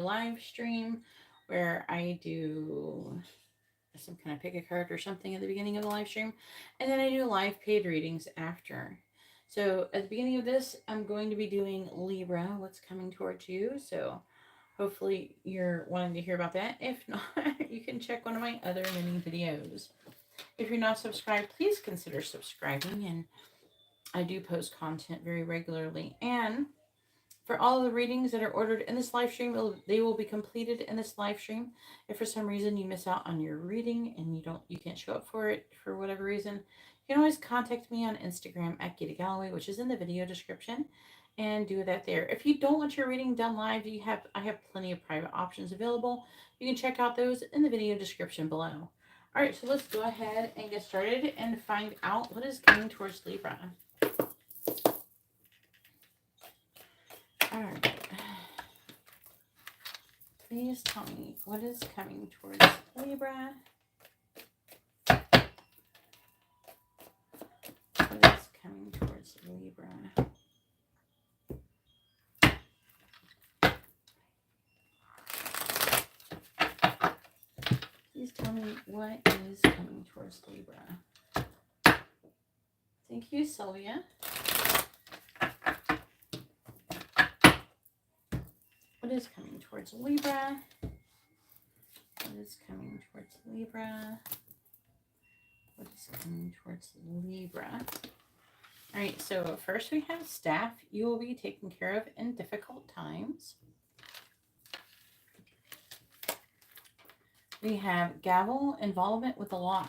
live stream where I do some kind of pick a card or something at the beginning of the live stream, and then I do live paid readings after. So at the beginning of this, I'm going to be doing Libra, what's coming towards you. So hopefully you're wanting to hear about that. If not, you can check one of my other mini videos. If you're not subscribed, please consider subscribing. And I do post content very regularly. And for all of the readings that are ordered in this live stream, they will be completed in this live stream. If for some reason you miss out on your reading and you can't show up for it for whatever reason, you can always contact me on Instagram at GeetaGalaway, which is in the video description, and do that there. If you don't want your reading done live, I have plenty of private options available. You can check out those in the video description below. All right, so let's go ahead and get started and find out what is coming towards Libra. All right. Please tell me what is coming towards Libra. What is coming towards Libra? Please tell me what is coming towards Libra. Thank you, Sylvia. What is coming towards Libra? What is coming towards Libra? What is coming towards Libra? All right, so first we have staff you will be taken care of in difficult times. We have gavel, involvement with the law.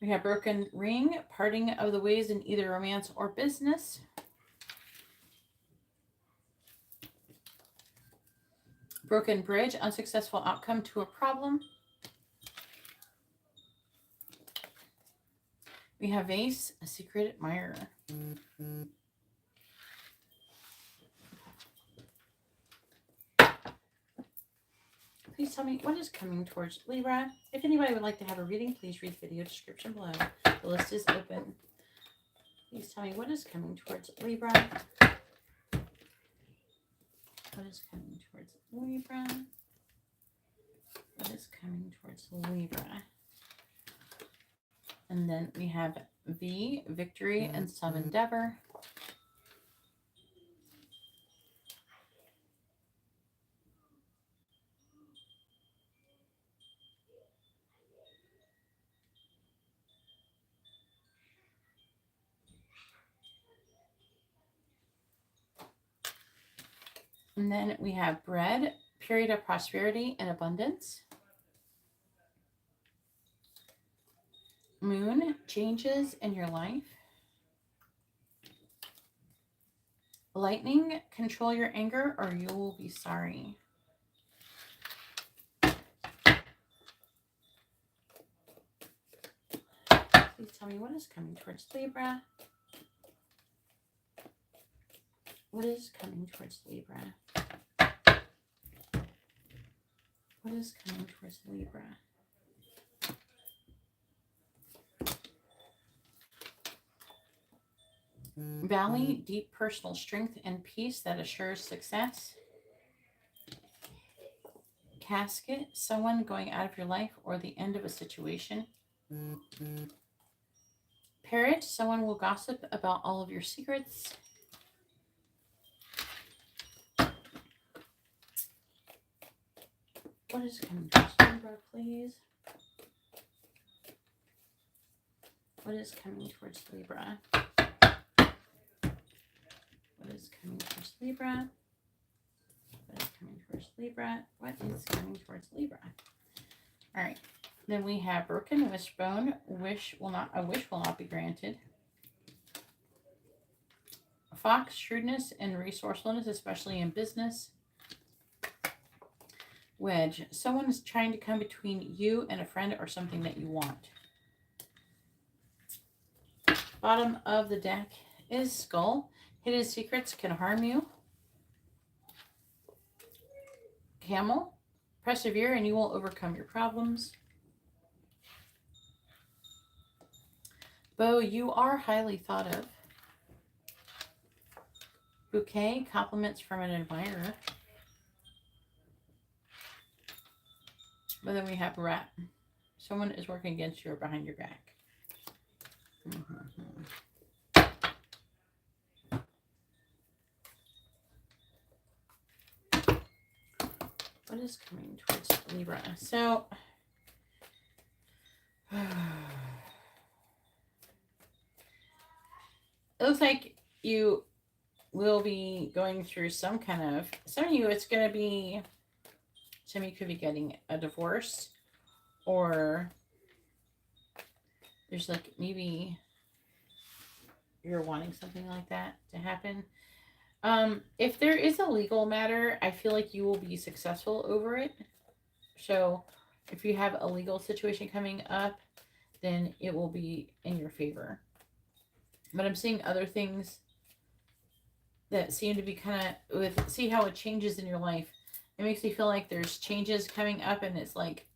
We have broken ring, parting of the ways in either romance or business. Broken bridge, unsuccessful outcome to a problem. We have vase, a secret admirer. Please tell me what is coming towards Libra. If anybody would like to have a reading, please read the video description below. The list is open. Please tell me what is coming towards Libra. What is coming towards Libra? What is coming towards Libra? And then we have V, victory, and some endeavor. And then we have bread, period of prosperity and abundance. Moon, changes in your life. Lightning, control your anger or you will be sorry. Please tell me what is coming towards Libra. What is coming towards Libra? What is coming towards Libra? Valley, deep personal strength and peace that assures success. Casket, someone going out of your life or the end of a situation. Parrot, someone will gossip about all of your secrets. What is coming towards Libra, please? What is coming towards Libra? What is coming towards Libra? What is coming towards Libra? What is coming towards Libra? All right. Then we have broken wishbone. A wish will not be granted. Fox, shrewdness and resourcefulness, especially in business. Wedge, someone is trying to come between you and a friend or something that you want. Bottom of the deck is skull. Hidden secrets can harm you. Camel, persevere and you will overcome your problems. Bow, you are highly thought of. Bouquet, compliments from an admirer. But then we have rat. Someone is working against you or behind your back. What is coming towards Libra? So, it looks like you will be going through some kind of, some of you, it's going to be, some of you could be getting a divorce, or there's like maybe you're wanting something like that to happen. If there is a legal matter, I feel like you will be successful over it. So if you have a legal situation coming up, then it will be in your favor. But I'm seeing other things that seem to be kind of with, see how it changes in your life. It makes me feel like there's changes coming up, and it's like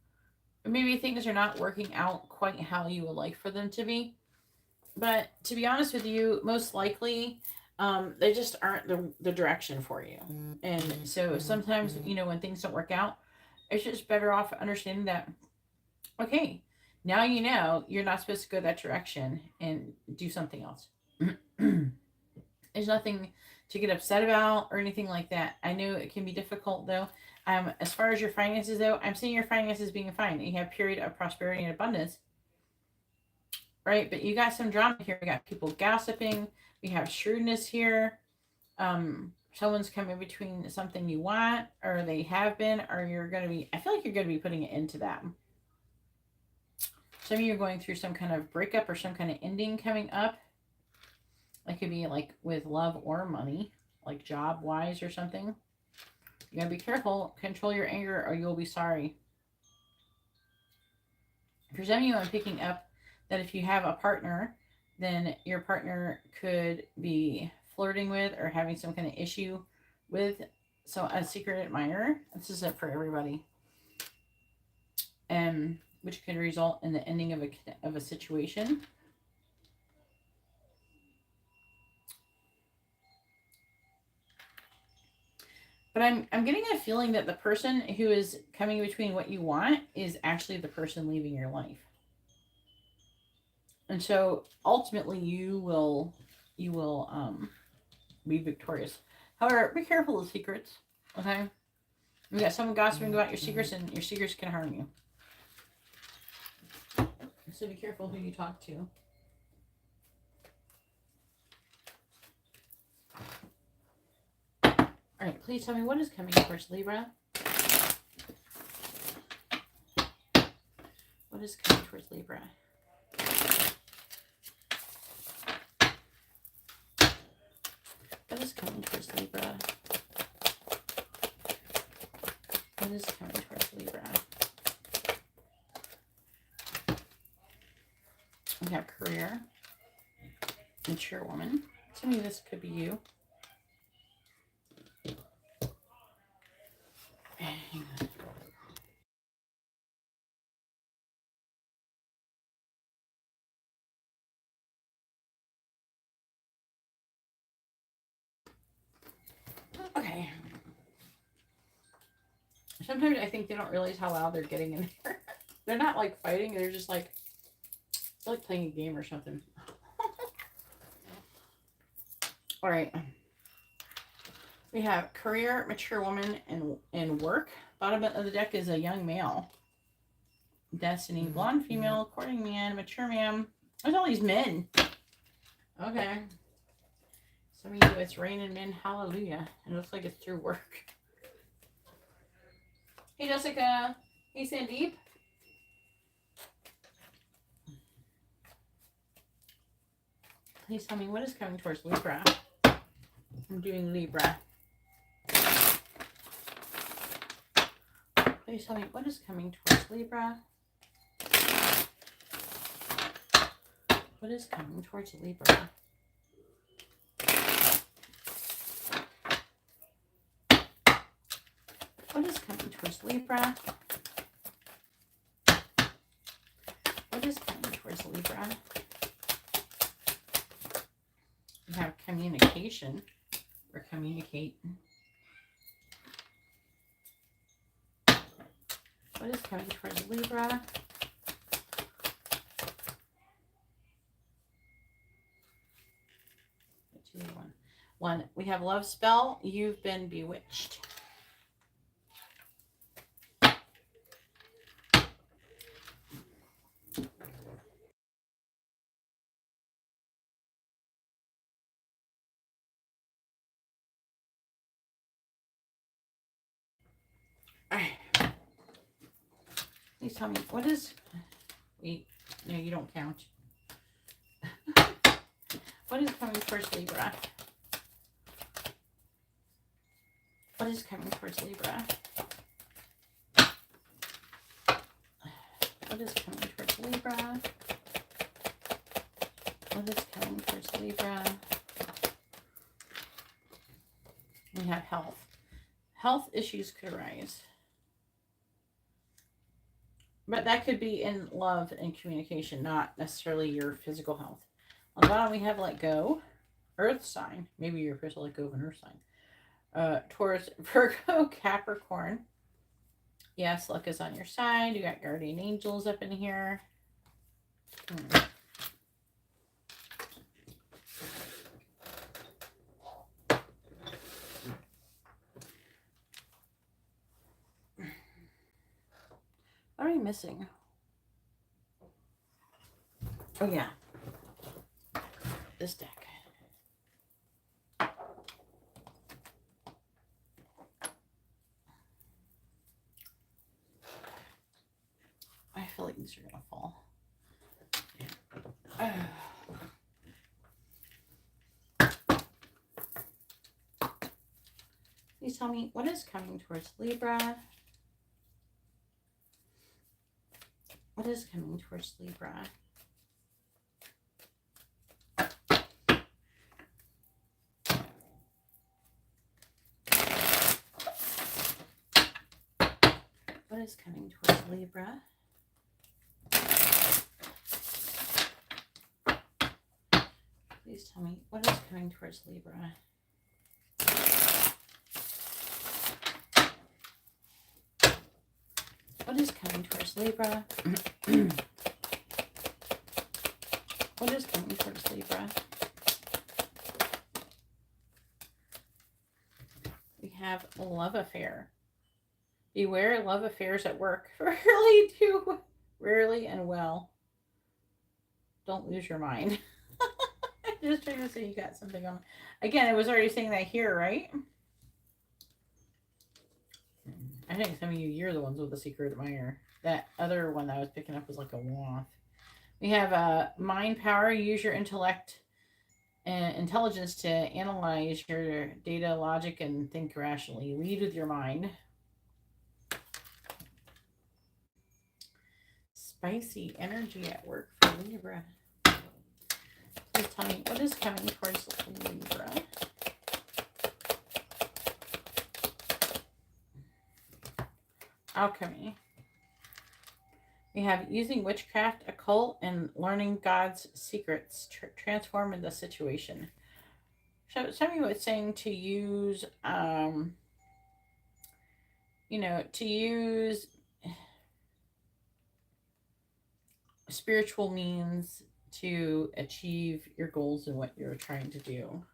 maybe things are not working out quite how you would like for them to be. But to be honest with you, most likely they just aren't the direction for you. And so sometimes, you know, when things don't work out, it's just better off understanding that, okay, now you know you're not supposed to go that direction and do something else. There's nothing to get upset about or anything like that. I know it can be difficult though. As far as your finances though, I'm seeing your finances being fine. You have a period of prosperity and abundance, right? But you got some drama here. We got people gossiping. We have shrewdness here. Someone's coming between something you want, or they have been, or you're going to be, I feel like you're going to be putting it into that. Some of you are going through some kind of breakup or some kind of ending coming up. It could be like with love or money, like job wise or something. You gotta be careful. Control your anger or you'll be sorry. For some of you, I'm picking up that if you have a partner, then your partner could be flirting with or having some kind of issue with a secret admirer. This is it for everybody. And which could result in the ending of a situation. But I'm getting a feeling that the person who is coming between what you want is actually the person leaving your life. And so ultimately you will be victorious. However, be careful of secrets. Okay? We got someone gossiping about your secrets, and your secrets can harm you. So be careful who you talk to. All right, please tell me what is coming towards Libra. What is coming towards Libra? What is coming towards Libra? What is coming towards Libra? We have career, mature woman. Some of this could be you. Hang on. Okay. Sometimes I think they don't realize how loud they're getting in there. They're not like fighting. They're just like, it's like playing a game or something. All right. We have career, mature woman, and work. Bottom of the deck is a young male. Destiny, blonde female, courting man, mature man. There's all these men. Okay. Some of you, it's raining men. Hallelujah. It looks like it's through work. Hey, Jessica. Hey, Sanddeep. Please tell me what is coming towards Libra. I'm doing Libra. Please tell me what is coming towards Libra. What is coming towards Libra? What is coming towards Libra? What is coming towards Libra? We have communication, or communicate. What is coming towards Libra? One. We have love spell. You've been bewitched. All right. Please tell me, what is... Wait, no, you don't count. What is coming towards Libra? What is coming towards Libra? What is coming towards Libra? What is coming towards Libra? We have health. Health issues could arise. But that could be in love and communication, not necessarily your physical health. On the bottom, we have let go. Earth sign. Maybe you're supposed to let go of an earth sign. Taurus, Virgo, Capricorn. Yes, luck is on your side. You got guardian angels up in here. What are we missing? Oh, yeah. This deck. I feel like these are going to fall. Please tell me, what is coming towards Libra? What is coming towards Libra? What is coming towards Libra? Please tell me, what is coming towards Libra? What is coming towards Libra? What is coming towards Libra? We have a love affair. Beware love affairs at work. Rarely and well. Don't lose your mind. I'm just trying to say you got something on. Again, it was already saying that here, right? I think some of you're the ones with the secret admirer. That other one that I was picking up was like a one-off. We have mind power. Use your intellect and intelligence to analyze your data, logic, and think rationally. Lead with your mind. Spicy energy at work for Libra. Please tell me, what is coming towards Libra? Alchemy. We have using witchcraft, occult, and learning God's secrets transform in the situation. So somebody was saying to use, to use spiritual means to achieve your goals and what you're trying to do.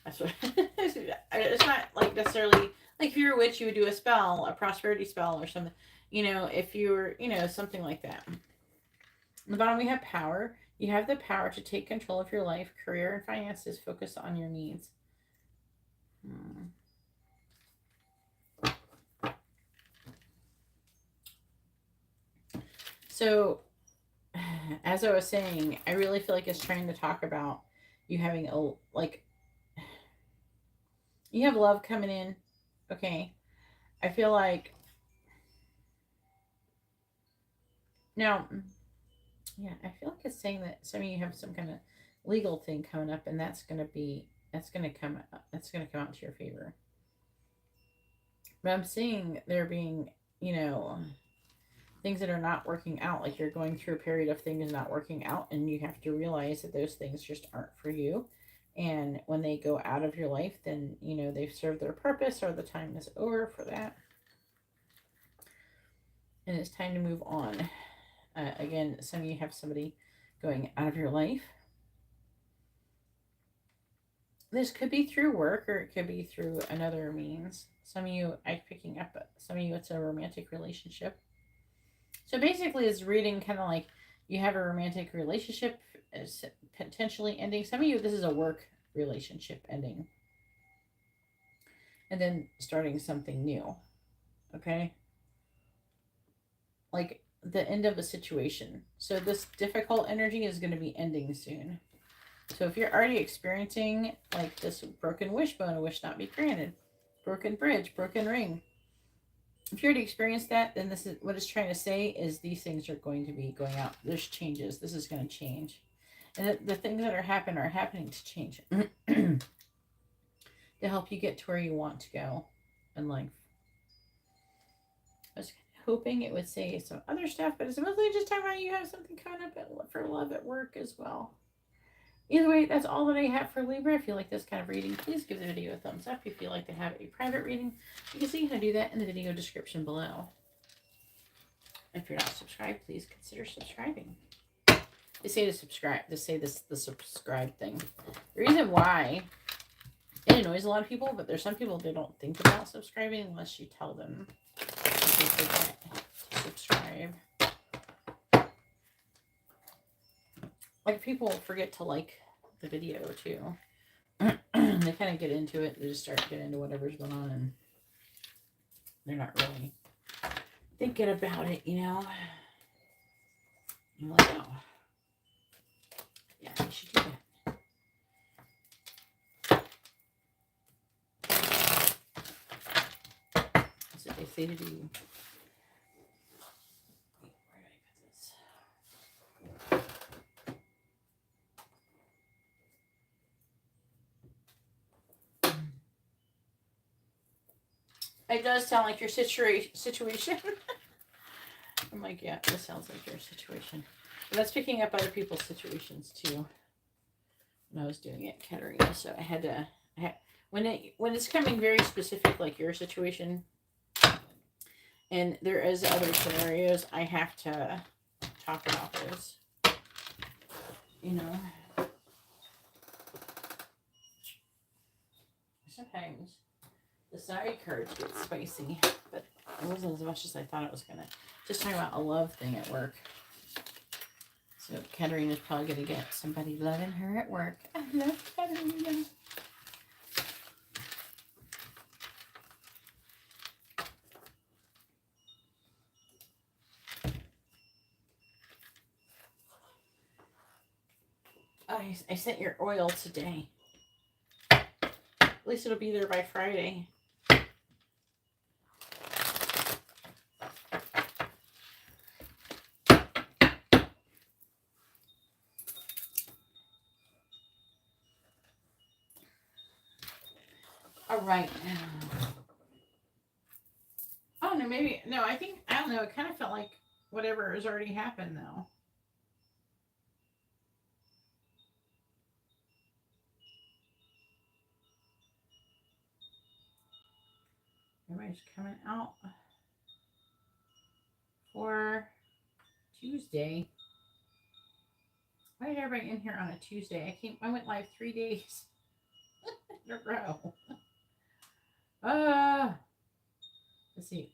That's what it's not like necessarily like if you're a witch, you would do a spell, a prosperity spell or something. If you were, something like that. On the bottom, we have power. You have the power to take control of your life, career, and finances. Focus on your needs. So, as I was saying, I really feel like it's trying to talk about you having you have love coming in. Okay. I feel like now, yeah, I feel like it's saying that some of you have some kind of legal thing coming up, and that's going to come out to your favor. But I'm seeing there being, things that are not working out, like you're going through a period of things not working out, and you have to realize that those things just aren't for you, And when they go out of your life, then, you know, they've served their purpose or the time is over for that. And it's time to move on. Again, some of you have somebody going out of your life. This could be through work or it could be through another means. Some of you, I'm picking up, some of you, it's a romantic relationship. So basically, it's reading kind of like you have a romantic relationship potentially ending. Some of you, this is a work relationship ending. And then starting something new. Okay? Like the end of a situation. So this difficult energy is going to be ending soon. So if you're already experiencing like this broken wishbone, a wish not be granted, broken bridge, broken ring, if you already experienced that, then this is what it's trying to say is these things are going to be going out. There's changes. This is going to change. And the things that are happening to change to help you get to where you want to go in life. I was hoping it would say some other stuff, but it's mostly just talking about you have something coming up for love at work as well. Either way, that's all that I have for Libra. If you like this kind of reading, please give the video a thumbs up. If you'd like to have a private reading, you can see how to do that in the video description below. If you're not subscribed, please consider subscribing. They say to subscribe, the subscribe thing. The reason why it annoys a lot of people, but there's some people that don't think about subscribing unless you tell them they forget to subscribe. Like people forget to like the video too. They kind of get into it. They just start getting into whatever's going on, and they're not really thinking about it, you know. I'm like, oh, yeah, you should do that. That's what they say to do. It does sound like your situation. I'm like, yeah, this sounds like your situation. But that's picking up other people's situations too. When I was doing it, Katerina, so I had to. When it's coming very specific, like your situation, and there is other scenarios, I have to talk about those. You know, sometimes the side cards get spicy, but it wasn't as much as I thought it was gonna. Just talking about a love thing at work. So Katerina's probably gonna get somebody loving her at work. I love Katerina. I sent your oil today. At least it'll be there by Friday. All right. Oh, no, maybe. No, I don't know. It kind of felt like whatever has already happened, though. Everybody's coming out for Tuesday. Why did everybody in here on a Tuesday? I went live 3 days in a row. Let's see.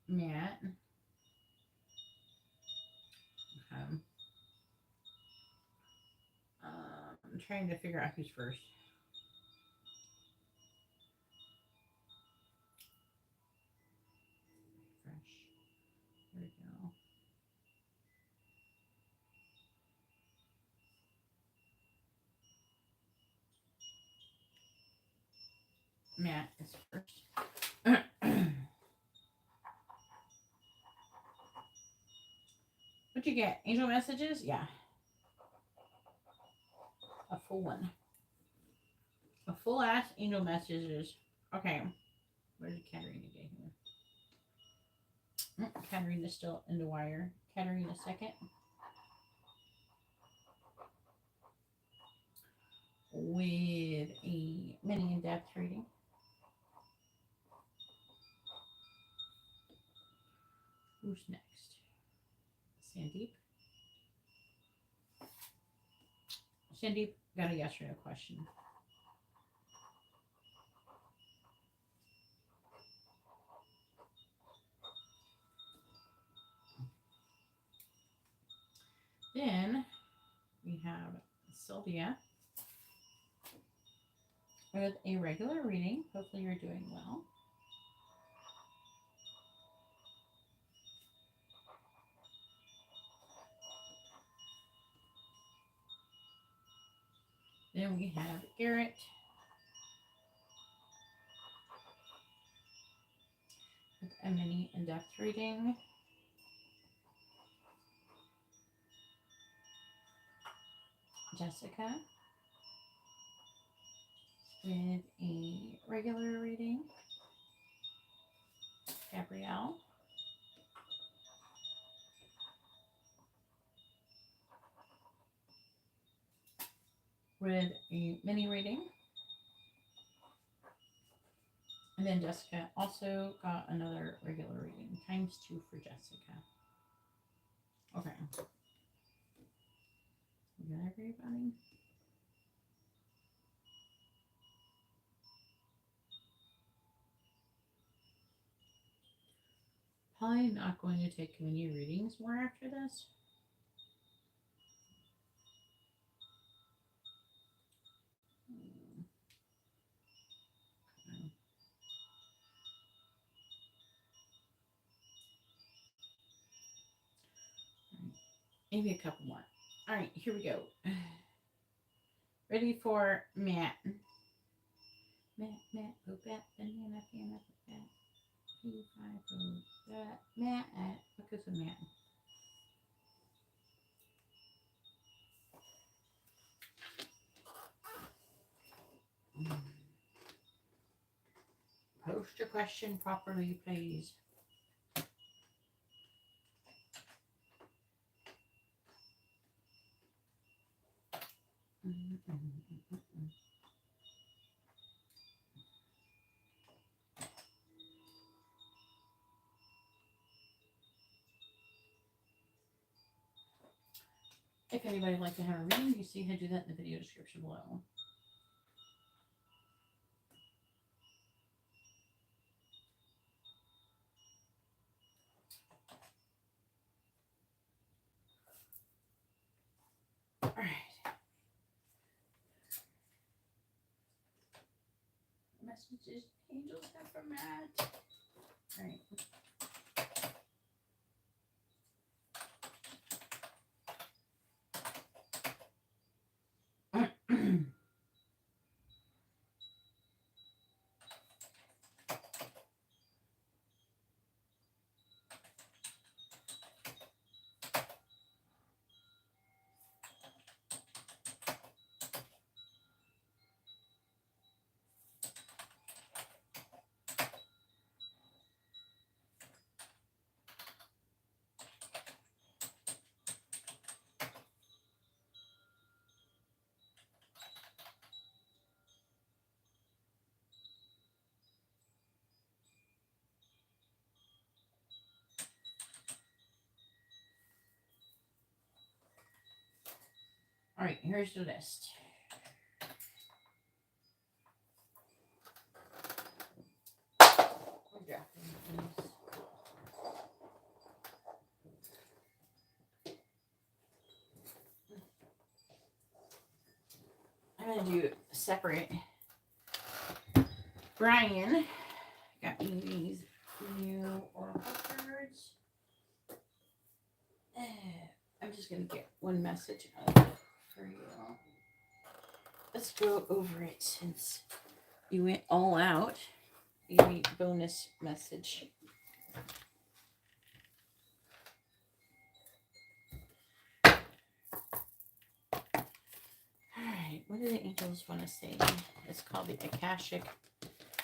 Matt. I'm trying to figure out who's first. Fresh. There we go. Matt is first. What'd you get? Angel messages? Yeah. A full one. A full ass angel messages. Okay. Where did Katerina get here? Katerina's still in the wire. Katerina second. with a mini in-depth reading. Who's next? Sanddeep. Sanddeep got a yes or no question. Then we have Sylvia with a regular reading. Hopefully you're doing well. Then we have Garrett with a mini in-depth reading. Jessica with a regular reading. Gabrielle with a mini reading. And then Jessica also got another regular reading, ×2 for Jessica. Okay. We got everybody. Probably not going to take many readings more after this. Maybe a couple more. All right, here we go. Ready for Matt. Matt, oh, bat, banana, banana, bat. P5, oh, bat. Matt, what goes with Matt? Post your question properly, please. If anybody would like to have a reading, you see how to do that in the video description below. All right. Messages angels have for Matt. All right. All right, here's the list. I'm going to do separate. Brian got me these new oracle cards. I'm just going to get one message out of it for you all. Let's go over it since you went all out. A bonus message. Alright, what do the angels want to say? It's called the Akashic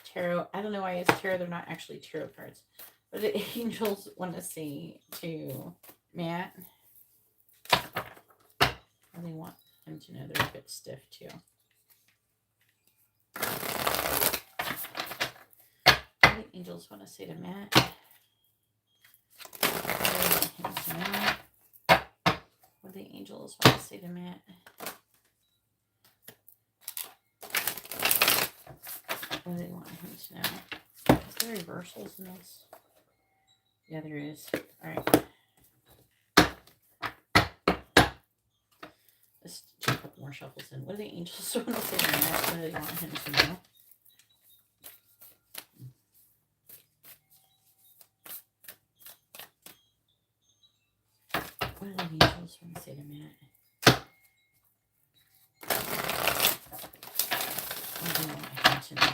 Tarot. I don't know why it's tarot. They're not actually tarot cards. What do the angels want to say to Matt? Or they want him to know they're a bit stiff too. angels want to say to Matt? What do the angels want to say to Matt? What do they want him to know? Is there reversals in this? Yeah, there is. Alright. Let's do a couple more shuffles in. What do the angels want to say to Matt? What do they want him to know? What do the angels want to say to Matt? What do they want him to know?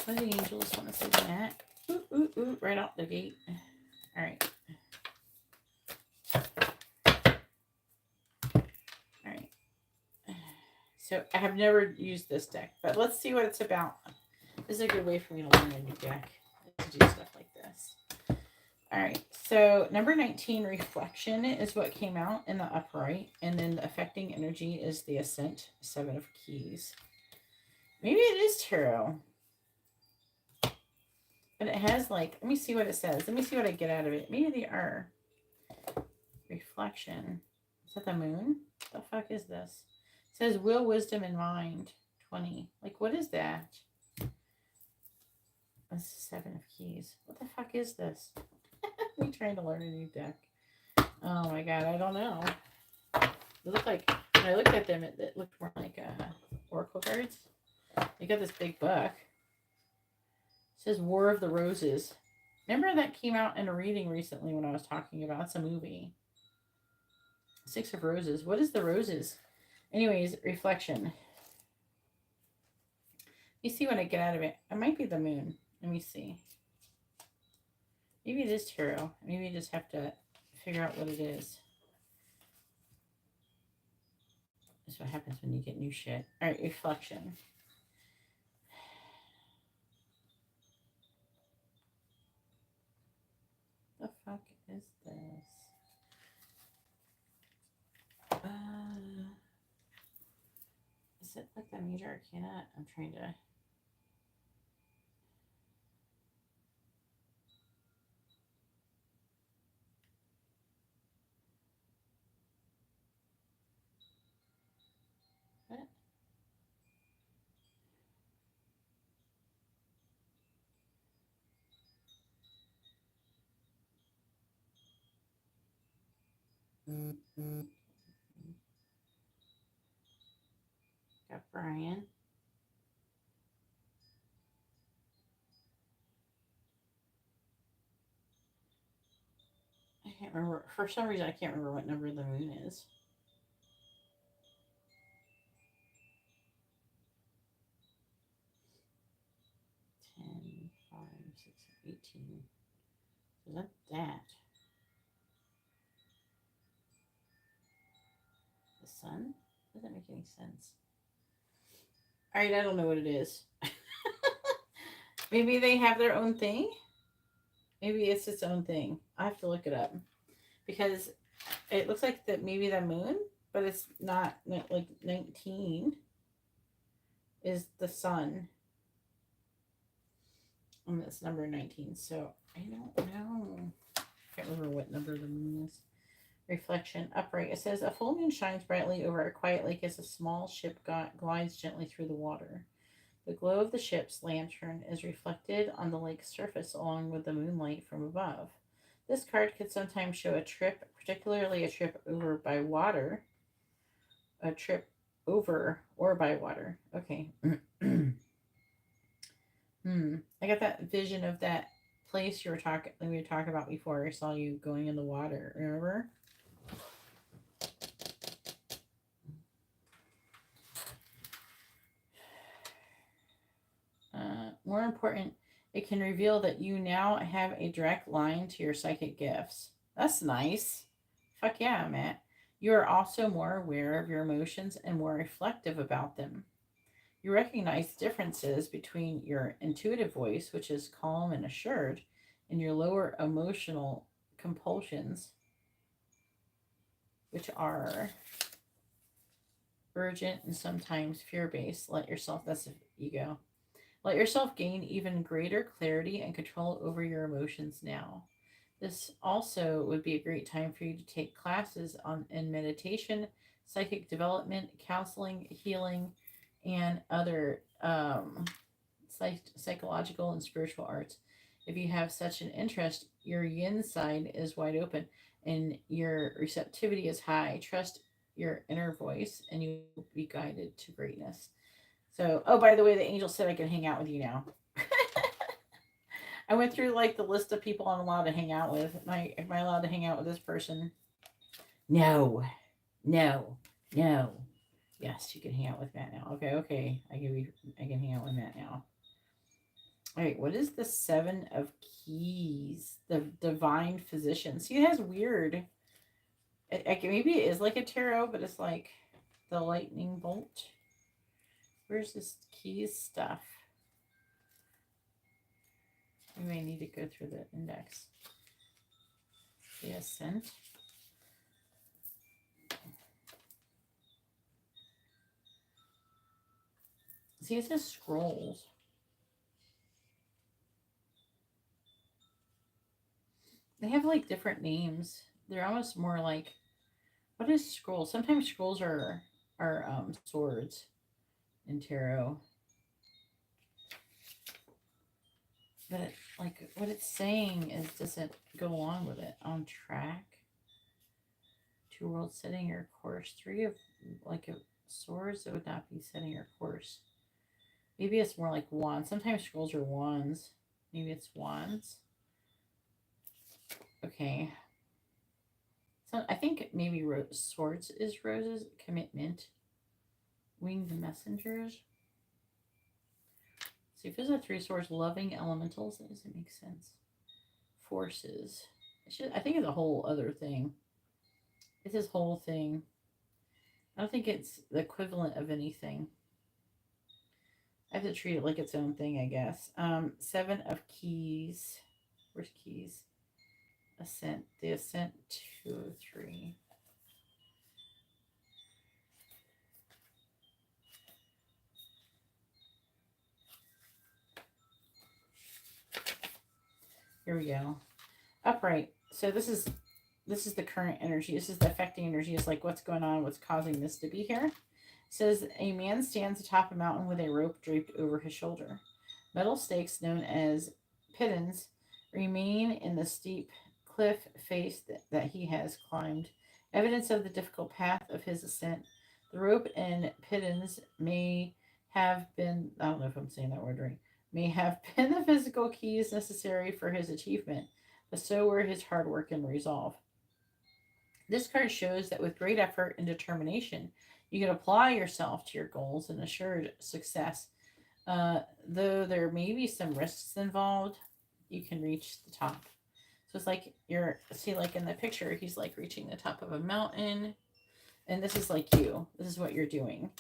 What do the angels want to say to Matt? Ooh, ooh, ooh, right out the gate. Alright. Alright. So I have never used this deck, but let's see what it's about. This is a good way for me to learn a new deck, to do stuff like this. Alright, so number 19, reflection, is what came out in the upright. And then the affecting energy is the ascent, 7 of keys. Maybe it is tarot. But it has like, let me see what it says. Let me see what I get out of it. Maybe they are. Reflection. Is that the moon? What the fuck is this? It says will, wisdom, and mind. 20. Like, what is that? That's 7 of keys. What the fuck is this? Me trying to learn a new deck. Oh my god, I don't know. They look like, when I looked at them, it looked more like oracle cards. They got this big book. It says War of the Roses. Remember that came out in a reading recently when I was talking about it's a movie. 6 of Roses. What is the roses? Anyways, reflection. You see what I get out of it. It might be the moon. Let me see. Maybe it is tarot. Maybe you just have to figure out what it is. That's what happens when you get new shit. Alright, reflection. The fuck is this? Is it like the major arcana? I'm trying to... What? Got Brian. I can't remember. For some reason, I can't remember what number the moon is. Ten, 5, 6, 18. Is that? The sun? Doesn't make any sense. Alright, I don't know what it is. Maybe they have their own thing? Maybe it's its own thing. I have to look it up. Because it looks like that maybe the moon, but it's not like 19 is the sun. And it's number 19. So I don't know. I can't remember what number the moon is. Reflection, upright. It says, a full moon shines brightly over a quiet lake as a small ship glides gently through the water. The glow of the ship's lantern is reflected on the lake's surface along with the moonlight from above. This card could sometimes show a trip, particularly a trip over by water. A trip over or by water. Okay. I got that vision of that place we were talking about before. I saw you going in the water, remember? More important, it can reveal that you now have a direct line to your psychic gifts. That's nice. Fuck yeah, Matt. You are also more aware of your emotions and more reflective about them. You recognize differences between your intuitive voice, which is calm and assured, and your lower emotional compulsions, which are urgent and sometimes fear-based. Let yourself, that's ego. Let yourself gain even greater clarity and control over your emotions now. This also would be a great time for you to take classes in meditation, psychic development, counseling, healing, and other psychological and spiritual arts. If you have such an interest, your yin side is wide open and your receptivity is high. Trust your inner voice and you will be guided to greatness. So, oh, by the way, the angel said I can hang out with you now. I went through like the list of people I'm allowed to hang out with. Am I allowed to hang out with this person? No, no, no. Yes, you can hang out with Matt now. Okay, okay. I can hang out with Matt now. All right, what is the Seven of Keys? The Divine Physician. See, it has weird. Maybe it is like a tarot, but it's like the lightning bolt. Where's this keys stuff? We may need to go through the index. The Ascent. See, it says scrolls. They have like different names. They're almost more like, what is scrolls? Sometimes scrolls are swords in tarot. But like what it's saying is, doesn't go along with it. On track. Two worlds setting your course. Three of like a swords that would not be setting your course. Maybe it's more like wands. Sometimes scrolls are wands. Maybe it's wands. Okay. So I think maybe swords is roses. Commitment. Winged messengers. See, if there's a three swords, loving elementals, that doesn't make sense. Forces. I think it's a whole other thing. It's this whole thing. I don't think it's the equivalent of anything. I have to treat it like its own thing, I guess. Seven of Keys. Where's Keys? Ascent. The Ascent 203. Here we go. Upright. So this is the current energy. This is the affecting energy. It's like what's going on, what's causing this to be here. It says a man stands atop a mountain with a rope draped over his shoulder. Metal stakes known as pittons remain in the steep cliff face that he has climbed, evidence of the difficult path of his ascent. The rope and pittons may have been, I don't know if I'm saying that word right, may have been the physical keys necessary for his achievement, but so were his hard work and resolve. This card shows that with great effort and determination, you can apply yourself to your goals and assured success. Though there may be some risks involved, you can reach the top. So it's like see, like in the picture, he's like reaching the top of a mountain. And this is like you. This is what you're doing.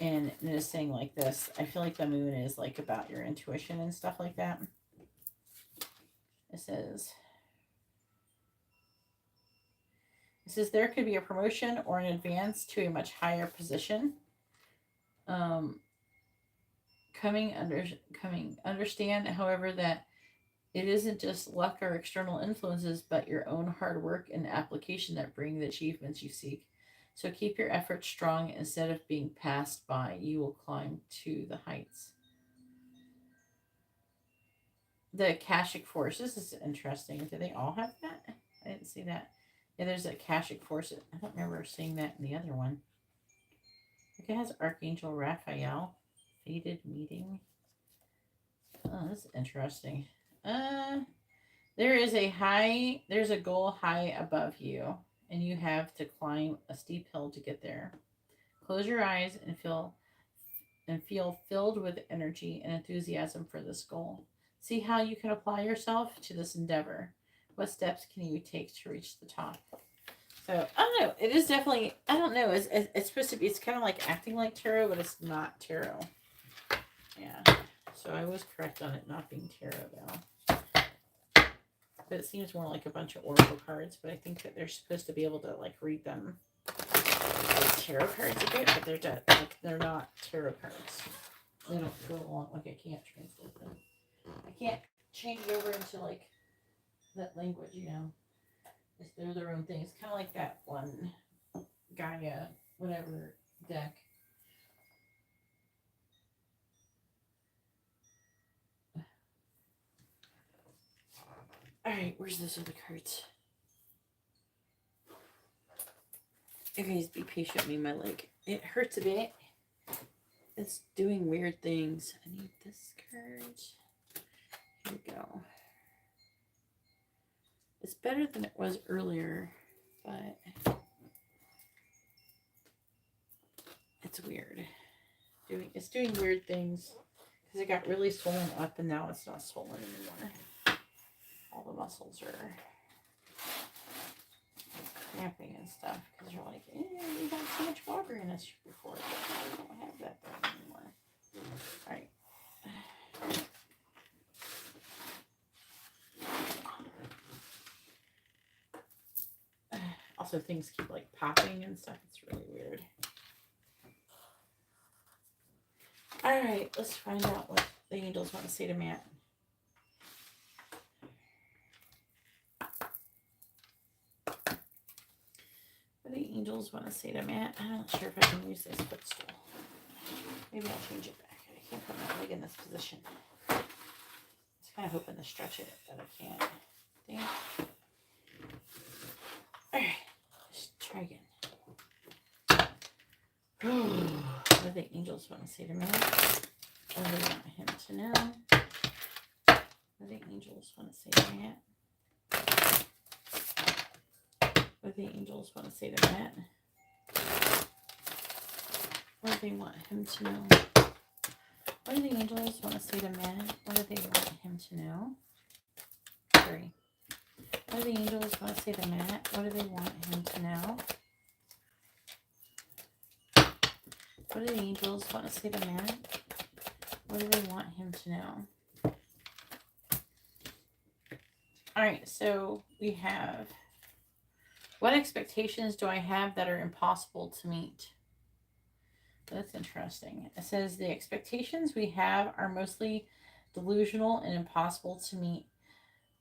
And it is saying like this. I feel like the moon is like about your intuition and stuff like that. It says there could be a promotion or an advance to a much higher position. Understand, however, that it isn't just luck or external influences, but your own hard work and application that bring the achievements you seek. So keep your efforts strong. Instead of being passed by, you will climb to the heights. The Akashic Force. This is interesting. Do they all have that? I didn't see that. Yeah, there's a Akashic Force. I don't remember seeing that in the other one. It has Archangel Raphael. Fated Meeting. Oh, that's interesting. There's a goal high above you, and you have to climb a steep hill to get there. Close your eyes and feel filled with energy and enthusiasm for this goal. See how you can apply yourself to this endeavor. What steps can you take to reach the top? So, I don't know. It is definitely, I don't know. It's supposed to be, it's kind of like acting like tarot, but it's not tarot. Yeah. So I was correct on it not being tarot, though. But it seems more like a bunch of oracle cards, but I think that they're supposed to be able to, like, read them like tarot cards a bit, but they're not tarot cards. They don't go along. Like I can't translate them. I can't change it over into like that language, you know. They're their own things. Kind of like that one Gaia, whatever deck. Alright, where's those other cards? You guys be patient with me, my leg. It hurts a bit. It's doing weird things. I need this card. Here we go. It's better than it was earlier, but it's weird. It's doing weird things because it got really swollen up and now it's not swollen anymore. All the muscles are cramping and stuff because you're like, we had so much water in us before, but now we don't have that anymore. All right. Also, things keep like popping and stuff. It's really weird. All right, let's find out what the angels want to say to Matt. What do the angels want to say to Matt? I'm not sure if I can use this footstool. Maybe I'll change it back. I can't put my leg in this position. I was kind of hoping to stretch it, but I can't. Damn. All right, let's try again. What do the angels want to say to Matt? What do they want him to know? What do the angels want to say to Matt? What do the angels want to say to Matt? What do they want him to know? What do the angels want to say to Matt? What do they want him to know? 3. What do the angels want to say to Matt? What do they want him to know? What do the angels want to say to Matt? What do they want him to know? All right, so we have, what expectations do I have that are impossible to meet? That's interesting. It says the expectations we have are mostly delusional and impossible to meet.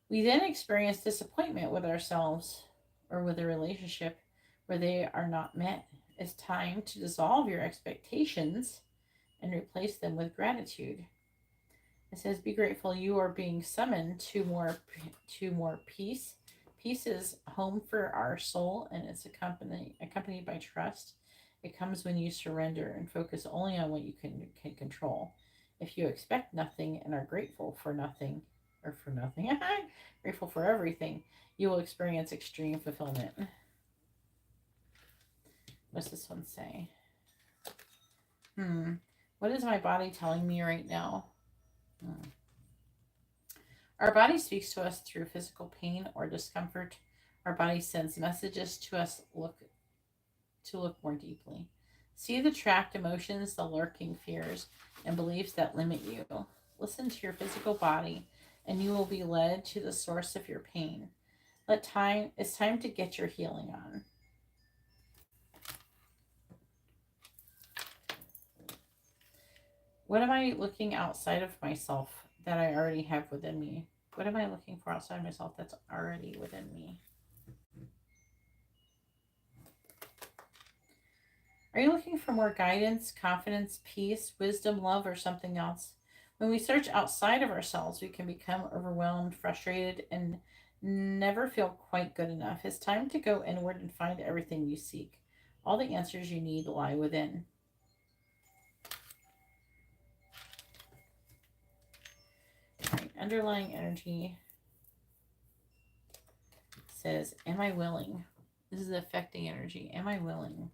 We then experience disappointment with ourselves or with a relationship where they are not met. It's time to dissolve your expectations and replace them with gratitude. It says, be grateful you are being summoned to more peace. Peace is home for our soul, and it's accompanied by trust. It comes when you surrender and focus only on what you can control. If you expect nothing and are grateful for nothing, grateful for everything, you will experience extreme fulfillment. What's this one say? What is my body telling me right now? Our body speaks to us through physical pain or discomfort. Our body sends messages to us to look more deeply. See the trapped emotions, the lurking fears, and beliefs that limit you. Listen to your physical body, and you will be led to the source of your pain. It's time to get your healing on. What am I looking outside of myself that I already have within me? What am I looking for outside of myself that's already within me? Are you looking for more guidance, confidence, peace, wisdom, love, or something else? When we search outside of ourselves, we can become overwhelmed, frustrated, and never feel quite good enough. It's time to go inward and find everything you seek. All the answers you need lie within. All right, underlying energy says, am I willing? This is the affecting energy. Am I willing?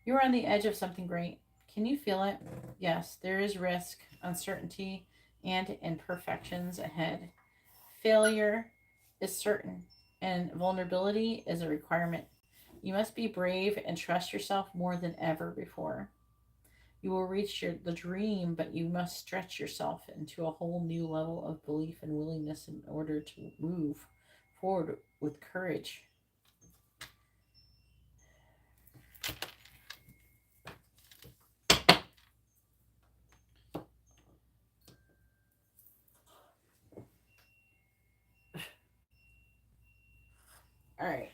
You're on the edge of something great. Can you feel it? Yes, there is risk, uncertainty, and imperfections ahead. Failure is certain, and vulnerability is a requirement. You must be brave and trust yourself more than ever before. You will reach the dream, but you must stretch yourself into a whole new level of belief and willingness in order to move forward with courage. All right.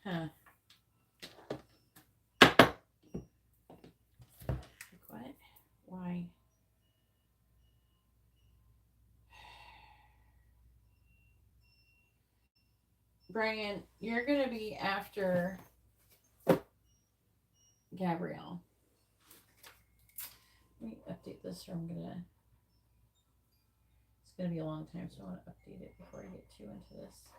Huh. What? Why? Brian, you're going to be after Gabrielle. Let me update this or I'm going to... It's going to be a long time, so I want to update it before I get too into this.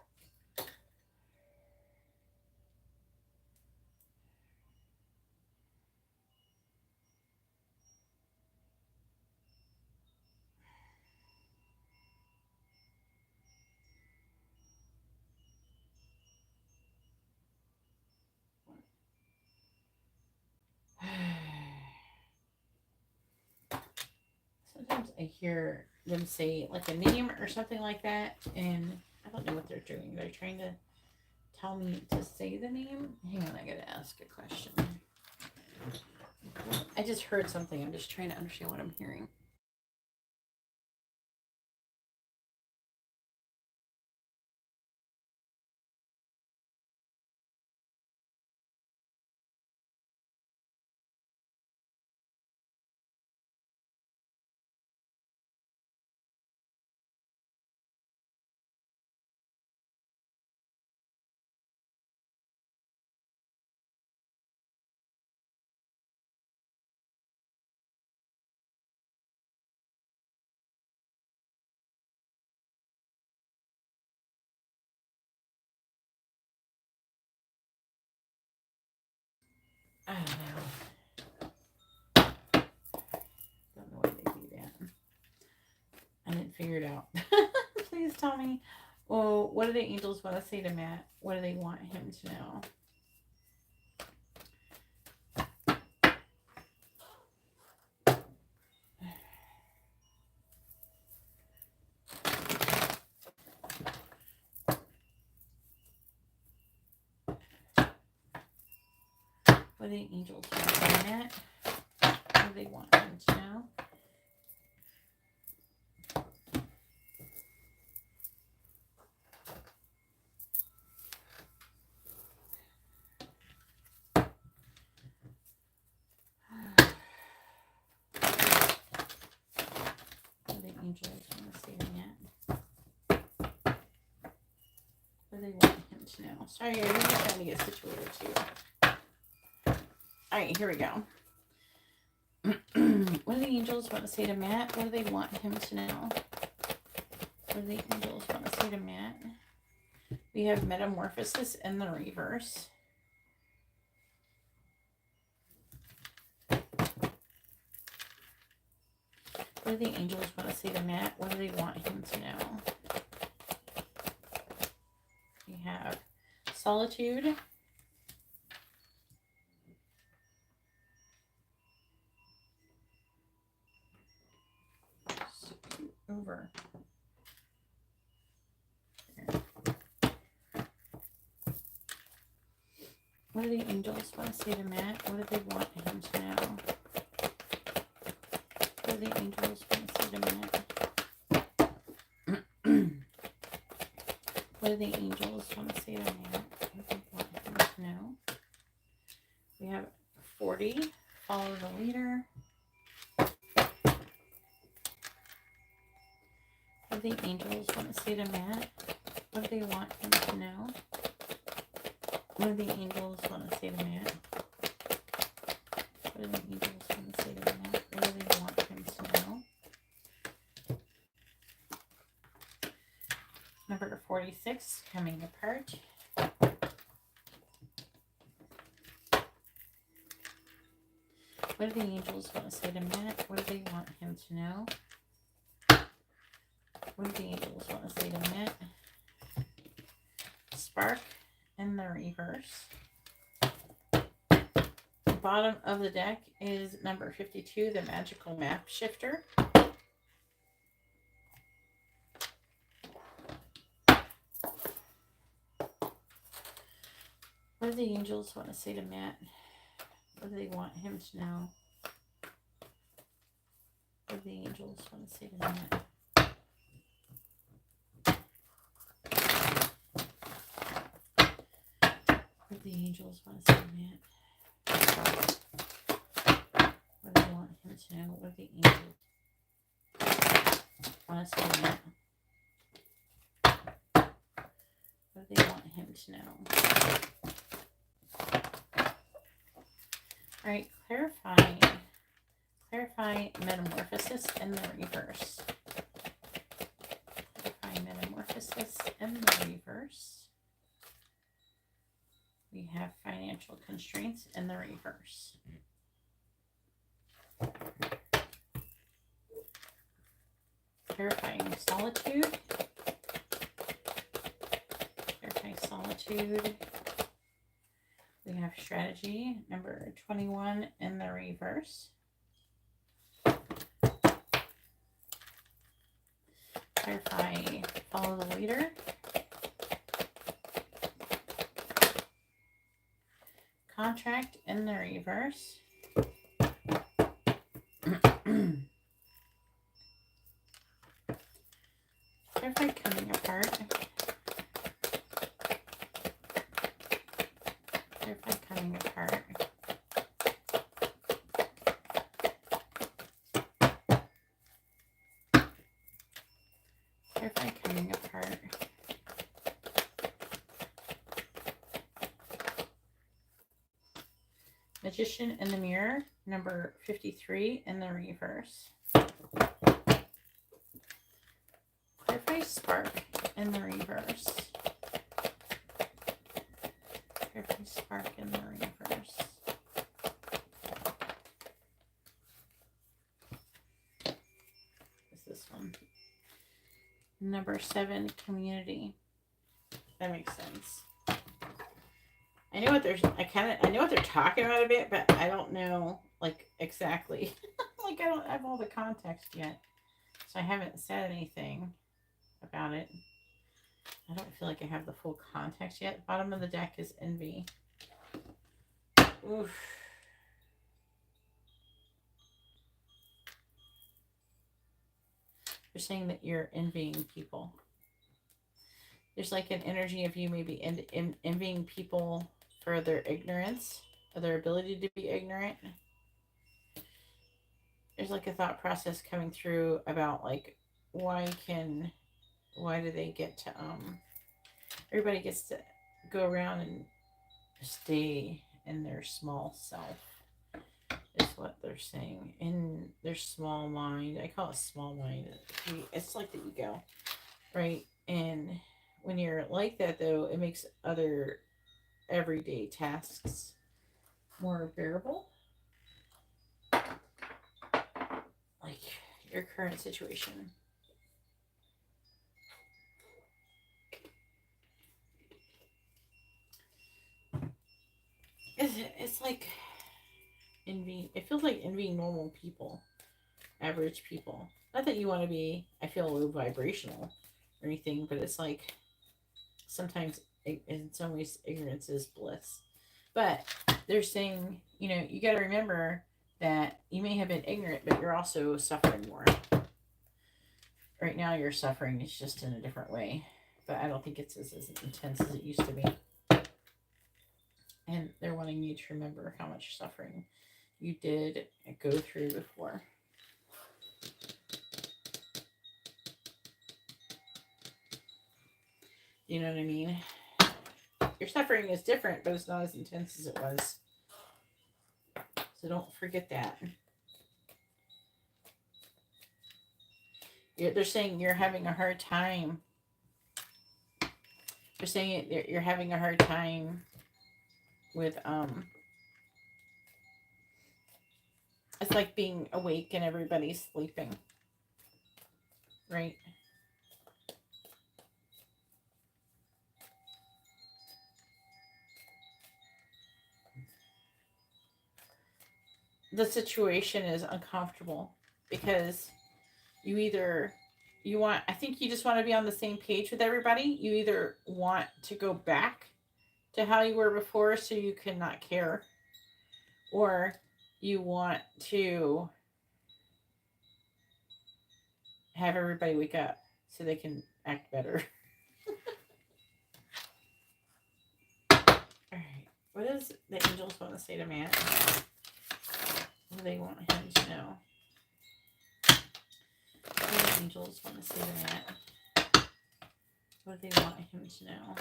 Sometimes I hear them say like a name or something like that, and I don't know what they're doing. They're trying to tell me to say the name. Hang on, I gotta ask a question. I just heard something. I'm just trying to understand what I'm hearing. I don't know. Don't know why they do that. I didn't figure it out. Please tell me. Well, what do the angels want to say to Matt? What do they want him to know? What do the angels want to say to Matt? What do they want him to know? What do the angels want to say to Matt? What do they want him to know? Sorry, I'm just trying to get situated too. Alright, here we go. What do the angels want to say to Matt? What do they want him to know? What do the angels want to say to Matt? We have metamorphosis in the reverse. What do the angels want to say to Matt? What do they want him to know? We have solitude. Over. What do the angels want to say to Matt? What do they want him to know? What do the angels want to say to Matt? What do the angels want to say to Matt? What do they want him to know? We have 40. Follow the leader. What do the angels want to say to Matt? What do they want him to know? What do the angels want to say to Matt? What do the angels want to say to Matt? What do they want him to know? Number 46, coming apart. What do the angels want to say to Matt? What do they want him to know? What do the angels want to say to Matt? Spark in the reverse. The bottom of the deck is number 52, the magical map shifter. What do the angels want to say to Matt? What do they want him to know? What do the angels want to say to Matt? What the angels want to say, man? What do they want him to know? What the angels want to say, man? What do they want him to know? All right, clarify metamorphosis in the reverse. Clarify metamorphosis in the reverse. We have financial constraints in the reverse. Clarifying solitude. Clarify solitude. We have strategy number 21 in the reverse. Clarify follow the leader. Contract in the reverse. Clarify coming apart. Clarify coming apart. Clarify coming apart. Magician in the mirror, number 53 in the reverse. Clarify spark in the reverse. Clarify spark in the reverse. What's this one? Number 7, community. That makes sense. I know what I know what they're talking about a bit, but I don't know like exactly. Like I don't have all the context yet. So I haven't said anything about it. I don't feel like I have the full context yet. Bottom of the deck is envy. Oof. You're saying that you're envying people. There's like an energy of you maybe envying people for their ignorance, or their ability to be ignorant. There's like a thought process coming through about like why do they get to everybody gets to go around and stay in their small self, is what they're saying, in their small mind. I call it small mind. It's like the ego, right? And when you're like that, though, it makes other everyday tasks more bearable. Like your current situation. It's like envy. It feels like envying normal people, average people. Not that you want to be, I feel, low vibrational or anything, but it's like sometimes in some ways ignorance is bliss. But they're saying, you got to remember that you may have been ignorant, but you're also suffering more. Right now you're suffering, it's just in a different way. But I don't think it's as intense as it used to be. And they're wanting you to remember how much suffering you did go through before. You know what I mean? Your suffering is different, but it's not as intense as it was. So don't forget that. They're saying you're having a hard time. They're saying you're having a hard time with it's like being awake and everybody's sleeping, right? The situation is uncomfortable because I think you just want to be on the same page with everybody. You either want to go back to how you were before so you can not care, or you want to have everybody wake up so they can act better. All right. What does the angels want to say to Matt? What do they want him to know? What do the angels want to say to Matt? What do they want him to know?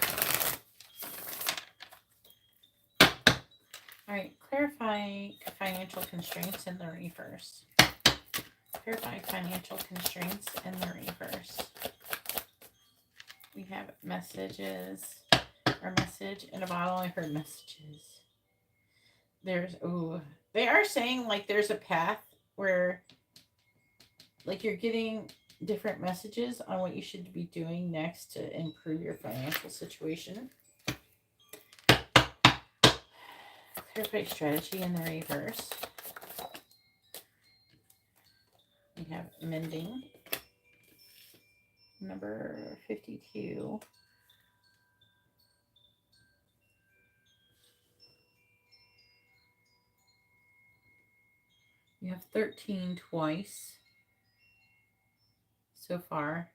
Alright, clarify financial constraints in the reverse. Clarify financial constraints in the reverse. We have messages, or message in a bottle. I heard messages. There's, ooh, they are saying like there's a path where like you're getting different messages on what you should be doing next to improve your financial situation. Perfect strategy in the reverse. We have mending. Number 52. You have 13 twice so far.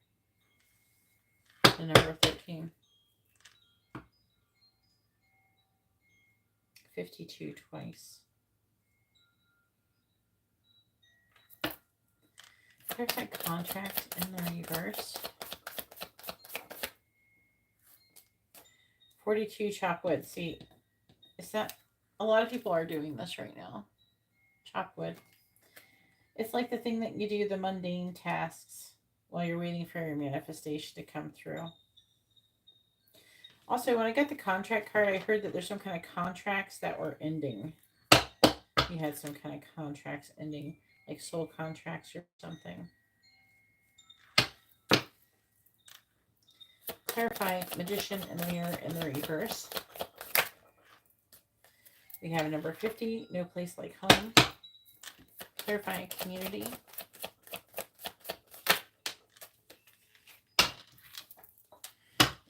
The number 13. 52 twice. Perfect contract in the reverse. 42 chop wood. See, is that a lot of people are doing this right now? Chop wood. It's like the thing that you do, the mundane tasks, while you're waiting for your manifestation to come through. Also, when I got the contract card, I heard that there's some kind of contracts that were ending. You had some kind of contracts ending, like soul contracts or something. Clarify magician in the mirror in the reverse. We have number 50, no place like home. Clarify community.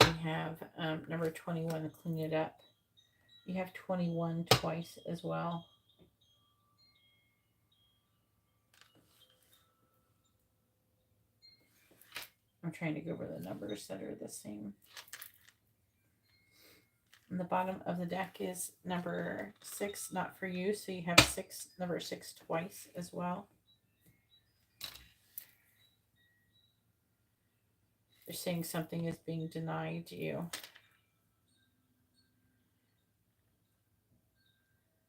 We have number 21, clean it up. You have 21 twice as well. I'm trying to go over the numbers that are the same. And the bottom of the deck is number 6, not for you. So you have number 6 twice as well. They're saying something is being denied you.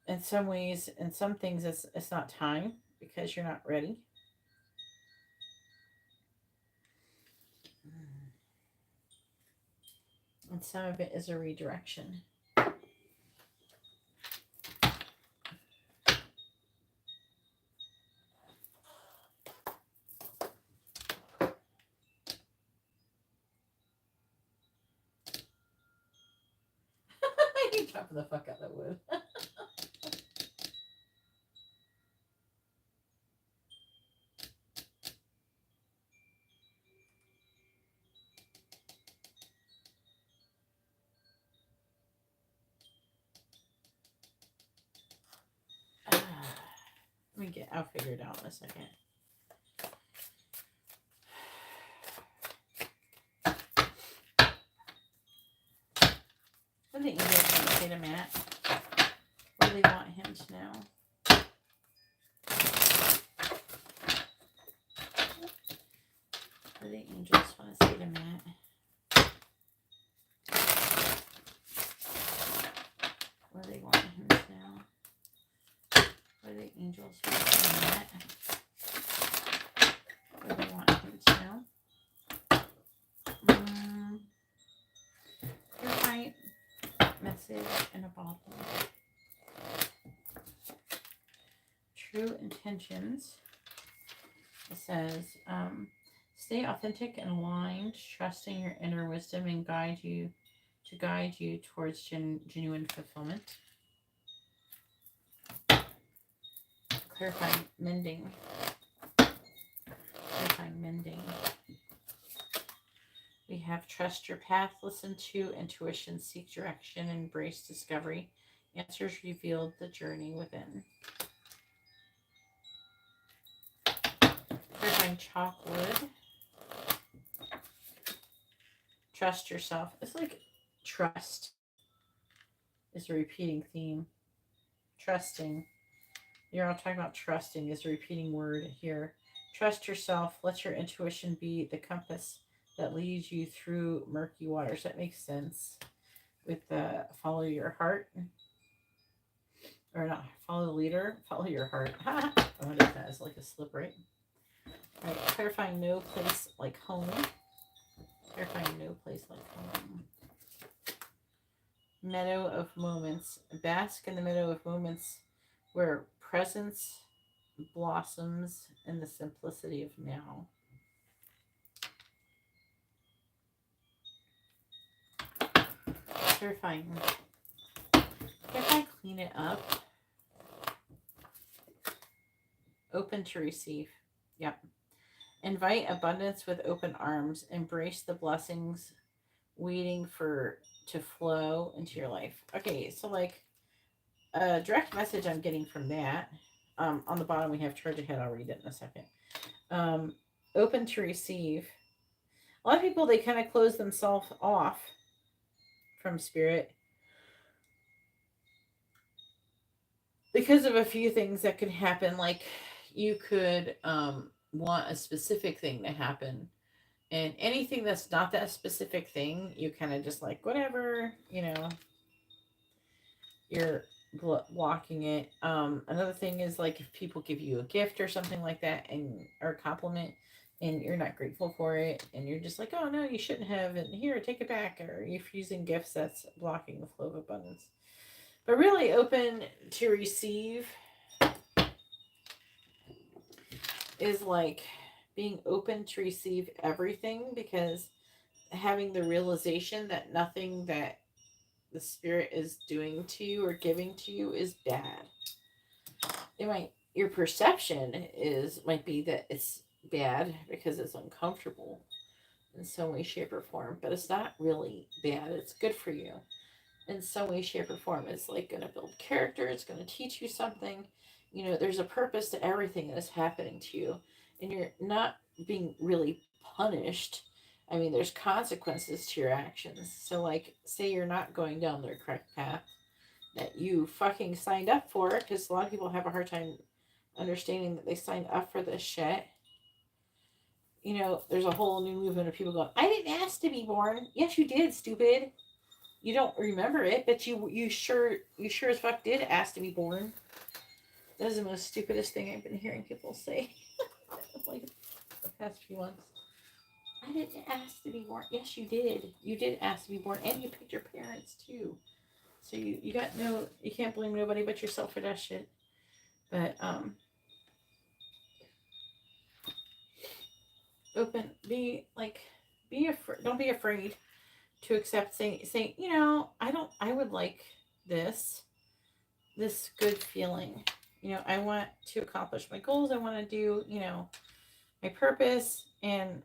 In some ways, in some things, it's not time because you're not ready. And some of it is a redirection. You're chopping the fuck out of that wood. I'll figure it out in a second. What do the angels want to say to Matt? What do they want him to know? What do the angels want to say to Matt? What do they want him to know? What do the angels want to say to Matt? What do they want him to know? Right. Message in a bottle. True intentions. It says, stay authentic and aligned, trusting your inner wisdom and guide you towards genuine fulfillment. Clarifying mending. Clarifying mending. We have trust your path, listen to intuition, seek direction, embrace discovery. Answers revealed, the journey within. Clarifying chalk wood. Trust yourself. It's like trust is a repeating theme. Trusting. You're all talking about trusting is a repeating word here. Trust yourself. Let your intuition be the compass that leads you through murky waters. That makes sense with the follow your heart. Or not follow the leader, follow your heart. I wonder if that is like a slip, right? All right, clarifying no place like home. Clarifying no place like home. Meadow of moments. Bask in the meadow of moments where presence blossoms in the simplicity of now. Clarifying. If I clean it up, open to receive. Yep. Invite abundance with open arms. Embrace the blessings waiting to flow into your life. Okay, so like a direct message I'm getting from that. On the bottom we have charge ahead. I'll read it in a second. Open to receive. A lot of people, they kind of close themselves off from spirit because of a few things that could happen. Like you could want a specific thing to happen, and anything that's not that specific thing, you kind of just like, whatever, you're blocking it. Another thing is like if people give you a gift or something like that, or a compliment, and you're not grateful for it, and you're just like, oh no, you shouldn't have, and here, take it back. Or if you're using gifts, that's blocking the flow of abundance. But really open to receive is like being open to receive everything, because having the realization that nothing that the spirit is doing to you or giving to you is bad. Your perception might be that it's bad because it's uncomfortable in some way, shape, or form, but it's not really bad. It's good for you in some way, shape, or form. It's like going to build character. It's going to teach you something. There's a purpose to everything that is happening to you, and you're not being really punished. I mean, there's consequences to your actions. So, like, say you're not going down the correct path that you fucking signed up for, because a lot of people have a hard time understanding that they signed up for this shit. There's a whole new movement of people going, I didn't ask to be born. Yes, you did, stupid. You don't remember it, but you sure as fuck did ask to be born. That is the most stupidest thing I've been hearing people say like the past few months. I didn't ask to be born. Yes, you did. You did ask to be born, and you picked your parents too. So you can't blame nobody but yourself for that shit. But open, don't be afraid to accept saying, I would like this good feeling. I want to accomplish my goals. I want to do, my purpose, and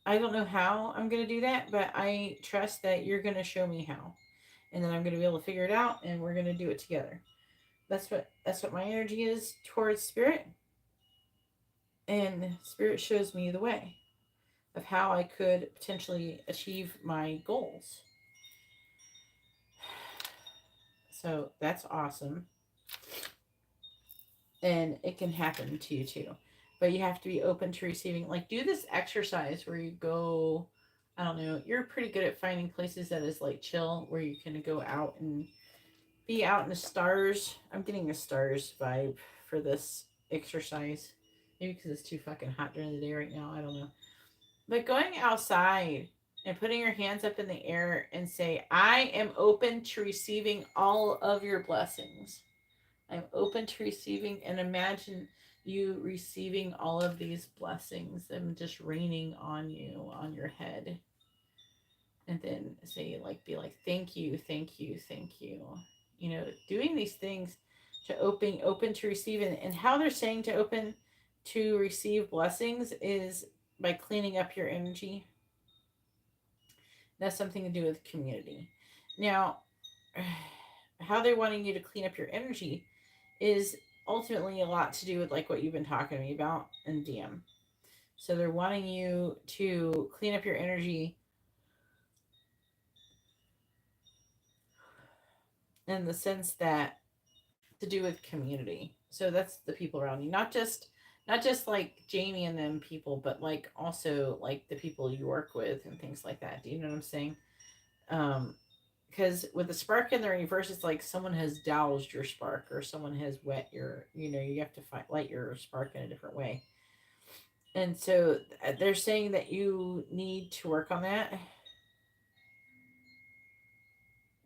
I don't know how I'm going to do that, but I trust that you're going to show me how, and then I'm going to be able to figure it out, and we're going to do it together. That's what my energy is towards spirit, and spirit shows me the way of how I could potentially achieve my goals. So that's awesome. And it can happen to you too. But you have to be open to receiving. Like, do this exercise where you go, I don't know, you're pretty good at finding places that is like chill, where you can go out and be out in the stars. I'm getting a stars vibe for this exercise. Maybe because it's too fucking hot during the day right now. I don't know. But going outside and putting your hands up in the air and say, I am open to receiving all of your blessings. I'm open to receiving, and imagine you receiving all of these blessings and just raining on you, on your head. And then be like, thank you, thank you, thank you. Doing these things to open to receive. And how they're saying to open to receive blessings is by cleaning up your energy. That's something to do with community. Now, how they're wanting you to clean up your energy is ultimately a lot to do with like what you've been talking to me about in DM. So they're wanting you to clean up your energy in the sense that to do with community. So that's the people around you, not just like Jamie and them people, but like also like the people you work with and things like that. Do you know what I'm saying? Um, because with the spark in the reverse, it's like someone has doused your spark or someone has wet your, you have to light your spark in a different way. And so they're saying that you need to work on that.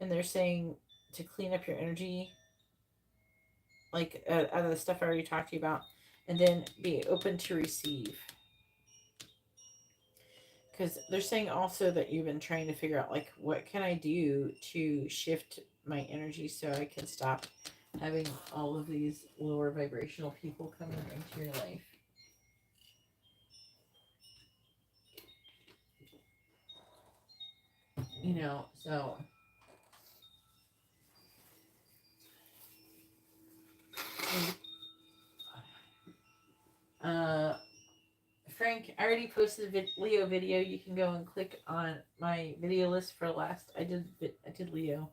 And they're saying to clean up your energy, like out of the stuff I already talked to you about, and then be open to receive. Because they're saying also that you've been trying to figure out, like, what can I do to shift my energy so I can stop having all of these lower vibrational people coming into your life. So uh Frank, I already posted a Leo video. You can go and click on my video list for last. I did Leo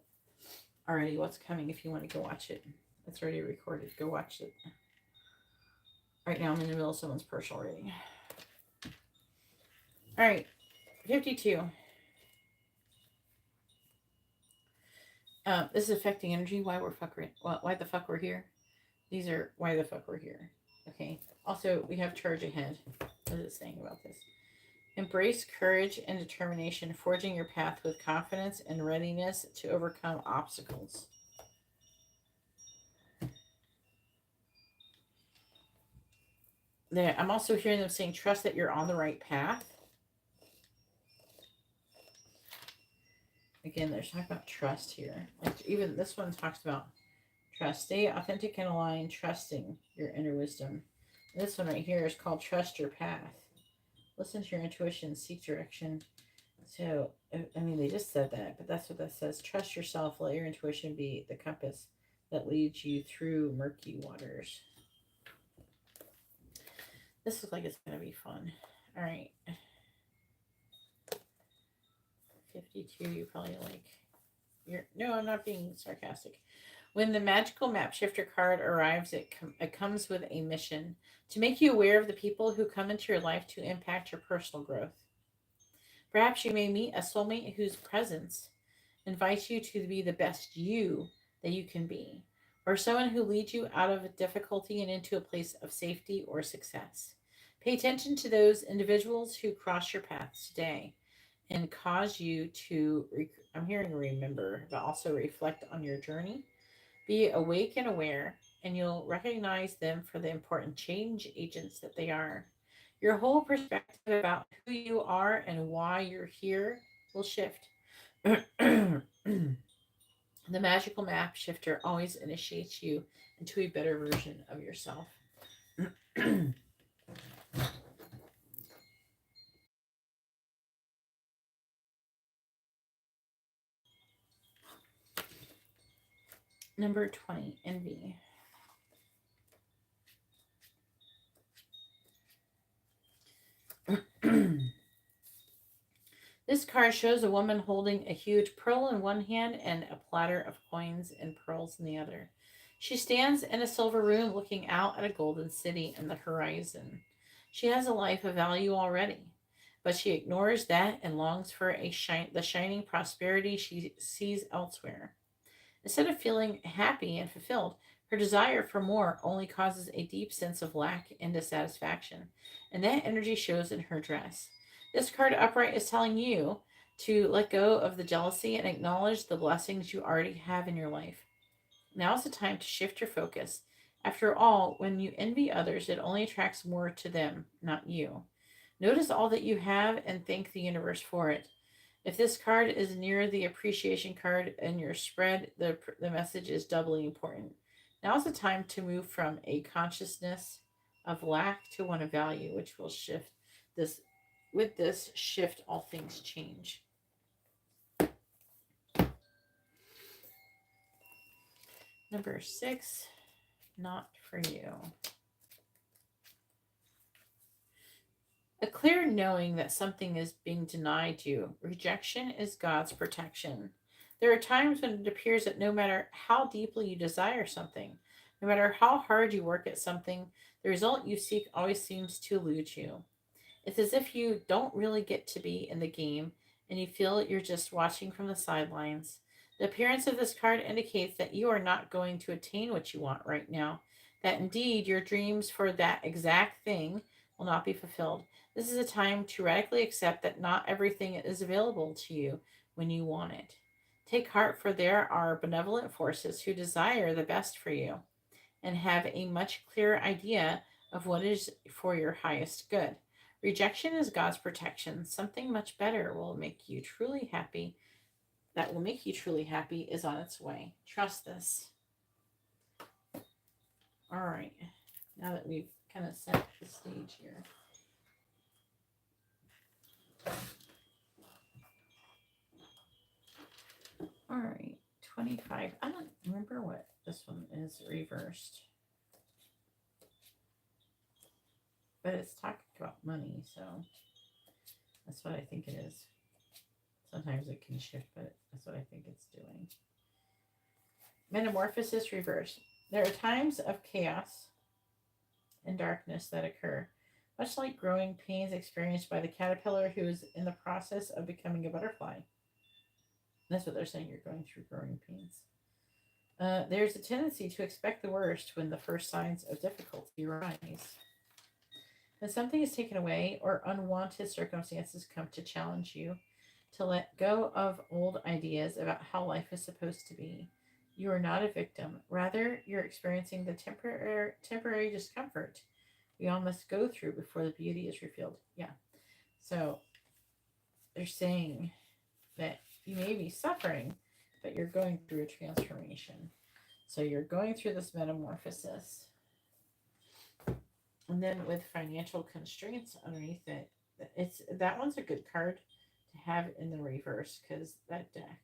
already. What's coming? If you want to go watch it, it's already recorded. Go watch it. Right now, I'm in the middle of someone's personal reading. All right, 52. This is affecting energy. Why the fuck we're here? These are why the fuck we're here. Okay. Also, we have charge ahead. What is it saying about this? Embrace courage and determination, forging your path with confidence and readiness to overcome obstacles. I'm also hearing them saying, trust that you're on the right path. Again, they're talking about trust here. Like even this one talks about trust. Stay authentic and aligned, trusting your inner wisdom. And this one right here is called Trust Your Path. Listen to your intuition, seek direction. So, I mean, they just said that, but that's what that says. Trust yourself, let your intuition be the compass that leads you through murky waters. This looks like it's going to be fun. All right. 52, you probably like. No, I'm not being sarcastic. When the magical map shifter card arrives, it comes with a mission to make you aware of the people who come into your life to impact your personal growth. Perhaps you may meet a soulmate whose presence invites you to be the best you that you can be, or someone who leads you out of difficulty and into a place of safety or success. Pay attention to those individuals who cross your path today and cause you to, I'm hearing remember, but also reflect on your journey. Be awake and aware, and you'll recognize them for the important change agents that they are. Your whole perspective about who you are and why you're here will shift. The magical map shifter always initiates you into a better version of yourself. Number 20, envy. This card shows a woman holding a huge pearl in one hand and a platter of coins and pearls in the other. She stands in a silver room looking out at a golden city and the horizon. She has a life of value already, but she ignores that and longs for the shining prosperity she sees elsewhere. Instead of feeling happy and fulfilled, her desire for more only causes a deep sense of lack and dissatisfaction, and that energy shows in her dress. This card upright is telling you to let go of the jealousy and acknowledge the blessings you already have in your life. Now is the time to shift your focus. After all, when you envy others, it only attracts more to them, not you. Notice all that you have and thank the universe for it. If this card is near the appreciation card in your spread, the message is doubly important. Now is the time to move from a consciousness of lack to one of value, which will shift this. With this shift, all things change. Number 6, not for you. A clear knowing that something is being denied you. Rejection is God's protection. There are times when it appears that no matter how deeply you desire something, no matter how hard you work at something, the result you seek always seems to elude you. It's as if you don't really get to be in the game and you feel you're just watching from the sidelines. The appearance of this card indicates that you are not going to attain what you want right now, that indeed your dreams for that exact thing will not be fulfilled. This is a time to radically accept that not everything is available to you when you want it. Take heart, for there are benevolent forces who desire the best for you and have a much clearer idea of what is for your highest good. Rejection is God's protection. Something much better will make you truly happy. That will make you truly happy is on its way. Trust this. All right. Now that we've kind of set the stage here. All right. 25. I don't remember what this one is reversed. But it's talking about money, so that's what I think it is. Sometimes it can shift, but that's what I think it's doing. Metamorphosis reverse. There are times of chaos and darkness that occur, much like growing pains experienced by the caterpillar who is in the process of becoming a butterfly. That's what they're saying, you're going through growing pains. There's a tendency to expect the worst when the first signs of difficulty arise. When something is taken away or unwanted circumstances come to challenge you to let go of old ideas about how life is supposed to be, you are not a victim. Rather, you're experiencing the temporary discomfort we all must go through before the beauty is revealed. Yeah. So they're saying that you may be suffering, but you're going through a transformation. So you're going through this metamorphosis. And then with financial constraints underneath it, it's that one's a good card to have in the reverse because that deck.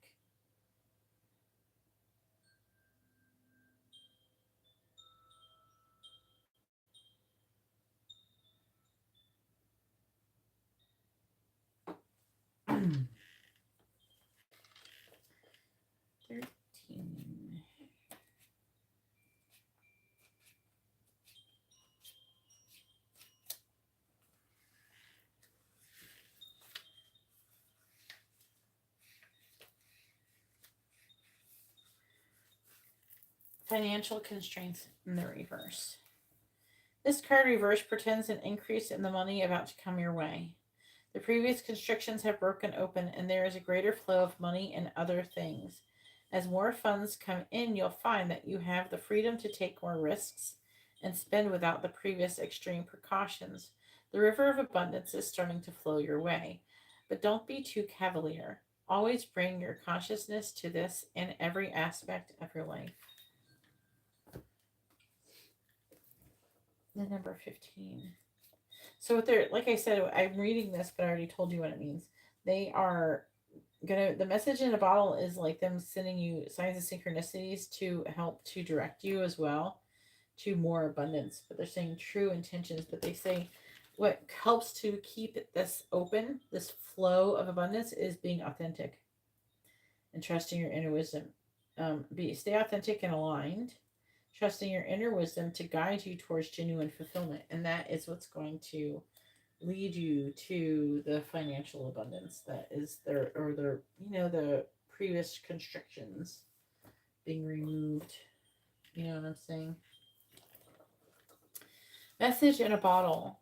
Hmm. 13. Financial constraints in the reverse. This card reverse pretends an increase in the money about to come your way. The previous constrictions have broken open, and there is a greater flow of money and other things. As more funds come in, you'll find that you have the freedom to take more risks and spend without the previous extreme precautions. The river of abundance is starting to flow your way. But don't be too cavalier. Always bring your consciousness to this in every aspect of your life. The number 15. So what they're, like I said, I'm reading this, but I already told you what it means. They are the message in a bottle is like them sending you signs of synchronicities to help to direct you as well to more abundance. But they're saying true intentions, but they say what helps to keep this open, this flow of abundance, is being authentic and trusting your inner wisdom. Stay authentic and aligned, trusting your inner wisdom to guide you towards genuine fulfillment, and that is what's going to lead you to the financial abundance that is there, or the previous constrictions being removed. You know what I'm saying? Message in a bottle.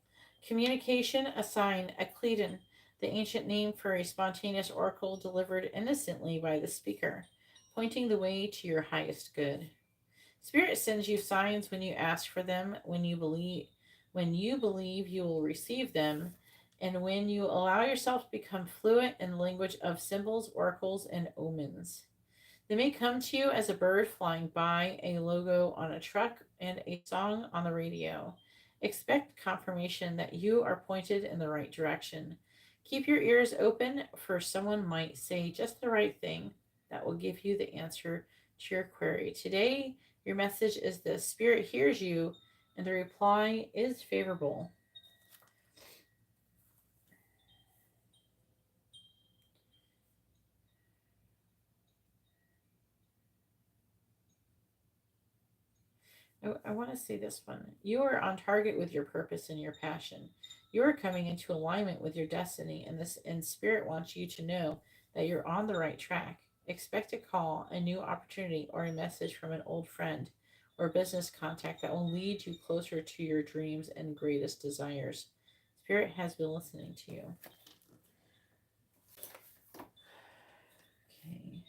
Communication, a sign, a Cleton, the ancient name for a spontaneous oracle delivered innocently by the speaker, pointing the way to your highest good. Spirit sends you signs when you ask for them, when you believe you will receive them, and when you allow yourself to become fluent in the language of symbols, oracles, and omens. They may come to you as a bird flying by, a logo on a truck, and a song on the radio. Expect confirmation that you are pointed in the right direction. Keep your ears open, for someone might say just the right thing that will give you the answer to your query. Today, your message is this: Spirit hears you, and the reply is favorable. I want to say this one. You are on target with your purpose and your passion. You are coming into alignment with your destiny, and Spirit wants you to know that you're on the right track. Expect a call, a new opportunity, or a message from an old friend or business contact that will lead you closer to your dreams and greatest desires. Spirit has been listening to you. Okay.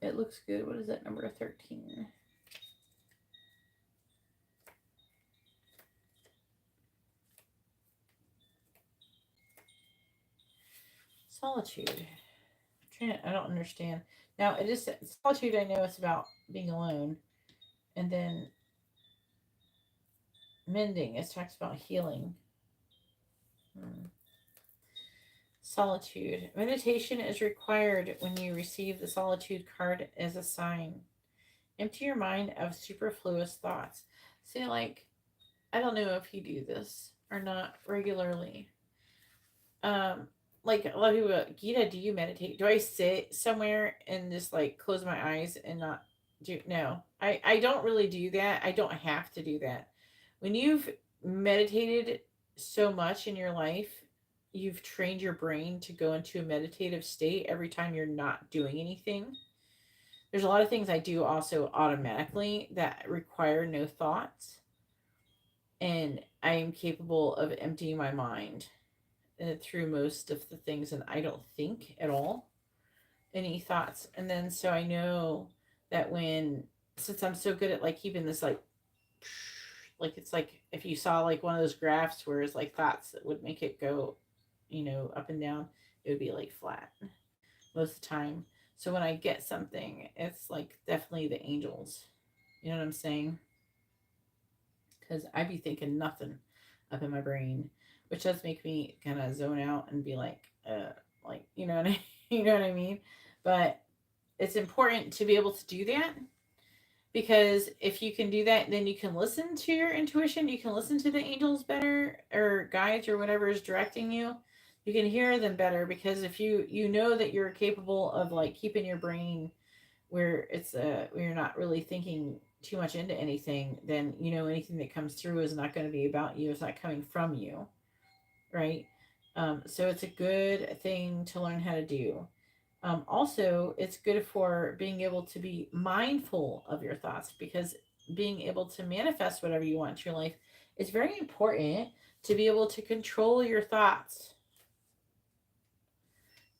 It looks good. What is that, number 13? Solitude. I don't understand. Now, it is solitude. I know it's about being alone. And then mending, it talks about healing. Solitude. Meditation is required when you receive the solitude card as a sign. Empty your mind of superfluous thoughts. See, like, I don't know if you do this or not regularly. Like a lot of people, Geeta, do you meditate? Do I sit somewhere and just like close my eyes and not do? No, I don't really do that. I don't have to do that. When you've meditated so much in your life, you've trained your brain to go into a meditative state every time you're not doing anything. There's a lot of things I do also automatically that require no thoughts, and I am capable of emptying my mind through most of the things, and I don't think at all any thoughts. And then so I know that since I'm so good at like keeping this like it's like if you saw like one of those graphs where it's like thoughts that would make it go, up and down, it would be like flat most of the time. So when I get something, it's like definitely the angels. You know what I'm saying? Because I be thinking nothing up in my brain, which does make me kind of zone out and be like you know what I, you know what I mean. But it's important to be able to do that, because if you can do that, then you can listen to your intuition. You can listen to the angels better, or guides, or whatever is directing you. You can hear them better, because if you know that you're capable of like keeping your brain where where you're not really thinking too much into anything, then anything that comes through is not going to be about you. It's not coming from you, right? So it's a good thing to learn how to do. Also, it's good for being able to be mindful of your thoughts, because being able to manifest whatever you want in your life is very important, to be able to control your thoughts,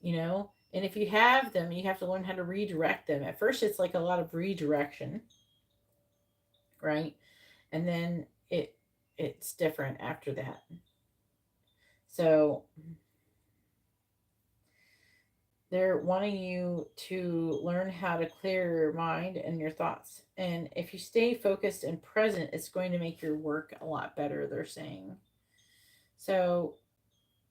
and if you have them, you have to learn how to redirect them. At first, it's like a lot of redirection, right? And then it's different after that. So they're wanting you to learn how to clear your mind and your thoughts. And if you stay focused and present, it's going to make your work a lot better, they're saying. So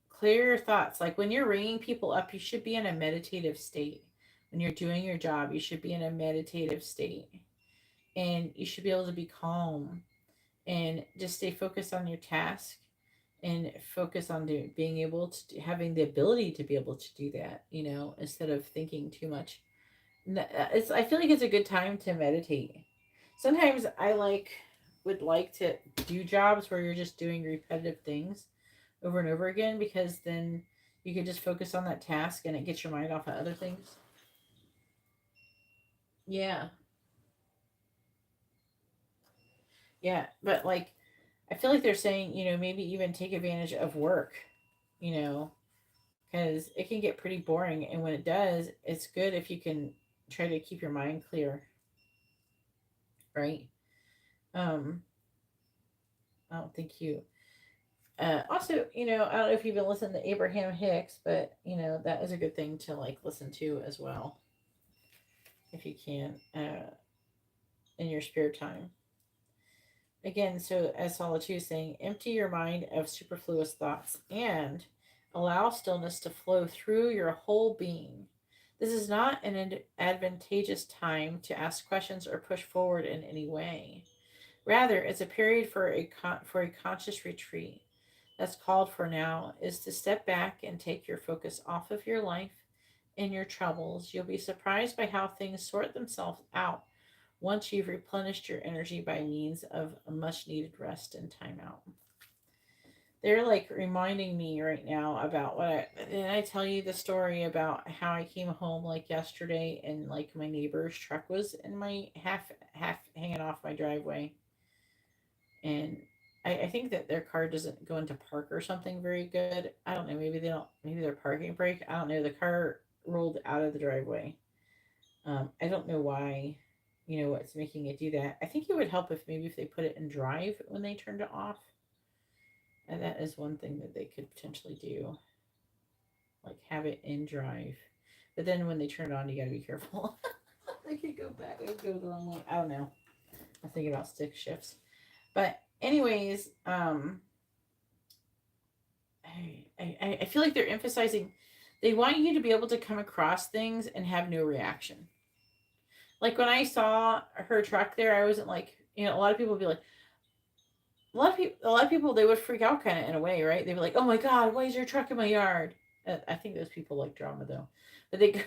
clear your thoughts. Like when you're ringing people up, you should be in a meditative state. When you're doing your job, you should be in a meditative state. And you should be able to be calm and just stay focused on your task, and focus on being able to having the ability to be able to do that, instead of thinking too much. I feel like it's a good time to meditate. Sometimes I would like to do jobs where you're just doing repetitive things over and over again, because then you can just focus on that task and it gets your mind off of other things. Yeah. Yeah, but like I feel like they're saying, maybe even take advantage of work, you know, because it can get pretty boring. And when it does, it's good if you can try to keep your mind clear, right? Um, I don't think you. Also, I don't know if you've been listening to Abraham Hicks, but that is a good thing to like listen to as well, if you can, in your spare time. Again, so as Solitude is saying, empty your mind of superfluous thoughts and allow stillness to flow through your whole being. This is not an advantageous time to ask questions or push forward in any way. Rather, it's a period for a conscious retreat. That's called for now is to step back and take your focus off of your life in your troubles. You'll be surprised by how things sort themselves out once you've replenished your energy by means of a much needed rest and time out. They're like reminding me right now about what I did. I tell you the story about how I came home like yesterday and like my neighbor's truck was in my half hanging off my driveway, and I think that their car doesn't go into park or something very good. I don't know. Maybe they don't. Maybe their parking brake. I don't know. The car rolled out of the driveway. I don't know why. You know what's making it do that? I think it would help if maybe if they put it in drive when they turned it off. And that is one thing that they could potentially do, like have it in drive. But then when they turn it on, you got to be careful. They could go back. It would go the wrong way. I don't know. I'm thinking about stick shifts. But anyways, I feel like they're emphasizing they want you to be able to come across things and have no reaction. Like when I saw her truck there, I wasn't like, you know, a lot of people would be like, a lot of people, they would freak out kind of in a way, right? They'd be like, "Oh my God, why is your truck in my yard?" I think those people like drama though, but they go,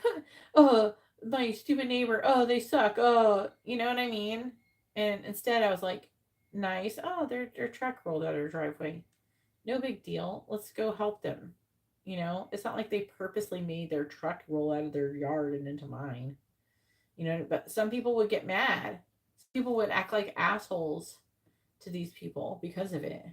"Oh, my stupid neighbor. Oh, they suck. Oh, you know what I mean?" And instead, I was like, "Nice. Oh, their truck rolled out of their driveway. No big deal. Let's go help them." You know, it's not like they purposely made their truck roll out of their yard and into mine. You know, but some people would get mad. Some people would act like assholes to these people because of it.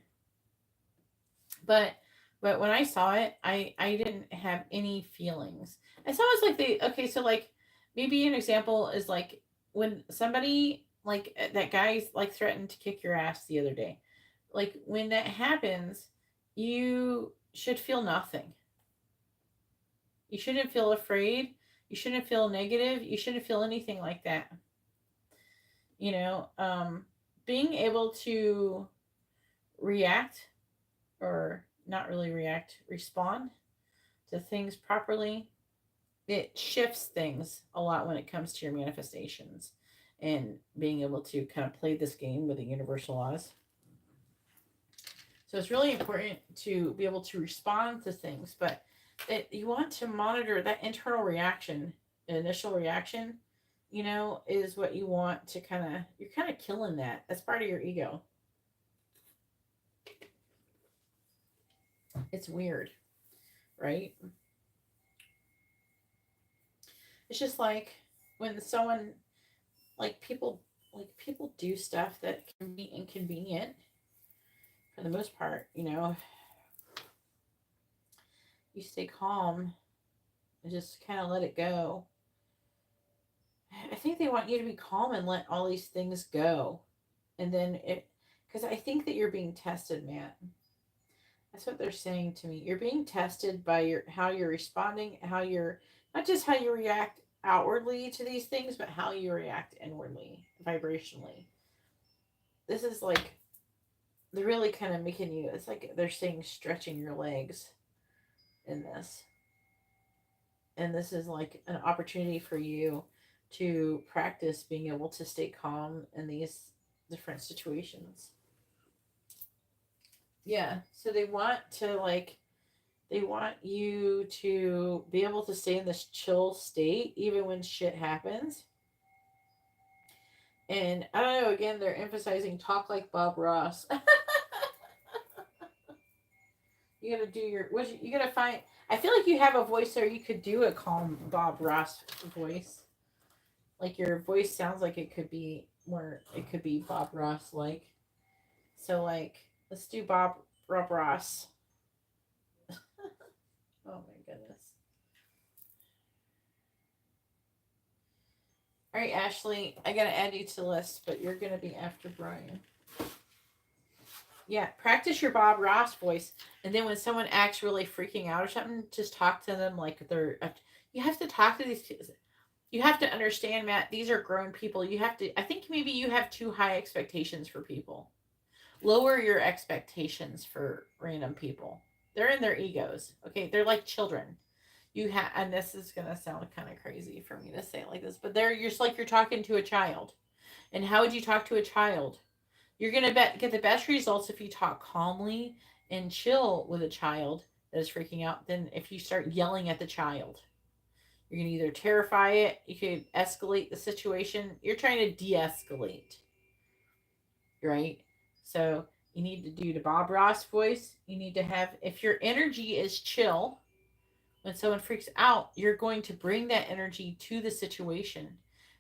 But when I saw it, I didn't have any feelings. It's almost like they okay, so like maybe an example is like when somebody like that guy's like threatened to kick your ass the other day. Like when that happens, you should feel nothing. You shouldn't feel afraid. You shouldn't feel negative. You shouldn't feel anything like that. You know, being able to react or not really react, respond to things properly, it shifts things a lot when it comes to your manifestations and being able to kind of play this game with the universal laws. So it's really important to be able to respond to things, but you want to monitor that internal reaction, the initial reaction, you know, is what you want to kind of, you're kind of killing that. That's part of your ego. It's weird, right? It's just like when someone like people do stuff that can be inconvenient for the most part, you know. You stay calm and just kind of let it go. I think they want you to be calm and let all these things go. And then it, because I think that you're being tested, Matt. That's what they're saying to me. You're being tested by your how you're responding, how you're not just how you react outwardly to these things, but how you react inwardly, vibrationally. This is like they're really kind of making you. It's like they're saying stretching your legs in this, and this is like an opportunity for you to practice being able to stay calm in these different situations. Yeah, so they want you to be able to stay in this chill state even when shit happens. And I don't know, again, they're emphasizing talk like Bob Ross. You gotta do your, what you gotta find. I feel like you have a voice there. You could do a calm Bob Ross voice. Like your voice sounds like it could be more, it could be Bob Ross like. So, like, let's do Bob Ross. Oh my goodness. All right, Ashley, I gotta add you to the list, but you're gonna be after Brian. Yeah, practice your Bob Ross voice, and then when someone acts really freaking out or something, just talk to them like they're. You have to talk to these kids. You have to understand, Matt. These are grown people. You have to. I think maybe you have too high expectations for people. Lower your expectations for random people. They're in their egos. Okay, they're like children. You have, and this is gonna sound kind of crazy for me to say it like this, but they're just like you're talking to a child. And how would you talk to a child? You're gonna get the best results if you talk calmly and chill with a child that is freaking out than if you start yelling at the child. You can either terrify it, you could escalate the situation. You're trying to de-escalate, right? So you need to do the Bob Ross voice. You need to have, if your energy is chill, when someone freaks out, you're going to bring that energy to the situation.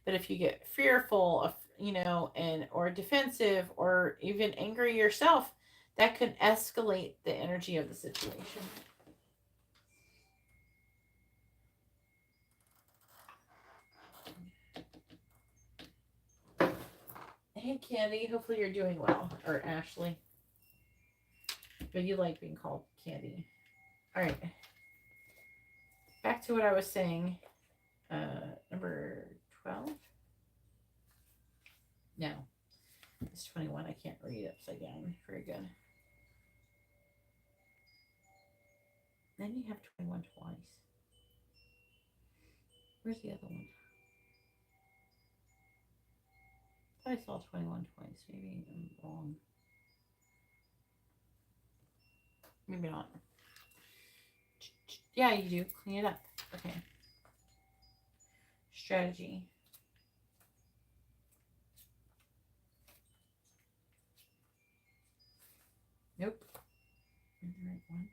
But if you get fearful of, and or defensive or even angry yourself, that could escalate the energy of the situation. Hey, Candy. Hopefully you're doing well. Or Ashley. But you like being called Candy. All right. Back to what I was saying. Number 12? No. It's 21. I can't read upside down. Very good. Then you have 21 twice. Where's the other one? I saw 21 twice. Maybe I'm wrong. Maybe not. Yeah, you do. Clean it up. Okay. Strategy. Nope. The right one.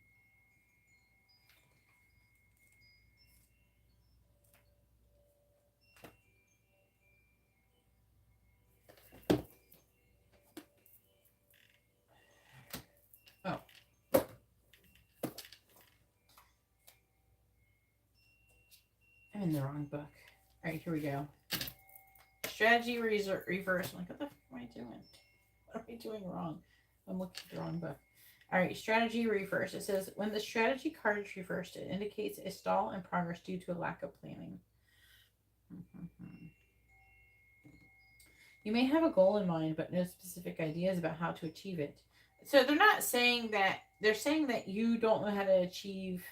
Oh. I'm in the wrong book. All right, here we go. Strategy reverse. I'm like, what the f am I doing? What am I doing wrong? I'm looking at the wrong book. All right, strategy reverse. It says, when the strategy card is reversed, it indicates a stall in progress due to a lack of planning. You may have a goal in mind, but no specific ideas about how to achieve it. So they're not saying that, they're saying that you don't know how to achieve,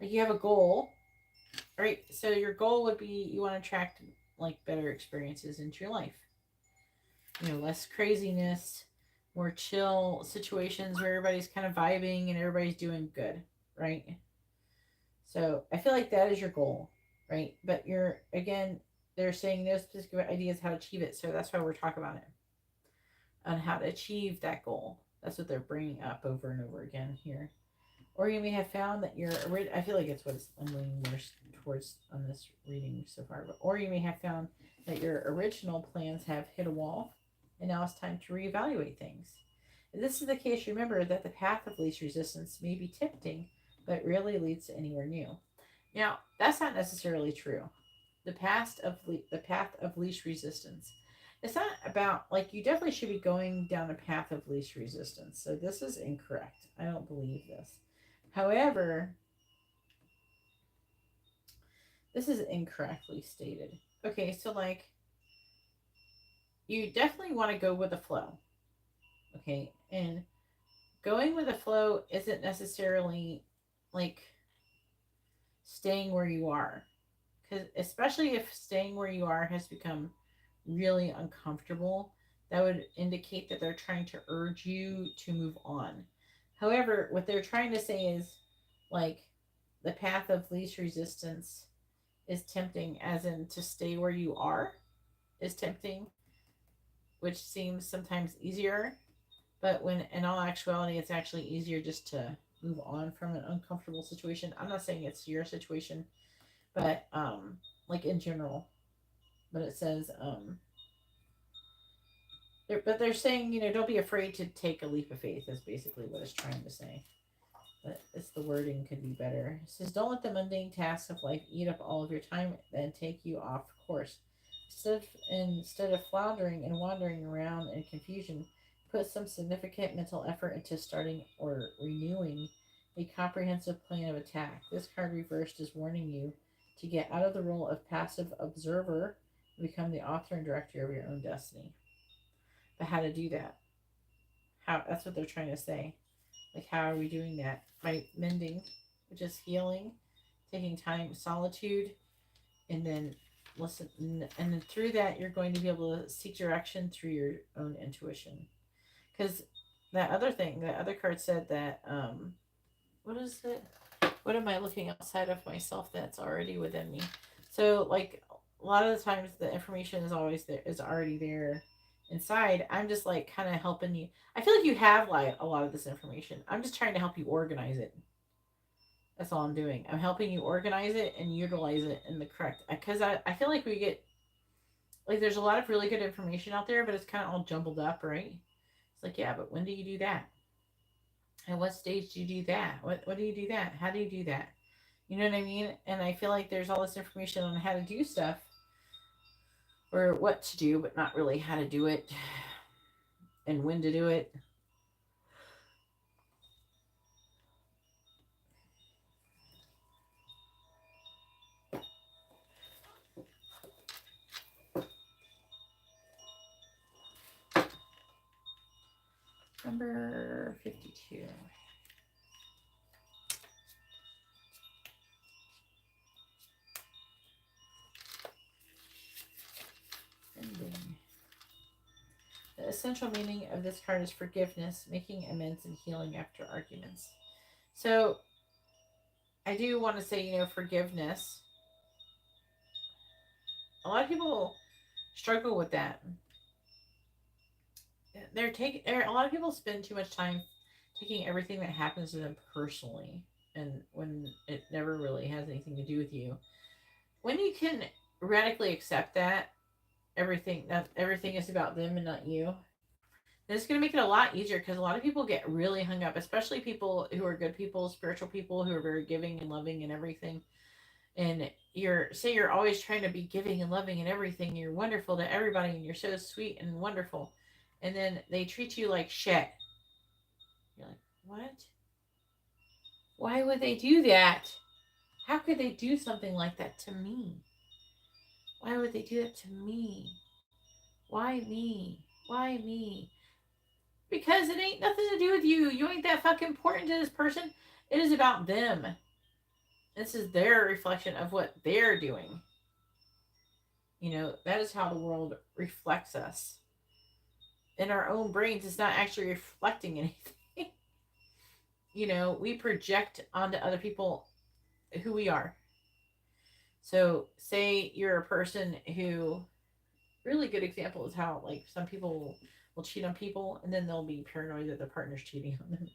like you have a goal, right? So your goal would be you want to attract like better experiences into your life. Less craziness, more chill situations where everybody's kind of vibing and everybody's doing good, right? So I feel like that is your goal, right? But they're saying no specific ideas how to achieve it. So that's why we're talking about it, on how to achieve that goal. That's what they're bringing up over and over again here. Or you may have found that I feel like it's what I'm leaning more towards on this reading so far. Or you may have found that your original plans have hit a wall, and now it's time to reevaluate things. If this is the case, remember that the path of least resistance may be tempting, but rarely leads to anywhere new. Now, that's not necessarily true. The path of least resistance. It's not about, like, you definitely should be going down the path of least resistance. So this is incorrect. I don't believe this. However, this is incorrectly stated. Okay, so like, you definitely want to go with the flow. Okay, and going with the flow isn't necessarily like staying where you are. Because especially if staying where you are has become really uncomfortable, that would indicate that they're trying to urge you to move on. However, what they're trying to say is, like, the path of least resistance is tempting, as in to stay where you are is tempting, which seems sometimes easier. But when in all actuality, it's actually easier just to move on from an uncomfortable situation. I'm not saying it's your situation, but like in general. But it says they're saying, don't be afraid to take a leap of faith. Is basically what it's trying to say. But it's the wording could be better. It says, don't let the mundane tasks of life eat up all of your time and take you off course. Instead of floundering and wandering around in confusion, put some significant mental effort into starting or renewing a comprehensive plan of attack. This card reversed is warning you to get out of the role of passive observer and become the author and director of your own destiny. But how to do that? That's what they're trying to say. Like, how are we doing that? By mending, which is healing, taking time, solitude, and then listen. And then through that, you're going to be able to seek direction through your own intuition. Because that other card said that, what is it? What am I looking outside of myself that's already within me? So like a lot of the times the information is always there, is already there inside. I'm just like kind of helping you. I feel like you have like a lot of this information. I'm just trying to help you organize it. That's all I'm doing. I'm helping you organize it and utilize it in the correct, because I feel like we get like there's a lot of really good information out there, but it's kind of all jumbled up, right? It's like, yeah, but when do you do that? At what stage do you do that? What do you do that? How do you do that? You know what I mean? And I feel like there's all this information on how to do stuff or what to do, but not really how to do it and when to do it. Number 52. Ending. The essential meaning of this card is forgiveness, making amends, and healing after arguments. So I do want to say, forgiveness. A lot of people struggle with that. A lot of people spend too much time taking everything that happens to them personally, and when it never really has anything to do with you. When you can radically accept that everything is about them and not you, then it's going to make it a lot easier, because a lot of people get really hung up, especially people who are good people, spiritual people who are very giving and loving and everything. And you're always trying to be giving and loving and everything. You're wonderful to everybody and you're so sweet and wonderful. And then they treat you like shit. You're like, what? Why would they do that? How could they do something like that to me? Why would they do that to me? Why me? Why me? Because it ain't nothing to do with you. You ain't that fucking important to this person. It is about them. This is their reflection of what they're doing. That is how the world reflects us. In our own brains, it's not actually reflecting anything. We project onto other people who we are. So, say you're a person who, really good example is how, like, some people will cheat on people and then they'll be paranoid that their partner's cheating on them,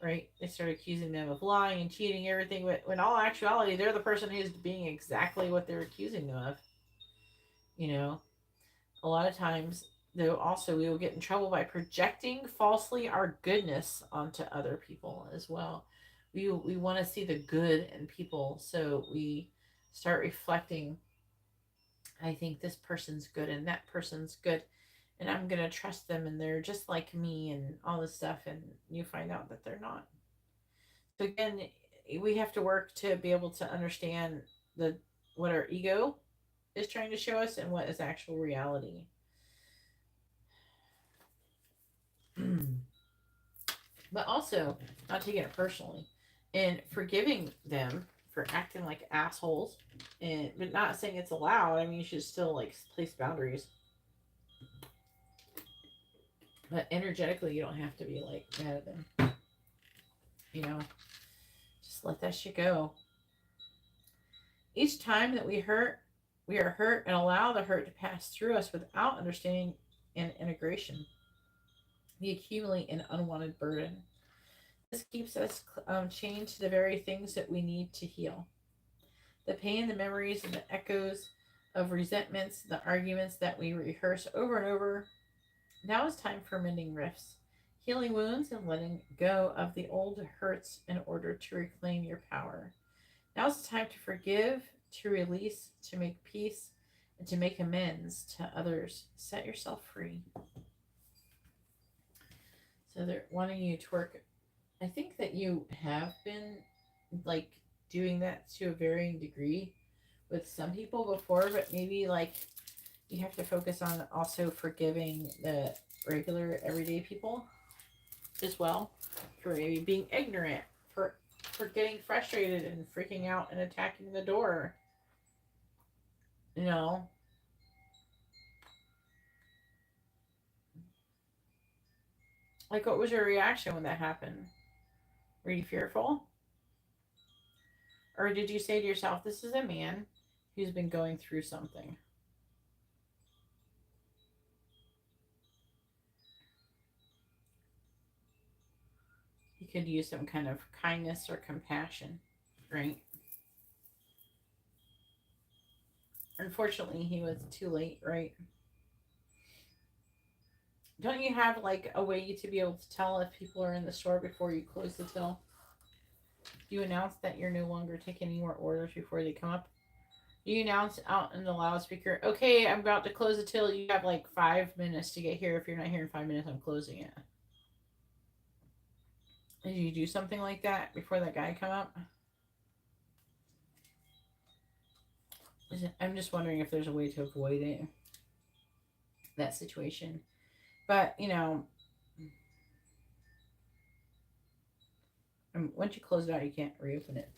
right? They start accusing them of lying and cheating, everything, but when all actuality, they're the person who's being exactly what they're accusing them of. You know, a lot of times, though, also we will get in trouble by projecting falsely our goodness onto other people as well. We want to see the good in people, so we start reflecting, I think this person's good and that person's good, and I'm going to trust them and they're just like me and all this stuff, and you find out that they're not. So again, we have to work to be able to understand the what our ego is trying to show us and what is actual reality. But also not taking it personally and forgiving them for acting like assholes, and but not saying it's allowed. I mean, you should still like place boundaries, but energetically you don't have to be like mad at them. you know just let that shit go. Each time that we are hurt, and allow the hurt to pass through us without understanding and integration, we accumulate an unwanted burden. This keeps us chained to the very things that we need to heal. The pain, the memories, and the echoes of resentments, the arguments that we rehearse over and over. Now is time for mending rifts, healing wounds, and letting go of the old hurts in order to reclaim your power. Now is the time to forgive, to release, to make peace, and to make amends to others. Set yourself free. So they're wanting you to work. I think that you have been like doing that to a varying degree with some people before, but maybe like you have to focus on also forgiving the regular everyday people as well, for maybe being ignorant, for getting frustrated and freaking out and attacking the door. You know, like what was your reaction when that happened? Were you fearful? Or did you say to yourself, this is a man who's been going through something? He could use some kind of kindness or compassion, right? Unfortunately, he was too late, right? Don't you have like a way to be able to tell if people are in the store before you close the till? Do you announce that you're no longer taking any more orders before they come up? Do you announce out in the loudspeaker, okay, I'm about to close the till. You have like 5 minutes to get here. If you're not here in 5 minutes, I'm closing it. Did you do something like that before that guy come up? I'm just wondering if there's a way to avoid it, that situation. But, once you close it out, you can't reopen it.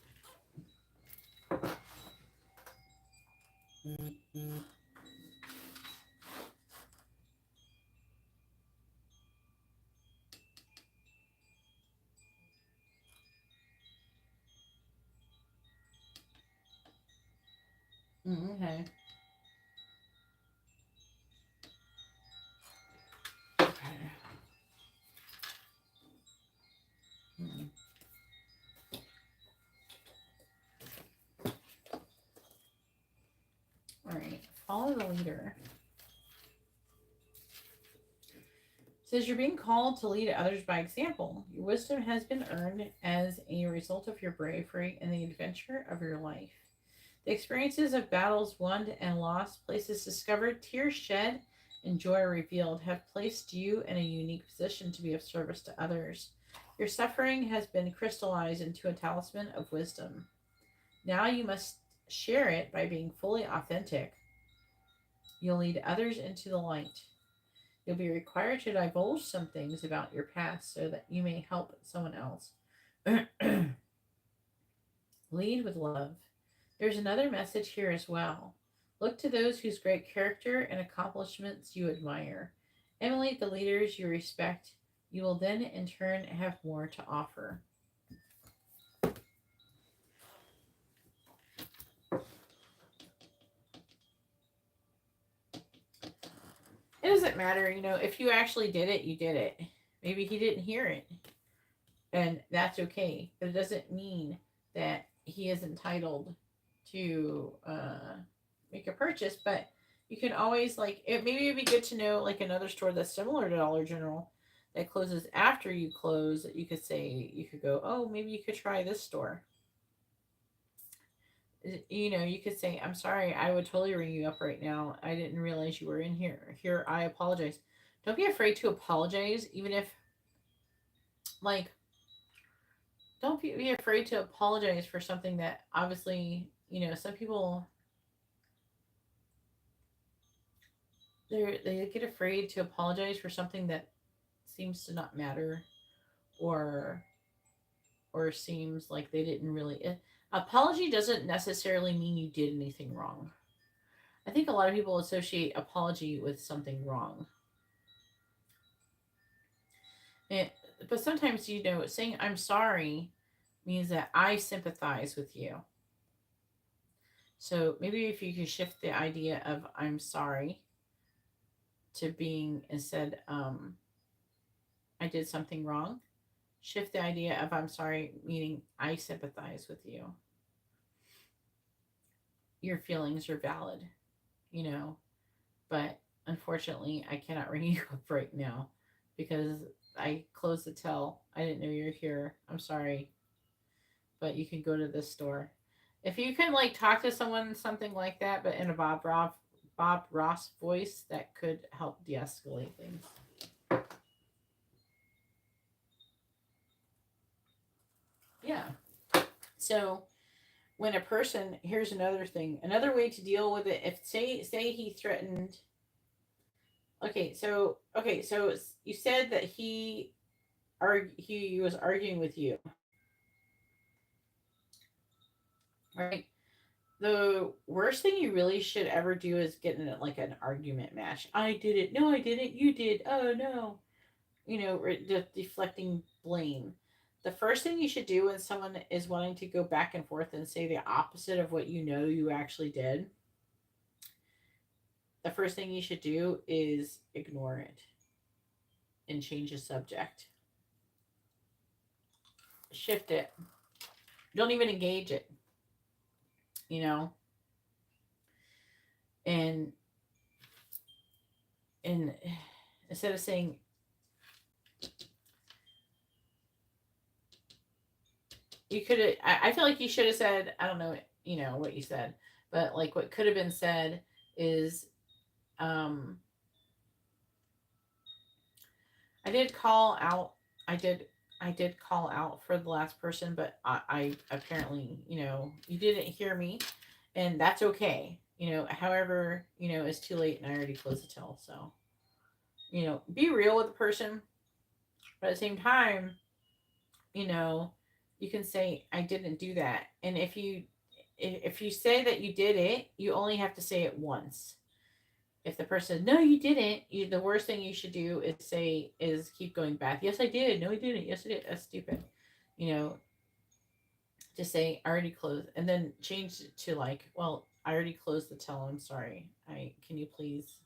Okay. Okay. Hmm. All right. Follow the leader. It says you're being called to lead others by example. Your wisdom has been earned as a result of your bravery and the adventure of your life. The experiences of battles won and lost, places discovered, tears shed, and joy revealed have placed you in a unique position to be of service to others. Your suffering has been crystallized into a talisman of wisdom. Now you must share it by being fully authentic. You'll lead others into the light. You'll be required to divulge some things about your past so that you may help someone else. Lead with love. There's another message here as well. Look to those whose great character and accomplishments you admire. Emulate the leaders you respect. You will then, in turn, have more to offer. It doesn't matter, if you actually did it, you did it. Maybe he didn't hear it, and that's okay. But it doesn't mean that he is entitled to make a purchase. But you can always maybe it'd be good to know like another store that's similar to Dollar General that closes after you close. That you could go, oh, maybe you could try this store. You could say, I'm sorry, I would totally ring you up right now. I didn't realize you were in here. Here, I apologize. Don't be afraid to apologize, even if, like, don't be afraid to apologize for something that obviously, some people, they get afraid to apologize for something that seems to not matter or seems like they didn't really. Apology doesn't necessarily mean you did anything wrong. I think a lot of people associate apology with something wrong. It, but sometimes, saying I'm sorry means that I sympathize with you. So maybe if you could shift the idea of I'm sorry to being instead, I did something wrong. Shift the idea of I'm sorry, meaning I sympathize with you. Your feelings are valid, you know, but unfortunately, I cannot ring you up right now because I closed the till. I didn't know you were here. I'm sorry, but you can go to this store. If you can talk to someone something like that, but in a Bob Ross voice, that could help de-escalate things. Yeah. So when a person, here's another thing, another way to deal with it. If say he threatened. Okay, so you said that he was arguing with you, right? The worst thing you really should ever do is get in an argument match. I did it. No, I didn't. You did. Oh no. Deflecting blame. The first thing you should do when someone is wanting to go back and forth and say the opposite of what you know you actually did, the first thing you should do is ignore it and change the subject. Shift it. Don't even engage it, you know? And and instead of saying, you could have, I feel like you should have said, I don't know, you know, what you said, but like what could have been said is, um, I did call out, I did, I did call out for the last person, but I apparently, you know, you didn't hear me, and that's okay. You know, however, you know, it's too late and I already closed the till. So, you know, be real with the person, but at the same time, you know, you can say I didn't do that. And if you say that you did it, you only have to say it once. If the person, no, you didn't, the worst thing you should do is keep going back. Yes, I did. No, I didn't. Yes, I did. That's stupid. You know, just say I already closed, and then change it to like, well, I already closed the till. I'm sorry. Can you please?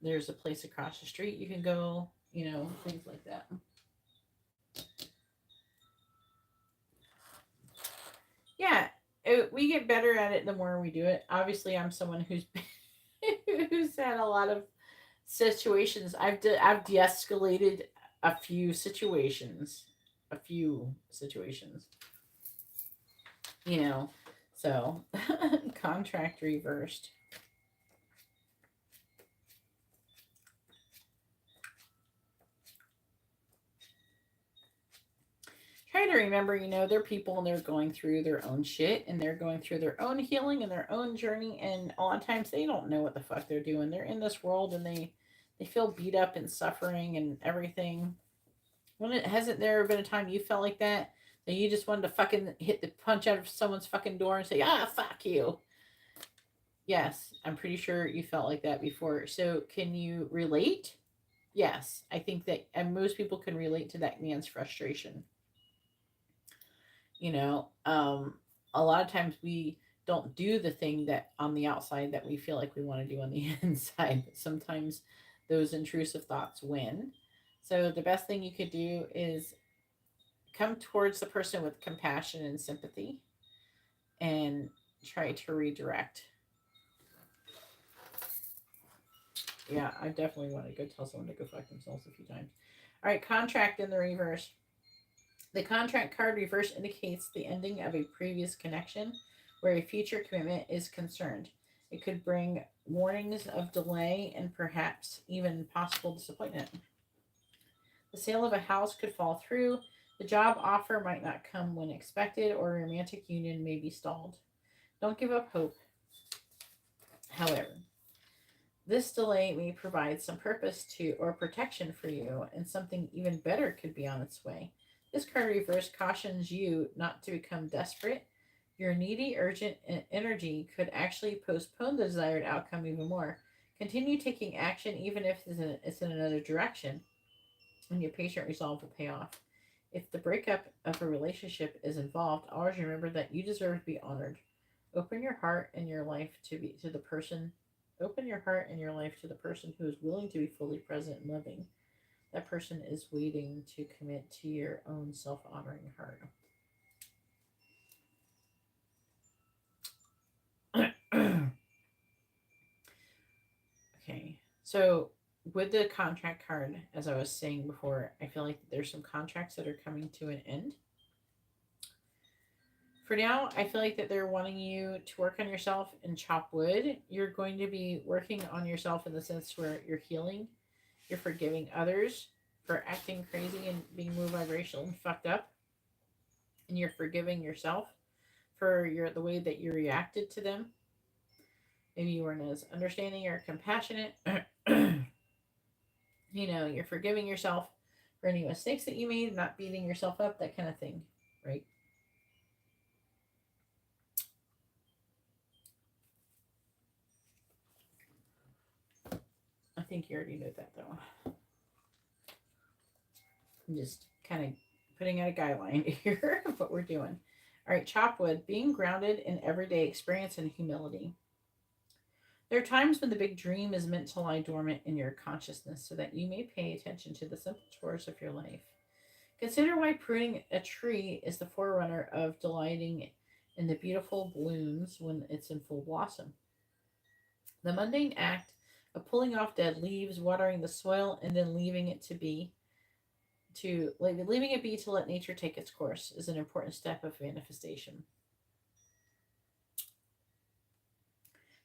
There's a place across the street you can go. You know, things like that. Yeah, we get better at it the more we do it. Obviously, I'm someone who's who's had a lot of situations. I've de-escalated a few situations. You know, so contract reversed. Try to remember, you know, they're people and they're going through their own shit and they're going through their own healing and their own journey. And a lot of times they don't know what the fuck they're doing. They're in this world and they feel beat up and suffering and everything. When it hasn't there been a time you felt like that? That you just wanted to fucking hit the punch out of someone's fucking door and say, ah, fuck you. Yes, I'm pretty sure you felt like that before. So can you relate? Yes, I think that, and most people can relate to that man's frustration. You know, a lot of times we don't do the thing that on the outside that we feel like we want to do on the inside. But sometimes those intrusive thoughts win. So the best thing you could do is come towards the person with compassion and sympathy and try to redirect. Yeah, I definitely want to go tell someone to go fuck themselves a few times. All right, contract in the reverse. The contract card reverse indicates the ending of a previous connection where a future commitment is concerned. It could bring warnings of delay and perhaps even possible disappointment. The sale of a house could fall through. The job offer might not come when expected, or a romantic union may be stalled. Don't give up hope. However, this delay may provide some purpose to or protection for you, and something even better could be on its way. This card reverse cautions you not to become desperate. Your needy, urgent energy could actually postpone the desired outcome even more. Continue taking action even if it's in another direction, and your patient resolve will pay off. If the breakup of a relationship is involved, always remember that you deserve to be honored. Open your heart and your life to the person. Open your heart and your life to the person who is willing to be fully present and loving. That person is waiting to commit to your own self-honoring heart. Okay, so with the contract card, as I was saying before, I feel like there's some contracts that are coming to an end. For now, I feel like that they're wanting you to work on yourself and chop wood. You're going to be working on yourself in the sense where you're healing, you're forgiving others for acting crazy and being more vibrational and fucked up, and you're forgiving yourself for the way that you reacted to them. Maybe you weren't as understanding or compassionate. You know, you're forgiving yourself for any mistakes that you made, not beating yourself up, that kind of thing, right? I think you already know that though. I'm just kind of putting out a guideline here of what we're doing. All right, chop wood, being grounded in everyday experience and humility. There are times when the big dream is meant to lie dormant in your consciousness so that you may pay attention to the simple chores of your life. Consider why pruning a tree is the forerunner of delighting in the beautiful blooms when it's in full blossom. The mundane act of pulling off dead leaves, watering the soil, and then leaving it to let nature take its course is an important step of manifestation.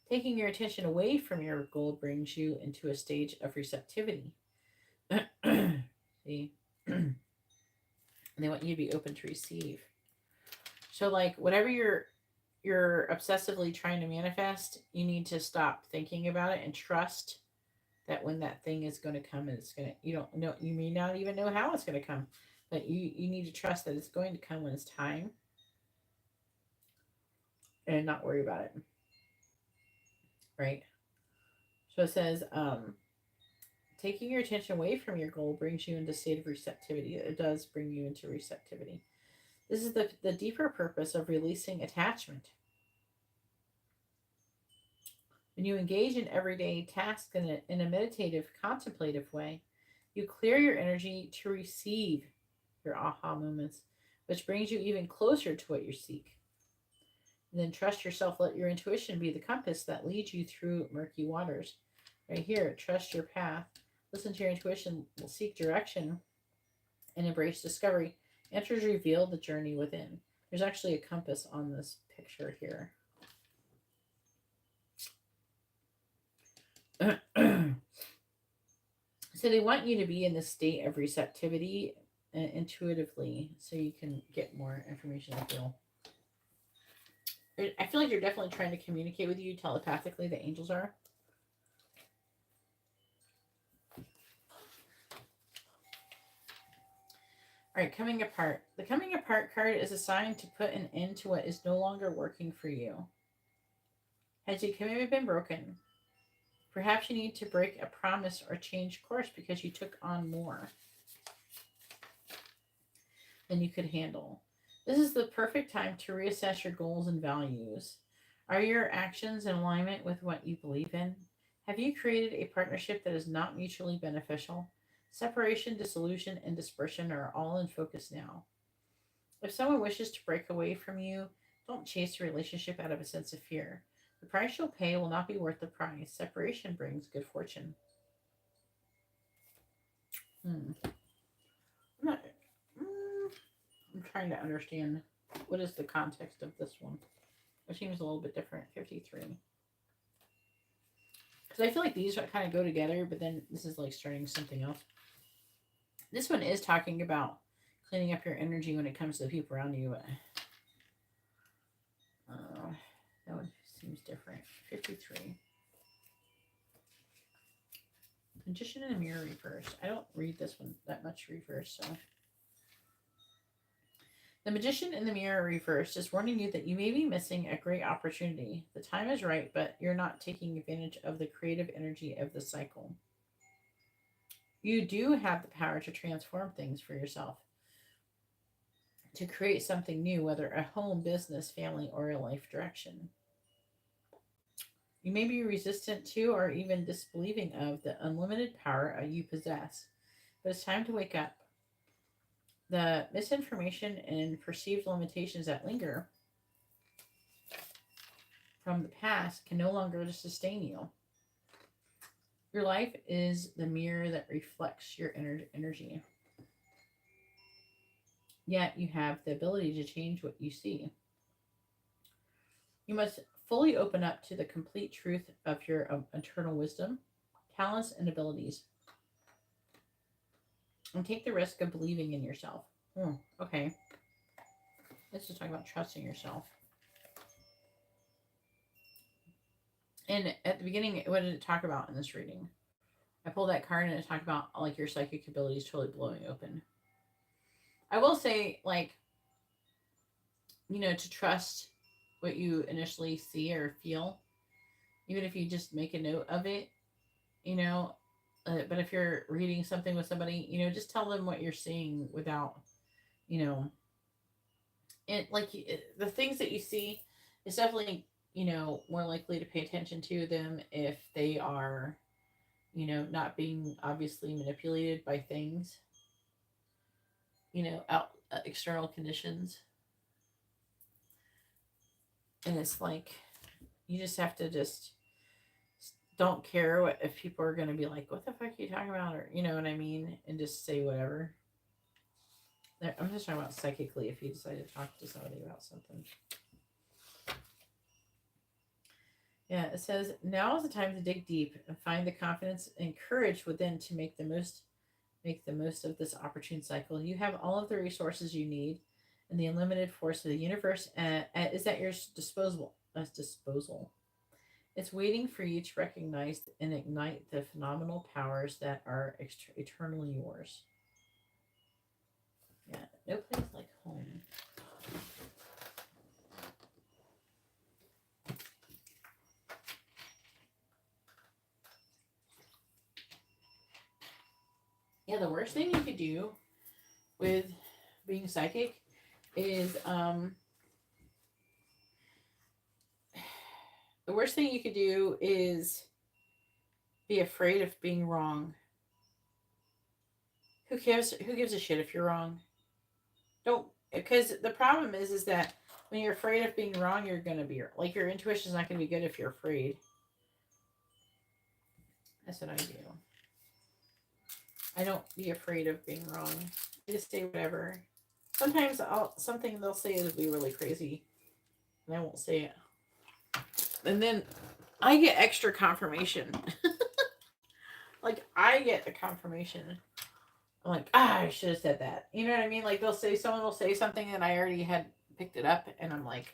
Taking your attention away from your goal brings you into a stage of receptivity. See? They want you to be open to receive. So like whatever you're obsessively trying to manifest, you need to stop thinking about it and trust that when that thing is going to come, it's going to, you don't know, you may not even know how it's going to come, but you need to trust that it's going to come when it's time and not worry about it. Right? So it says, taking your attention away from your goal brings you into a state of receptivity. It does bring you into receptivity. This is the deeper purpose of releasing attachment. When you engage in everyday tasks in a meditative, contemplative way, you clear your energy to receive your aha moments, which brings you even closer to what you seek. And then trust yourself, let your intuition be the compass that leads you through murky waters. Right here, trust your path. Listen to your intuition, seek direction, and embrace discovery. Answers reveal the journey within. There's actually a compass on this picture here. So they want you to be in this state of receptivity intuitively so you can get more information. I feel like they're definitely trying to communicate with you telepathically, the angels are. All right, coming apart. The coming apart card is assigned to put an end to what is no longer working for you. Has your commitment been broken? Perhaps you need to break a promise or change course because you took on more than you could handle. This is the perfect time to reassess your goals and values. Are your actions in alignment with what you believe in? Have you created a partnership that is not mutually beneficial? Separation, dissolution, and dispersion are all in focus now. If someone wishes to break away from you, don't chase a relationship out of a sense of fear. The price you'll pay will not be worth the price. Separation brings good fortune. I'm trying to understand what is the context of this one. It seems a little bit different. 53. Because I feel like these kind of go together, but then this is like starting something else. This one is talking about cleaning up your energy when it comes to the people around you. That one seems different. 53. Magician in the Mirror reversed. I don't read this one that much reversed, so. The Magician in the Mirror reversed is warning you that you may be missing a great opportunity. The time is right, but you're not taking advantage of the creative energy of the cycle. You do have the power to transform things for yourself, to create something new, whether a home, business, family, or a life direction. You may be resistant to or even disbelieving of the unlimited power you possess, but it's time to wake up. The misinformation and perceived limitations that linger from the past can no longer sustain you. Your life is the mirror that reflects your energy. Yet you have the ability to change what you see. You must fully open up to the complete truth of your internal wisdom, talents, and abilities. And take the risk of believing in yourself. Okay. Let's just talk about trusting yourself. And at the beginning, what did it talk about in this reading? I pulled that card and it talked about like your psychic abilities totally blowing open. I will say, like, to trust what you initially see or feel, even if you just make a note of it, but if you're reading something with somebody, just tell them what you're seeing without you know, and like the things that you see is definitely, more likely to pay attention to them if they are, not being obviously manipulated by things, out external conditions. And it's like you just have to just don't care what if people are going to be like, what the fuck are you talking about, or you know what I mean, and just say whatever. I'm just talking about psychically if you decide to talk to somebody about something. Yeah, it says now is the time to dig deep and find the confidence and courage within to make the most of this opportune cycle. You have all of the resources you need, and the unlimited force of the universe is at your disposal. It's waiting for you to recognize and ignite the phenomenal powers that are eternally yours. Yeah, no place like home. Yeah, the worst thing you could do with being psychic is the worst thing you could do is be afraid of being wrong. Who gives a shit if you're wrong? Don't, because the problem is that when you're afraid of being wrong, you're gonna be like, your intuition is not gonna be good if you're afraid. That's what I do. I don't be afraid of being wrong. I just say whatever. Sometimes something they'll say will be really crazy, and I won't say it. And then I get extra confirmation. Like, I get the confirmation. I'm like, I should have said that. You know what I mean? Like, someone will say something and I already had picked it up, and I'm like,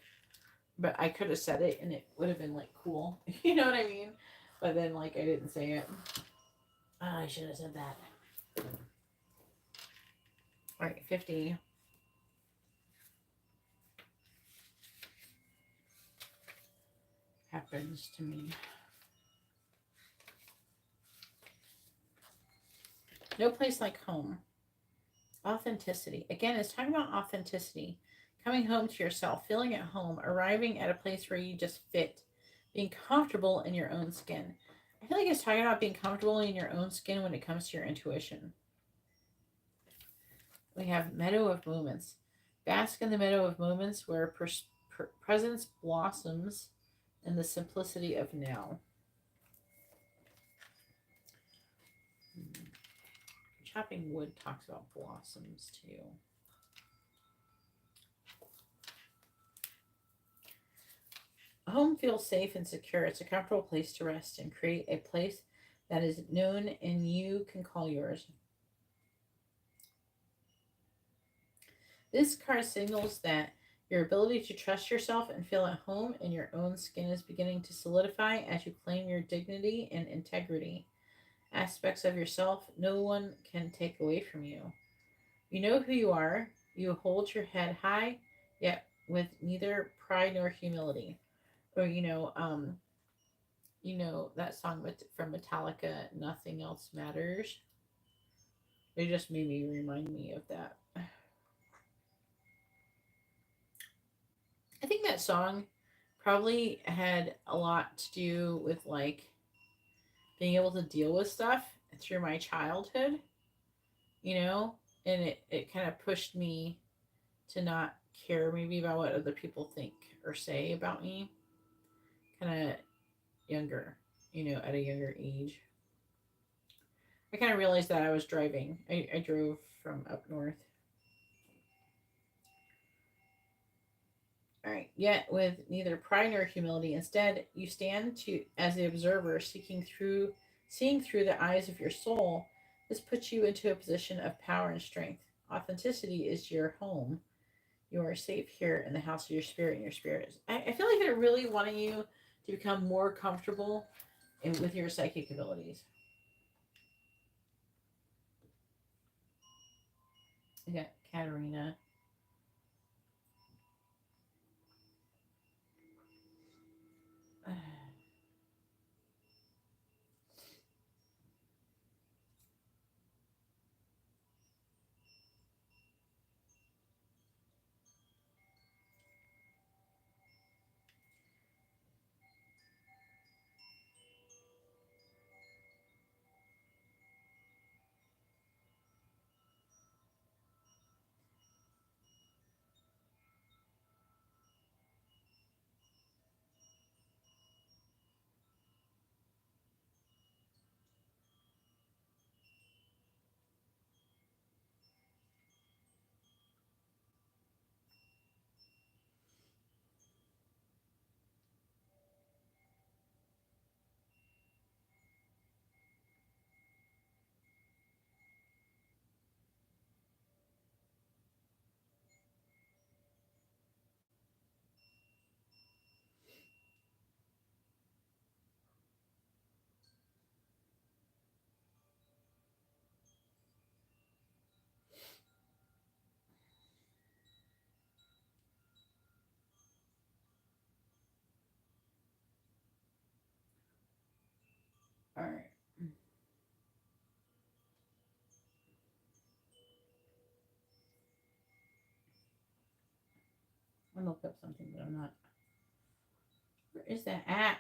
but I could have said it and it would have been like cool. You know what I mean? But then, like, I didn't say it. I should have said that. All right, 50. Happens to me. No place like home. Authenticity. Again, it's talking about authenticity. Coming home to yourself, feeling at home, arriving at a place where you just fit, being comfortable in your own skin. I feel like it's talking about being comfortable in your own skin when it comes to your intuition. We have meadow of moments. Bask in the meadow of moments where presence blossoms in the simplicity of now. Chopping wood talks about blossoms too. Home feels safe and secure. It's a comfortable place to rest and create a place that is known and you can call yours. This card signals that your ability to trust yourself and feel at home in your own skin is beginning to solidify as you claim your dignity and integrity. Aspects of yourself no one can take away from you. You know who you are. You hold your head high, yet with neither pride nor humility. Or that song from Metallica, "Nothing Else Matters." It just made me remind me of that. I think that song probably had a lot to do with like being able to deal with stuff through my childhood, you know, and it kind of pushed me to not care maybe about what other people think or say about me, kind of younger, at a younger age. I kind of realized that I was driving. I drove from up north. All right. Yet with neither pride nor humility, instead you stand to as the observer, seeing through the eyes of your soul. This puts you into a position of power and strength. Authenticity is your home. You are safe here in the house of your spirit, and your spirit. I feel like they're really wanting you to become more comfortable with your psychic abilities. I got Katerina. I'm gonna look up something, but I'm not. Where is that app?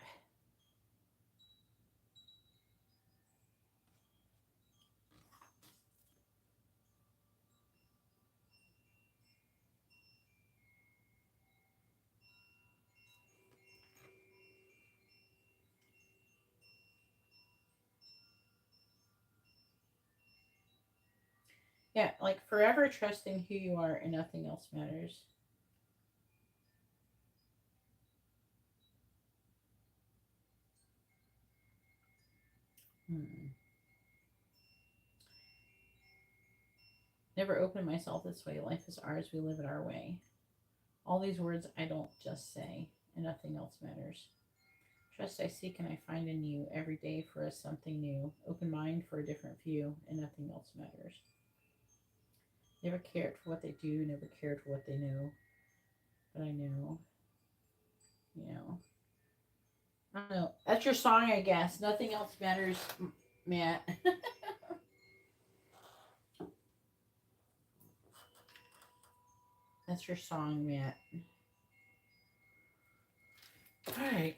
Yeah, like forever trusting who you are and nothing else matters. Hmm. Never open myself this way. Life is ours. We live it our way. All these words I don't just say, and nothing else matters. Trust I seek and I find in you every day for us something new. Open mind for a different view, and nothing else matters. Never cared for what they do, never cared for what they know. But I know, you know. I don't know. That's your song, I guess. Nothing else matters, Matt. That's your song, Matt. All right.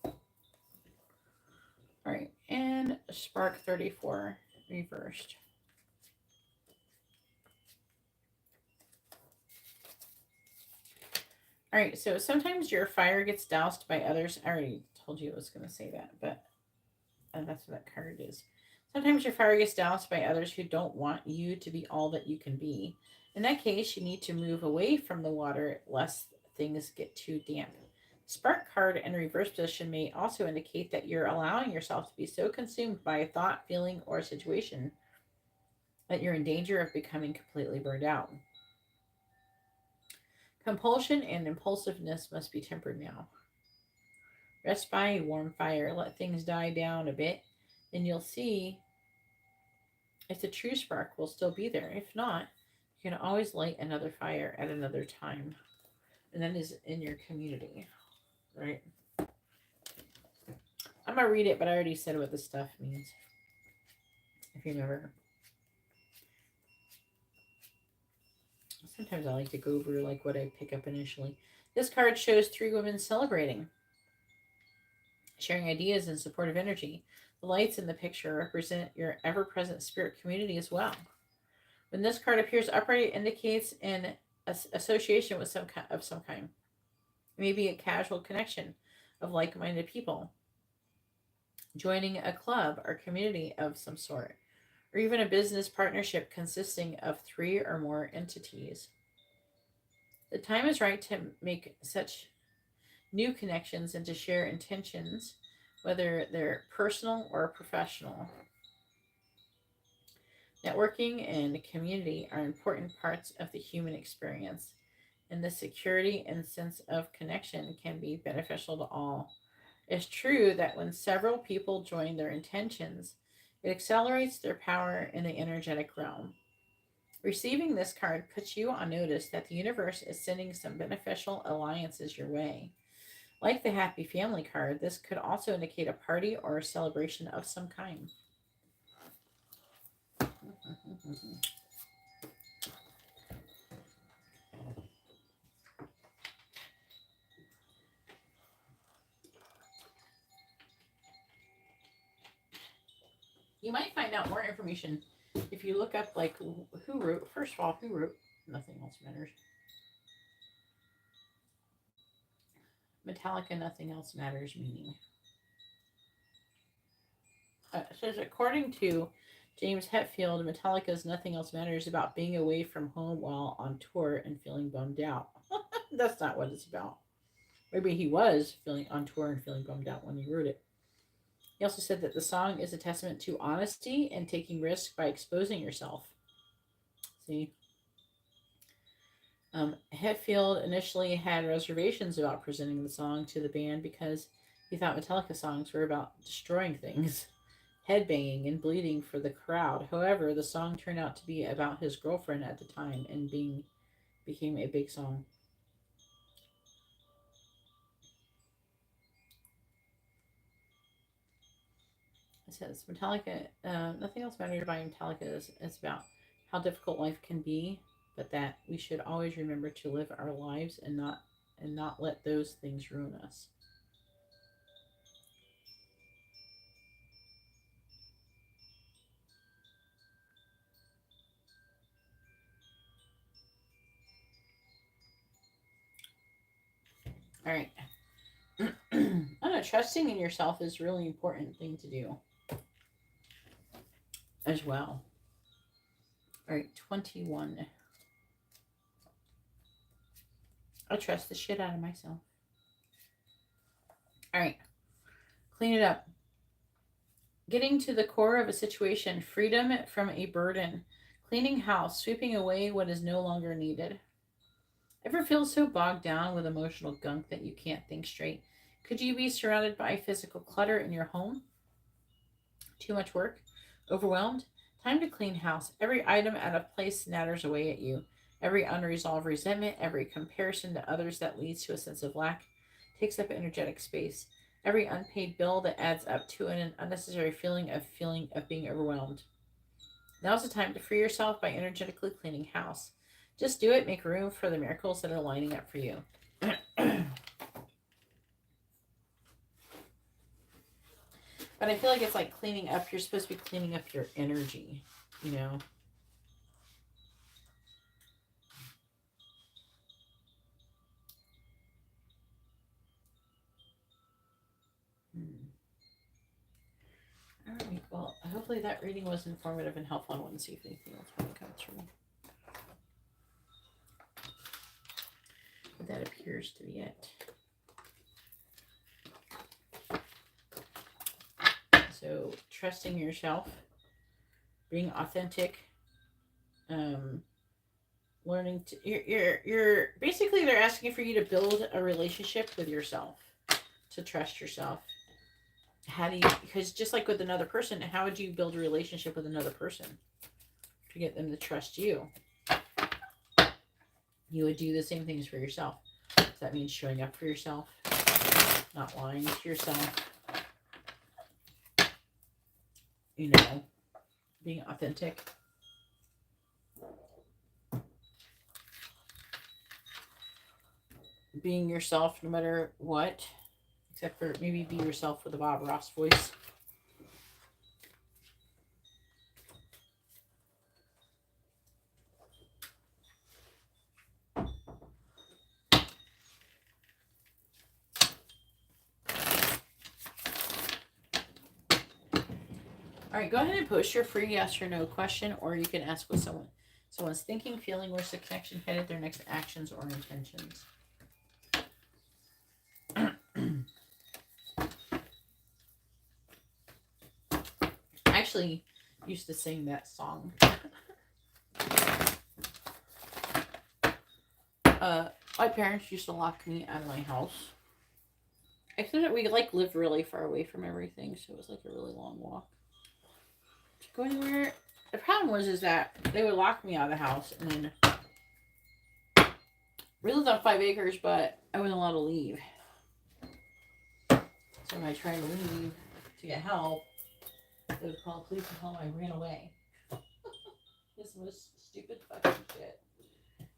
All right. And Spark 34 reversed. All right. So sometimes your fire gets doused by others. I already told you I was going to say that, but that's what that card is. Sometimes your fire gets doused by others who don't want you to be all that you can be. In that case, you need to move away from the water lest things get too damp. Spark card in reverse position may also indicate that you're allowing yourself to be so consumed by a thought, feeling, or situation that you're in danger of becoming completely burned out. Compulsion and impulsiveness must be tempered now. Rest by a warm fire, let things die down a bit, and you'll see if the true spark will still be there. If not, you can always light another fire at another time. And that is in your community, right? I'm going to read it, but I already said what this stuff means. If you remember. Sometimes I like to go over like what I pick up initially. This card shows three women celebrating, sharing ideas and supportive energy. The lights in the picture represent your ever-present spirit community as well. When this card appears upright, it indicates an association with some kind. Maybe a casual connection of like-minded people, joining a club or community of some sort, or even a business partnership consisting of three or more entities. The time is right to make such new connections and to share intentions, whether they're personal or professional. Networking and community are important parts of the human experience, and the security and sense of connection can be beneficial to all. It's true that when several people join their intentions, it accelerates their power in the energetic realm. Receiving this card puts you on notice that the universe is sending some beneficial alliances your way. Like the Happy Family card, this could also indicate a party or a celebration of some kind. You might find out more information if you look up like who wrote. First of all, who wrote Nothing Else Matters. Metallica, Nothing Else Matters meaning. It says according to James Hetfield, Metallica's Nothing Else Matters about being away from home while on tour and feeling bummed out. That's not what it's about. Maybe he was feeling on tour and feeling bummed out when he wrote it. He also said that the song is a testament to honesty and taking risks by exposing yourself. See? Hetfield initially had reservations about presenting the song to the band because he thought Metallica songs were about destroying things, headbanging, and bleeding for the crowd. However, the song turned out to be about his girlfriend at the time and became a big song. It says Metallica, Nothing Else Matters by Metallica is about how difficult life can be, but that we should always remember to live our lives and not let those things ruin us. All right. I don't know, trusting in yourself is a really important thing to do as well. All right, 21. I trust the shit out of myself. All right, clean it up. Getting to the core of a situation, freedom from a burden, cleaning house, sweeping away what is no longer needed. Ever feel so bogged down with emotional gunk that you can't think straight? Could you be surrounded by physical clutter in your home? Too much work? Overwhelmed? Time to clean house. Every item out of place snatters away at you. Every unresolved resentment, every comparison to others that leads to a sense of lack takes up energetic space. Every unpaid bill that adds up to an unnecessary feeling of being overwhelmed. Now's the time to free yourself by energetically cleaning house. Just do it. Make room for the miracles that are lining up for you. But I feel like it's like cleaning up. You're supposed to be cleaning up your energy, you know? All right. Well, hopefully that reading was informative and helpful. I want to see if anything else want to come through. But that appears to be it. So trusting yourself, being authentic, learning to you're basically they're asking for you to build a relationship with yourself, to trust yourself. How do you, because just like with another person, how would you build a relationship with another person to get them to trust you? You would do the same things for yourself. So that means showing up for yourself, not lying to yourself, you know, being authentic. Being yourself no matter what, except for maybe be yourself with the Bob Ross voice. All right, go ahead and post your free yes or no question, or you can ask what someone's thinking, feeling, where's the connection headed, their next actions or intentions. I actually used to sing that song. My parents used to lock me out of my house. Except that we like lived really far away from everything, so it was like a really long walk to go anywhere. The problem was is that they would lock me out of the house, and then we lived on 5 acres, but I wasn't allowed to leave. So when I tried to leave to get help, they would call the police and tell them I ran away. This was stupid fucking shit.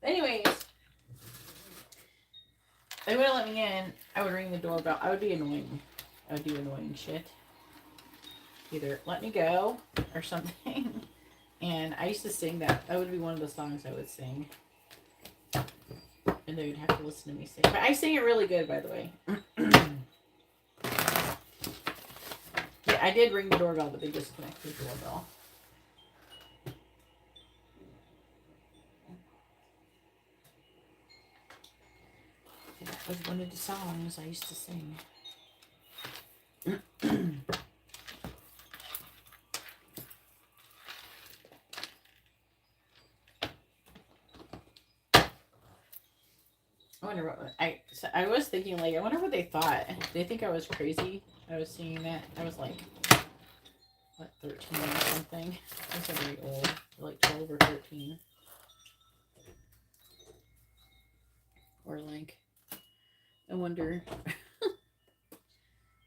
Anyways, they wouldn't let me in. I would ring the doorbell. I would be annoying. I would do annoying shit. Either let me go or something. And I used to sing that. That would be one of the songs I would sing. And they would have to listen to me sing. But I sing it really good, by the way. Yeah, I did ring the doorbell, but they disconnected the doorbell. That was one of the songs I used to sing. I wonder what I was thinking, like, I wonder what they thought. They think I was crazy. I was singing that. I was like, what, 13 or something. I was very old, like 12 or 13. Or like, I wonder.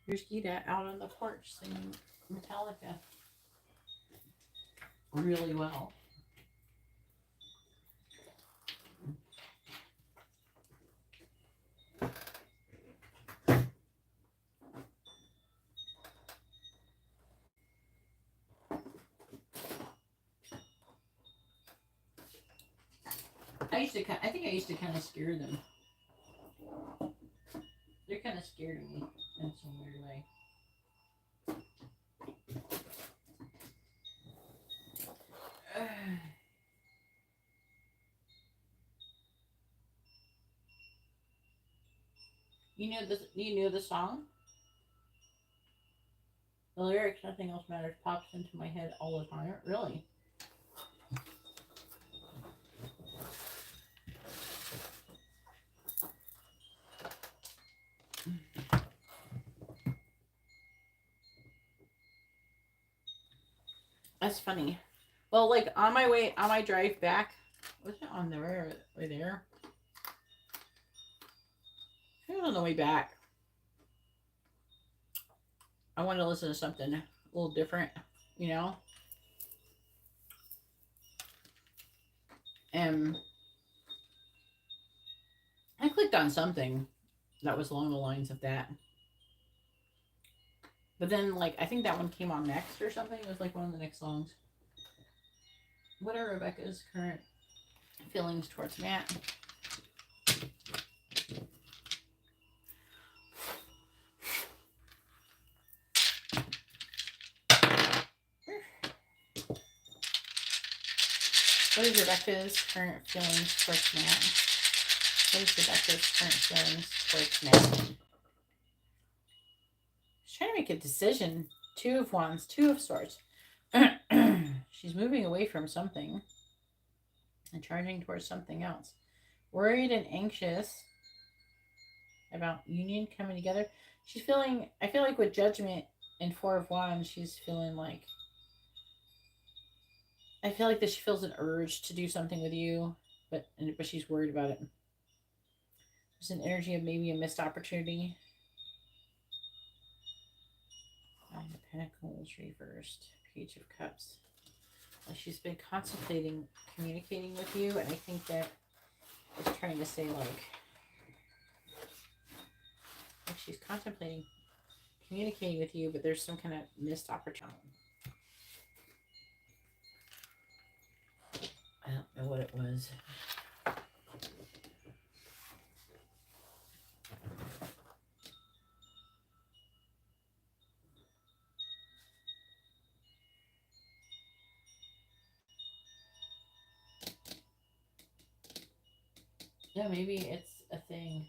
Here's Geeta out on the porch singing Metallica really well. I think I used to kind of scare them. They're kind of scared of me in some weird way. You know this? You knew the song? The lyrics, nothing else matters, pops into my head all the time. Really? That's funny. Well, like on my drive back, was it on the way there? I was on the way back. I wanted to listen to something a little different, you know? And I clicked on something that was along the lines of that. But then, like, I think that one came on next or something. It was like one of the next songs. What are Rebecca's current feelings towards Matt? What is Rebecca's current feelings towards Matt? What is Rebecca's current feelings towards Matt? She's trying to make a decision. 2 of Wands, 2 of Swords. She's moving away from something and charging towards something else. Worried and anxious about union coming together. She's feeling, I feel like with Judgment and 4 of Wands, she's feeling like, I feel like that she feels an urge to do something with you, but she's worried about it. There's an energy of maybe a missed opportunity. 9 of Pentacles reversed. Page of Cups. Like she's been contemplating communicating with you, and I think that it's trying to say like she's contemplating communicating with you, but there's some kind of missed opportunity. I don't know what it was. Yeah, maybe it's a thing.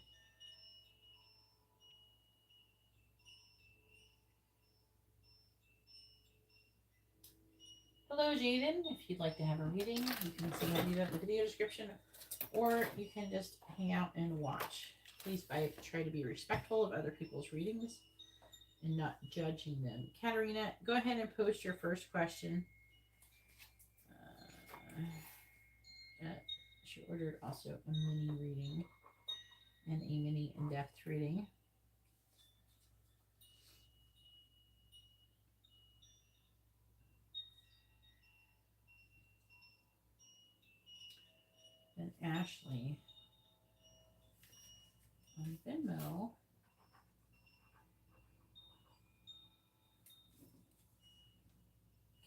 Hello, Jaden. If you'd like to have a reading, you can see how to do that in the video description, or you can just hang out and watch. Please try to be respectful of other people's readings and not judging them. Katerina, go ahead and post your first question. She ordered also a mini reading and a mini in-depth reading. Then Ashley on Venmo.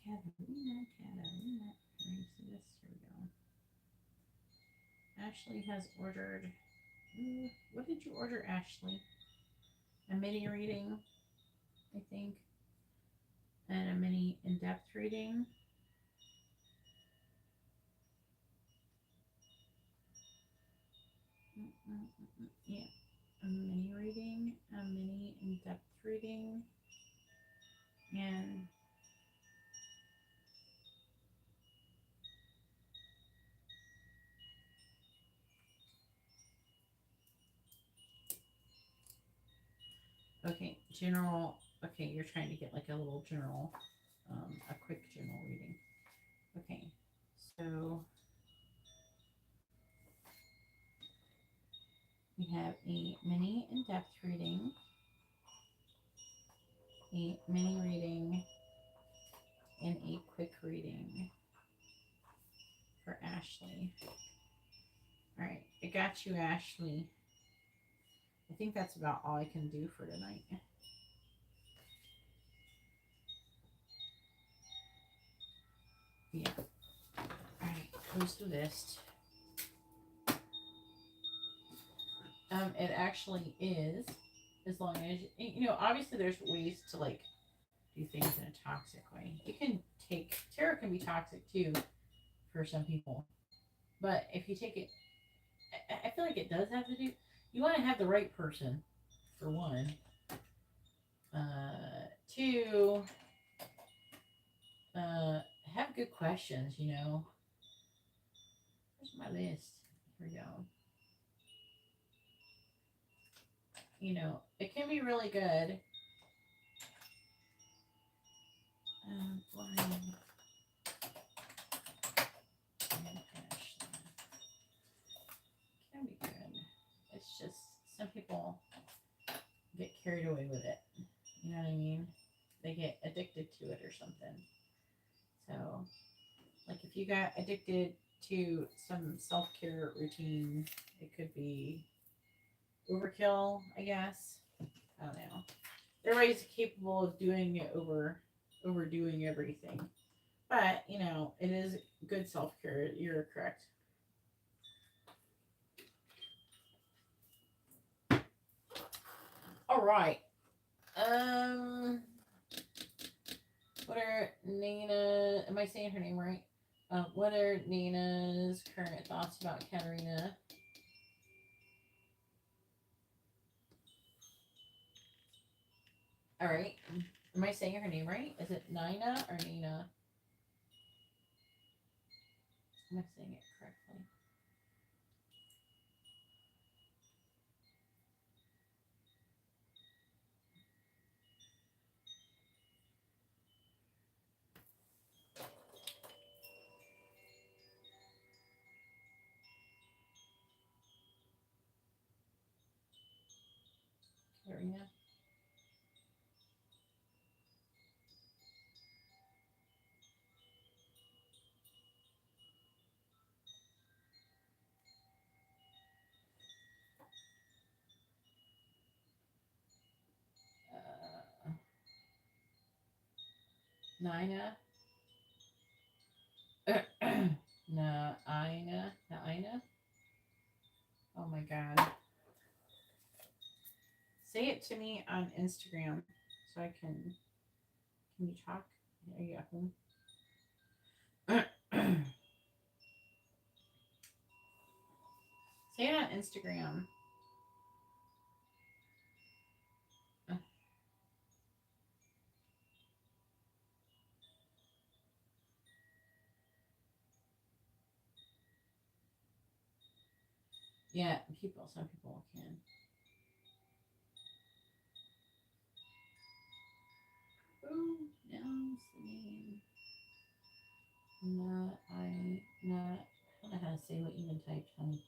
Katerina. Here we go. Ashley has ordered. What did you order, Ashley? A mini reading, I think, and a mini in-depth reading. Yeah, a mini reading, a mini in-depth reading, and okay, general. Okay, you're trying to get like a little general, a quick general reading. Okay, so we have a mini in-depth reading, a mini reading, and a quick reading for Ashley. All right, I got you, Ashley. I think that's about all I can do for tonight. Yeah. All right, close the list. It actually is, as long as obviously there's ways to like do things in a toxic way. It can tarot can be toxic too for some people, but if you take it, I feel like it does have to do. You want to have the right person, for one. Two, have good questions. Where's my list? Here we go. It can be really good. Blind. Can be good. It's just some people get carried away with it. You know what I mean? They get addicted to it or something. So, like if you got addicted to some self-care routine, it could be overkill, I guess. I don't know. Everybody's capable of doing it overdoing everything. But, it is good self-care. You're correct. All right. What are Nina? Am I saying her name right? What are Nina's current thoughts about Katerina? All right. Am I saying her name right? Is it Nina or Nina? Am I saying it correctly? Karina? Nina? Naina? Oh my god. Say it to me on Instagram so I can. Can you talk? Are you at home? Say it on Instagram. Yeah, some people can. Who knows the name? I don't know how to say what you even typed, honey.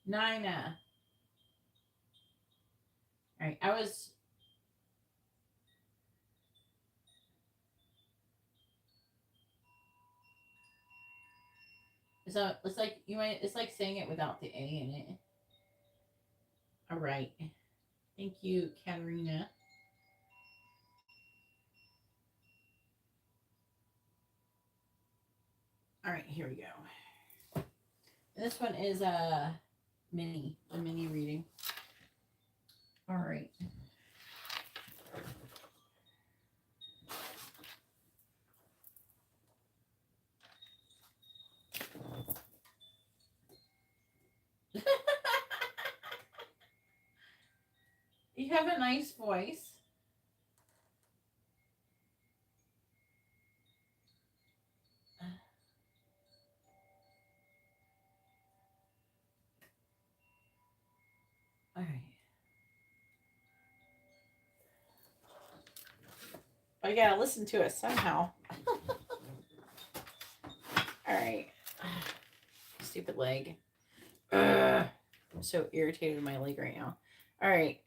Nina. All right, I was. So it's like it's like saying it without the A in it. All right. Thank you, Katerina. All right, here we go. And this one is a mini reading. All right. You have a nice voice. All right. I gotta listen to it somehow. All right. Stupid leg. I'm so irritated with my leg right now. All right.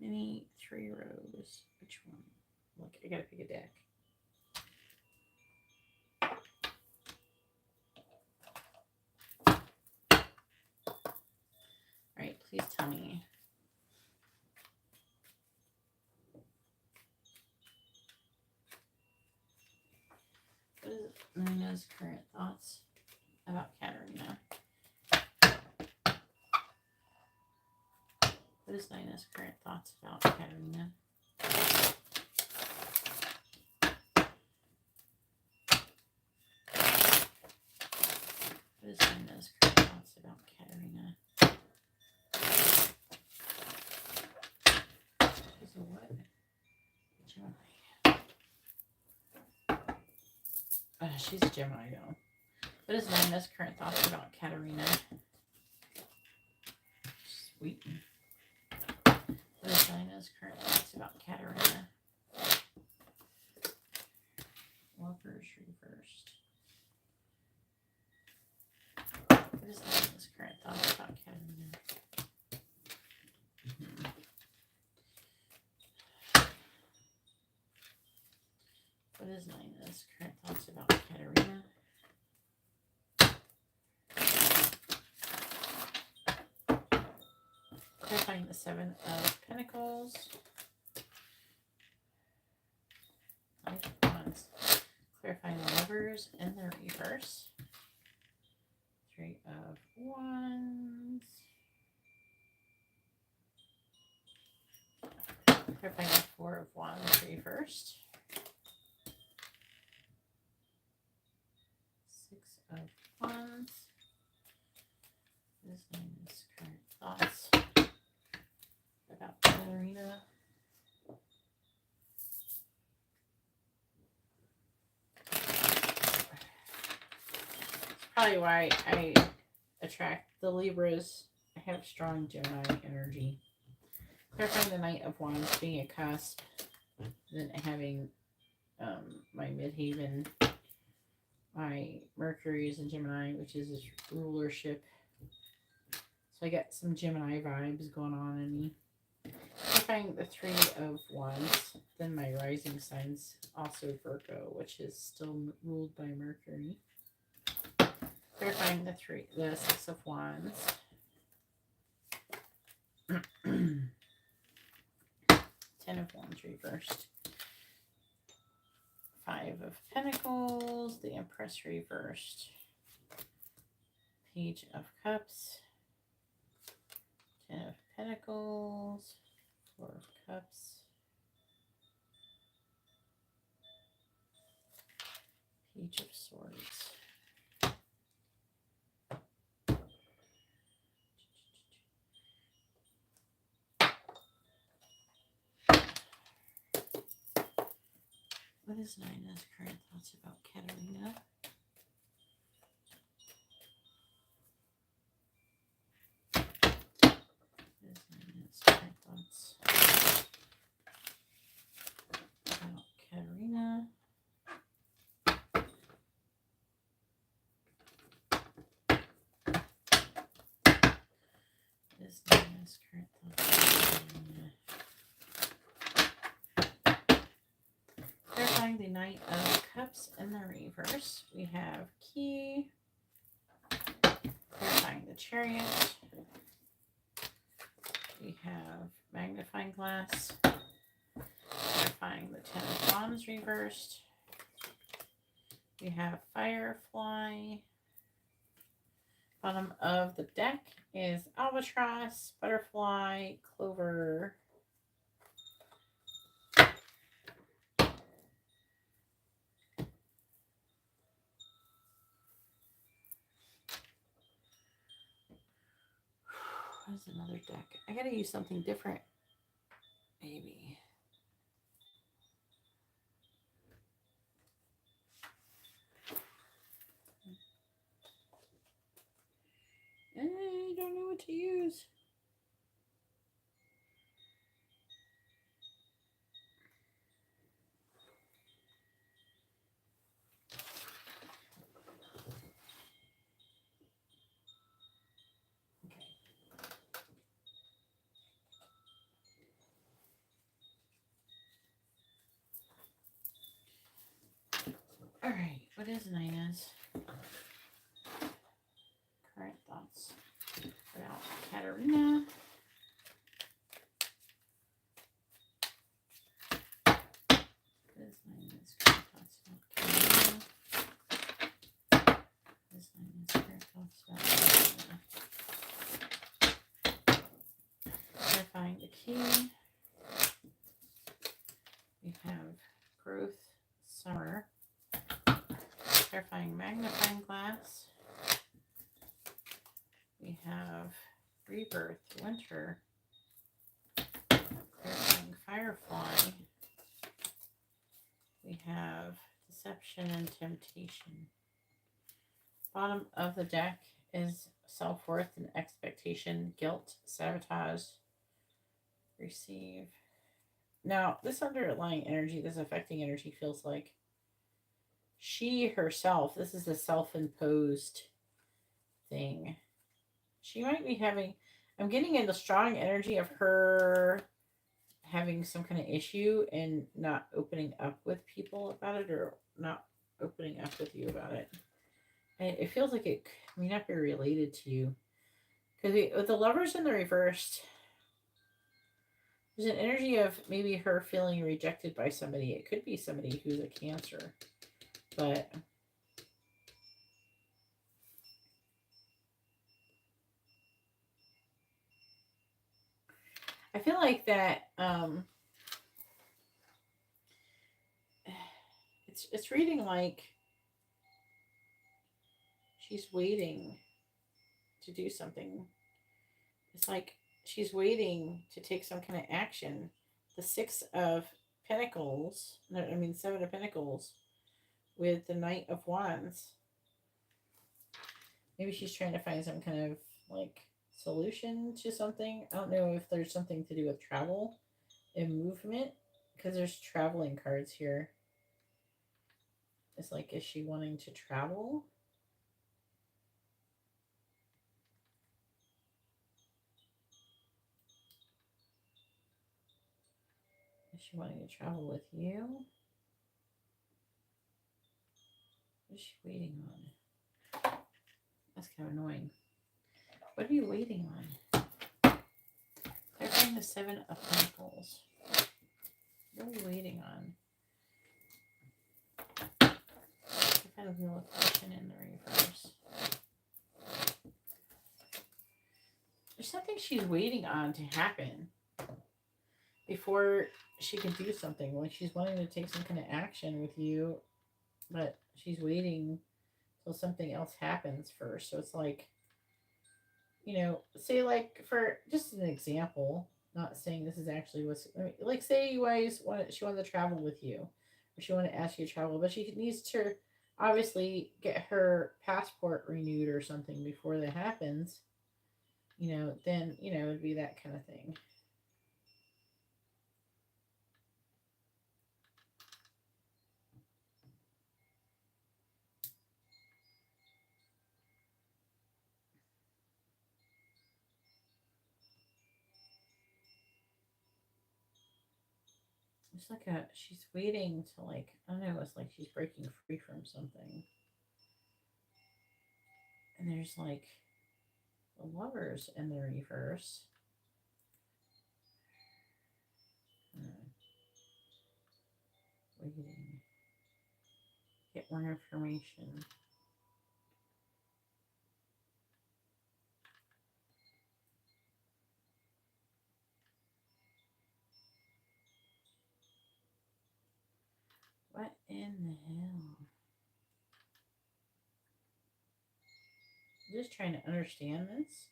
Mini 3 rows. Which one? Look, I gotta pick a deck. All right, please tell me. Nina's current thoughts about Katerina? What is Nina's current thoughts about Katerina? What is Nina's current thoughts about Katerina? She's a what? Gemini. She's a Gemini, though. What is Nina's current thoughts about Katerina? Sweet. What is Nina's current thoughts about Katerina? Lovers reversed. What is Nina's current thoughts about Katerina? What is Nina's current thoughts about Katerina? Clarifying the Seven of Pentacles. Knight of Wands. Clarifying the Lovers in the reverse. Three of Wands. Clarifying the Four of Wands reversed. Six of Wands. This is current thoughts about Katerina. It's probably why I attract the Libras. I have strong Gemini energy. Clarifying the Knight of Wands being a cusp, then having my midhaven, my Mercury is in Gemini, which is its rulership. So I got some Gemini vibes going on in me. Clarifying the Three of Wands, then my rising signs also Virgo, which is still ruled by Mercury. Clarifying the Six of Wands. Ten of Wands reversed. Five of Pentacles, the Empress reversed. Page of Cups. Ten of Pentacles. Four of Cups. Page of Swords. What is Nina's current thoughts about Katerina? What is Nina's current thoughts about Katerina? What is Nina's current thoughts about Katerina? Clarifying the Knight of Cups in the reverse. We have Key. Clarifying the Chariot. We have Magnifying Glass. Clarifying the Ten of Wands reversed. We have Firefly. Bottom of the deck is Albatross, Butterfly, Clover. What is another deck? I gotta use something different. Maybe. I don't know what to use. All right, what is Nina's current thoughts about Katerina? What is Nina's current thoughts about Katerina? key. We have growth, summer, clarifying magnifying glass. We have rebirth, winter, clarifying firefly. We have deception and temptation. Bottom of the deck is self-worth and expectation, guilt, sabotage, receive. Now, this underlying energy, this affecting energy feels like she herself, this is a self-imposed thing. She might be having, I'm getting in the strong energy of her having some kind of issue and not opening up with people about it, or not opening up with you about it. And it feels like it may not be related to you. Because with the lovers in the reversed, there's an energy of maybe her feeling rejected by somebody. It could be somebody who's a Cancer. But I feel like that it's reading like she's waiting to do something. It's like she's waiting to take some kind of action. The Six of Pentacles, no, I mean Seven of Pentacles, with the Knight of Wands. Maybe she's trying to find some kind of like solution to something. I don't know if there's something to do with travel and movement, because there's traveling cards here. It's like, is she wanting to travel? Is she wanting to travel with you? What is she waiting on? That's kind of annoying. What are you waiting on? They're playing the Seven of Pentacles. What are you waiting on? I kind of know a question in the reverse. There's something she's waiting on to happen before she can do something. Like she's wanting to take some kind of action with you, but she's waiting till something else happens first. So it's like, you know, say like, for just an example, not saying this is actually what's, I mean, like say you guys she wanted to travel with you, or she wanted to ask you to travel, but she needs to obviously get her passport renewed or something before that happens, you know, then, you know, it'd be that kind of thing. It's like she's waiting to, like, I don't know, it's like she's breaking free from something. And there's like the Lovers in the reverse. Waiting. Get more information. What in the hell? I'm just trying to understand this.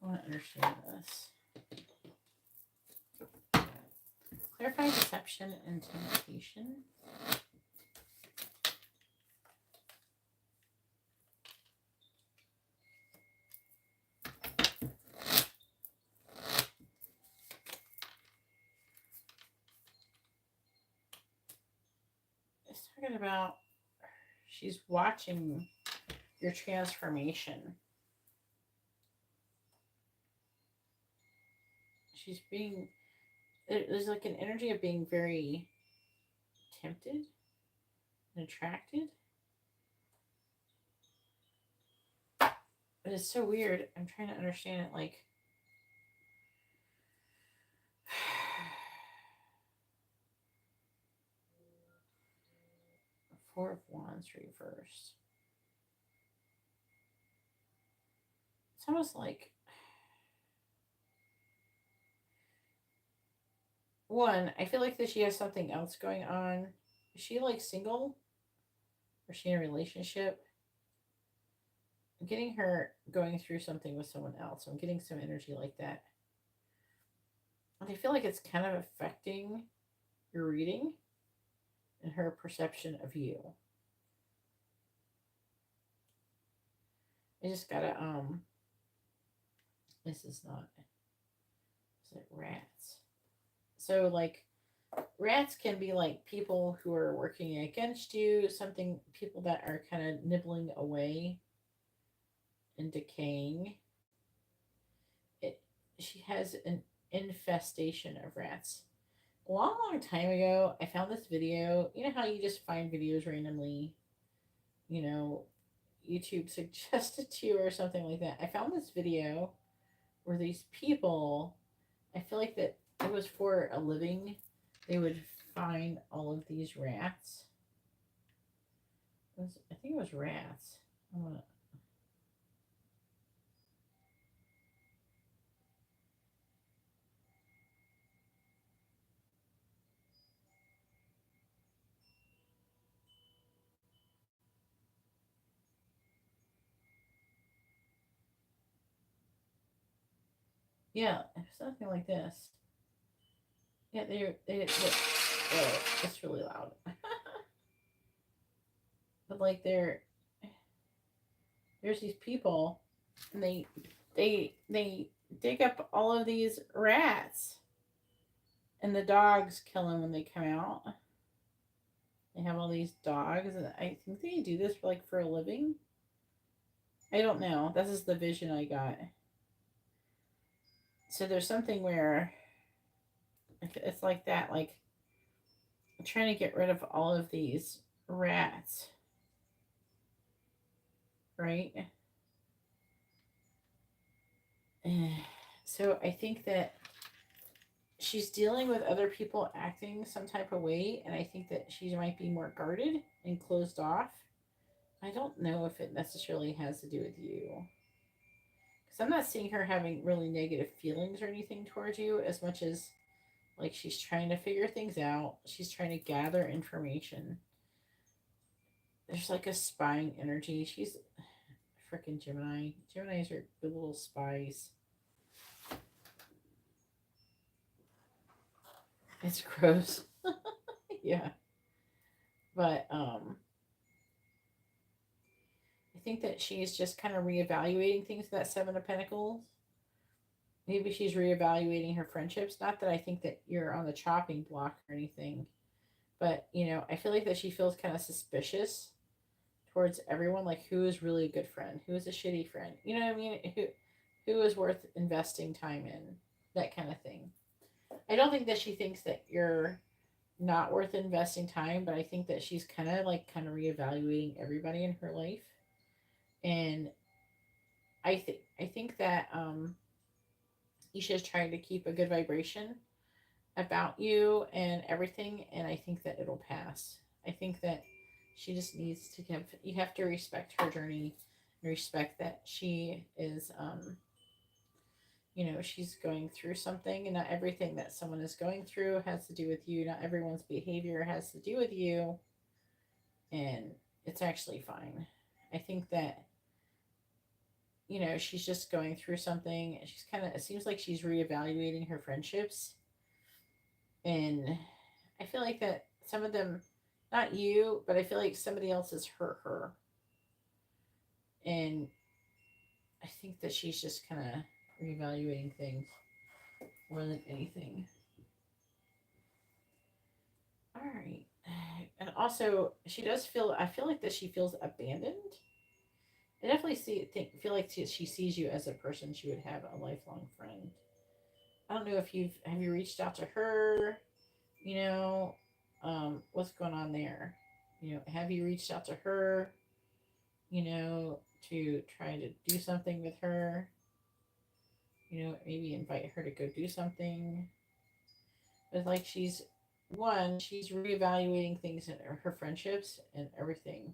I want to understand this. Clarify deception and temptation. It's talking about she's watching your transformation. She's being, there's like an energy of being very tempted and attracted. But it's so weird. I'm trying to understand it, like, Four of Wands reversed. It's almost like one, I feel like that she has something else going on. Is she like single? Or is she in a relationship? I'm getting her going through something with someone else. I'm getting some energy like that. And I feel like it's kind of affecting your reading and her perception of you. I just gotta, this is not, is it rats? So, like, rats can be like people who are working against you, something, people that are kind of nibbling away and decaying. She has an infestation of rats. A long, long time ago, I found this video. You know how you just find videos randomly, you know, YouTube suggested to you or something like that. I found this video where these people, I feel like that it was for a living, they would find all of these rats. I think it was rats. I'm gonna, yeah, something like this. Yeah, oh, it's really loud. But like there's these people, and they dig up all of these rats, and the dogs kill them when they come out. They have all these dogs, and I think they do this for like for a living. I don't know. This is the vision I got. So there's something where it's like that, like trying to get rid of all of these rats, right? So I think that she's dealing with other people acting some type of way, and I think that she might be more guarded and closed off. I don't know if it necessarily has to do with you, because I'm not seeing her having really negative feelings or anything towards you, as much as like she's trying to figure things out. She's trying to gather information. There's like a spying energy. She's freaking Gemini. Geminis are good little spies. It's gross. Yeah. But I think that she's just kind of reevaluating things, that Seven of Pentacles. Maybe she's reevaluating her friendships. Not that I think that you're on the chopping block or anything, but you know, I feel like that she feels kind of suspicious towards everyone. Like, who is really a good friend? Who is a shitty friend? You know what I mean? Who is worth investing time in? That kind of thing. I don't think that she thinks that you're not worth investing time, but I think that she's kind of reevaluating everybody in her life. And I think that Isha's trying to keep a good vibration about you and everything, and I think that it'll pass. I think that she just needs to give, you have to respect her journey and respect that she is she's going through something, and not everything that someone is going through has to do with you. Not everyone's behavior has to do with you, and it's actually fine. I think that she's just going through something. She's kind of, it seems like she's reevaluating her friendships. And I feel like that some of them, not you, but I feel like somebody else has hurt her. And I think that she's just kind of reevaluating things more than anything. All right. And also, she does feel, I feel like that she feels abandoned. I definitely feel like she sees you as a person she would have a lifelong friend. I don't know if have you reached out to her, you know, what's going on there? Have you reached out to her, you know, to try to do something with her? Maybe invite her to go do something. But like she's one, she's reevaluating things in her friendships and everything.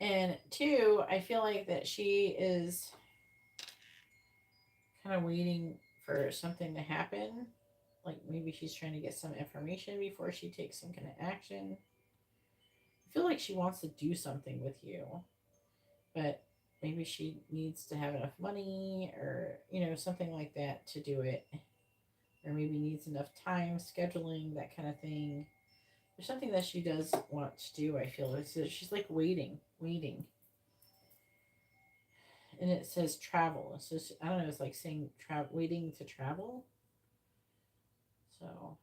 And two, I feel like that she is kind of waiting for something to happen. Like maybe she's trying to get some information before she takes some kind of action. I feel like she wants to do something with you, but maybe she needs to have enough money or, something like that to do it. Or maybe needs enough time, scheduling, that kind of thing. There's something that she does want to do, I feel. She's like waiting. And it says travel. So I don't know, it's like saying waiting to travel. So,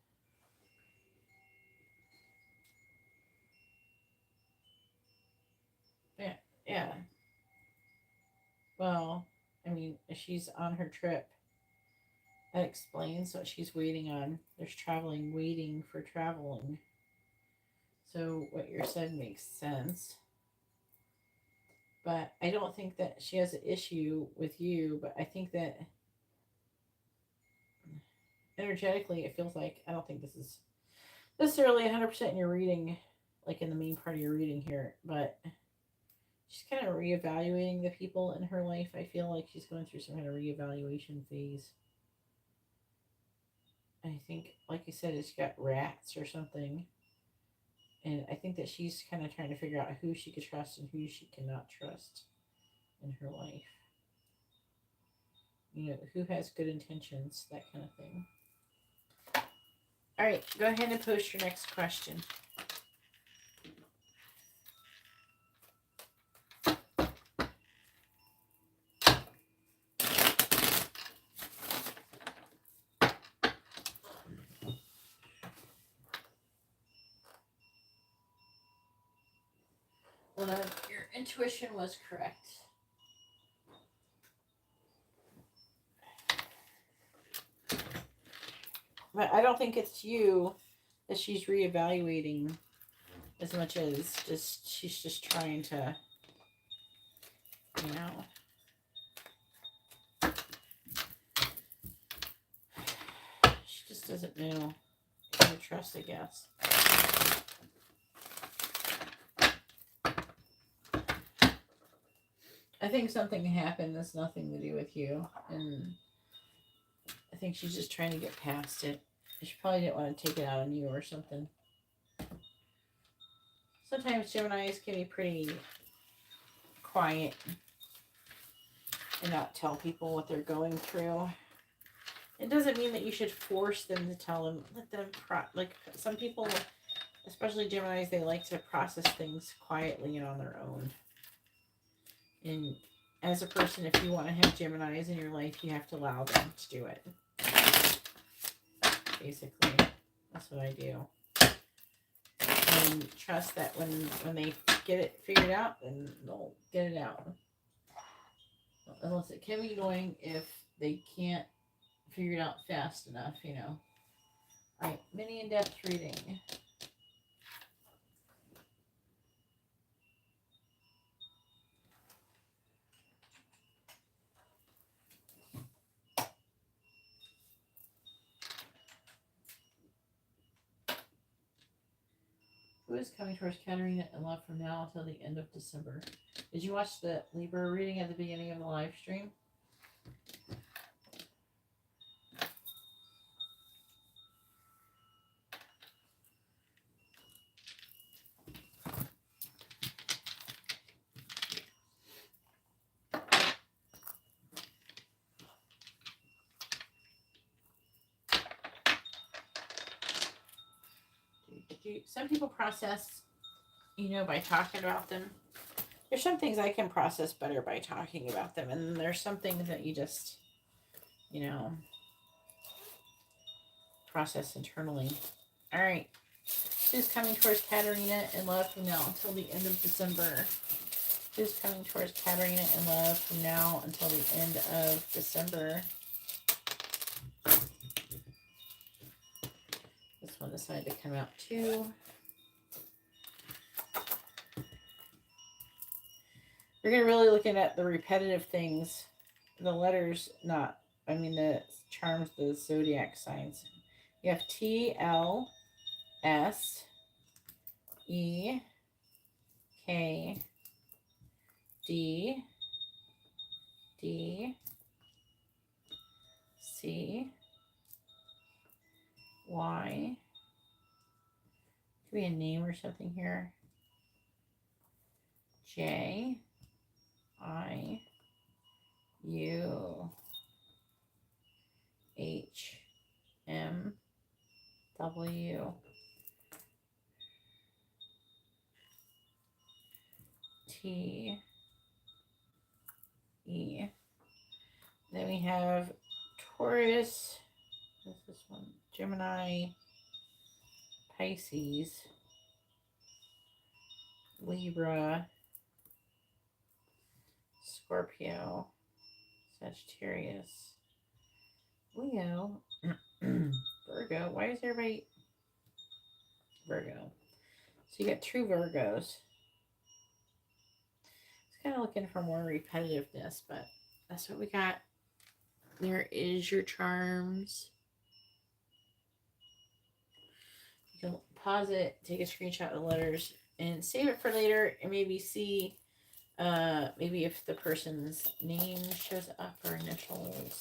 yeah, yeah. Well, I mean, if she's on her trip, that explains what she's waiting on. There's traveling, waiting for traveling. So what you said makes sense. But I don't think that she has an issue with you, but I think that energetically it feels like, I don't think this is necessarily 100% in your reading, like in the main part of your reading here, but she's kind of reevaluating the people in her life. I feel like she's going through some kind of reevaluation phase. I think, like you said, it's got rats or something. And I think that she's kind of trying to figure out who she could trust and who she cannot trust in her life. Who has good intentions, that kind of thing. All right, go ahead and post your next question. Well, your intuition was correct. But I don't think it's you that she's reevaluating as much as she's just trying to, you know. She just doesn't know who to trust, I guess. I think something happened that's nothing to do with you, and I think she's just trying to get past it. She probably didn't want to take it out on you or something. Sometimes Geminis can be pretty quiet and not tell people what they're going through. It doesn't mean that you should force them to tell them. Let them like some people, especially Geminis, they like to process things quietly and on their own. And as a person, if you want to have Geminis in your life, you have to allow them to do it. Basically, that's what I do. And trust that when they get it figured out, then they'll get it out. Unless it can be annoying if they can't figure it out fast enough, Alright, mini in-depth reading. Who is coming towards Katerina and love from now until the end of December? Did you watch the Libra reading at the beginning of the live stream? Some people process, by talking about them. There's some things I can process better by talking about them, and there's some things that you just, process internally. All right. Who's coming towards Katerina in love from now until the end of December? Who's coming towards Katerina in love from now until the end of December? This one decided to come out too. You're going to really looking at the repetitive things, the letters, the charms, the zodiac signs. You have TLSEKDDCY. Could be a name or something here. JIUHMW TE. Then we have Taurus. What's this one? Gemini, Pisces, Libra, Scorpio, Sagittarius, Leo, Virgo. Why is everybody Virgo? So you got true Virgos. It's kind of looking for more repetitiveness, but that's what we got. There is your charms. You can pause it, take a screenshot of the letters, and save it for later, and maybe see maybe if the person's name shows up or initials.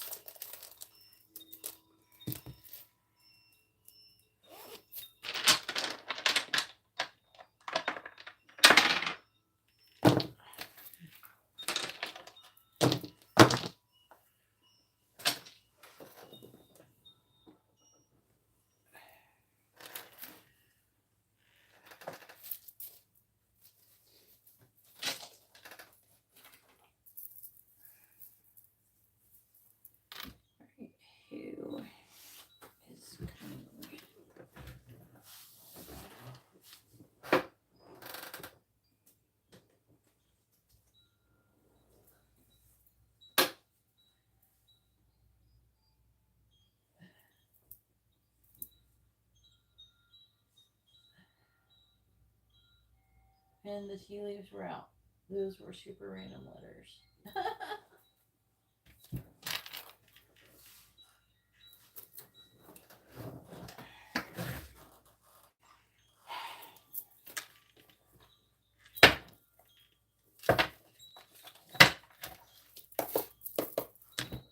And the tea leaves were out. Those were super random letters.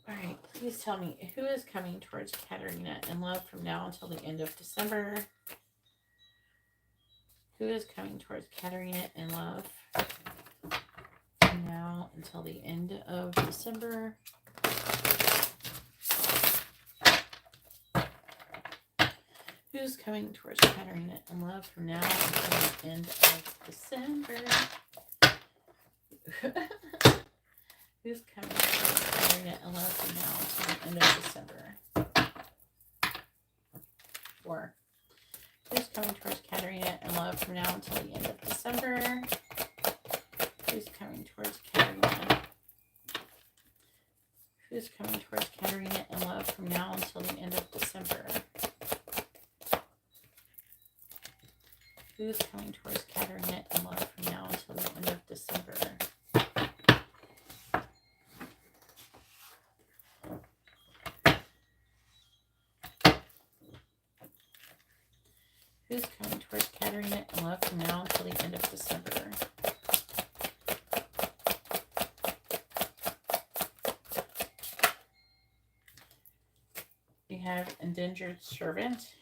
Alright, please tell me, who is coming towards Katerina in love from now until the end of December? Who is coming towards Katerina in love from now until the end of December? Who's coming towards Katerina in love from now until the end of December? Who's coming towards Katerina in love from now until the end of December? 4. Who's coming towards Katerina in love from now until the end of December? Who's coming towards Katerina? Who's coming towards Katerina in love from now until the end of December? Who's coming towards Katerina in love from now until the end of December? Who's coming towards Katerina in love from now until the end of December? We have Endangered Servant.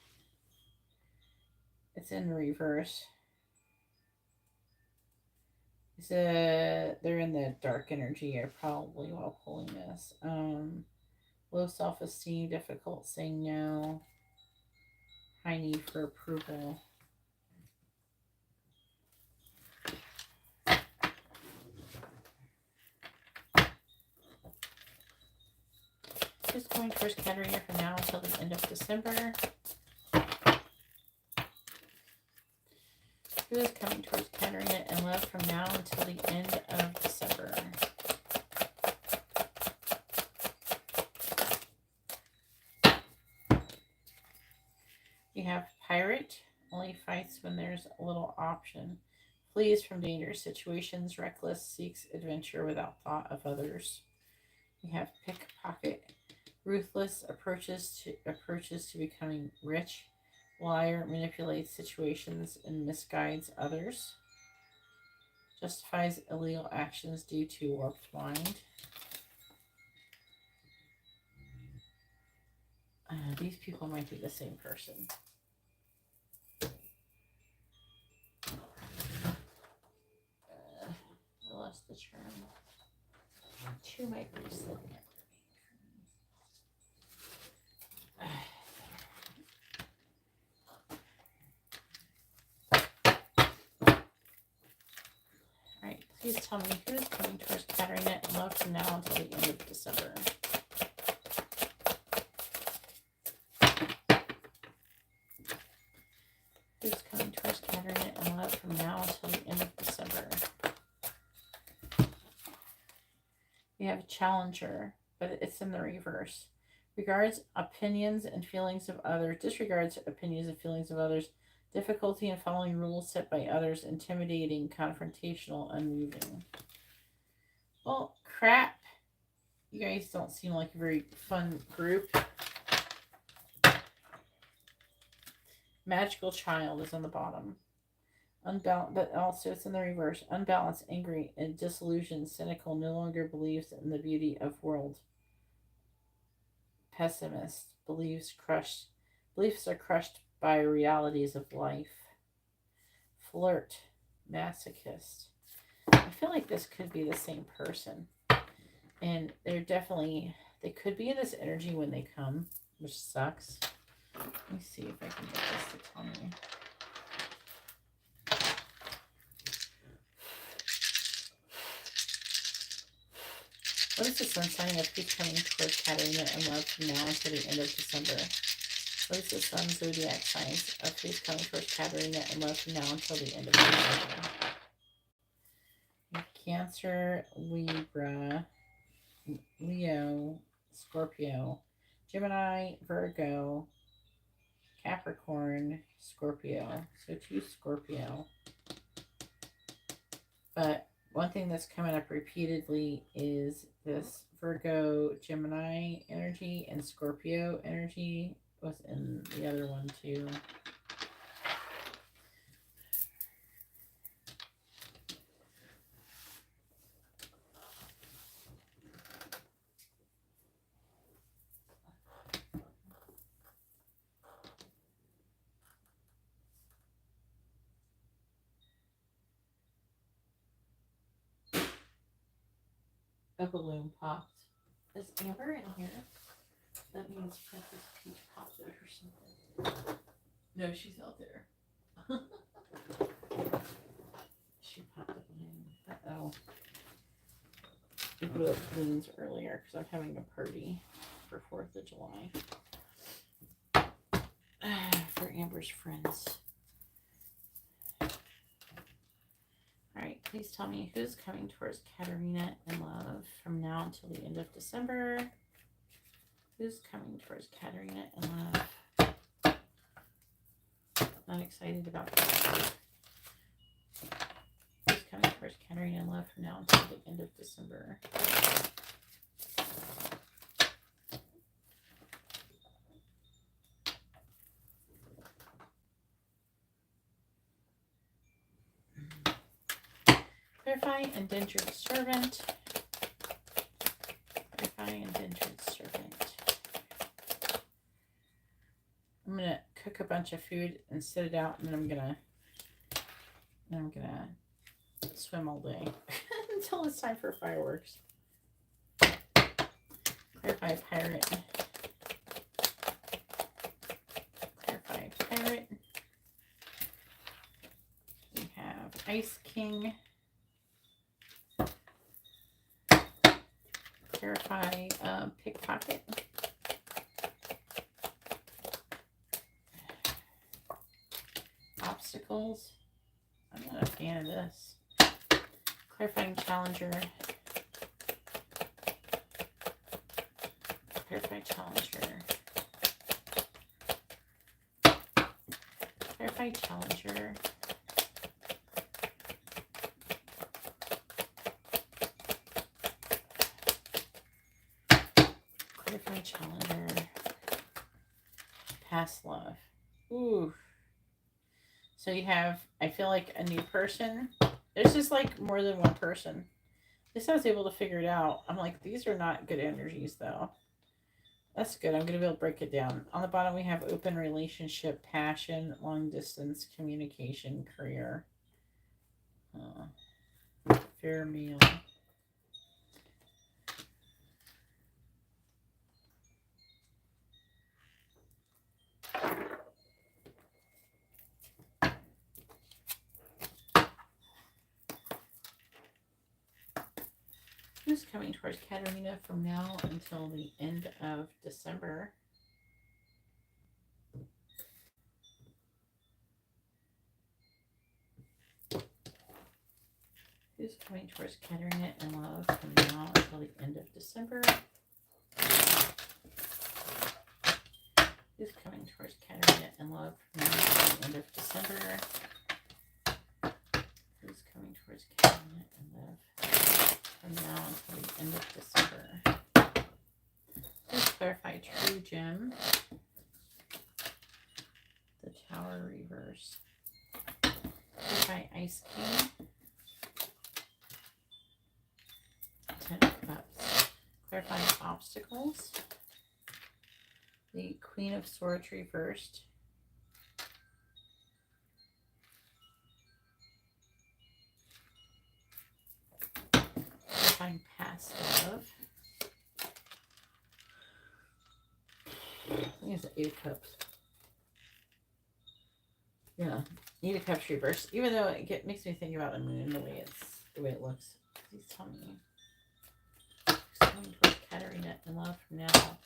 It's in reverse. They're in the dark energy here probably while pulling this. Low self-esteem, difficult saying no. High need for approval. Who's going towards Katerina from now until the end of December? Who is coming towards Katerina in love from now until the end of December? You have Pirate, only fights when there's a little option. Flees from dangerous situations, reckless, seeks adventure without thought of others. You have Pickpocket, Ruthless approaches to becoming rich. Liar manipulates situations and misguides others. Justifies illegal actions due to warped mind. These people might be the same person. I lost the charm. Two might be slipping after me. Alright, please tell me who's coming towards Katerina in love from now until the end of December. Who's coming towards Katerina in love from now until the end of December? You have a challenger, but it's in the reverse. Regards opinions and feelings of others. Disregards opinions and feelings of others. Difficulty in following rules set by others. Intimidating, confrontational, unmoving. Well, crap. You guys don't seem like a very fun group. Magical child is on the bottom. Unbalanced, but also it's in the reverse. Unbalanced, angry, and disillusioned, cynical, no longer believes in the beauty of world. Pessimist, beliefs are crushed by realities of life. Flirt, masochist. I feel like this could be the same person. And they could be in this energy when they come, which sucks. Let me see if I can get this to tell me. What is the sun sign of who's coming towards Katerina in love from now until the end of December? What is the sun zodiac signs of who's coming towards Katerina in love from now until the end of December? Cancer, Libra, Leo, Scorpio, Gemini, Virgo, Capricorn, Scorpio. So 2 Scorpio. But one thing that's coming up repeatedly is this Virgo, Gemini energy, and Scorpio energy was in the other one too. A balloon popped. Is Amber in here? That means Princess Peach popped it or something. No, she's out there. She popped a balloon. Uh-oh. I blew up balloons earlier because I'm having a party for 4th of July. For Amber's friends. Alright, please tell me who's coming towards Katerina in love from now until the end of December. Who's coming towards Katerina in love? Not excited about that. Who's coming towards Katerina in love from now until the end of December? Clarify indentured servant. Clarify indentured servant. I'm gonna cook a bunch of food and sit it out, and then I'm gonna swim all day until it's time for fireworks. Clarify pirate. Clarify pirate. We have Ice King. Clarify pickpocket. Obstacles. I'm not a fan of this. Clarifying challenger. Clarify challenger. Clarify challenger. Clarify Challenger. Past love. Ooh. So you have, I feel like, a new person. There's just like more than one person. At least I was able to figure it out. I'm like, these are not good energies though. That's good. I'm going to be able to break it down. On the bottom, we have open relationship, passion, long distance, communication, career. Fair meal. Who's coming towards Katerina from now until the end of December? Who's coming towards Katerina in love from now until the end of December? Who's coming towards Katerina in love from now until the end of December? Who's coming towards Katerina in love from now until the end of December? Please clarify True Gem. The Tower Reverse. Clarify Ice King. Ten of Cups. Clarify Obstacles. The Queen of Swords reversed. Clarifying Past Love. I think it's the Eight of Cups. Yeah, Eight of Cups reversed. Even though it makes me think about the moon, the way it looks. Please tell me. Coming towards Katerina in love from now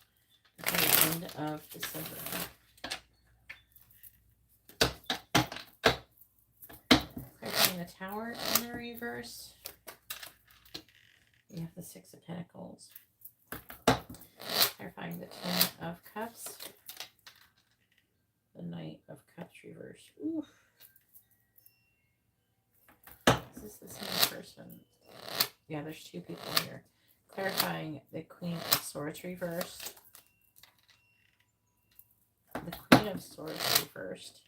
until the end of December. Clarifying the Tower in the reverse. We have the Six of Pentacles. Clarifying the Ten of Cups. The Knight of Cups reverse. Oof. Is this the same person? Yeah, there's two people here. Clarifying the Queen of Swords reversed. The Queen of Swords reversed.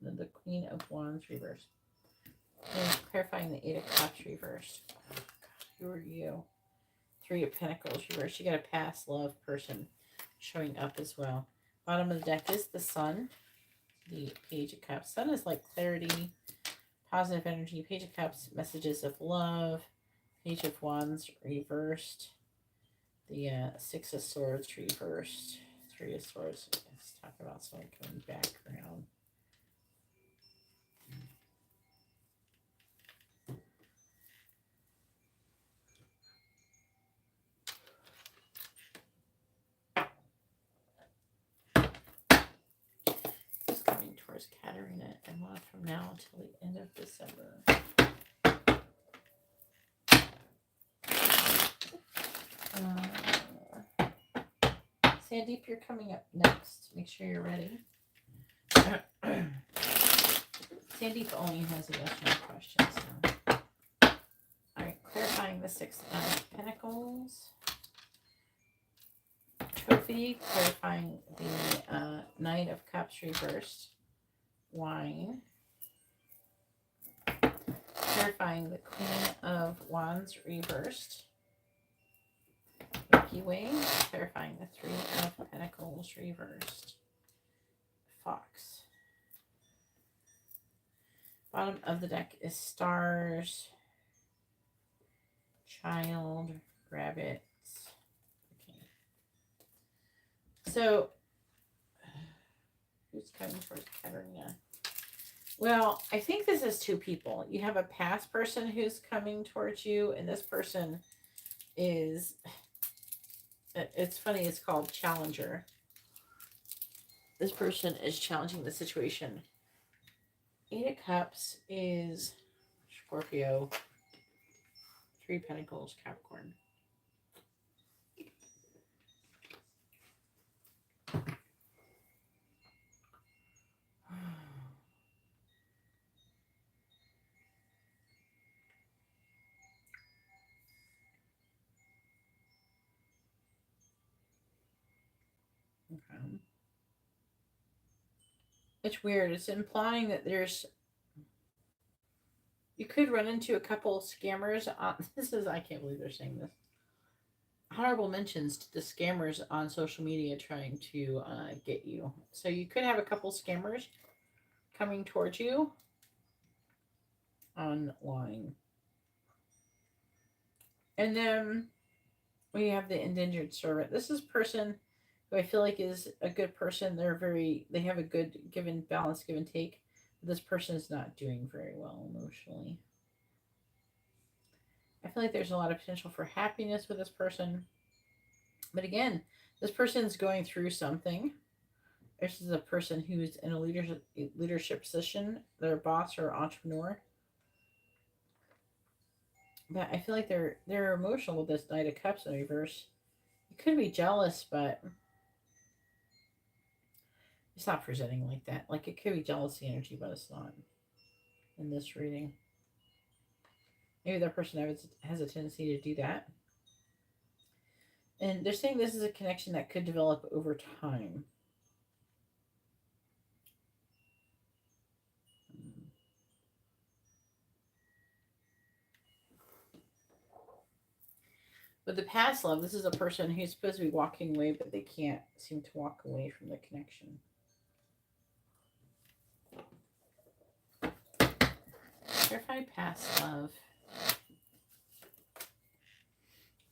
Then the Queen of Wands reversed. And clarifying the Eight of Cups reversed. Oh, God, who are you? Three of Pentacles reversed. You got a past love person showing up as well. Bottom of the deck is the Sun. The Page of Cups. Sun is like clarity, positive energy. Page of Cups, messages of love. Page of Wands reversed. The Six of Swords reversed. Three of Swords. Let's talk about someone coming back around. Who's coming towards Katerina and love from now until the end of December? Sanddeep, you're coming up next. Make sure you're ready. Sanddeep only has a yes or no question. So. Alright, clarifying the Six of Pentacles. Trophy, clarifying the Knight of Cups reversed. Wine. Clarifying the Queen of Wands reversed. Milky Way, clarifying the Three of Pentacles reversed. Fox. Bottom of the deck is Stars, Child, Rabbits. Okay. So, who's coming towards Katerina? Well, I think this is two people. You have a past person who's coming towards you, and this person is... It's funny, it's called Challenger. This person is challenging the situation. Eight of Cups is Scorpio. Three Pentacles, Capricorn. Okay. It's weird. It's implying that you could run into a couple scammers on, I can't believe they're saying this. Honorable mentions to the scammers on social media trying to get you. So you could have a couple scammers coming towards you online. And then we have the indentured servant. This is a person who I feel like is a good person. They have a good balance, give and take. But this person is not doing very well emotionally. I feel like there's a lot of potential for happiness with this person. But again, this person's going through something. This is a person who's in a leadership position. They're a boss or entrepreneur. But I feel like they're emotional with this Knight of Cups in reverse. You could be jealous, but it's not presenting like that. Like it could be jealousy energy, but it's not in this reading. Maybe that person has a tendency to do that. And they're saying this is a connection that could develop over time. With the past love, this is a person who's supposed to be walking away, but they can't seem to walk away from the connection. Clarify past love.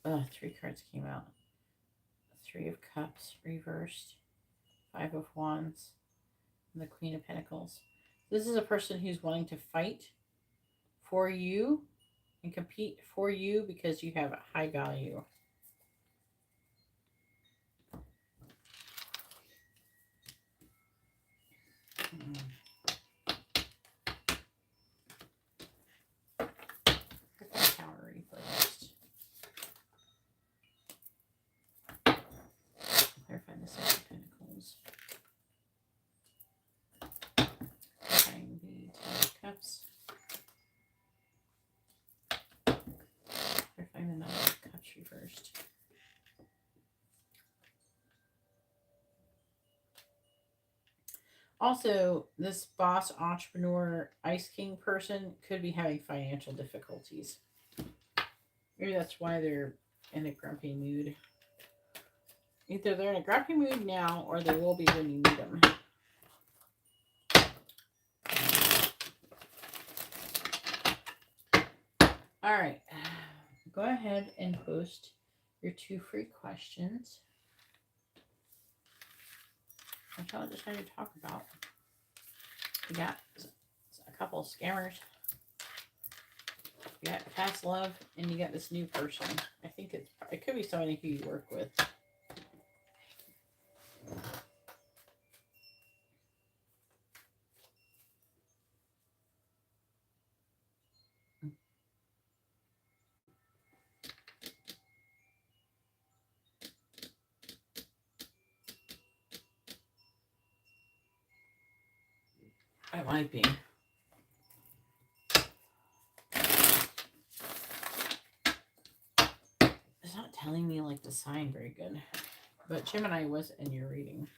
Oh, 3 cards came out. 3 of Cups reversed. 5 of Wands. And the Queen of Pentacles. This is a person who's wanting to fight for you and compete for you because you have a high value. Tower reversed. Clarify the 6 of Pentacles. Clarifying the 10 of Cups. Clarifying the 9 of Cups reversed. Also, this boss, entrepreneur, Ice King person could be having financial difficulties. Maybe that's why they're in a grumpy mood. Either they're in a grumpy mood now or they will be when you need them. All right. Go ahead and post your 2 free questions. That's all I decided to talk about. We got a couple of scammers. You got past love, and you got this new person. I think it could be somebody who you work with. It might be. It's not telling me like the sign very good. But Gemini was in your reading.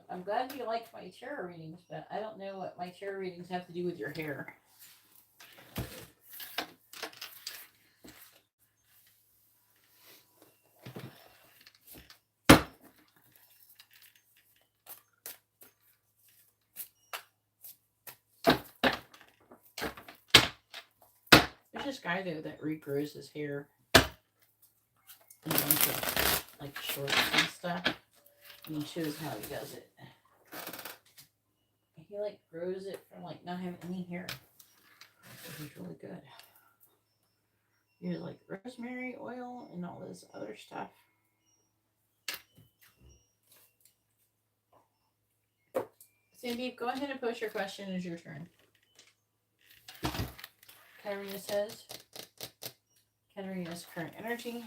I'm glad you liked my tarot readings, but I don't know what my tarot readings have to do with your hair. There's this guy, though, that regrows his hair in a bunch of, like, shorts and stuff. And he shows how he does it. He, like, grows it from, like, not having any hair. Which is really good. He has, like, rosemary oil and all this other stuff. Sanddeep, go ahead and post your question. It's your turn. Karina says, Katerina's current energy.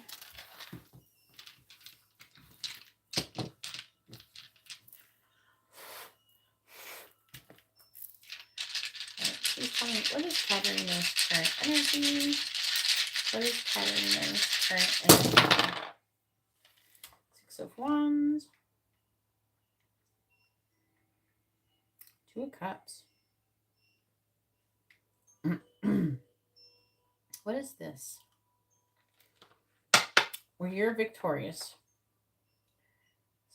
Please tell me, what is Katerina's current energy? What is Katerina's current energy? 6 of Wands. 2 of Cups. What is this? Where you're victorious.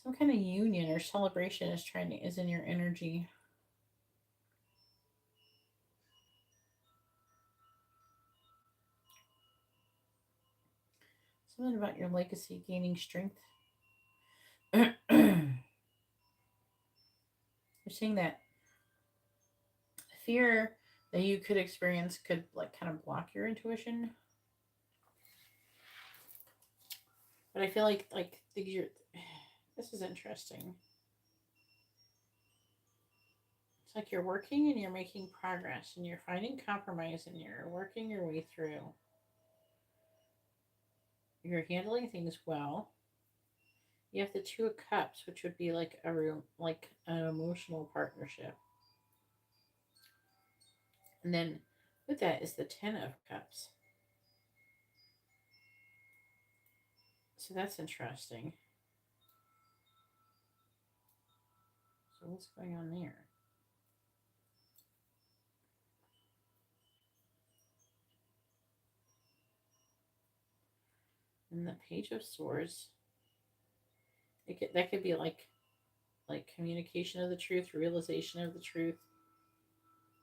Some kind of union or celebration is in your energy. Something about your legacy gaining strength. You're saying that fear that you could experience could like kind of block your intuition. But I feel like this is interesting. It's like you're working and you're making progress and you're finding compromise and you're working your way through. You're handling things well. You have the 2 of Cups, which would be like an emotional partnership. And then with that is the 10 of Cups. So that's interesting. So what's going on there? And the Page of Swords. That could be like communication of the truth, realization of the truth,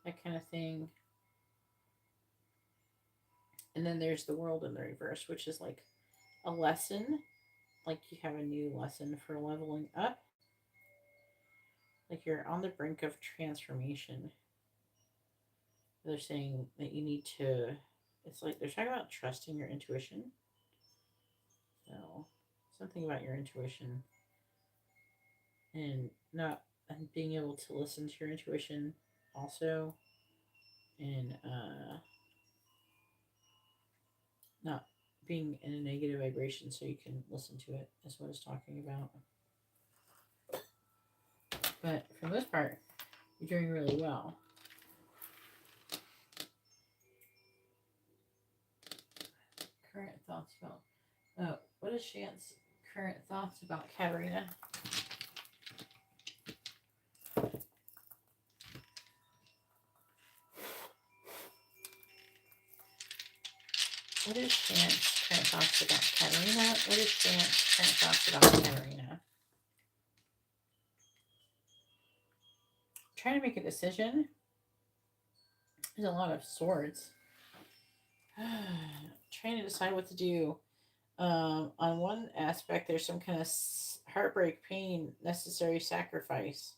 that kind of thing. And then there's the World in the reverse, which is like a lesson, like you have a new lesson for leveling up, like you're on the brink of transformation. They're saying that you need to, it's like they're talking about trusting your intuition. So something about your intuition and not being able to listen to your intuition also, and not being in a negative vibration so you can listen to it is what it's talking about. But for the most part, you're doing really well. Current thoughts about, what is Shant's current thoughts about Katerina? What is Shant's current thoughts about Katerina? What is Shant's current thoughts about Katerina? Trying to make a decision. There's a lot of swords. Trying to decide what to do. On one aspect, there's some kind of heartbreak, pain, necessary sacrifice,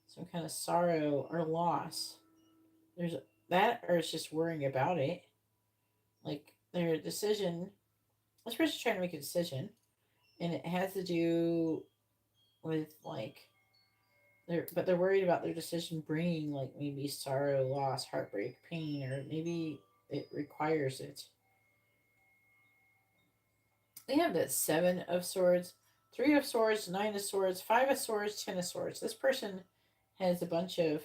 some kind of sorrow or loss. There's that, or it's just worrying about it. Like their decision, this person's trying to make a decision, and it has to do with like they're worried about their decision bringing like maybe sorrow, loss, heartbreak, pain, or maybe it requires it. They have that 7 of Swords, 3 of Swords, 9 of Swords, 5 of Swords, 10 of Swords. This person has a bunch of,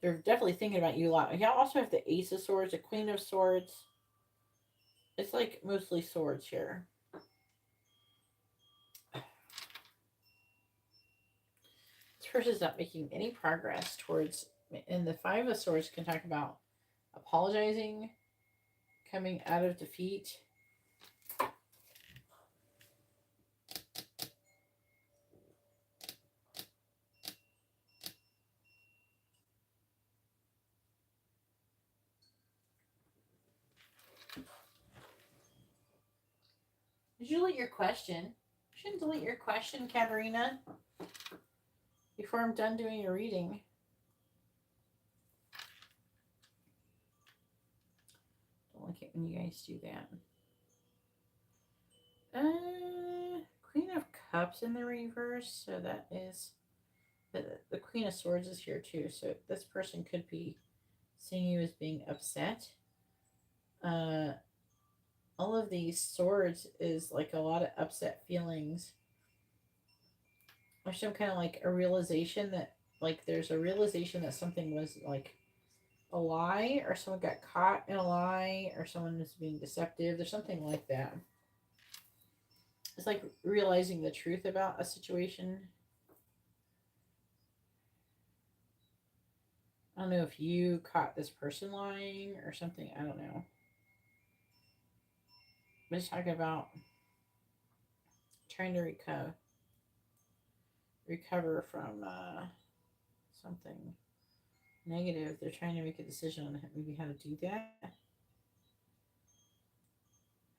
they're definitely thinking about you a lot. You also have the Ace of Swords, the Queen of Swords. It's like mostly swords here. This person's not making any progress towards, and the 5 of Swords can talk about apologizing, coming out of defeat. Did you delete your question? You shouldn't delete your question, Katerina, before I'm done doing your reading. Don't like it when you guys do that. Queen of Cups in the reverse, so that is But the Queen of Swords is here too, so this person could be seeing you as being upset. Uh, all of these swords is like a lot of upset feelings, or some kind of like a realization that, like, there's a realization that something was like a lie, or someone got caught in a lie, or someone is being deceptive. There's something like that. It's like realizing the truth about a situation. I don't know if you caught this person lying or something. I don't know. But it's talking about trying to recover from something negative. They're trying to make a decision on maybe how to do that.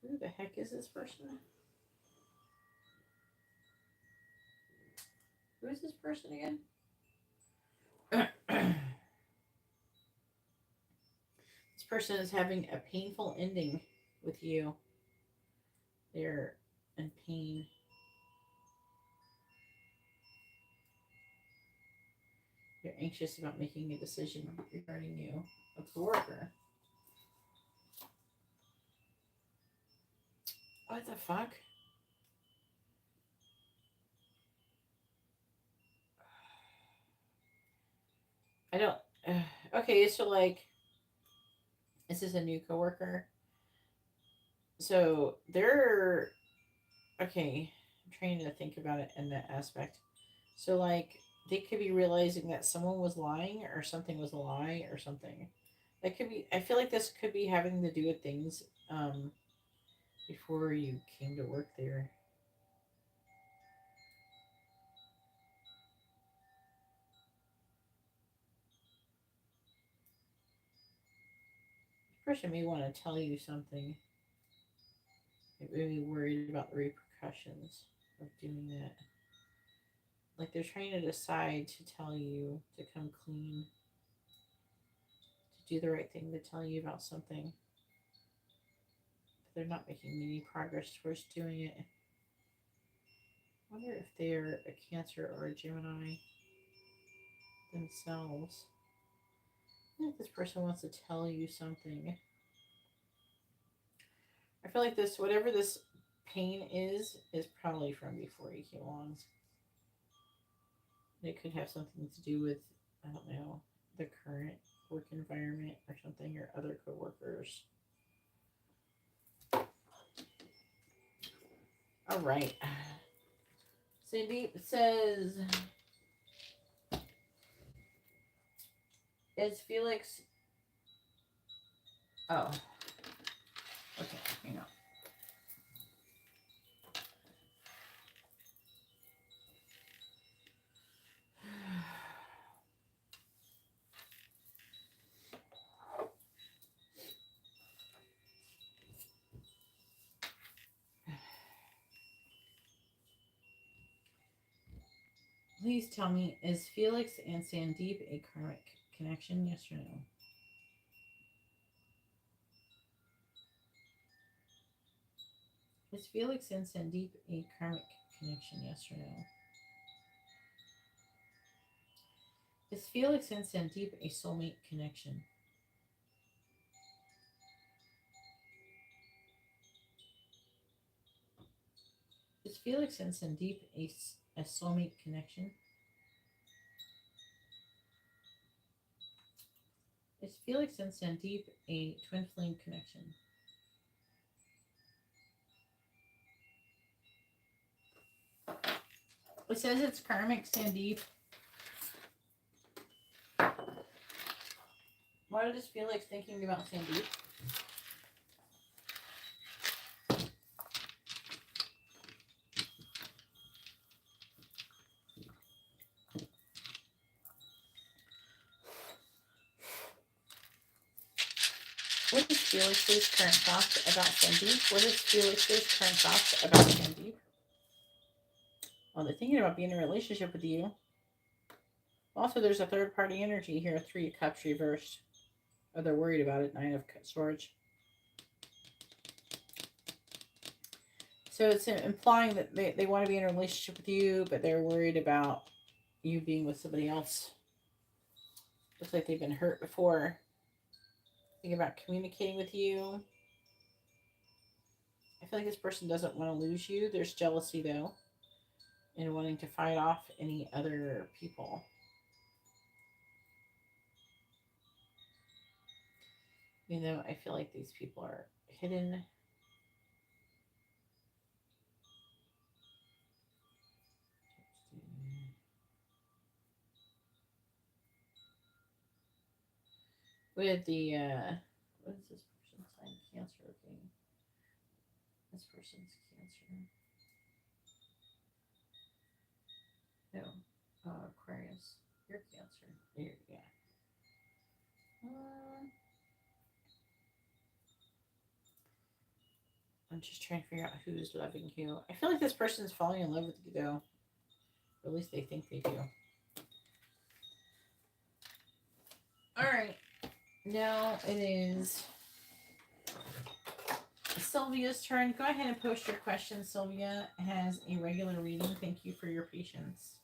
Who the heck is this person? Who is this person again? This person is having a painful ending with you. They're in pain. They're anxious about making a decision regarding you, a coworker. What the fuck? I don't. Okay, so like, this is a new coworker. So they're okay. I'm trying to think about it in that aspect. So like, they could be realizing that someone was lying, or something was a lie, or something. That could be. I feel like this could be having to do with things before you came to work there. This person may want to tell you something. They may be worried about the repercussions of doing that. Like, they're trying to decide to tell you to come clean, to do the right thing, to tell you about something, but they're not making any progress towards doing it. I wonder if they're a Cancer or a Gemini themselves. I think this person wants to tell you something. I feel like this, whatever this pain is probably from before you came along. It could have something to do with, I don't know, the current work environment or something, or other coworkers. All right. Sanddeep says, is Felix. Oh, okay. Hang on. Please tell me, is Felix and Sanddeep a karmic connection? Yes or no? Is Felix and Sanddeep a karmic connection? Yes or no? Is Felix and Sanddeep a soulmate connection? Is Felix and Sanddeep a soulmate connection? Is Felix and Sanddeep a twin flame connection? It says it's karmic, Sanddeep. Why does Felix thinking about Sanddeep? What is Felix's current thoughts about Sanddeep? What is Felix's current thoughts about Sanddeep? Well, they're thinking about being in a relationship with you. Also, there's a third party energy here, 3 of Cups reversed. Oh, they're worried about it, 9 of Swords. So it's implying that they want to be in a relationship with you, but they're worried about you being with somebody else. Looks like they've been hurt before. Think about communicating with you. I feel like this person doesn't want to lose you. There's jealousy, though, and wanting to fight off any other people. You know, I feel like these people are hidden. With the, what is this person's sign? Cancer, okay. This person's Cancer. No, Aquarius. You're Cancer. Here, yeah. I'm just trying to figure out who's loving you. I feel like this person's falling in love with you, though. Or at least they think they do. Alright. Now it is Sylvia's turn. Go ahead and post your questions. Sylvia has a regular reading. Thank you for your patience.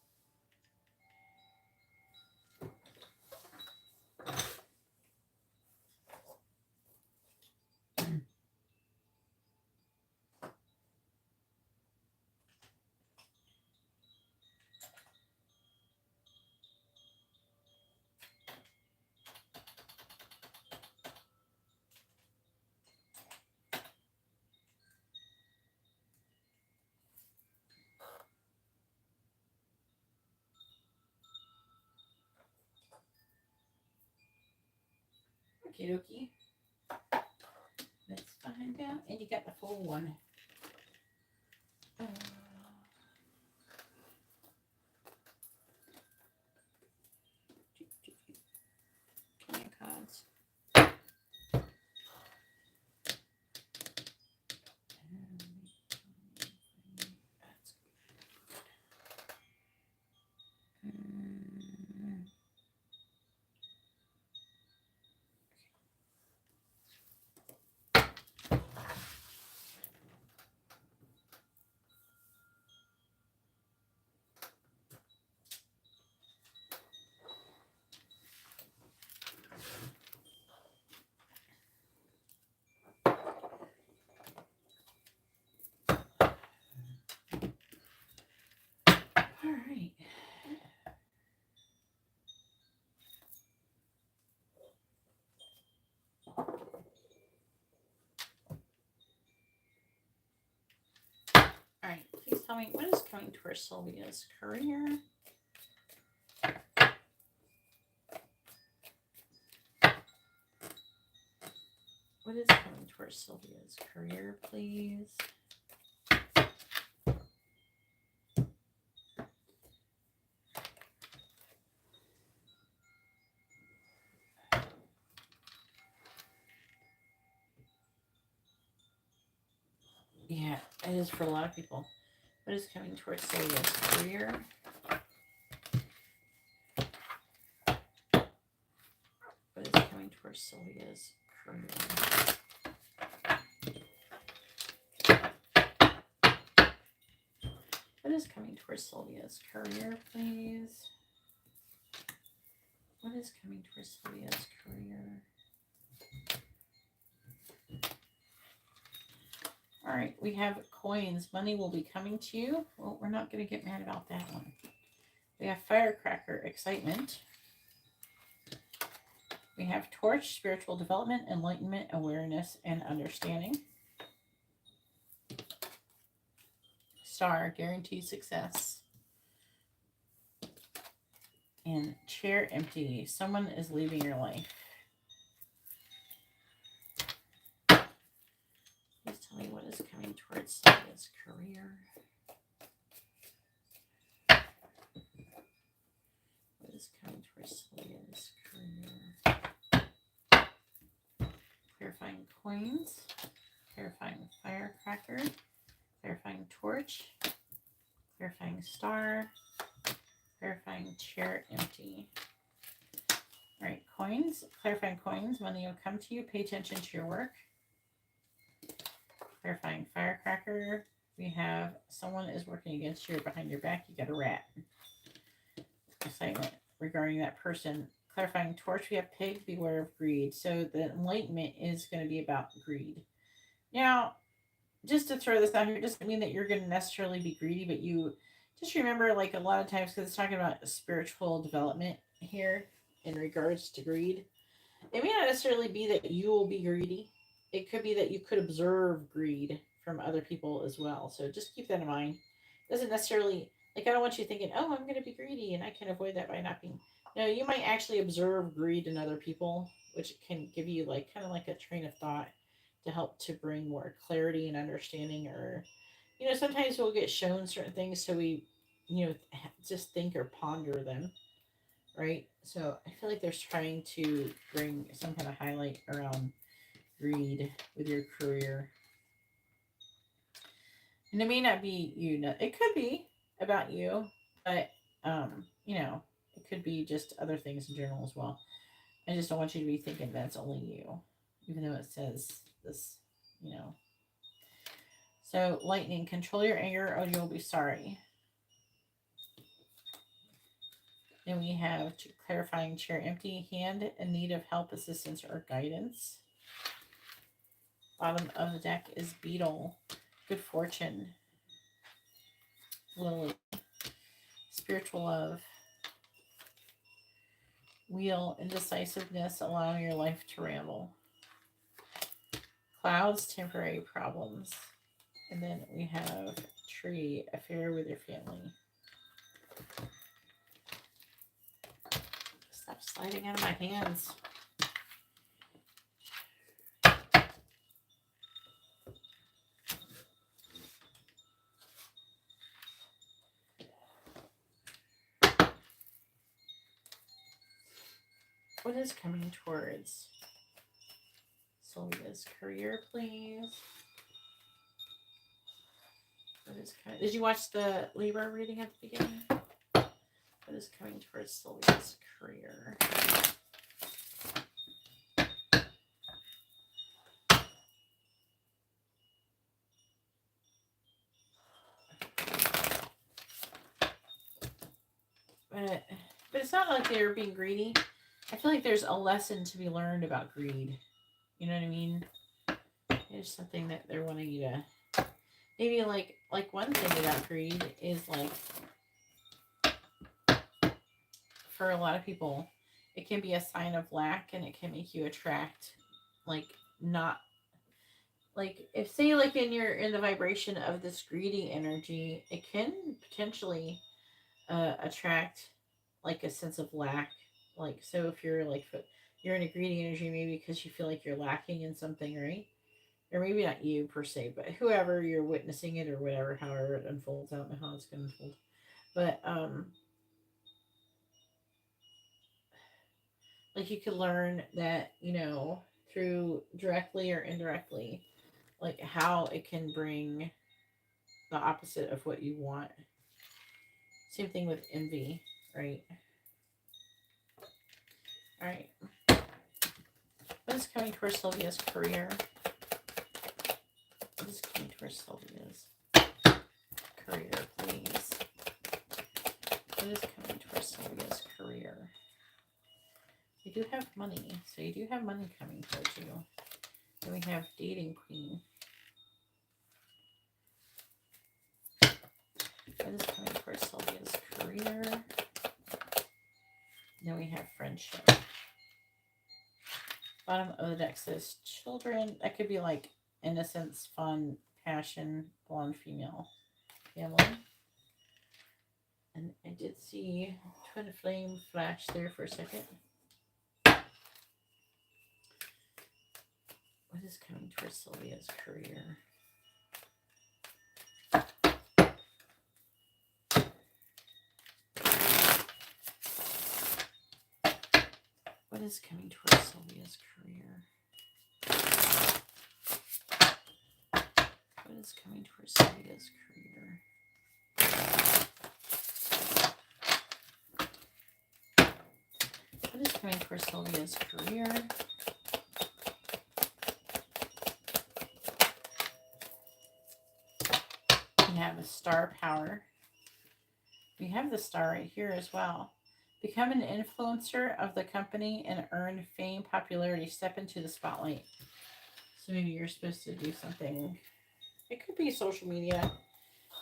Okie dokie. Let's find out. And you got the full one. Come on, cards. All right. All right. Please tell me what is coming towards Sylvia's career. What is coming towards Sylvia's career, please? Yeah, it is for a lot of people. What is coming towards Sylvia's career? What is coming towards Sylvia's career? What is coming towards Sylvia's career, please? What is coming towards Sylvia's career? All right, we have coins. Money will be coming to you. Well, we're not going to get mad about that one. We have firecracker, excitement. We have torch, spiritual development, enlightenment, awareness, and understanding. Star, guaranteed success. And chair empty. Someone is leaving your life. Please tell me what is coming towards Sylvia's career. What is coming towards Sylvia's career? Clarifying coins. Clarifying firecracker. Clarifying torch. Clarifying star. Clarifying chair empty. All right, coins. Clarifying coins. Money will come to you. Pay attention to your work. Clarifying firecracker. We have someone is working against you or behind your back. You got a rat. excitement regarding that person. Clarifying torch, we have pig, beware of greed. So the enlightenment is going to be about greed. Now, just to throw this out here, doesn't mean that you're going to necessarily be greedy, but you just remember, like a lot of times, because it's talking about spiritual development here in regards to greed, it may not necessarily be that you will be greedy. It could be that you could observe greed from other people as well. So just keep that in mind. It doesn't necessarily, like, I don't want you thinking, oh, I'm going to be greedy and I can avoid that by not being. No, you might actually observe greed in other people, which can give you, like, kind of like a train of thought to help to bring more clarity and understanding. Or, sometimes we'll get shown certain things, so we, just think or ponder them, right? So I feel like there's trying to bring some kind of highlight around greed with your career. And it may not be you, it could be about you, but, it could be just other things in general as well. I just don't want you to be thinking that's only you, even though it says this, you know. So, lightning, control your anger or you'll be sorry. Then we have clarifying chair, empty hand, in need of help, assistance, or guidance. Bottom of the deck is beetle, good fortune, lily, spiritual love, wheel, indecisiveness, allowing your life to ramble. Clouds, temporary problems. And then we have tree, affair with your family. Stop sliding out of my hands. What is coming towards Sylvia's career, please? What is coming? Did you watch the Libra reading at the beginning? What is coming towards Sylvia's career? But it's not like they're being greedy. I feel like there's a lesson to be learned about greed. You know what I mean? There's something that they're wanting you to. Maybe like one thing about greed is, like, for a lot of people, it can be a sign of lack, and it can make you attract, like, not, like, if, say, like, in the vibration of this greedy energy, it can potentially attract, like, a sense of lack. Like, so if you're, like, you're in a greedy energy, maybe because you feel like you're lacking in something, right? Or maybe not you per se, but whoever you're witnessing it, or whatever, however it unfolds. I don't know how it's going to unfold, but like, you could learn that, through directly or indirectly, like, how it can bring the opposite of what you want. Same thing with envy, right? All right. What is coming towards Sylvia's career? What is coming towards Sylvia's career, please? What is coming towards Sylvia's career? You do have money, so you do have money coming towards you. Then we have dating queen. What is coming towards Sylvia's career? Then we have friendship. Bottom of the deck says children. That could be like innocence, fun, passion, blonde female, family. And I did see twin flame flash there for a second. What is coming towards Sylvia's career? What is coming towards Sylvia's career? What is coming towards Sylvia's career? What is coming towards Sylvia's career? We have a star power. We have the star right here as well. Become an influencer of the company and earn fame, popularity. Step into the spotlight. So maybe you're supposed to do something. It could be social media,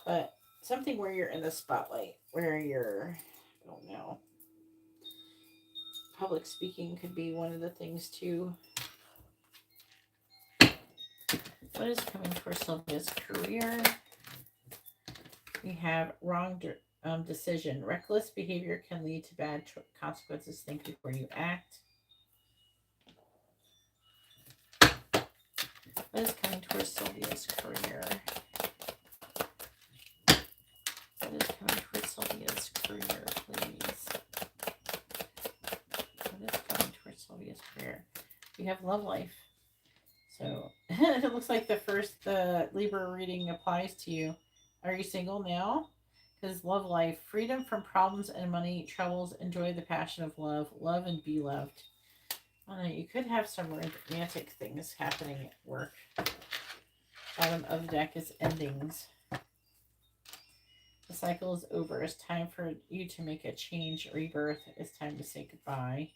but something where you're in the spotlight, where you're, I don't know. Public speaking could be one of the things too. What is coming for Sylvia's career? We have wrong decision. Reckless behavior can lead to bad consequences. Think before you act. What is coming towards Sylvia's career? What is coming towards Sylvia's career, please? What is coming towards Sylvia's career? We have love life. So it looks like the Libra reading applies to you. Are you single now? Because love life, freedom from problems and money troubles, enjoy the passion of love, love and be loved. You could have some romantic things happening at work. Bottom of the deck is endings. The cycle is over. It's time for you to make a change, rebirth. It's time to say goodbye.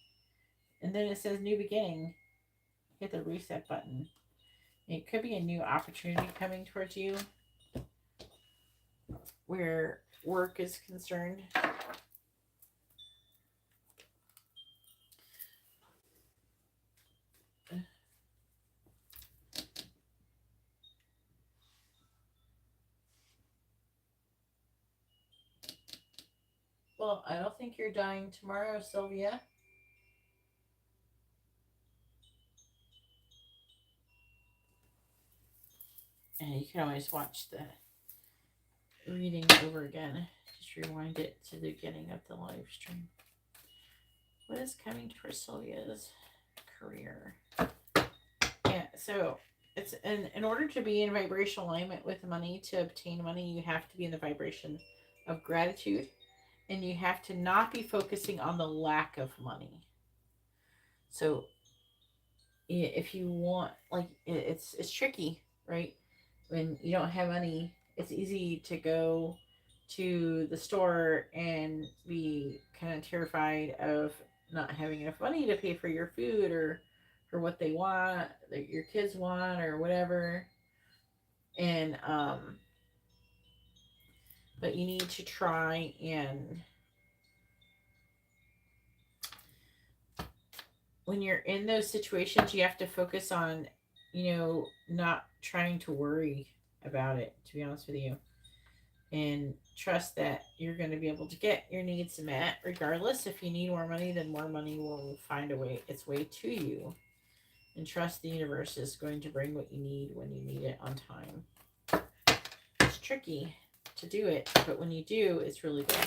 And then it says new beginning. Hit the reset button. It could be a new opportunity coming towards you where work is concerned. Well, I don't think you're dying tomorrow, Sylvia. And you can always watch the reading over again. Just rewind it to the beginning of the live stream. What is coming for Sylvia's career? Yeah, so it's in order to be in vibrational alignment with money, to obtain money, you have to be in the vibration of gratitude, and you have to not be focusing on the lack of money. So if you want, like, it's tricky, right? When you don't have money, it's easy to go to the store and be kind of terrified of not having enough money to pay for your food or for what they want, that your kids want, or whatever. And but you need to try and, when you're in those situations, you have to focus on, not trying to worry about it, to be honest with you, and trust that you're going to be able to get your needs met regardless. If you need more money, then more money will find its way to you, and trust the universe is going to bring what you need when you need it on time. It's tricky to do it, but when you do, it's really good.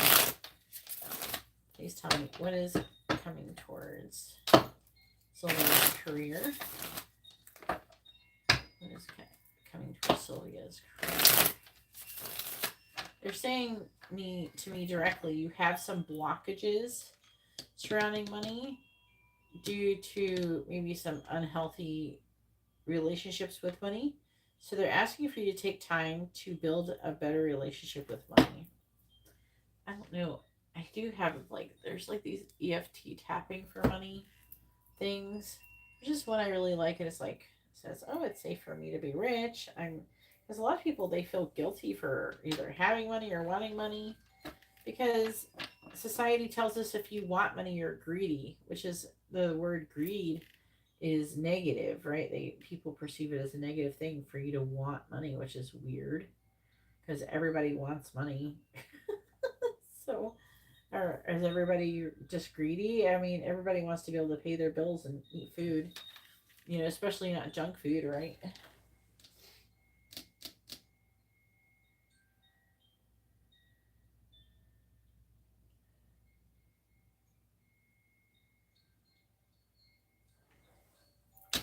Please tell me, what is coming towards Sylvia's career? What is coming towards Sylvia's career? They're saying to me directly, you have some blockages surrounding money due to maybe some unhealthy relationships with money. So they're asking for you to take time to build a better relationship with money. I don't know. I do have, there's these EFT tapping for money things. There's just one I really like, and it's says, oh, it's safe for me to be rich. Because a lot of people, they feel guilty for either having money or wanting money, because society tells us if you want money, you're greedy, which is, the word greed is negative, right? People perceive it as a negative thing for you to want money, which is weird because everybody wants money. So, or is everybody just greedy? I mean, everybody wants to be able to pay their bills and eat food, especially not junk food, right?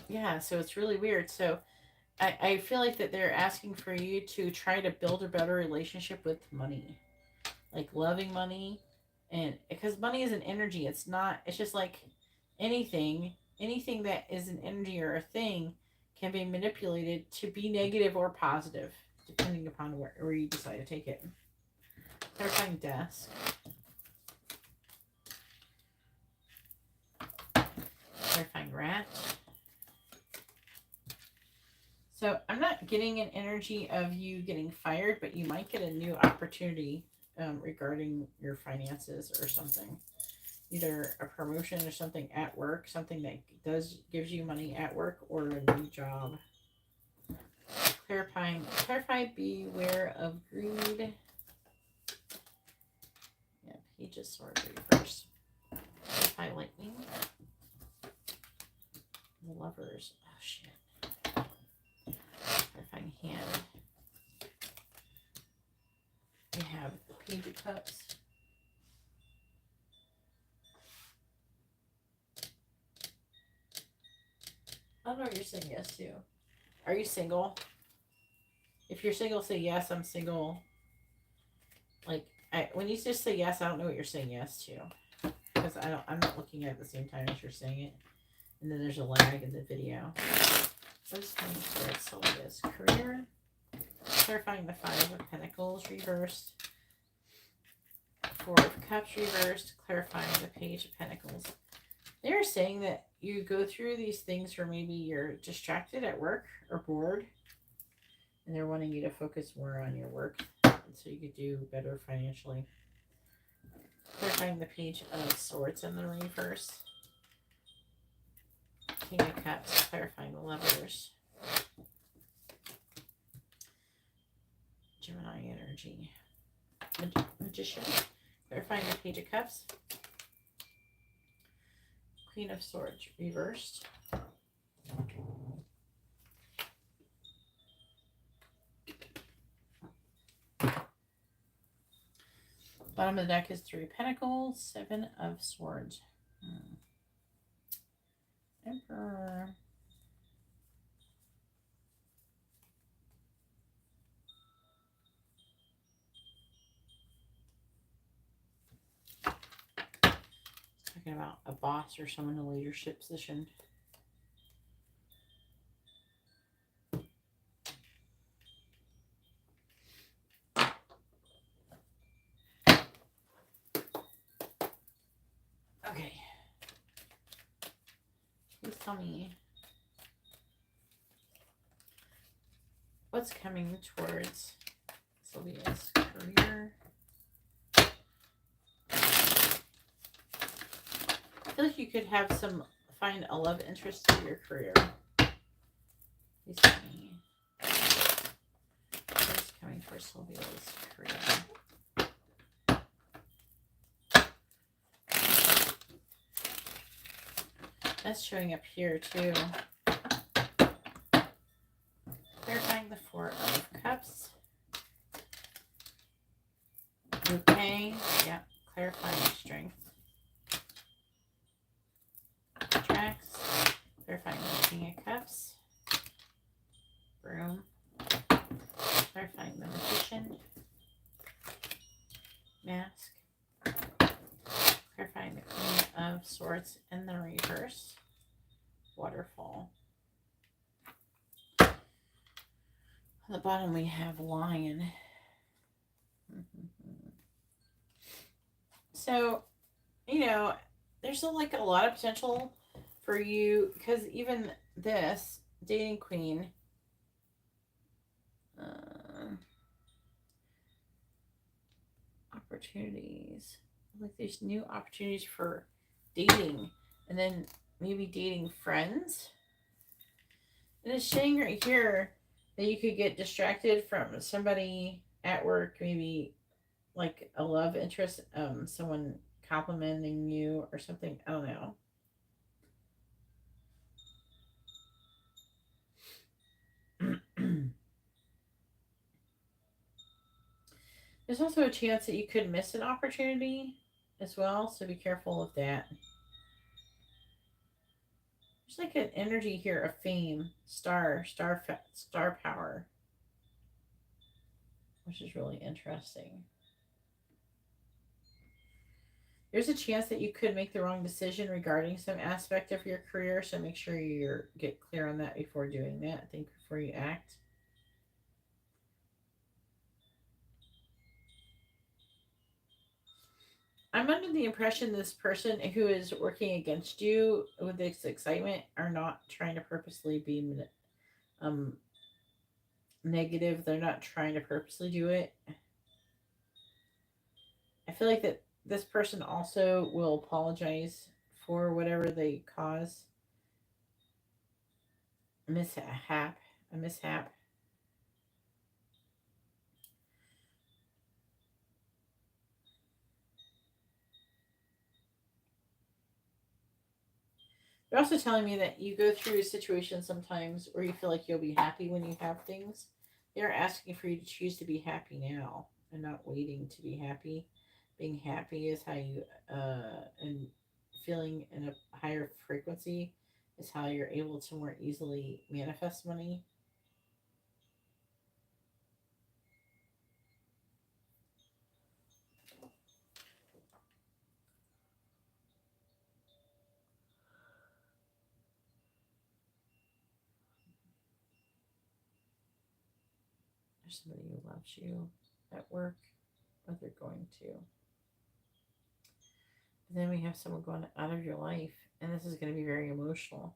Yeah, so it's really weird. So I feel like that they're asking for you to try to build a better relationship with money, like loving money. And because money is an energy, it's just like anything that is an energy or a thing can be manipulated to be negative or positive, depending upon where you decide to take it. Clarifying desk. Clarifying rat. So I'm not getting an energy of you getting fired, but you might get a new opportunity regarding your finances or something. Either a promotion or something at work, something that gives you money at work, or a new job. Clarify, beware of greed. Yeah, Page of Swords reverse. Clarify lightning. Lovers. Oh shit. Clarifying hand. We have the Page of Cups. I don't know what you're saying yes to. Are you single? If you're single, say yes, I'm single. Like, when you just say yes, I don't know what you're saying yes to. Because I'm not looking at it at the same time as you're saying it. And then there's a lag in the video. What's coming for Sylvia's career? Clarifying the Five of Pentacles reversed. Four of Cups reversed. Clarifying the Page of Pentacles. They're saying that you go through these things where maybe you're distracted at work or bored. And they're wanting you to focus more on your work so you could do better financially. Clarifying the Page of Swords in the reverse. King of Cups, clarifying the Lovers. Gemini energy. Magician, clarifying the Page of Cups. Queen of Swords reversed. Bottom of the deck is Three of Pentacles, Seven of Swords. Emperor. Talking about a boss or someone in a leadership position. Okay. Please tell me what's coming towards Sylvia's career. I feel like you could have find a love interest in your career. Please tell me what's coming for Sylvia's career. That's showing up here too. Clarifying the Four of Cups. Okay, yeah, clarifying strength. Tracks, clarifying the King of Cups. Broom, clarifying the Magician. Mask, clarifying the Queen of Swords in the reverse. Waterfall. On the bottom we have Lion. So, there's like a lot of potential for you, because even this dating queen, opportunities, like there's new opportunities for dating, and then maybe dating friends. And it's saying right here that you could get distracted from somebody at work, maybe like a love interest, someone complimenting you or something. I don't know. There's also a chance that you could miss an opportunity as well, so be careful of that. There's like an energy here of fame, star power, which is really interesting. There's a chance that you could make the wrong decision regarding some aspect of your career, so make sure you get clear on that before doing that. Think before you act. I'm under the impression this person who is working against you with this excitement are not trying to purposely be um negative. They're not trying to purposely do it. I feel like that this person also will apologize for whatever they cause. A mishap. They're also telling me that you go through a situation sometimes where you feel like you'll be happy when you have things. They're asking for you to choose to be happy now and not waiting to be happy. Being happy is how you, and feeling in a higher frequency is how you're able to more easily manifest money. There's somebody who loves you at work, or they're going to. And then we have someone going out of your life, and this is going to be very emotional.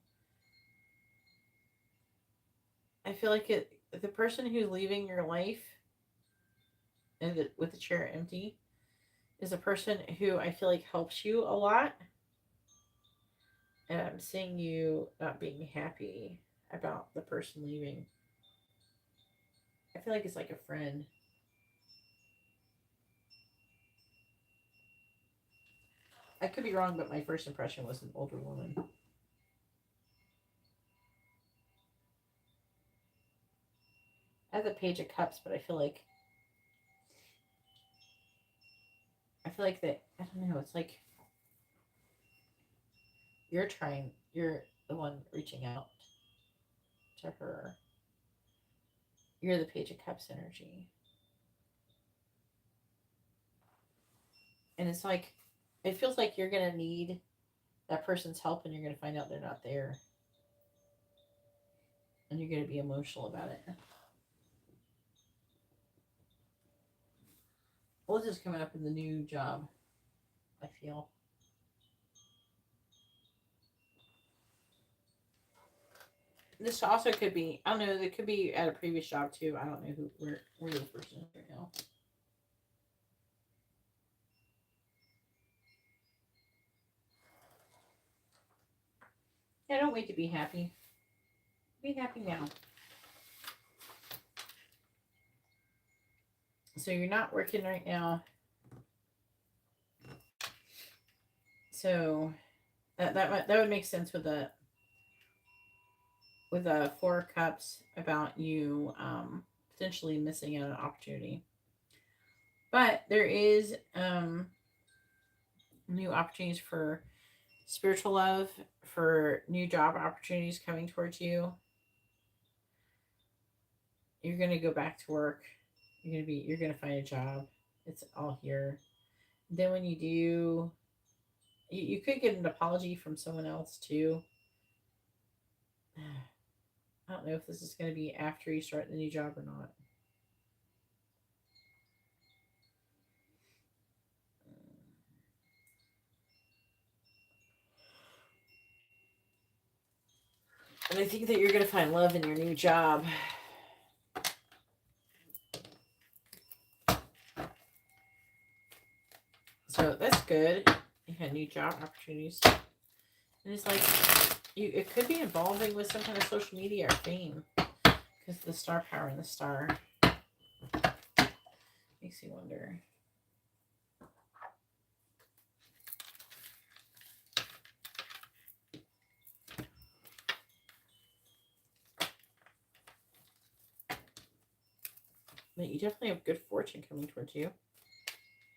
I feel like the person who's leaving your life and with the chair empty is a person who I feel like helps you a lot. And I'm seeing you not being happy about the person leaving. I feel like it's like a friend. I could be wrong, but my first impression was an older woman. I have the Page of Cups, but I feel like that, I don't know, it's like you're the one reaching out to her. You're the Page of Cups energy. And it's like, it feels like you're going to need that person's help and you're going to find out they're not there. And you're going to be emotional about it. Well, this is coming up in the new job, I feel. This also could be, I don't know, it could be at a previous job too. I don't know where this person is right now. Yeah, don't wait to be happy. Be happy now. So you're not working right now. So that would make sense with the Four of Cups about you potentially missing out on an opportunity. But there is new opportunities for spiritual love, for new job opportunities coming towards you. You're gonna go back to work. You're gonna find a job. It's all here. Then when you do, you could get an apology from someone else too. I don't know if this is gonna be after you start the new job or not. And I think that you're gonna find love in your new job. So that's good. You had new job opportunities. And it's like it could be involving with some kind of social media or fame. Because the star power and the star makes you wonder. But you definitely have good fortune coming towards you.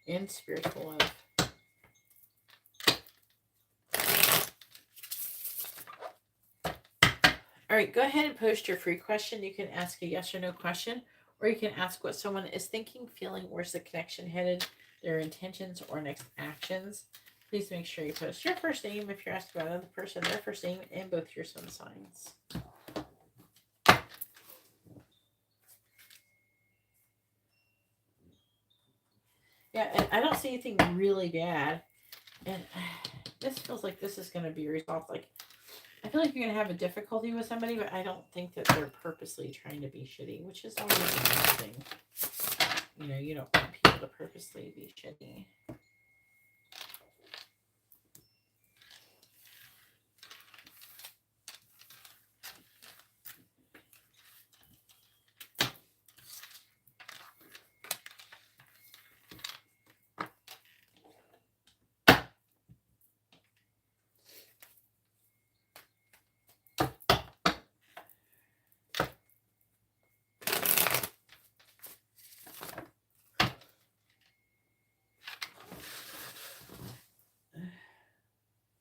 And spiritual love. All right, go ahead and post your free question. You can ask a yes or no question, or you can ask what someone is thinking, feeling, where's the connection headed, their intentions or next actions. Please make sure you post your first name if you're asking about another person, their first name, and both your sun signs. Yeah, and I don't see anything really bad. And this feels like this is going to be resolved. Like, I feel like you're going to have a difficulty with somebody, but I don't think that they're purposely trying to be shitty, which is always a nice thing. You know, you don't want people to purposely be shitty.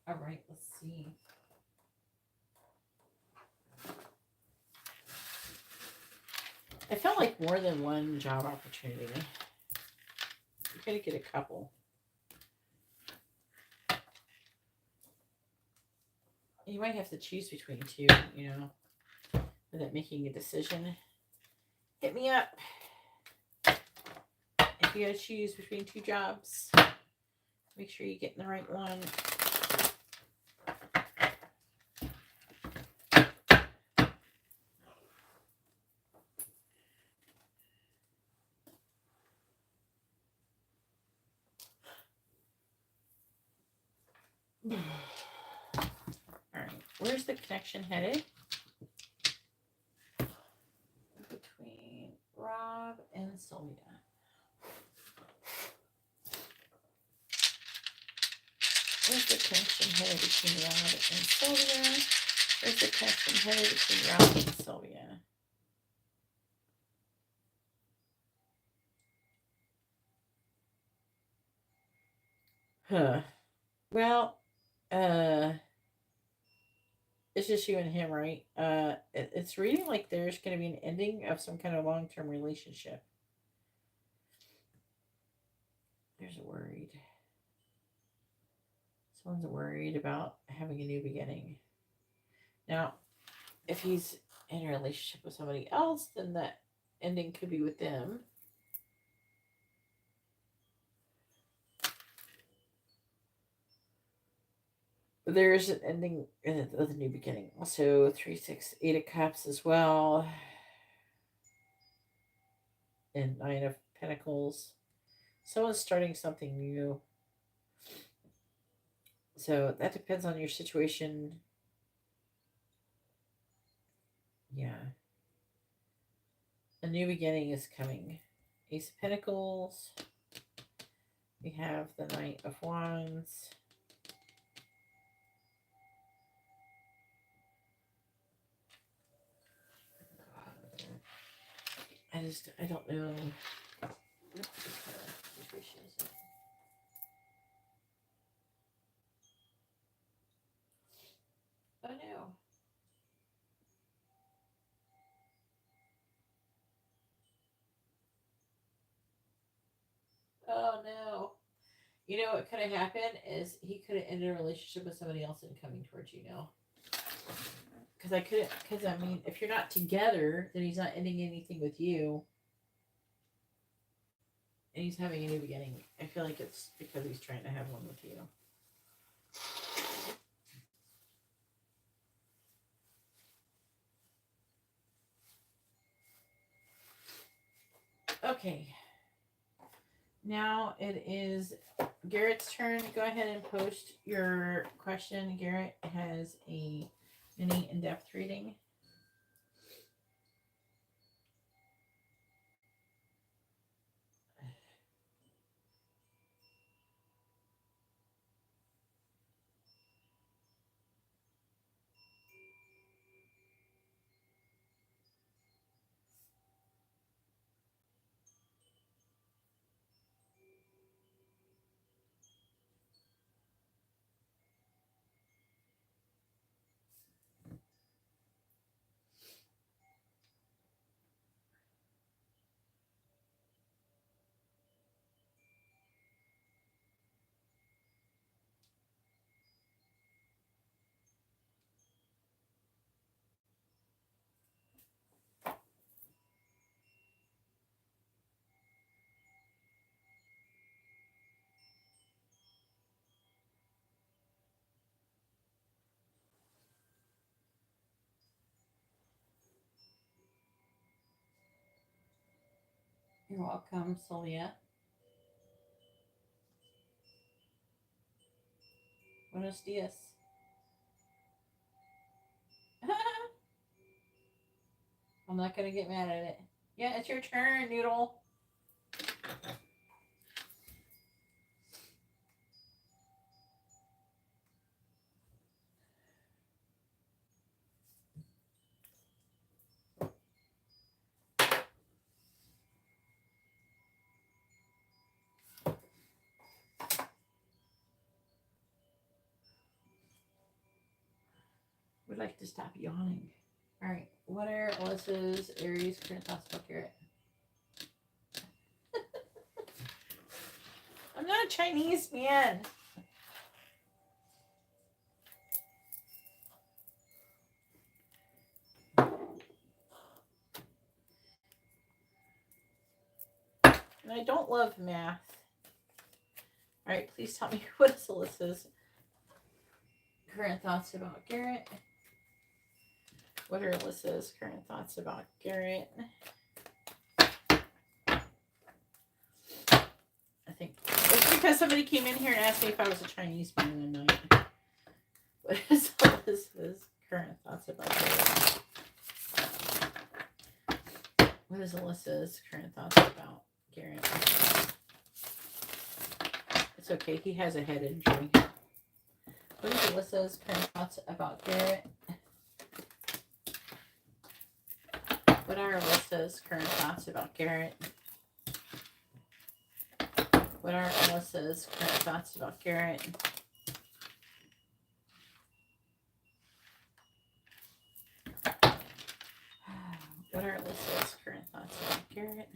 All right, let's see. I felt like more than one job opportunity. You're going to get a couple. You might have to choose between two, you know, without making a decision. Hit me up if you got to choose between two jobs. Make sure you get in the right one. All right, where's the connection headed? Between Rob and Sylvia. Where's the connection headed between Rob and Sylvia? Where's the connection headed between Rob and Sylvia? Huh. Well, it's just you and him, right? It's reading like there's going to be an ending of some kind of long-term relationship. There's a worried. Someone's worried about having a new beginning. Now, if he's in a relationship with somebody else, then that ending could be with them. But there's an ending with a new beginning. Also, 3, 6, 8 of Cups as well. And 9 of Pentacles. Someone's starting something new. So that depends on your situation. Yeah. A new beginning is coming. Ace of Pentacles. We have the Knight of Wands. I don't know. What kind of situation is it? Oh no. Oh no. You know what could have happened is he could have ended a relationship with somebody else and coming towards you now. Because I mean, if you're not together, then he's not ending anything with you. And he's having a new beginning. I feel like it's because he's trying to have one with you. Okay. Now it is Garrett's turn. Go ahead and post your question. Garrett has a mini in-depth reading. You're welcome, Sylvia. Buenos dias. I'm not going to get mad at it. Yeah, it's your turn, Noodle. Would like to stop yawning. All right. What are Alyssa's Aries current thoughts about Garrett? I'm not a Chinese man. And I don't love math. All right, please tell me what is Alyssa's current thoughts about Garrett? What are Alyssa's current thoughts about Garrett? I think it's because somebody came in here and asked me if I was a Chinese man, and I'm not. What is Alyssa's current thoughts about Garrett? What is Alyssa's current thoughts about Garrett? It's okay, he has a head injury. What is Alyssa's current thoughts about Garrett? What are Alyssa's current thoughts about Garrett? What are Alyssa's current thoughts about Garrett? What are Alyssa's current thoughts about Garrett?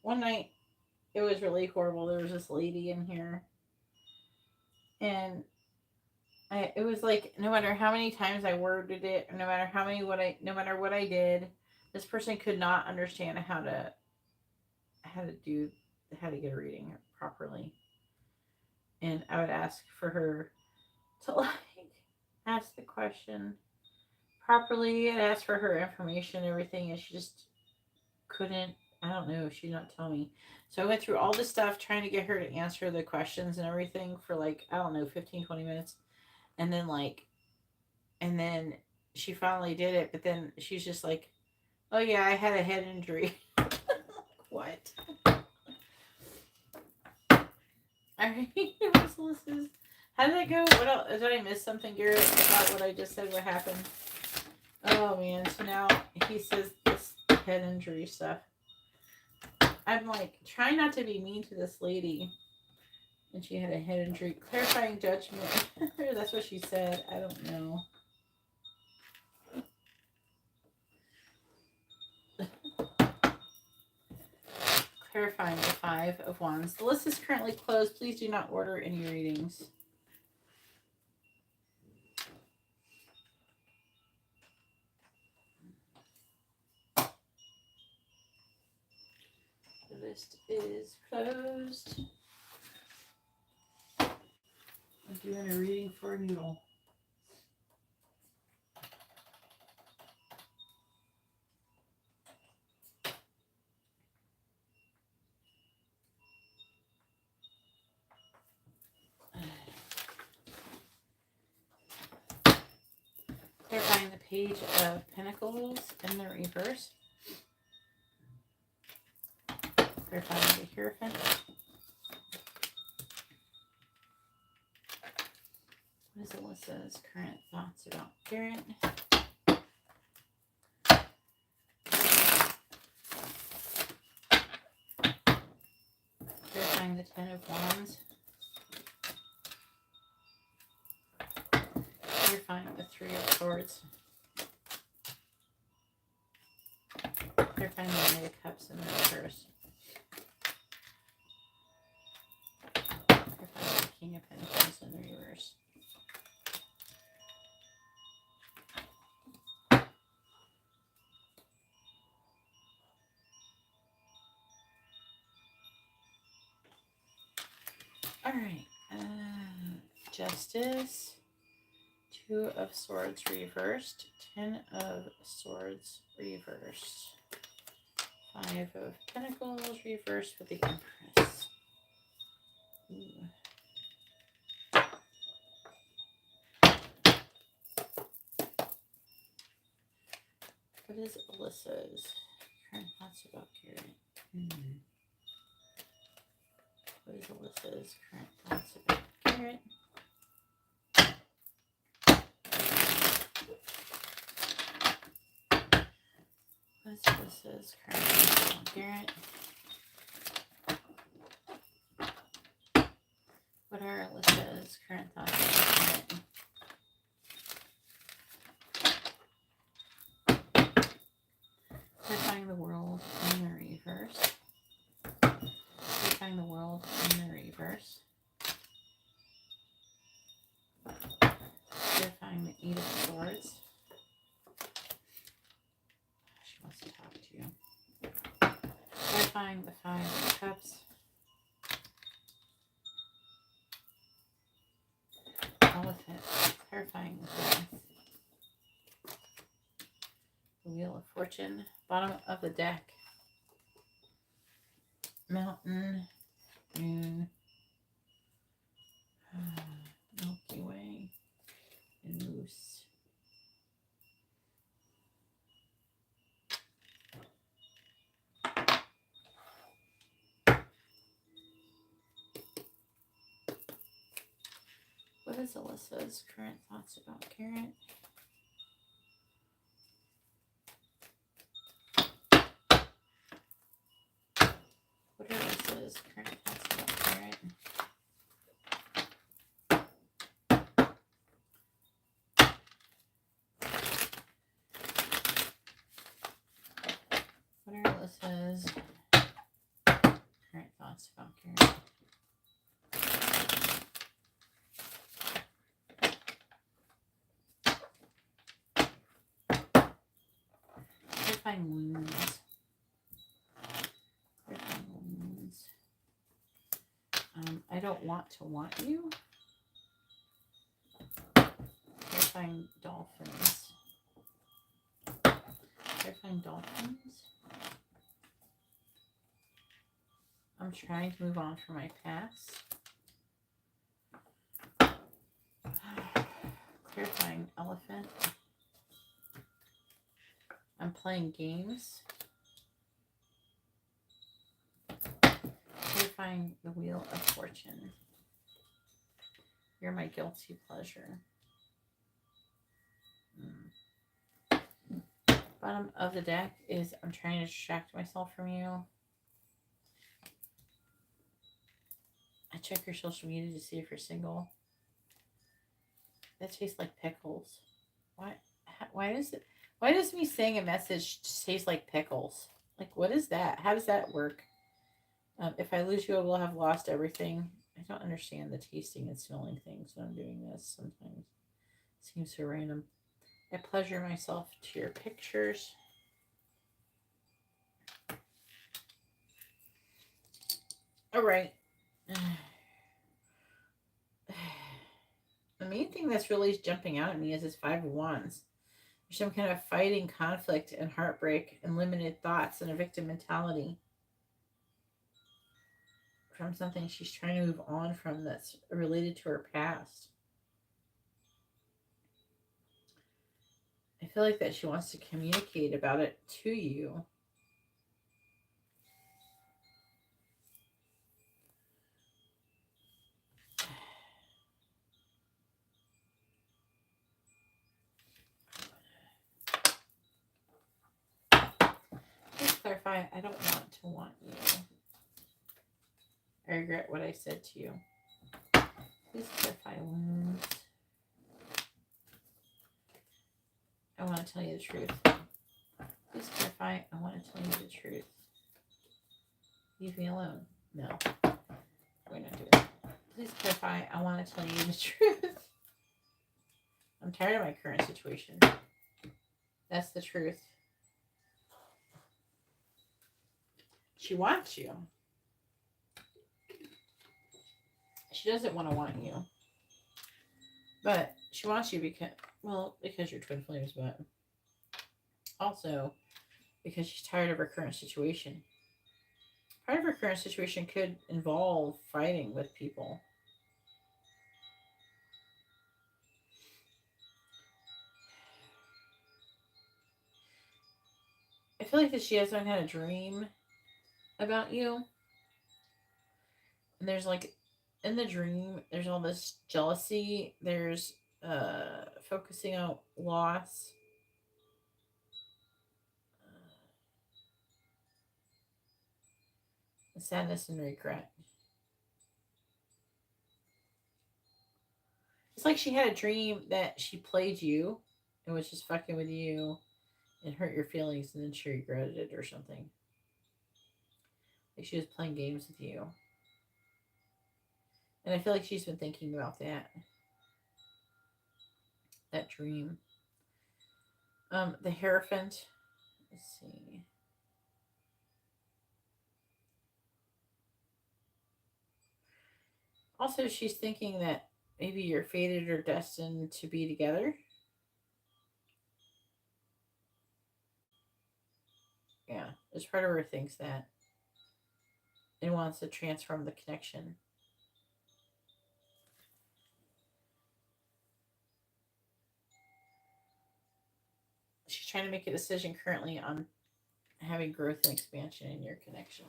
One night, it was really horrible. There was this lady in here, and it was like no matter how many times I worded it, or no matter what I did, this person could not understand how to get a reading properly. And I would ask for her to like ask the question properly and ask for her information and everything, and she just couldn't. I don't know, she did not tell me. So I went through all this stuff trying to get her to answer the questions and everything for like, I don't know, 15-20 minutes. And then she finally did it, but then she's just like, oh yeah, I had a head injury. What? Alright, how did it go? What else? Did I miss something, Garrett, about what I just said? What happened? Oh man, so now he says this head injury stuff. I'm like trying not to be mean to this lady, and she had a head injury. Clarifying judgment. That's what she said. I don't know. Clarifying the 5 of Wands. The list is currently closed. Please do not order any readings. The list is closed. I'm doing a reading for a noodle. Clarifying the Page of Pentacles in the reverse. Clarifying the Hierophant. What is Alyssa's current thoughts about Garrett? Clarifying the 10 of Wands. Clarifying the 3 of Swords. Clarifying the Knight of Cups in the reverse. Clarifying the King of Pentacles in the reverse. All right. Justice. 2 of Swords reversed. 10 of Swords reversed. 5 of Pentacles reversed with the Empress. Ooh. What is Alyssa's current thoughts about Garrett? What is Alyssa's current thoughts about Garrett? What is Alyssa's current thoughts about Garrett? What are Alyssa's current thoughts about Garrett? Clarifying the world in the reverse. Clarifying the world in the reverse. Clarifying the 8 of Swords. She wants to talk to you. Clarifying the 5 of Cups. Elephant. Clarifying the Death. The Wheel of Fortune. Bottom of the deck. Mountain. Moon. Milky Way. And Moose. What is Alyssa's current thoughts about Garrett? What are Alyssa's current thoughts about Garrett? What are Alyssa's current thoughts about Garrett? Clarifying wounds. Clarifying wounds. I don't want to want you. Clarifying dolphins. Clarifying dolphins. I'm trying to move on from my past. Clarifying elephant. I'm playing games. Clarifying the Wheel of Fortune. You're my guilty pleasure. Bottom of the deck is I'm trying to distract myself from you. I check your social media to see if you're single. That tastes like pickles. Why does me saying a message taste like pickles? Like, what is that? How does that work? If I lose you, I will have lost everything. I don't understand the tasting and smelling things when I'm doing this sometimes. It seems so random. I pleasure myself to your pictures. All right. The main thing that's really jumping out at me is this 5 of Wands. There's some kind of fighting, conflict, and heartbreak, and limited thoughts, and a victim mentality from something she's trying to move on from that's related to her past. I feel like that she wants to communicate about it to you. Please clarify, I don't want to want you. I regret what I said to you. Please clarify wounds. I want to tell you the truth. Please clarify, I want to tell you the truth. Leave me alone. No. We're not doing that. Please clarify, I want to tell you the truth. I'm tired of my current situation. That's the truth. She wants you. She doesn't want you. But she wants you because, well, because you're twin flames, but also because she's tired of her current situation. Part of her current situation could involve fighting with people. I feel like that she has some kind of dream about you. And there's like, in the dream, there's all this jealousy. There's focusing on loss. Sadness and regret. It's like she had a dream that she played you and was just fucking with you and hurt your feelings, and then she regretted it or something. Like she was playing games with you. And I feel like she's been thinking about that. That dream. The Hierophant. Let's see. Also, she's thinking that maybe you're fated or destined to be together. Yeah, there's part of her thinks that and wants to transform the connection. She's trying to make a decision currently on having growth and expansion in your connection.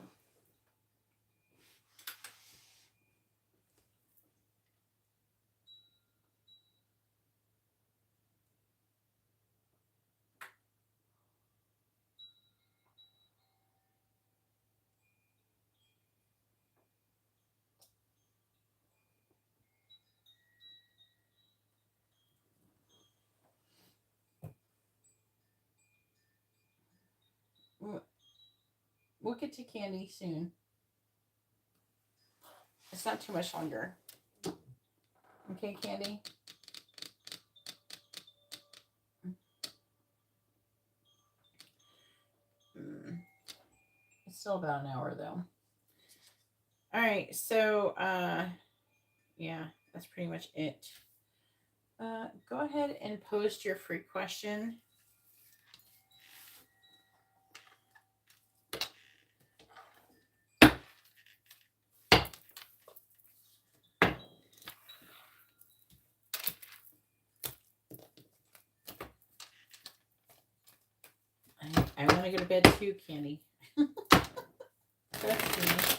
We'll get to Candy soon. It's not too much longer. Okay, Candy? It's still about an hour, though. All right, so, yeah, that's pretty much it. Go ahead and post your free question. I want to go to bed too, Candy. That's me.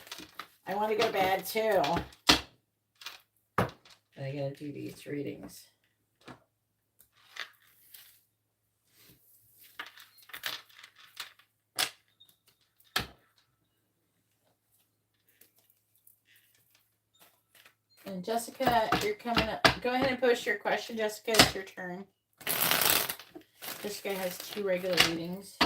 I want to go to bed too. But I gotta do these readings. And Jessica, you're coming up. Go ahead and post your question, Jessica. It's your turn. Jessica has 2 regular readings.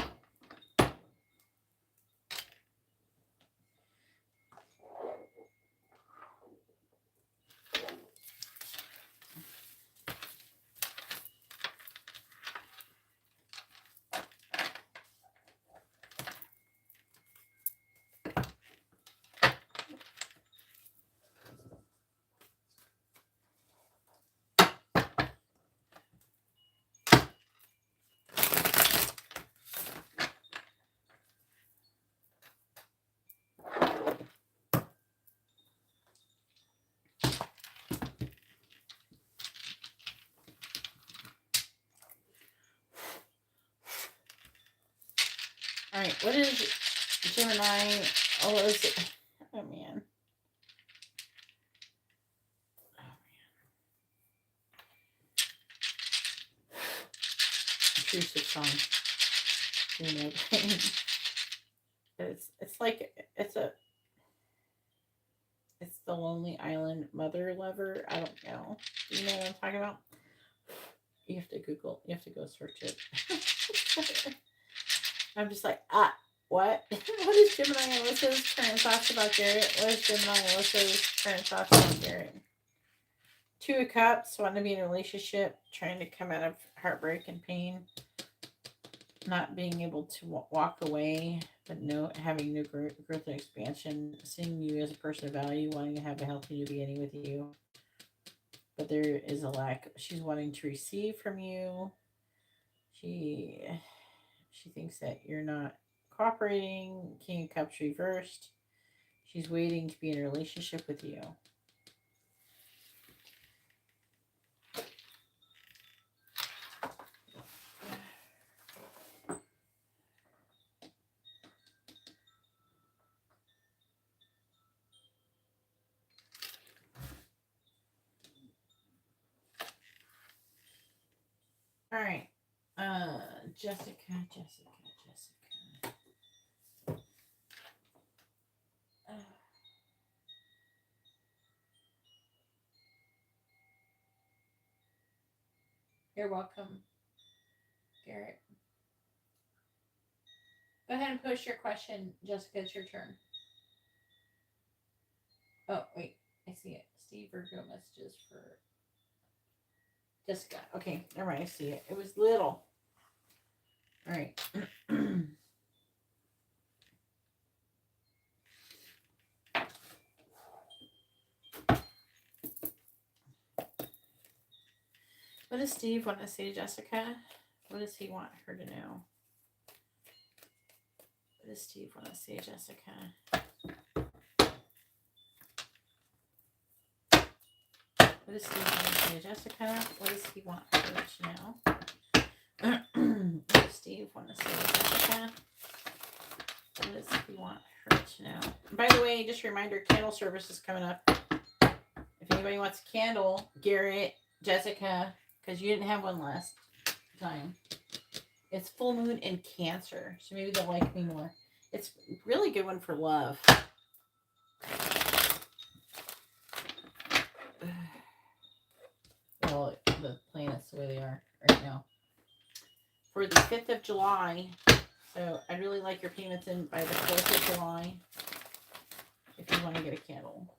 All right, what is Gemini? Oh, is it? Oh, man. Intrusive song. You know, it's like it's the Lonely Island Mother Lover. I don't know. Do you know what I'm talking about? You have to Google. You have to go search it. I'm just like, what? What is Gemini and Alyssa's current thoughts about Garrett? What is Gemini and Alyssa's current thoughts about Garrett? 2 of Cups, wanting to be in a relationship, trying to come out of heartbreak and pain, not being able to walk away, but no, having new growth and expansion, seeing you as a person of value, wanting to have a healthy new beginning with you. But there is a lack. She's wanting to receive from you. She thinks that you're not cooperating. King of Cups reversed. She's waiting to be in a relationship with you. All right. Jessica. You're welcome, Garrett. Go ahead and post your question, Jessica. It's your turn. Oh, wait. I see it. Steve Virgo messages for Jessica. Okay. All right. I see it. It was little. All right. What does Steve want to say to Jessica? What does he want her to know? What does Steve want to say to Jessica? What does Steve want to say to Jessica? What does he want her to know? What does Steve want to say to Jessica? What does he want her to know? And by the way, just a reminder, candle service is coming up. If anybody wants a candle, Garrett, Jessica, because you didn't have one last time. It's full moon in Cancer, so maybe they'll like me more. It's a really good one for love. Well, the planets the way they are right now. For the 5th of July, so I'd really like your payments in by the 4th of July if you want to get a candle.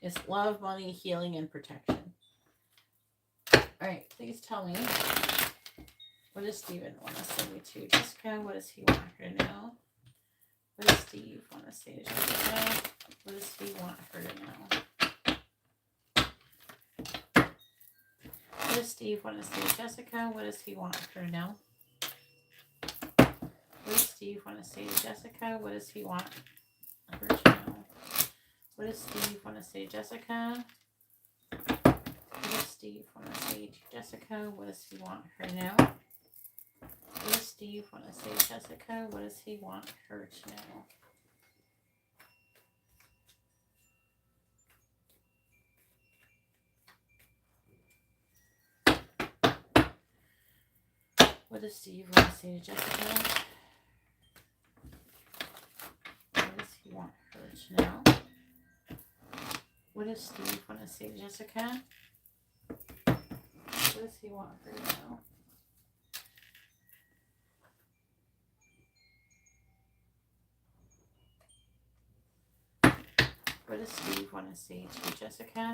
It's love, money, healing, and protection. All right, please tell me. What does Steven want to say to Jessica? What does he want her to know? What does Steve want to say to Jessica? What does he want her to know? What does Steve want to say to Jessica? What does he want her to know? What does Steve want to say to Jessica? What does he want her to know? What does Steve want to say to Jessica? What does Steve want to say to Jessica? What does he want her to know? What does Steve want to say to Jessica? What does he want her to know? What does Steve want to say to Jessica? What does he want her to know? What does Steve want to say to Jessica? What does he want her to know? What does Steve want to say to Jessica?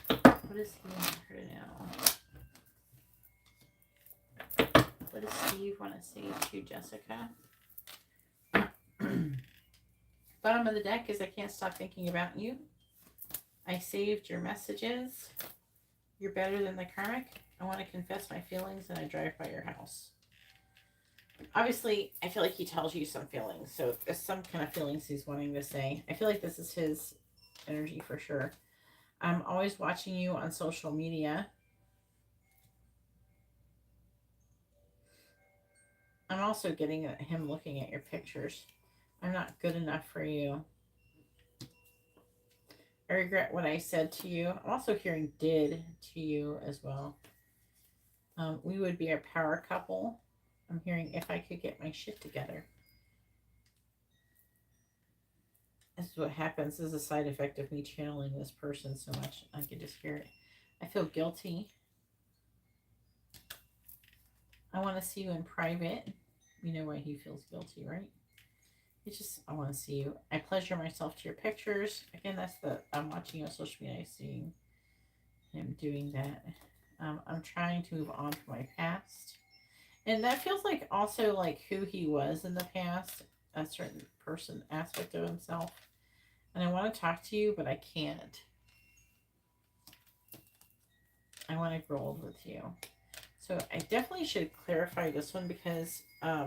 What does he want her to know? What does Steve want to say to Jessica? Bottom of the deck is I can't stop thinking about you. I saved your messages. You're better than the karmic. I want to confess my feelings and I drive by your house. Obviously, I feel like he tells you some feelings. So there's some kind of feelings he's wanting to say. I feel like this is his energy for sure. I'm always watching you on social media. I'm also getting him looking at your pictures. I'm not good enough for you. I regret what I said to you. I'm also hearing did to you as well. We would be a power couple. I'm hearing if I could get my shit together. This is what happens. This is a side effect of me channeling this person so much. I can just hear it. I feel guilty. I want to see you in private. You know why he feels guilty, right? It's just, I want to see you. I pleasure myself to your pictures. Again, that's I'm watching on social media, seeing him doing that. I'm trying to move on from my past. And that feels like also like who he was in the past, a certain person aspect of himself. And I want to talk to you, but I can't. I want to roll with you. So I definitely should clarify this one because I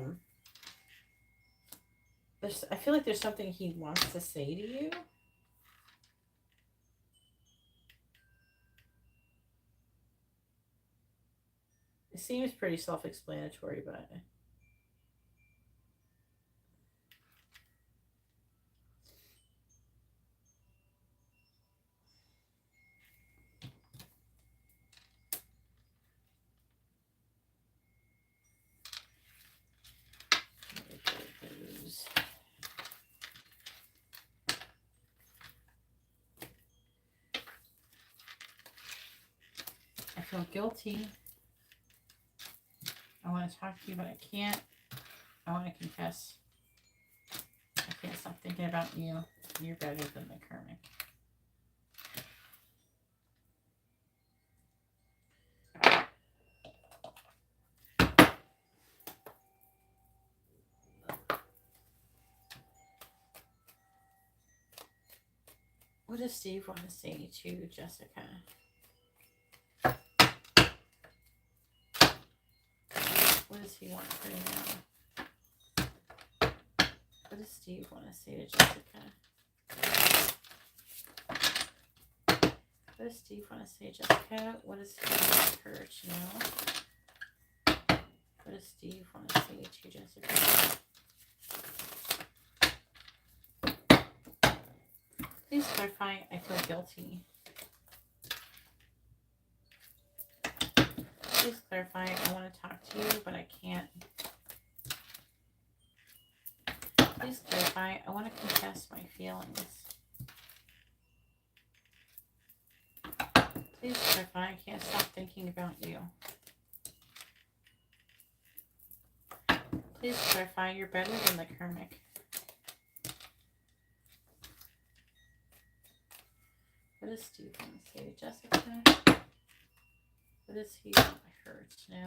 feel like there's something he wants to say to you. It seems pretty self-explanatory, but I feel guilty. I want to talk to you, but I can't. I want to confess. I can't stop thinking about you. You're better than the karmic. What does Steve want to say to Jessica? What does he want her to know? What does Steve want to say to Jessica? What does Steve want to say to Jessica? What does he want her to know? What does Steve want to say to Jessica? Please clarify. I feel guilty. Please clarify. I want to talk to you, but I can't. Please clarify. I want to confess my feelings. Please clarify. I can't stop thinking about you. Please clarify. You're better than the karmic. What does Steve want to say to Jessica? What does he want her to know?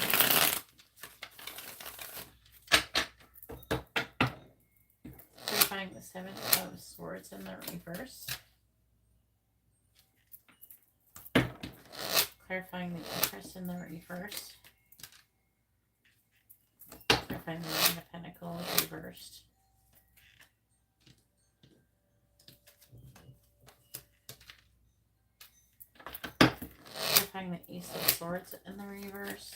Clarifying the Seven of Swords in the reverse. Clarifying the Empress in the reverse. Clarifying the Nine of Pentacles reversed. Clarifying the Ace of Swords in the reverse.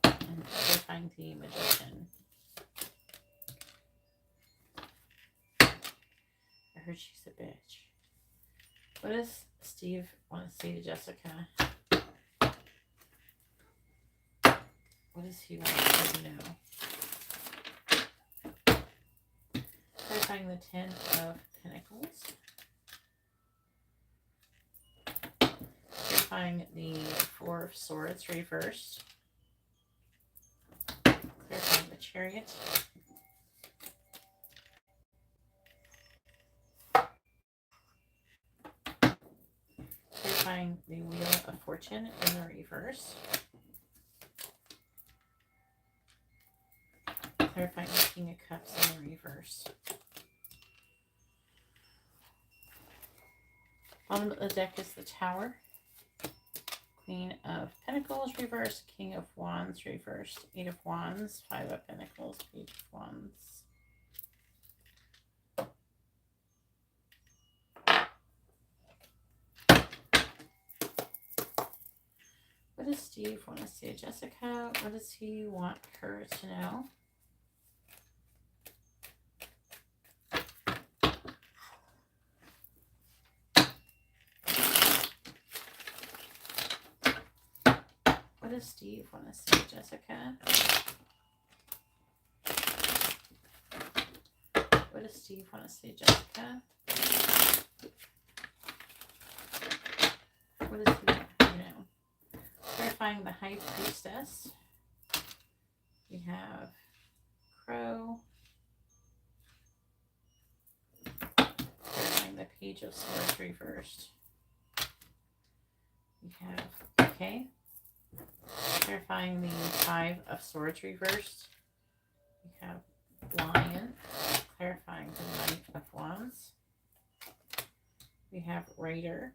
And clarifying the Magician. I heard she's a bitch. What does Steve want to say to Jessica? What does he want her to know? Clarifying the Ten of Pentacles. Clarifying the Four of Swords reversed. Clarifying the Chariot. Clarifying the Wheel of Fortune in the reverse. Clarifying the King of Cups in the reverse. Bottom of the deck is the Tower. Queen of Pentacles reversed. King of Wands reversed. Eight of Wands. Five of Pentacles. Page of Wands. What does Steve want to say to Jessica? What does he want her to know? What does Steve want to say to Jessica? What does Steve want to say to Jessica? What does he want her to know? Clarifying the High Priestess. We have Crow. Clarifying the Page of Swords reversed. We have Okay. Clarifying the Five of Swords reversed. We have Lion. Clarifying the Knight of Wands. We have Raider.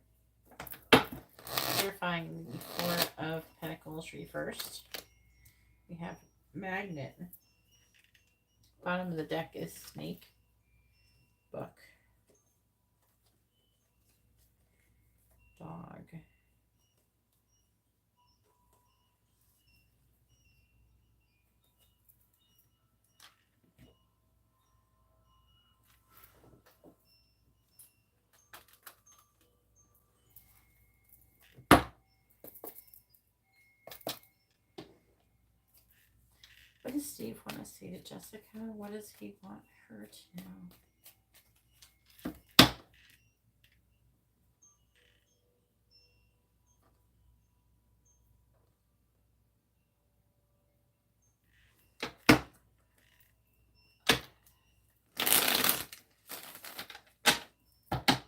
Clarifying the Four of Pentacles reversed. We have Magnet. Bottom of the deck is Snake. Book. Dog. What does Steve want to say to Jessica? What does he want her to know?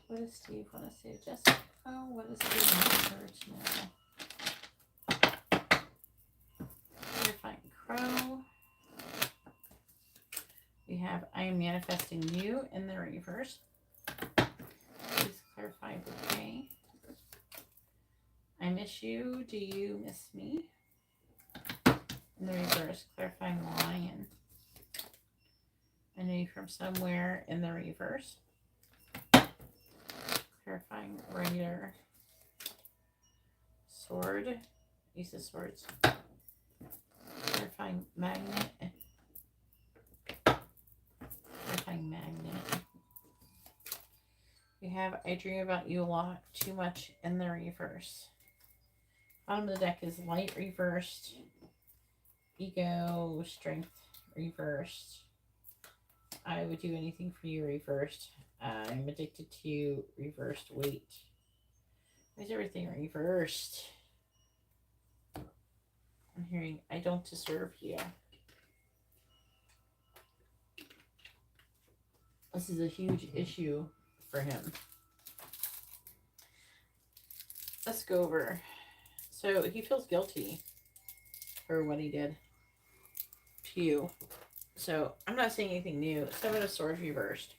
What does Steve want to say to Jessica? What does he want her to know? Clarifying Crow. We have I am manifesting you in the reverse. Please clarify Bouquet. I miss you. Do you miss me? In the reverse, clarifying Lion. I know you from somewhere in the reverse. Clarifying Raider. Sword. Ace of Swords. Clarifying Magnet. Clarifying Magnet. We have I dream about you a lot, too much in the reverse. Bottom of the deck is Light reversed. Ego, Strength reversed. I would do anything for you reversed. I'm addicted to you reversed. Wait. Why is everything reversed? I'm hearing I don't deserve you. This is a huge issue for him. Let's go over. So he feels guilty for what he did to you. So I'm not saying anything new. Seven of Swords reversed.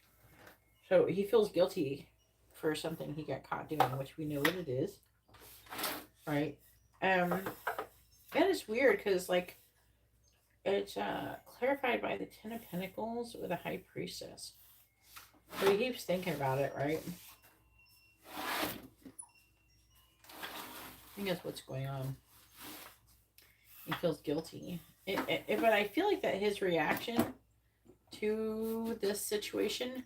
So he feels guilty for something he got caught doing, which we know what it is. Right? And it's weird because, like, it's clarified by the Ten of Pentacles with a High Priestess. So he keeps thinking about it, right? I think that's what's going on. He feels guilty. But I feel like that his reaction to this situation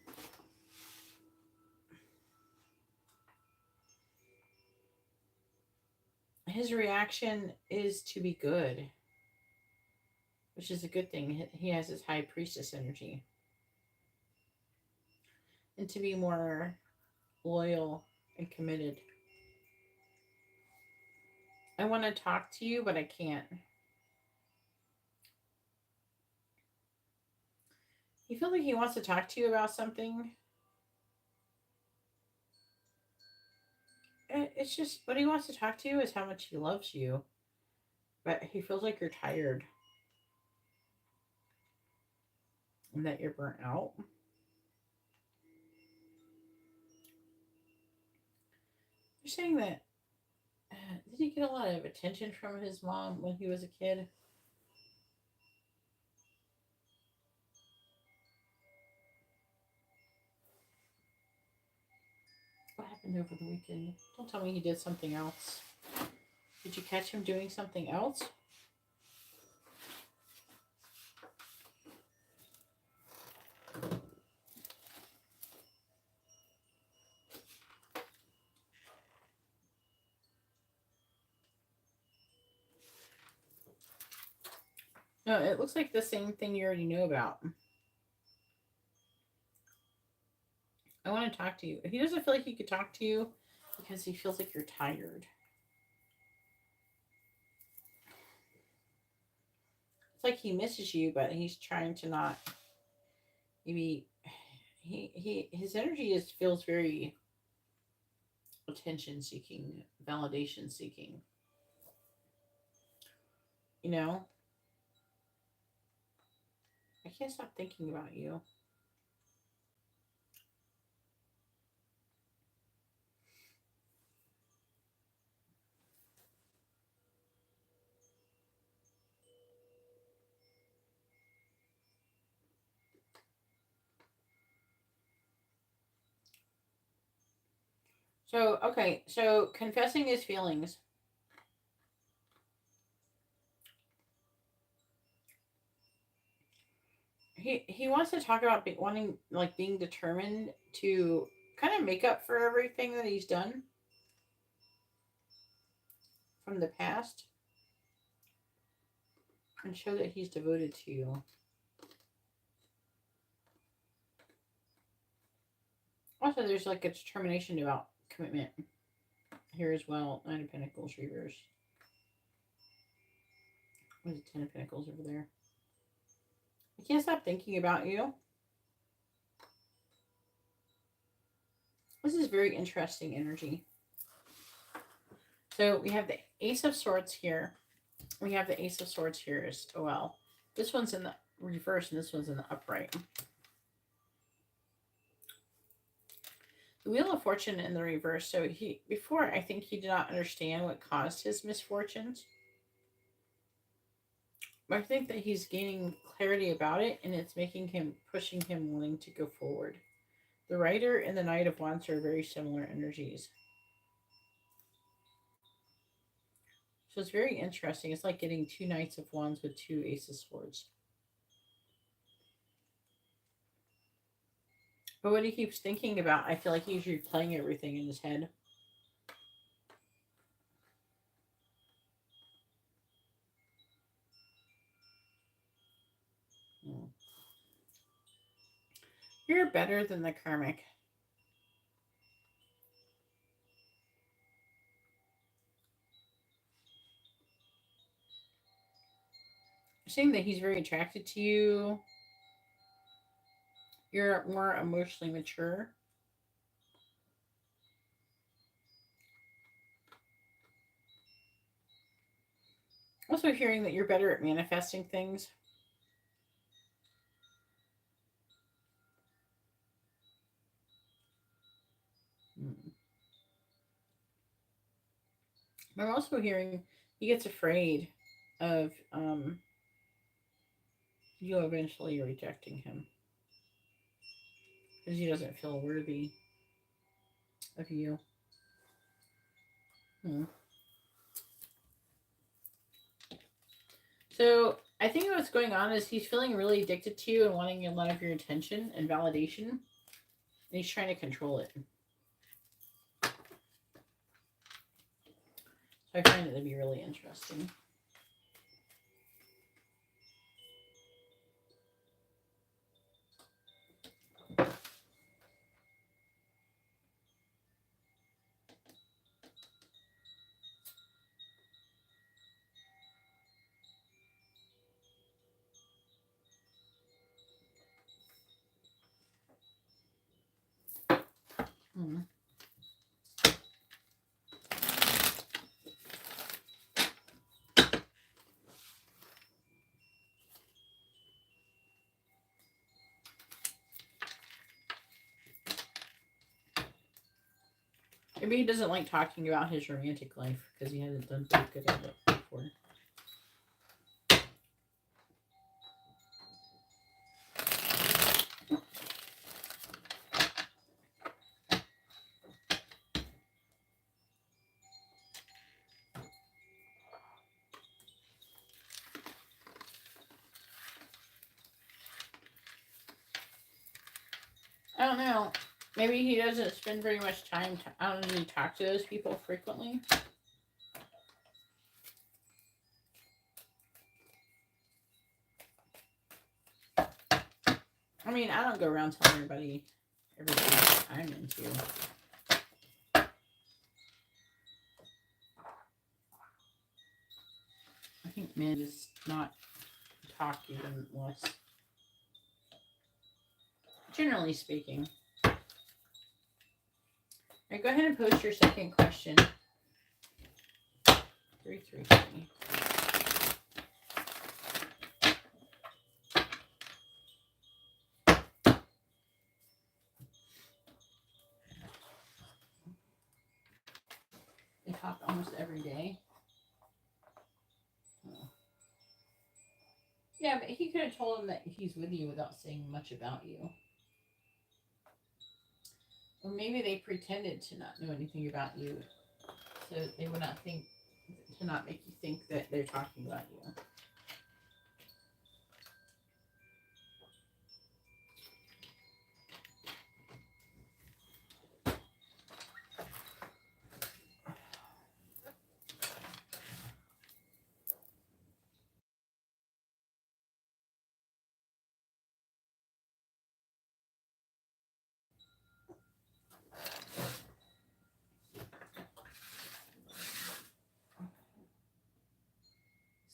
is to be good, which is a good thing. He has his High Priestess energy. And to be more loyal and committed. I want to talk to you, but I can't. He feels like he wants to talk to you about something. It's just, what he wants to talk to you is how much he loves you. But he feels like you're tired. And that you're burnt out. You're saying that, did he get a lot of attention from his mom when he was a kid? What happened over the weekend? Don't tell me he did something else. Did you catch him doing something else? No, it looks like the same thing you already know about. I want to talk to you. He doesn't feel like he could talk to you because he feels like you're tired. It's like he misses you, but he's trying to not. Maybe his energy feels very attention seeking, validation seeking. You know, I can't stop thinking about you. So, okay, so confessing his feelings. He wants to talk about wanting, like, being determined to kind of make up for everything that he's done from the past and show that he's devoted to you. Also, there's like a determination about commitment here as well. Nine of Pentacles reverse. What is it? Ten of Pentacles over there. I can't stop thinking about you. This is very interesting energy. So we have the Ace of Swords here. We have the Ace of Swords here as well. This one's in the reverse and this one's in the upright. The Wheel of Fortune in the reverse. So before, I think he did not understand what caused his misfortunes. But I think that he's gaining clarity about it, and it's pushing him wanting to go forward. The Rider and the Knight of Wands are very similar energies. So it's very interesting. It's like getting two Knights of Wands with two Ace of Swords. But what he keeps thinking about, I feel like he's replaying everything in his head. You're better than the karmic. Saying that he's very attracted to you. You're more emotionally mature. Also hearing that you're better at manifesting things. I'm also hearing he gets afraid of you eventually rejecting him. Because he doesn't feel worthy of you. So I think what's going on is he's feeling really addicted to you and wanting a lot of your attention and validation. And he's trying to control it. So I find it to be really interesting. Maybe he doesn't like talking about his romantic life because he hasn't done too good at it before. I don't know. Maybe he doesn't spend very much time. I don't really talk to those people frequently. I mean, I don't go around telling everybody everything that I'm into. I think men just not talk even less. Generally speaking. All right, go ahead and post your second question. 333. talk almost every day. Oh. Yeah, but he could have told him that he's with you without saying much about you. Or maybe they pretended to not know anything about you, so they would not think, to not make you think that they're talking about you.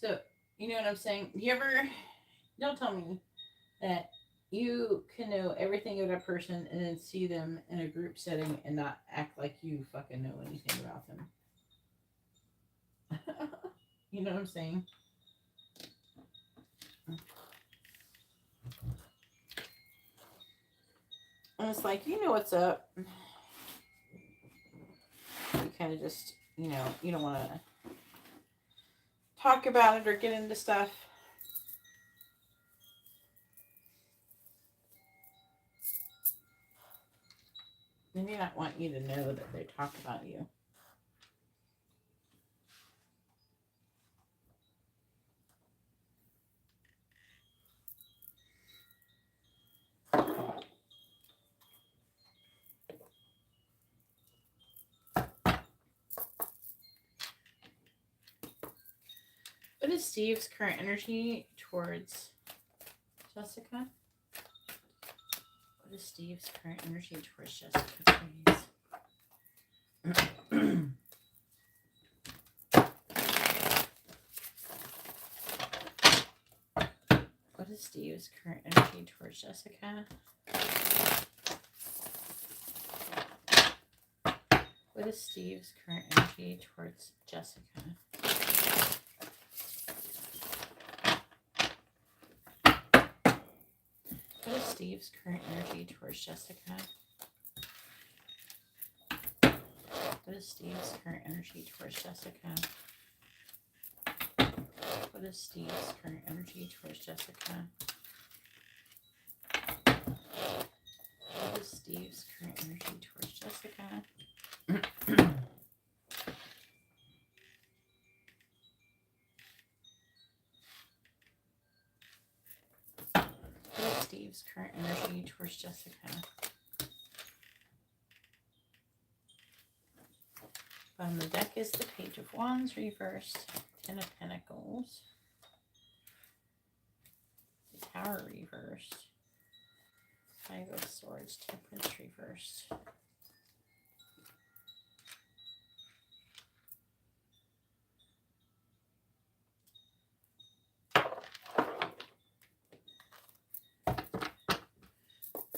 So, you know what I'm saying? Don't tell me that you can know everything about a person and then see them in a group setting and not act like you fucking know anything about them. You know what I'm saying? And it's like, you know what's up. You kind of just, you don't want to talk about it or get into stuff. They may not want you to know that they talk about you. What is Steve's current energy towards Jessica? What is Steve's current energy towards Jessica, please? What is Steve's current energy towards Jessica? What is Steve's current energy towards Jessica? What is Steve's current energy towards Jessica? What is Steve's current energy towards Jessica? What is Steve's current energy towards Jessica? What is Steve's current energy towards Jessica? What is Steve's current energy towards Jessica? On the deck is the Page of Wands reversed, Ten of Pentacles, the Tower reversed, Five of Swords, Temperance reversed.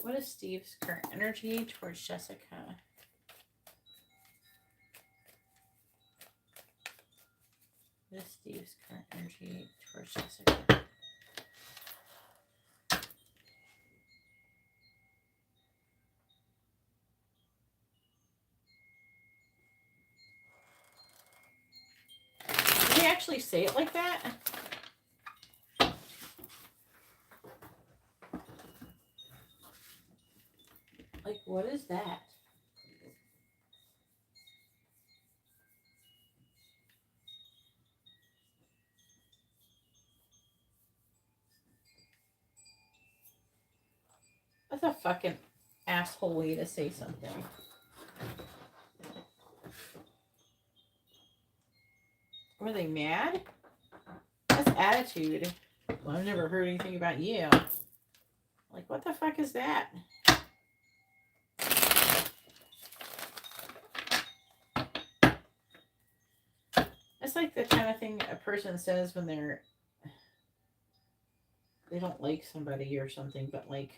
What is Steve's current energy towards Jessica? What is Steve's current energy towards Jessica? Did he actually say it like that? Like, what is that? That's a fucking asshole way to say something. Were they mad? That's attitude. Well, I've never heard anything about you. Like, what the fuck is that? It's like the kind of thing a person says when they don't like somebody or something, but like,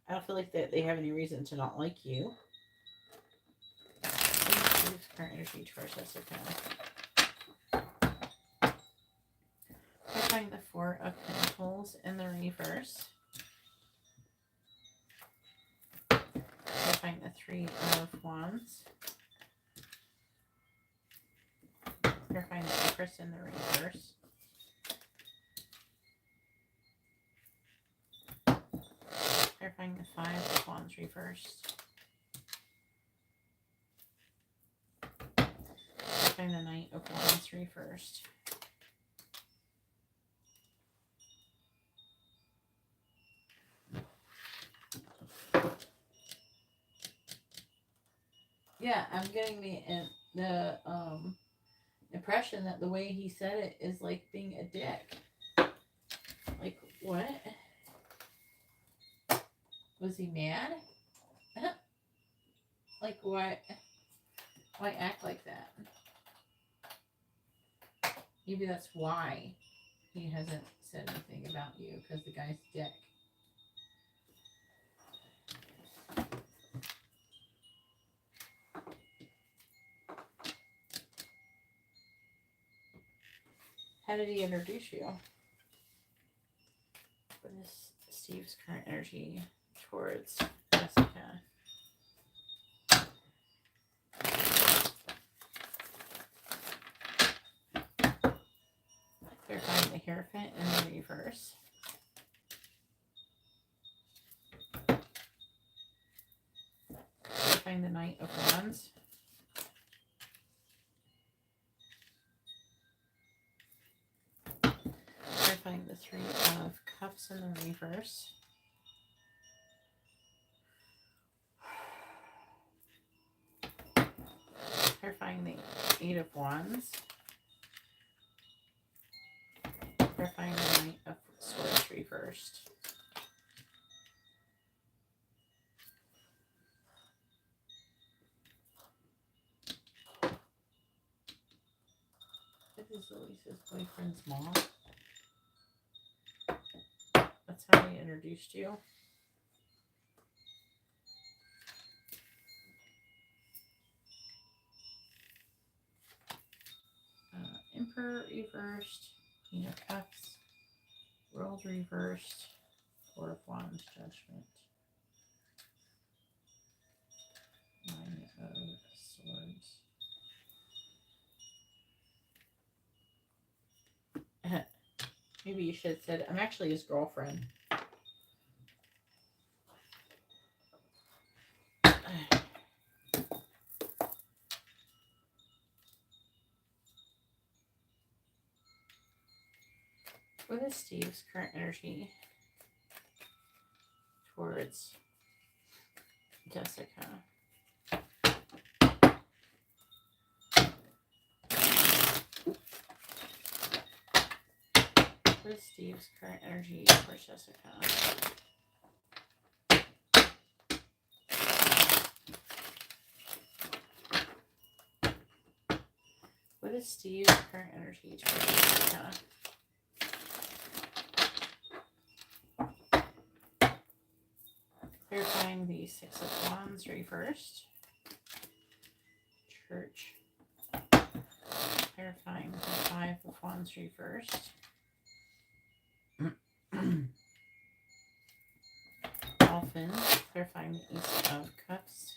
I don't feel like that they have any reason to not like you. Use current energy towards Jessica. I find the Four of Pentacles in the reverse. I find the Three of Wands. Clarifying the Empress in the reverse. Clarifying the Five of Wands reversed. Clarifying the Knight of Wands reversed. Yeah, I'm getting the impression that the way he said it is like being a dick. Like, what? Was he mad? Like, what? Why act like that? Maybe that's why he hasn't said anything about you, because the guy's a dick. How did he introduce you? What is Steve's current energy towards Jessica? Clarifying the Hierophant in the reverse. Clarifying the Knight of Wands. Clarifying the Three of Cups in the reverse. Clarifying the Eight of Wands. Clarifying the Knight of Swords reversed. This is Elisa's boyfriend's mom. That's how he introduced you. Emperor reversed. Queen of Cups. World reversed. Four of Wands, Judgment. Nine of Swords. Maybe you should have said, I'm actually his girlfriend. What is Steve's current energy towards Jessica? What is Steve's current energy towards Jessica? What is Steve's current energy towards Jessica? Clarifying the Six of Wands reversed. Church. Clarifying the Five of Wands reversed. Dolphin. Clarifying the Ace of Cups.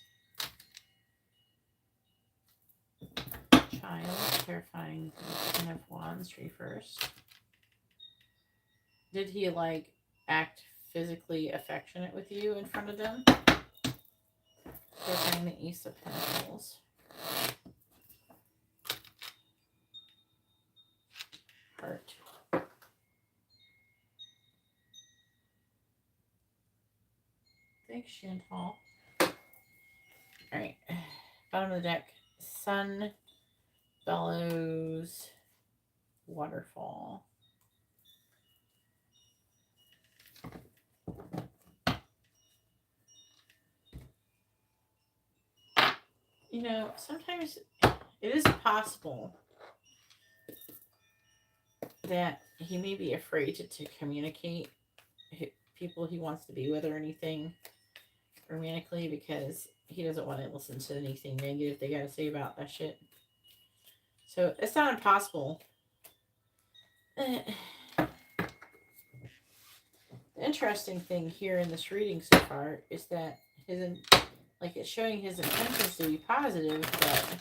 Child. Clarifying the Ten of Wands reversed. Did he like act physically affectionate with you in front of them? Clarifying the Ace of Pentacles. Heart. Thanks, Shantel. Alright. Bottom of the deck. Sun, Bellows, Waterfall. You know, sometimes it is possible that he may be afraid to communicate people he wants to be with or anything romantically, because he doesn't want to listen to anything negative they got to say about that shit. So it's not impossible. The interesting thing here in this reading so far is that it's showing his intentions to be positive, but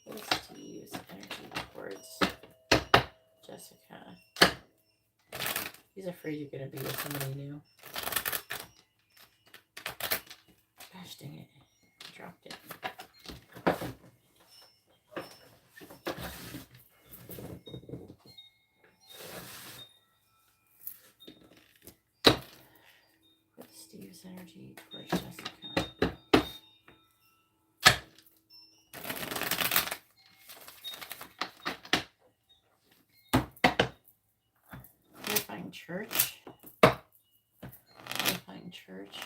what is Steve's energy Swords. Jessica. He's afraid you're going to be with somebody new. Gosh dang it. I dropped it. What's Steve's energy towards Jessica? Clarifying church. Clarifying church.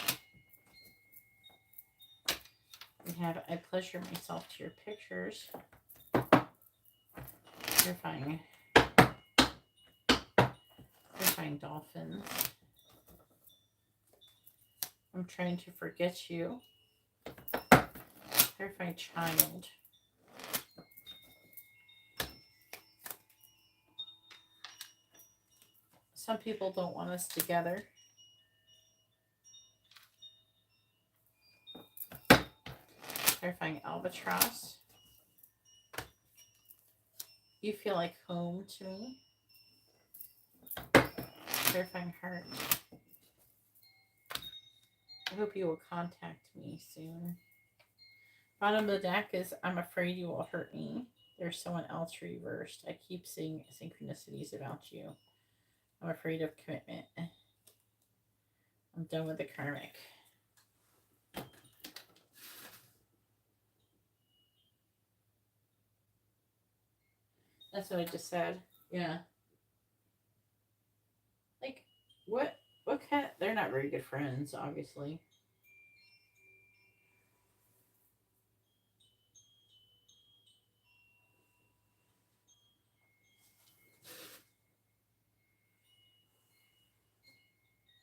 We have I pleasure myself to your pictures. Clarifying dolphins. I'm trying to forget you. Clarifying child. Some people don't want us together. Clarifying albatross. You feel like home to me. Clarifying heart. I hope you will contact me soon. Bottom of the deck is I'm afraid you will hurt me. There's someone else reversed. I keep seeing synchronicities about you. I'm afraid of commitment. I'm done with the karmic. That's what I just said. Yeah. Like, what kind of, they're not very good friends, obviously.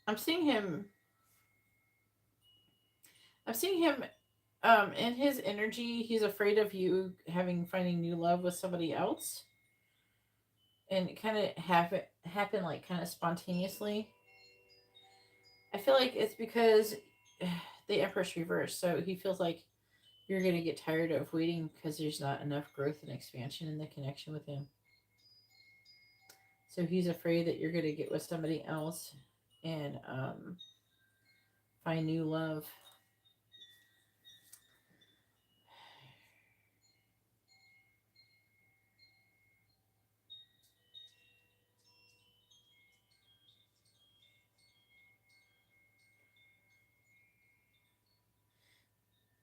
I'm seeing him in his energy. He's afraid of you finding new love with somebody else, and it kind of happen like kind of spontaneously. I feel like it's because the Empress reversed, so he feels like you're gonna get tired of waiting because there's not enough growth and expansion in the connection with him. So he's afraid that you're gonna get with somebody else and find new love.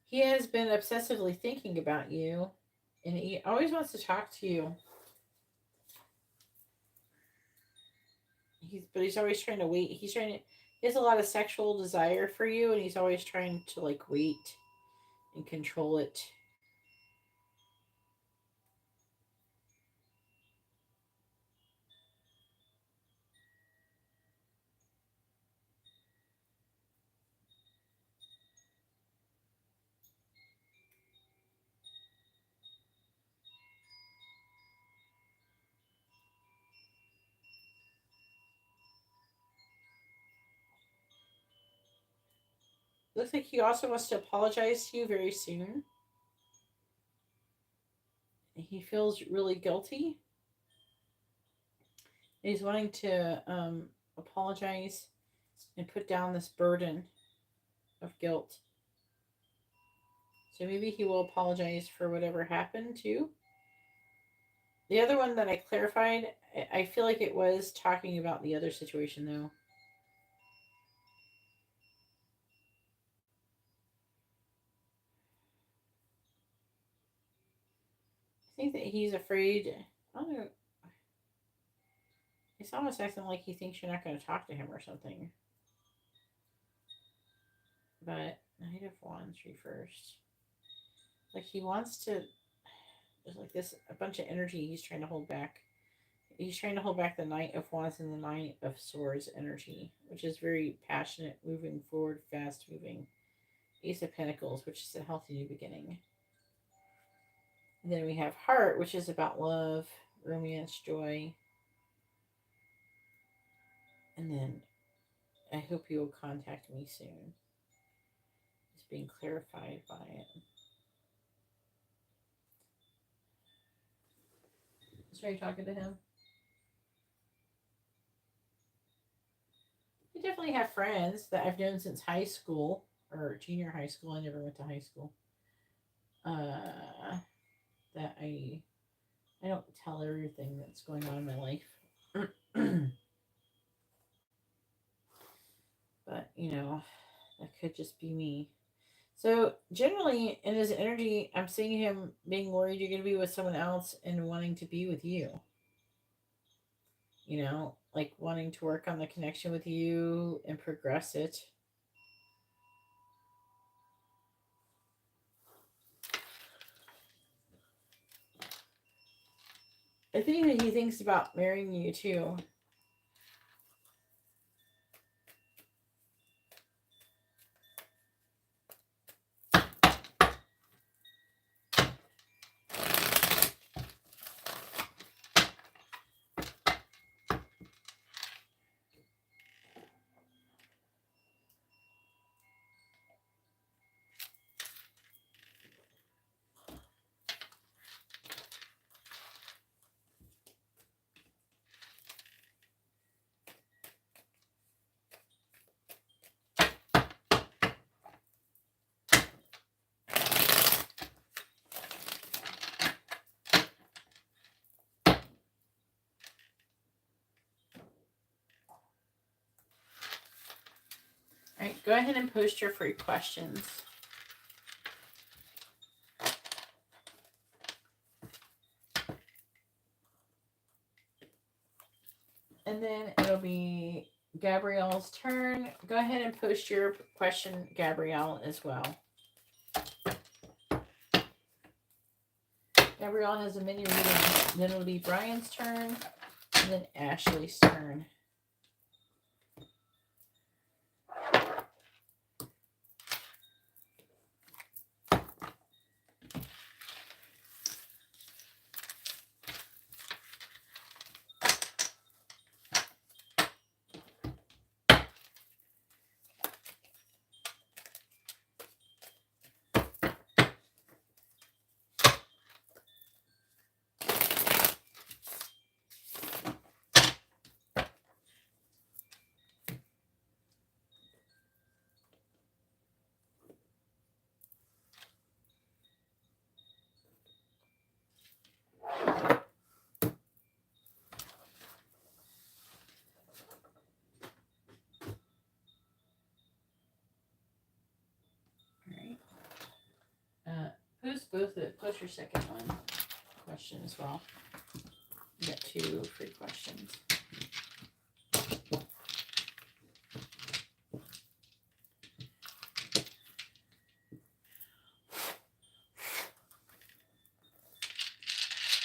He has been obsessively thinking about you, and he always wants to talk to you. He's always trying to wait. He has a lot of sexual desire for you, and he's always trying to like wait and control it. Looks like he also wants to apologize to you very soon. He feels really guilty. He's wanting to apologize and put down this burden of guilt. So maybe he will apologize for whatever happened too. The other one that I clarified, I feel like it was talking about the other situation though. I think that he's afraid. I don't know. It's almost acting like he thinks you're not going to talk to him or something. But Knight of Wands reversed. Like he wants to. There's like this a bunch of energy he's trying to hold back. He's trying to hold back the Knight of Wands and the Knight of Swords energy, which is very passionate, moving forward, fast moving. Ace of Pentacles, which is a healthy new beginning. And then we have Heart, which is about love, romance, joy. And then I hope you will contact me soon. It's being clarified by it. Are you talking to him? I definitely have friends that I've known since high school or junior high school. I never went to high school. That I don't tell everything that's going on in my life. But, you know, that could just be me. So, generally, in his energy, I'm seeing him being worried you're going to be with someone else and wanting to be with you. You know, like wanting to work on the connection with you and progress it. I think that he thinks about marrying you too. All right, go ahead and post your free questions. And then it'll be Gabrielle's turn. Go ahead and post your question, Gabrielle, as well. Gabrielle has a mini reading. Then it'll be Brian's turn. And then Ashley's turn. Post your second one question as well. You got 2 free questions.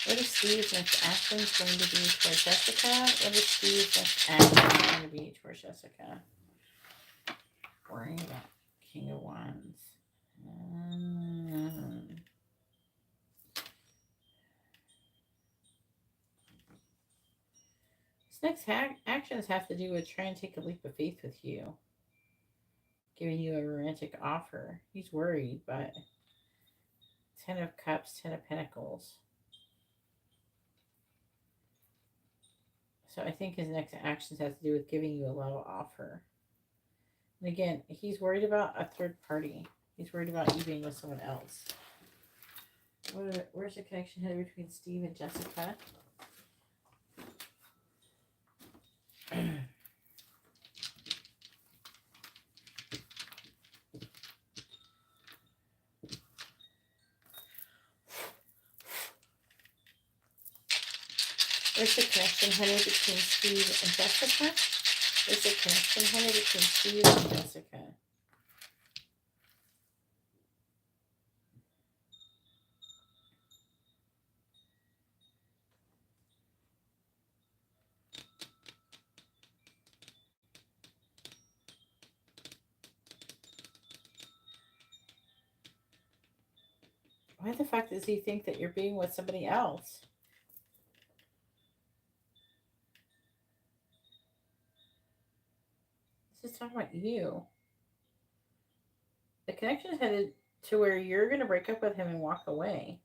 What is Steve's next action going to be towards Jessica? What is Steve's next action going to be towards Jessica? Worrying about King of Wands. This next actions have to do with trying to take a leap of faith with you. Giving you a romantic offer. He's worried, but 10 of Cups, 10 of Pentacles. So I think his next actions have to do with giving you a love offer. And again, he's worried about a third party. He's worried about you being with someone else. Where's the connection headed between Steve and Jessica? Where's the connection headed between Steve and Jessica? Where's the connection headed between Steve and Jessica? Why the fuck does he think that you're being with somebody else? This is talking about you. The connection is headed to where you're going to break up with him and walk away.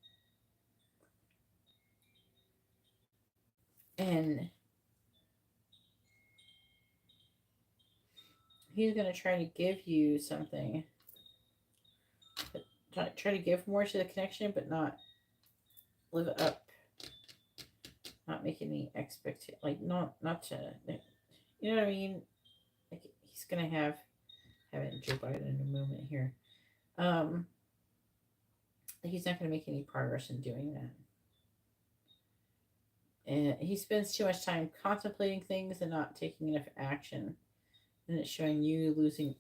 And he's going to try to give you something. Try to give more to the connection, but not live up. Not make any expectation. Like, not to. You know what I mean? Like, he's going to have Joe Biden in a moment here. He's not going to make any progress in doing that. And he spends too much time contemplating things and not taking enough action. And it's showing you losing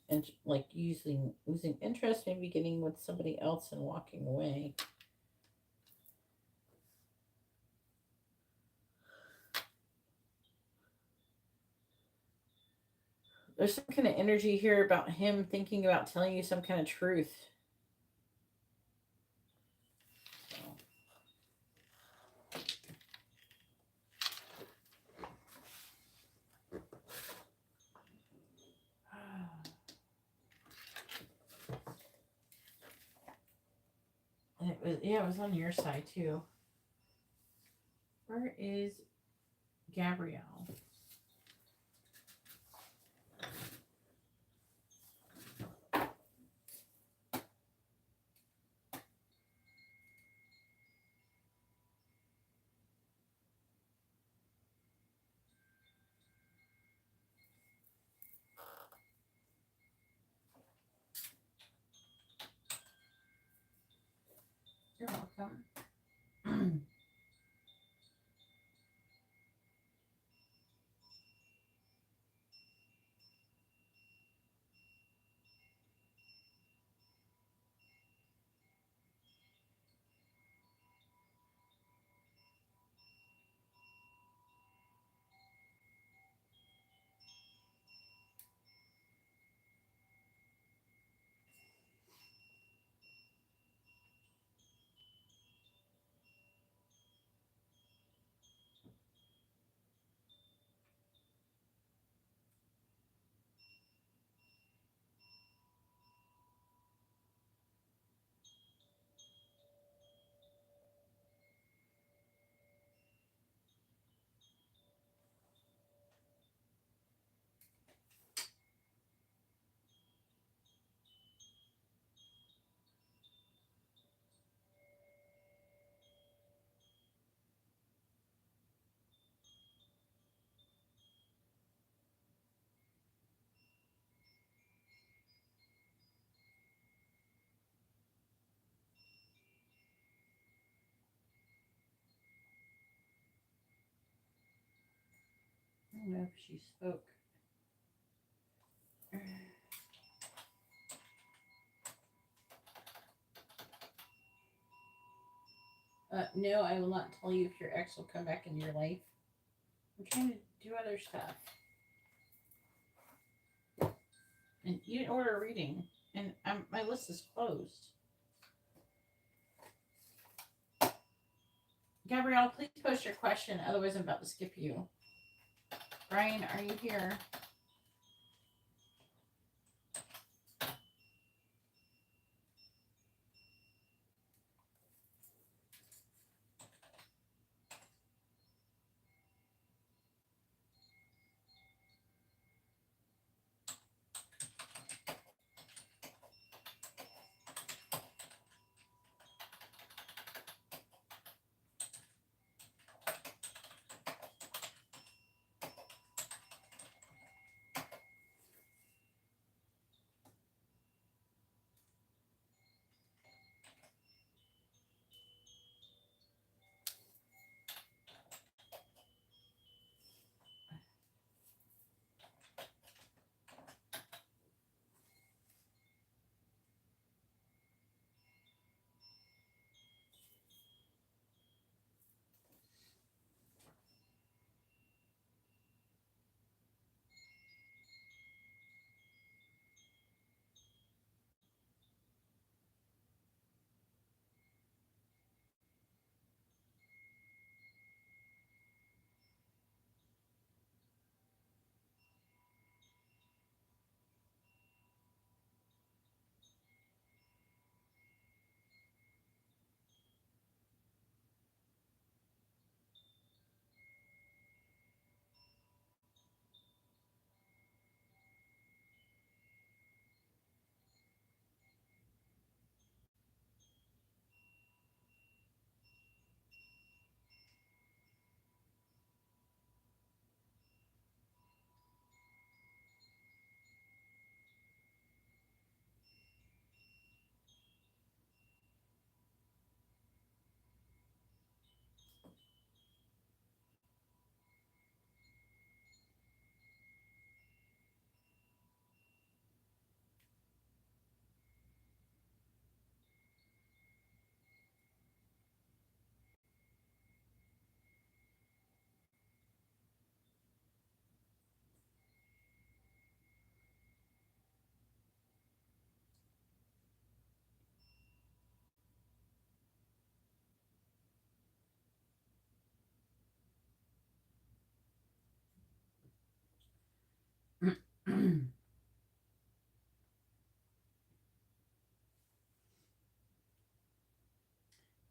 interest, maybe getting with somebody else and walking away. There's some kind of energy here about him thinking about telling you some kind of truth. And it was on your side too. Where is Gabrielle? You're welcome. I don't know if she spoke. No, I will not tell you if your ex will come back into your life. I'm trying to do other stuff. And you didn't order a reading. And my list is closed. Gabrielle, please post your question. Otherwise, I'm about to skip you. Brian, are you here?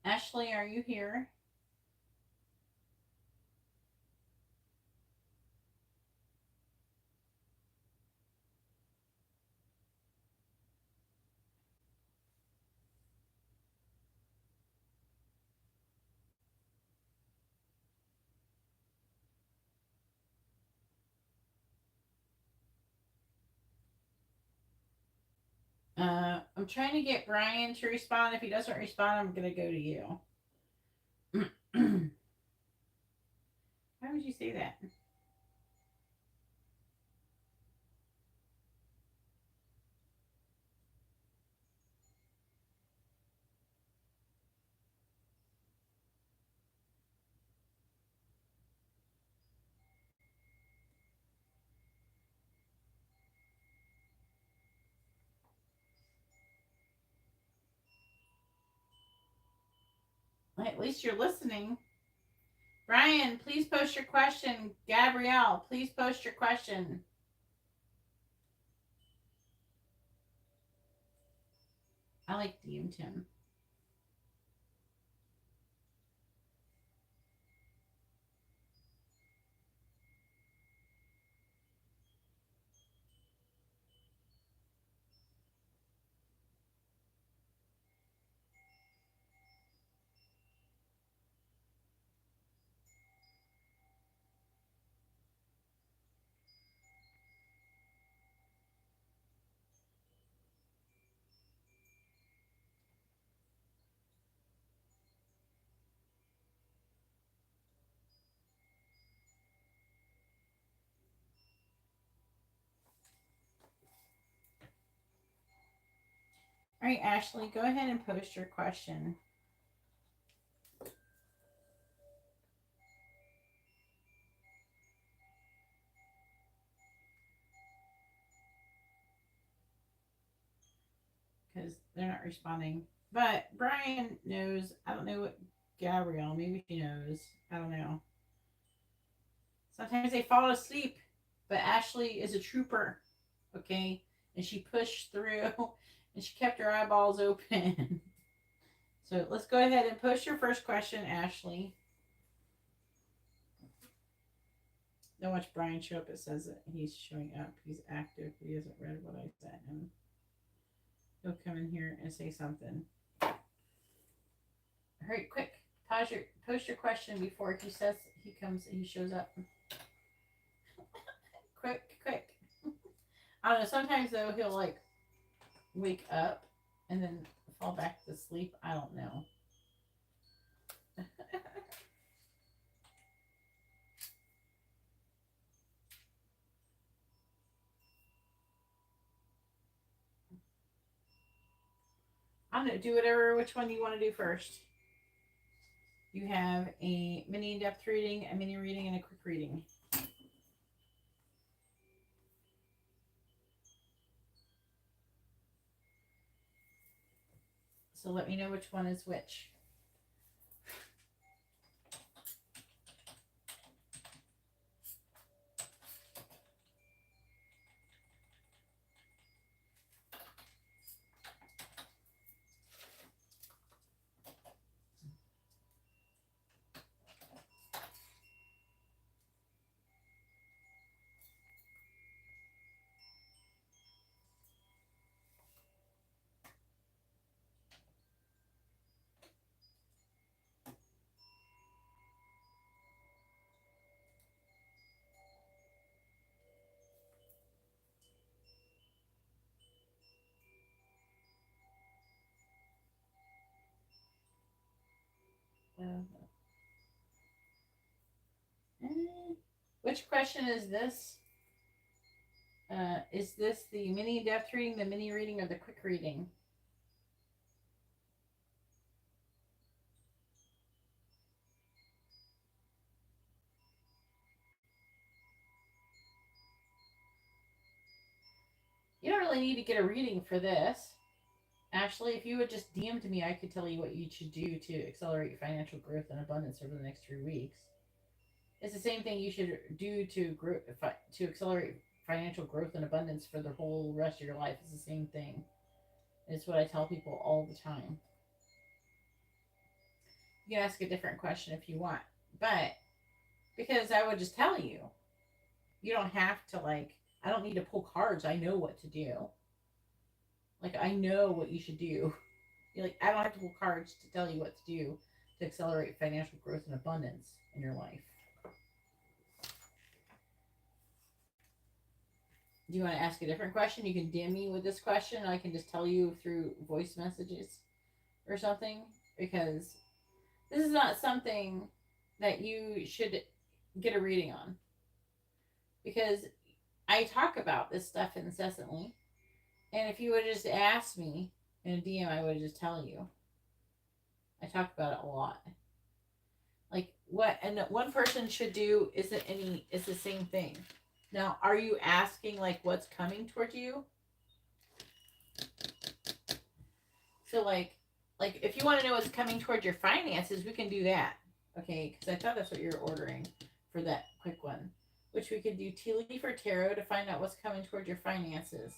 Ashley, are you here? I'm trying to get Brian to respond. If he doesn't respond, I'm going to go to you. Why would you say that? Well, at least you're listening. Brian, please post your question. Gabrielle, please post your question. I like DM'd him. All right, Ashley, go ahead and post your question. Because they're not responding. But Brian knows. I don't know what Gabrielle, maybe she knows. I don't know. Sometimes they fall asleep. But Ashley is a trooper. Okay? And she pushed through and she kept her eyeballs open. So let's go ahead and post your first question, Ashley. Don't watch Brian show up. It says that he's showing up. He's active. He hasn't read what I sent him. He'll come in here and say something. Hurry, quick. Post your question before he says he shows up. Quick, quick. I don't know. Sometimes though he'll like wake up and then fall back to sleep. I don't know. I'm gonna do whatever. Which one do you want to do first? You have a mini in-depth reading, a mini reading, and a quick reading. So let me know which one is which. Which question is this? Is this the mini in-depth reading, the mini reading, or the quick reading? You don't really need to get a reading for this. Actually, if you would just DM to me, I could tell you what you should do to accelerate financial growth and abundance over the next 3 weeks. It's the same thing you should do to grow, to accelerate financial growth and abundance for the whole rest of your life. It's the same thing. It's what I tell people all the time. You can ask a different question if you want, but because I would just tell you, you don't have to like. I don't need to pull cards. I know what to do. Like I know what you should do. You're like I don't have to pull cards to tell you what to do to accelerate financial growth and abundance in your life. Do you want to ask a different question? You can DM me with this question. I can just tell you through voice messages or something because this is not something that you should get a reading on because I talk about this stuff incessantly. And if you would just ask me in a DM, I would just tell you. I talk about it a lot. Like what and one person should do isn't any it's the same thing. Now, are you asking like what's coming toward you? So like if you want to know what's coming toward your finances, we can do that. Okay, because I thought that's what you're ordering for that quick one. Which we could do tea leaf or tarot to find out what's coming toward your finances.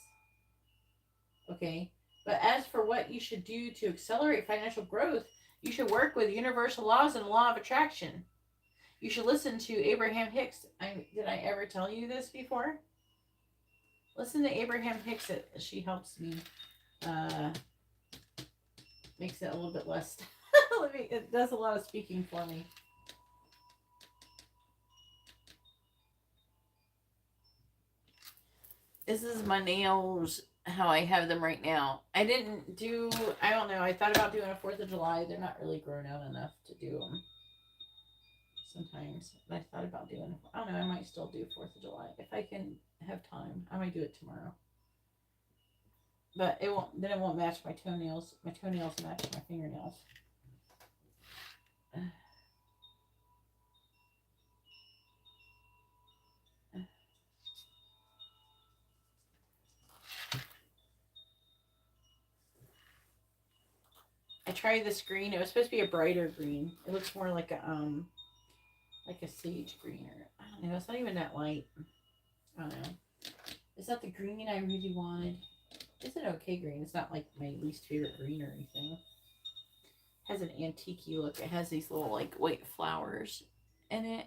Okay, but as for what you should do to accelerate financial growth, you should work with universal laws and the law of attraction. You should listen to Abraham Hicks. Did I ever tell you this before? Listen to Abraham Hicks. She helps me. Makes it a little bit less. It does a lot of speaking for me. This is my nails, how I have them right now. I don't know. I thought about doing a 4th of July. They're not really grown out enough to do them. Sometimes, but I thought about doing. I don't know. I might still do 4th of July if I can have time. I might do it tomorrow. But it won't. Then it won't match my toenails. My toenails match my fingernails. I tried this green. It was supposed to be a brighter green. It looks more like a sage green, or I don't know. It's not even that light. I don't know. It's not the green I really wanted. It's an okay green. It's not like my least favorite green or anything. It has an antique look. It has these little like white flowers in it.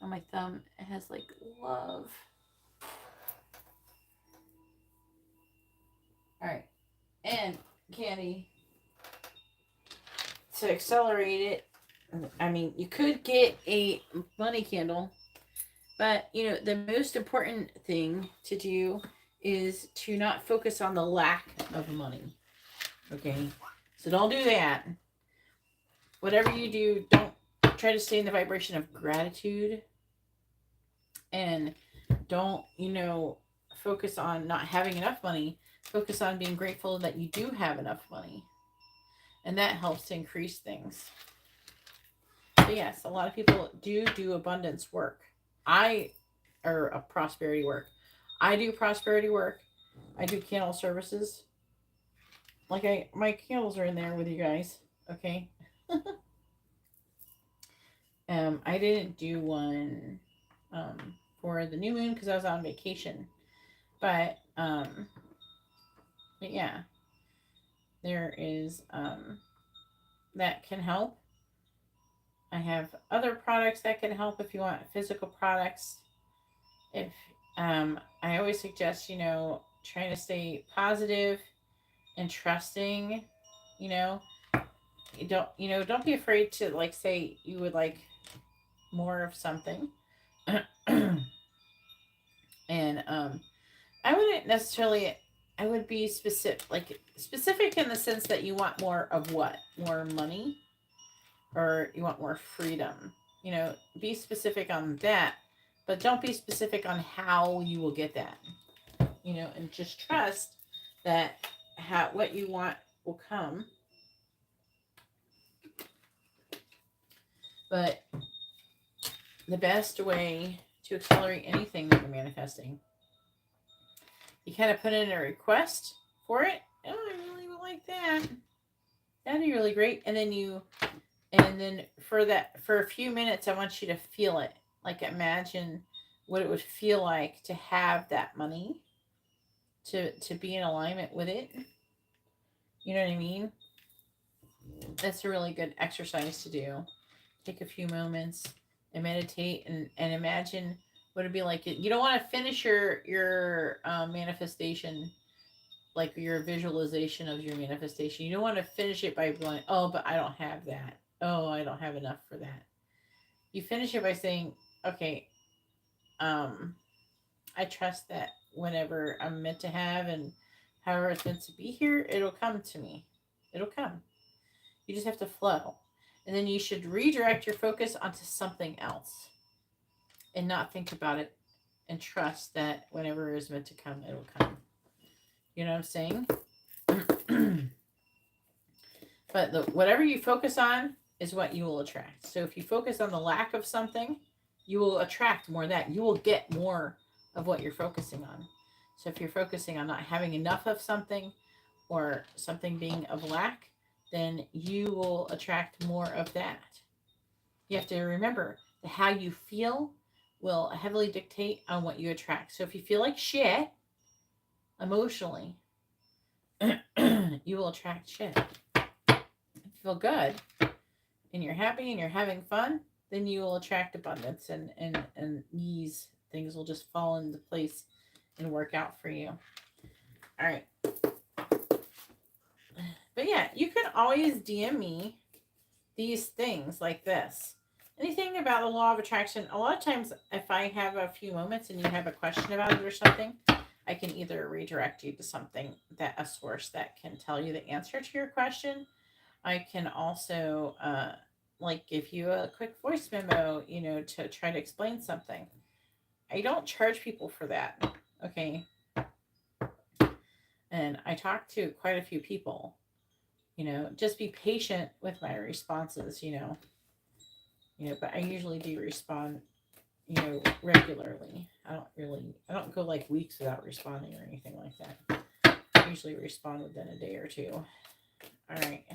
On my thumb, it has like love. Alright. And candy. To accelerate it, I mean, you could get a money candle, but you know, the most important thing to do is to not focus on the lack of money. Okay? So don't do that. Whatever you do, don't try to stay in the vibration of gratitude. And don't, focus on not having enough money. Focus on being grateful that you do have enough money. And that helps to increase things. So yes, a lot of people do abundance work. Or prosperity work. I do prosperity work. I do candle services. Like my candles are in there with you guys. Okay. I didn't do one for the new moon because I was on vacation. But yeah, there is that can help. I have other products that can help if you want physical products. If I always suggest, trying to stay positive and trusting, don't be afraid to like say you would like more of something. And I wouldn't necessarily I would be specific in the sense that you want more of what? More money? Or you want more freedom? Be specific on that, but don't be specific on how you will get that. And just trust that what you want will come. But the best way to accelerate anything that you're manifesting, you kind of put in a request for it. Oh, I really would like that. That'd be really great. And then for a few minutes, I want you to feel it. Like imagine what it would feel like to have that money, to be in alignment with it. You know what I mean? That's a really good exercise to do. Take a few moments and meditate and imagine what it'd be like. You don't want to finish your manifestation, like your visualization of your manifestation. You don't want to finish it by going, oh, but I don't have that. Oh, I don't have enough for that. You finish it by saying, okay, I trust that whenever I'm meant to have and however it's meant to be here, it'll come to me. It'll come. You just have to flow. And then you should redirect your focus onto something else and not think about it, and trust that whenever it is meant to come, it'll come. You know what I'm saying? But whatever you focus on is what you will attract. So if you focus on the lack of something, you will attract more of that. You will get more of what you're focusing on. So if you're focusing on not having enough of something or something being of lack, then you will attract more of that. You have to remember that how you feel will heavily dictate on what you attract. So if you feel like shit emotionally, you will attract shit. If you feel good and you're happy and you're having fun, then you will attract abundance and ease. Things will just fall into place and work out for you. All right. But yeah, you can always DM me these things like this. Anything about the law of attraction. A lot of times, if I have a few moments and you have a question about it or something, I can either redirect you to something, that a source that can tell you the answer to your question. I can also like give you a quick voice memo, to try to explain something. I don't charge people for that. Okay. And I talk to quite a few people. Just be patient with my responses, but I usually do respond, regularly. I don't go like weeks without responding or anything like that. I usually respond within a day or two. All right.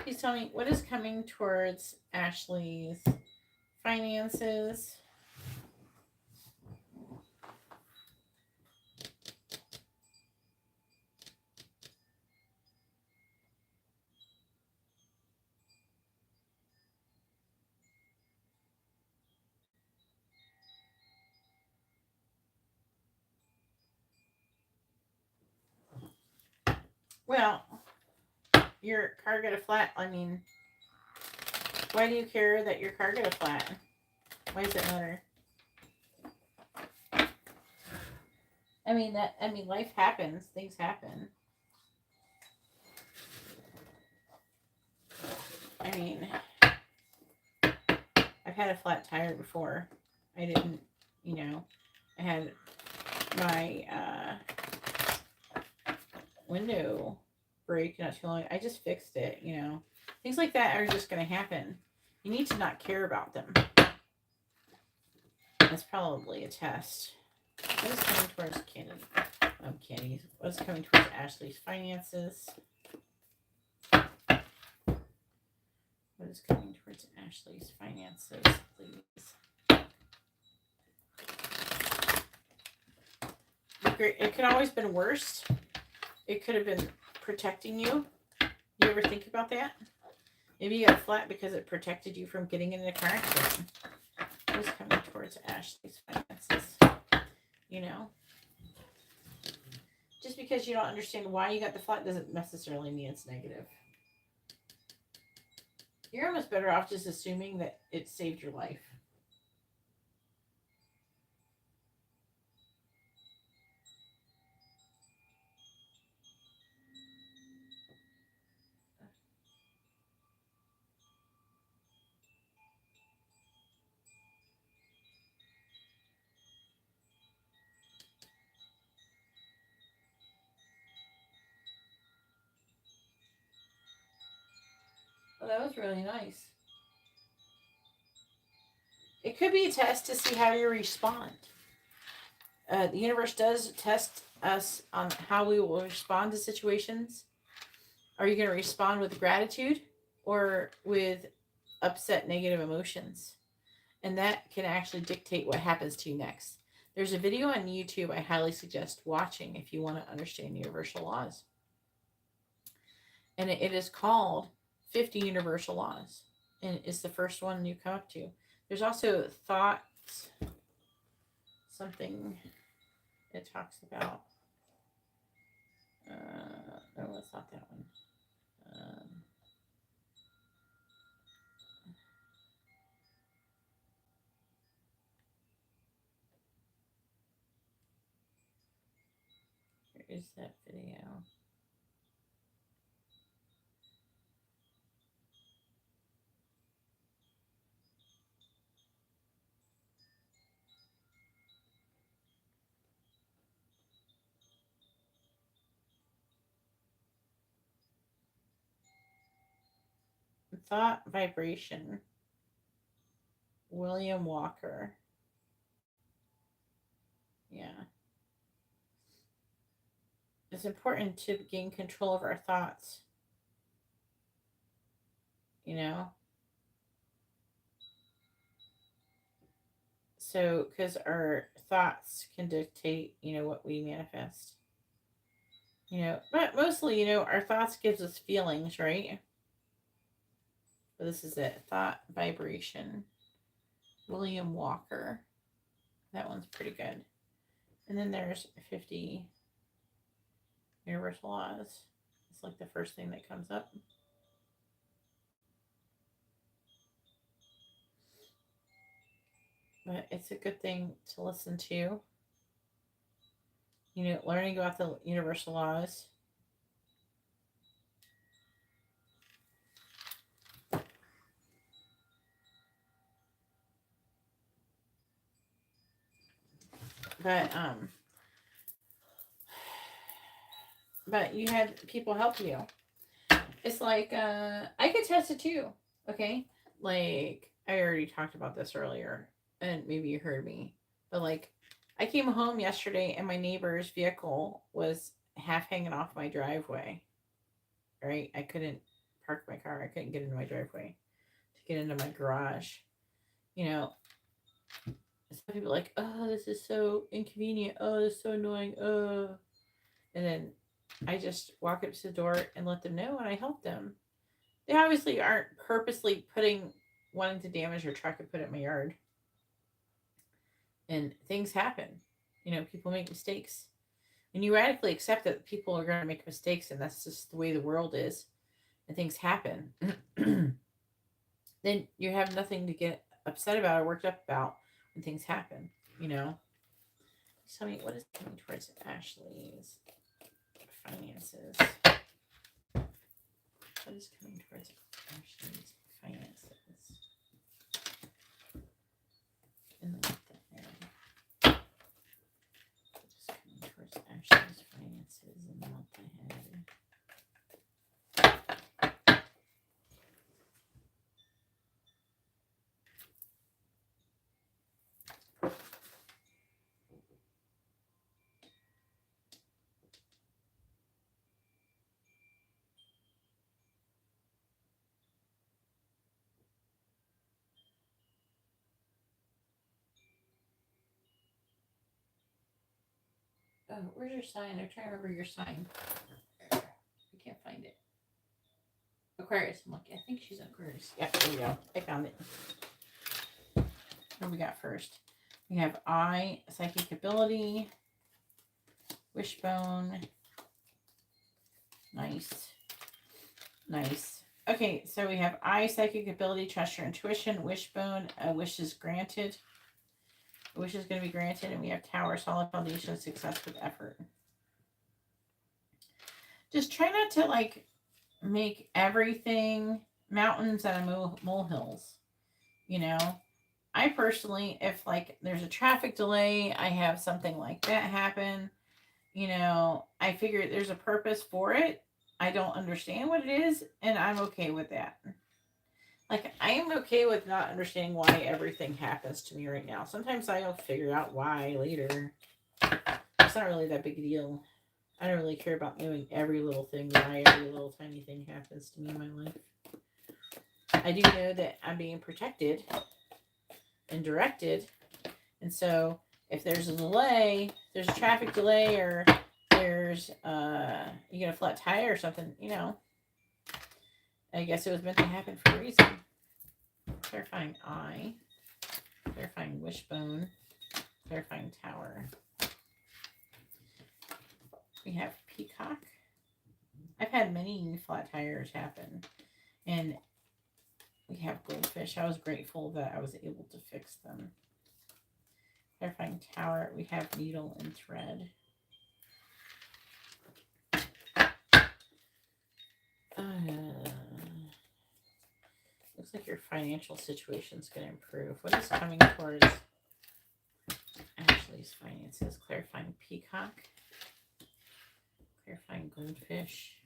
Please tell me what is coming towards Ashley's finances. Well, your car got a flat. I mean, why do you care that your car got a flat? Why does it matter? Life happens. Things happen. I've had a flat tire before. I didn't, I had my window break not too long. I just fixed it, Things like that are just going to happen. You need to not care about them. That's probably a test. What is coming towards Candy? What is coming towards Ashley's finances? What is coming towards Ashley's finances, please? It could always been worse. It could have been protecting you. You ever think about that? Maybe you got flat because it protected you from getting in a car accident. What is coming towards Ashley's finances? Just because you don't understand why you got the flat doesn't necessarily mean it's negative. You're almost better off just assuming that it saved your life. Well, that was really nice. It could be a test to see how you respond. The universe does test us on how we will respond to situations. Are you going to respond with gratitude or with upset, negative emotions? And that can actually dictate what happens to you next. There's a video on YouTube I highly suggest watching if you want to understand universal laws. And it is called 50 Universal Laws. And it's the first one you come up to. There's also thoughts, something it talks about. No, it's not that one. Where is that video? Thought Vibration. William Walker. Yeah. It's important to gain control of our thoughts. You know? So, because our thoughts can dictate, what we manifest. But mostly, our thoughts gives us feelings, right? But this is it. Thought Vibration. William Walker. That one's pretty good. And then there's 50 Universal Laws. It's like the first thing that comes up. But it's a good thing to listen to. Learning about the universal laws. But you had people help you. It's like I could test it too. Okay, like I already talked about this earlier, and maybe you heard me. But like, I came home yesterday, and my neighbor's vehicle was half hanging off my driveway. Right, I couldn't park my car. I couldn't get into my driveway to get into my garage. Some people are like, oh, this is so inconvenient. Oh, this is so annoying. Oh, and then I just walk up to the door and let them know, and I help them. They obviously aren't purposely wanting to damage your truck and put it in my yard. And things happen. People make mistakes. And you radically accept that people are going to make mistakes, and that's just the way the world is. And things happen. Then you have nothing to get upset about or worked up about when things happen. Tell me, what is coming towards Ashley's finances? What is coming towards Ashley's finances? In the month ahead. What is coming towards Ashley's finances in the month ahead? Oh, where's your sign? I'm trying to remember your sign. I can't find it. Aquarius. I'm looking. I think she's Aquarius. Yeah, there we go. I found it. What do we got first? We have I, Psychic Ability, Wishbone. Nice. Nice. Okay, so we have I, Psychic Ability, Trust Your Intuition, Wishbone, a wish is granted. A wish is going to be granted, and we have Tower, Solid Foundation, Success with Effort. Just try not to, make everything mountains out of molehills. I personally, if, there's a traffic delay, I have something like that happen, I figure there's a purpose for it. I don't understand what it is, and I'm okay with that. I am okay with not understanding why everything happens to me right now. Sometimes I'll figure out why later. It's not really that big a deal. I don't really care about knowing every little thing, why every little tiny thing happens to me in my life. I do know that I'm being protected. and directed. And so if there's a delay, there's a traffic delay, or there's you get a flat tire or something, you know, I guess it was meant to happen for a reason. Clarifying eye, clarifying wishbone, clarifying tower. We have peacock. I've had many flat tires happen, and we have goldfish. I was grateful that I was able to fix them. Clarifying tower, we have needle and thread. Looks like your financial situation is going to improve. What is coming towards Ashley's finances? Clarifying peacock. Clarifying goldfish.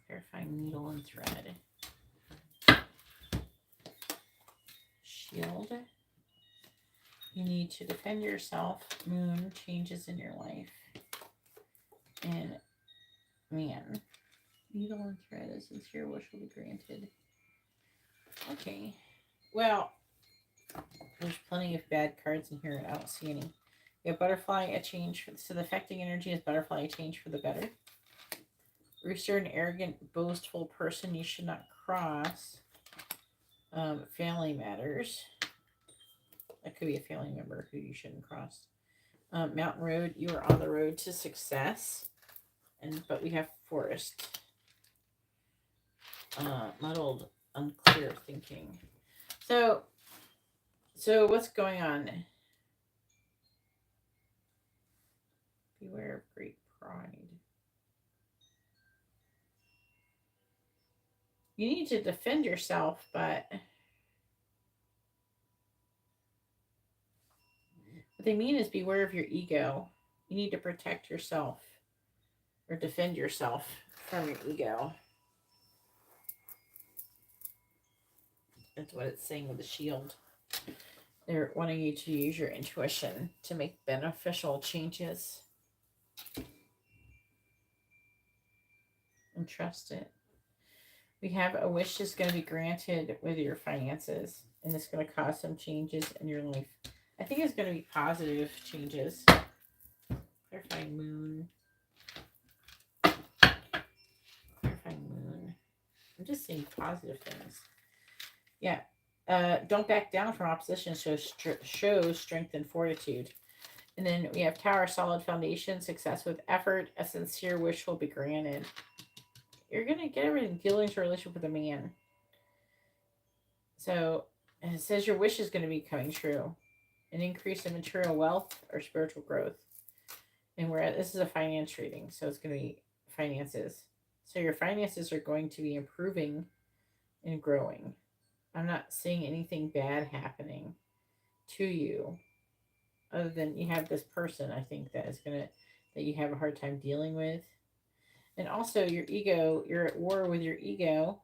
Clarifying needle and thread. Shield. You need to defend yourself. Moon, changes in your life. And man, needle and thread, a sincere wish will be granted. Okay. Well, there's plenty of bad cards in here. I don't see any. We have butterfly, a change. So the affecting energy is butterfly, a change for the better. Rooster, an arrogant, boastful person you should not cross. Family matters. That could be a family member who you shouldn't cross. Mountain road, you are on the road to success. But we have forest. Muddled, unclear thinking. So what's going on? Beware of great pride. You need to defend yourself, but what they mean is beware of your ego. You need to protect yourself or defend yourself from your ego. That's what it's saying with the shield. They're wanting you to use your intuition to make beneficial changes. And trust it. We have a wish is going to be granted with your finances. And it's going to cause some changes in your life. I think it's going to be positive changes. Clarifying moon. Clarifying moon. I'm just saying positive things. Yeah. Don't back down from opposition. Shows strength and fortitude. And then we have tower, solid foundation, success with effort. A sincere wish will be granted. You're going to get everything. Dealings, relationship with a man. So, and it says your wish is going to be coming true. An increase in material wealth or spiritual growth. And this is a finance reading, so it's going to be finances. So your finances are going to be improving and growing. I'm not seeing anything bad happening to you, other than you have this person, I think, that you have a hard time dealing with. And also your ego, you're at war with your ego.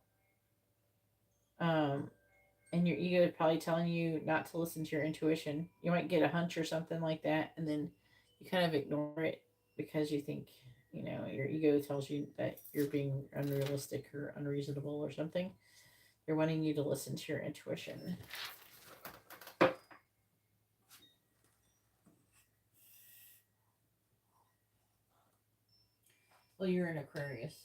And your ego is probably telling you not to listen to your intuition. You might get a hunch or something like that, and then you kind of ignore it because you think, your ego tells you that you're being unrealistic or unreasonable or something. They're wanting you to listen to your intuition. Well, you're an Aquarius.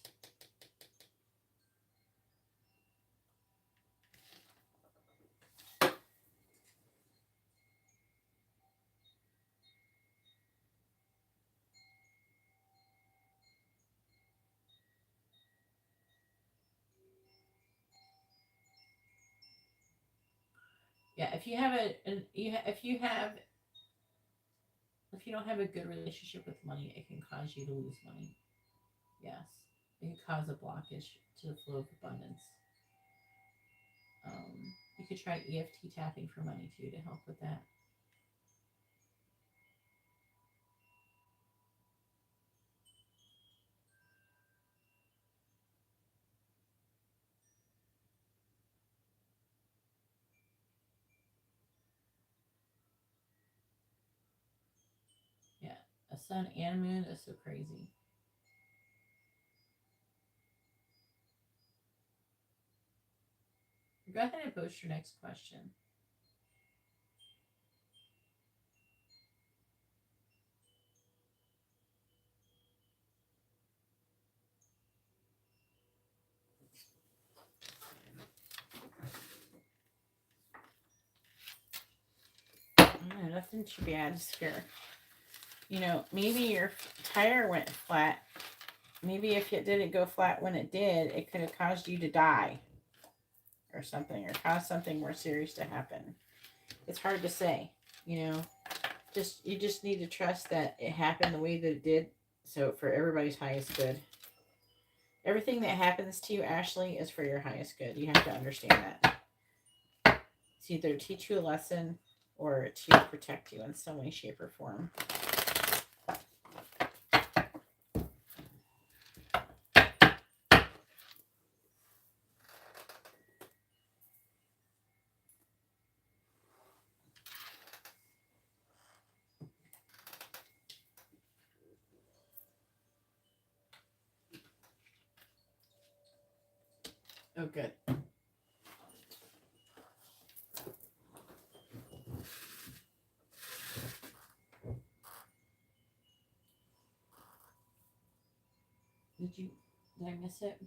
Yeah, if you don't have a good relationship with money, it can cause you to lose money. Yes, it can cause a blockage to the flow of abundance. You could try EFT tapping for money too to help with that. Yeah, a sun and moon is so crazy. Go ahead and post your next question. nothing too bad is here. You know, maybe your tire went flat. Maybe if it didn't go flat when it did, it could have caused you to die or something, or caused something more serious to happen. It's hard to say, you know. You just need to trust that it happened the way that it did, so for everybody's highest good. Everything that happens to you, Ashley, is for your highest good. You have to understand that. It's either to teach you a lesson or to protect you in some way, shape, or form. Oh, good. Did I miss it?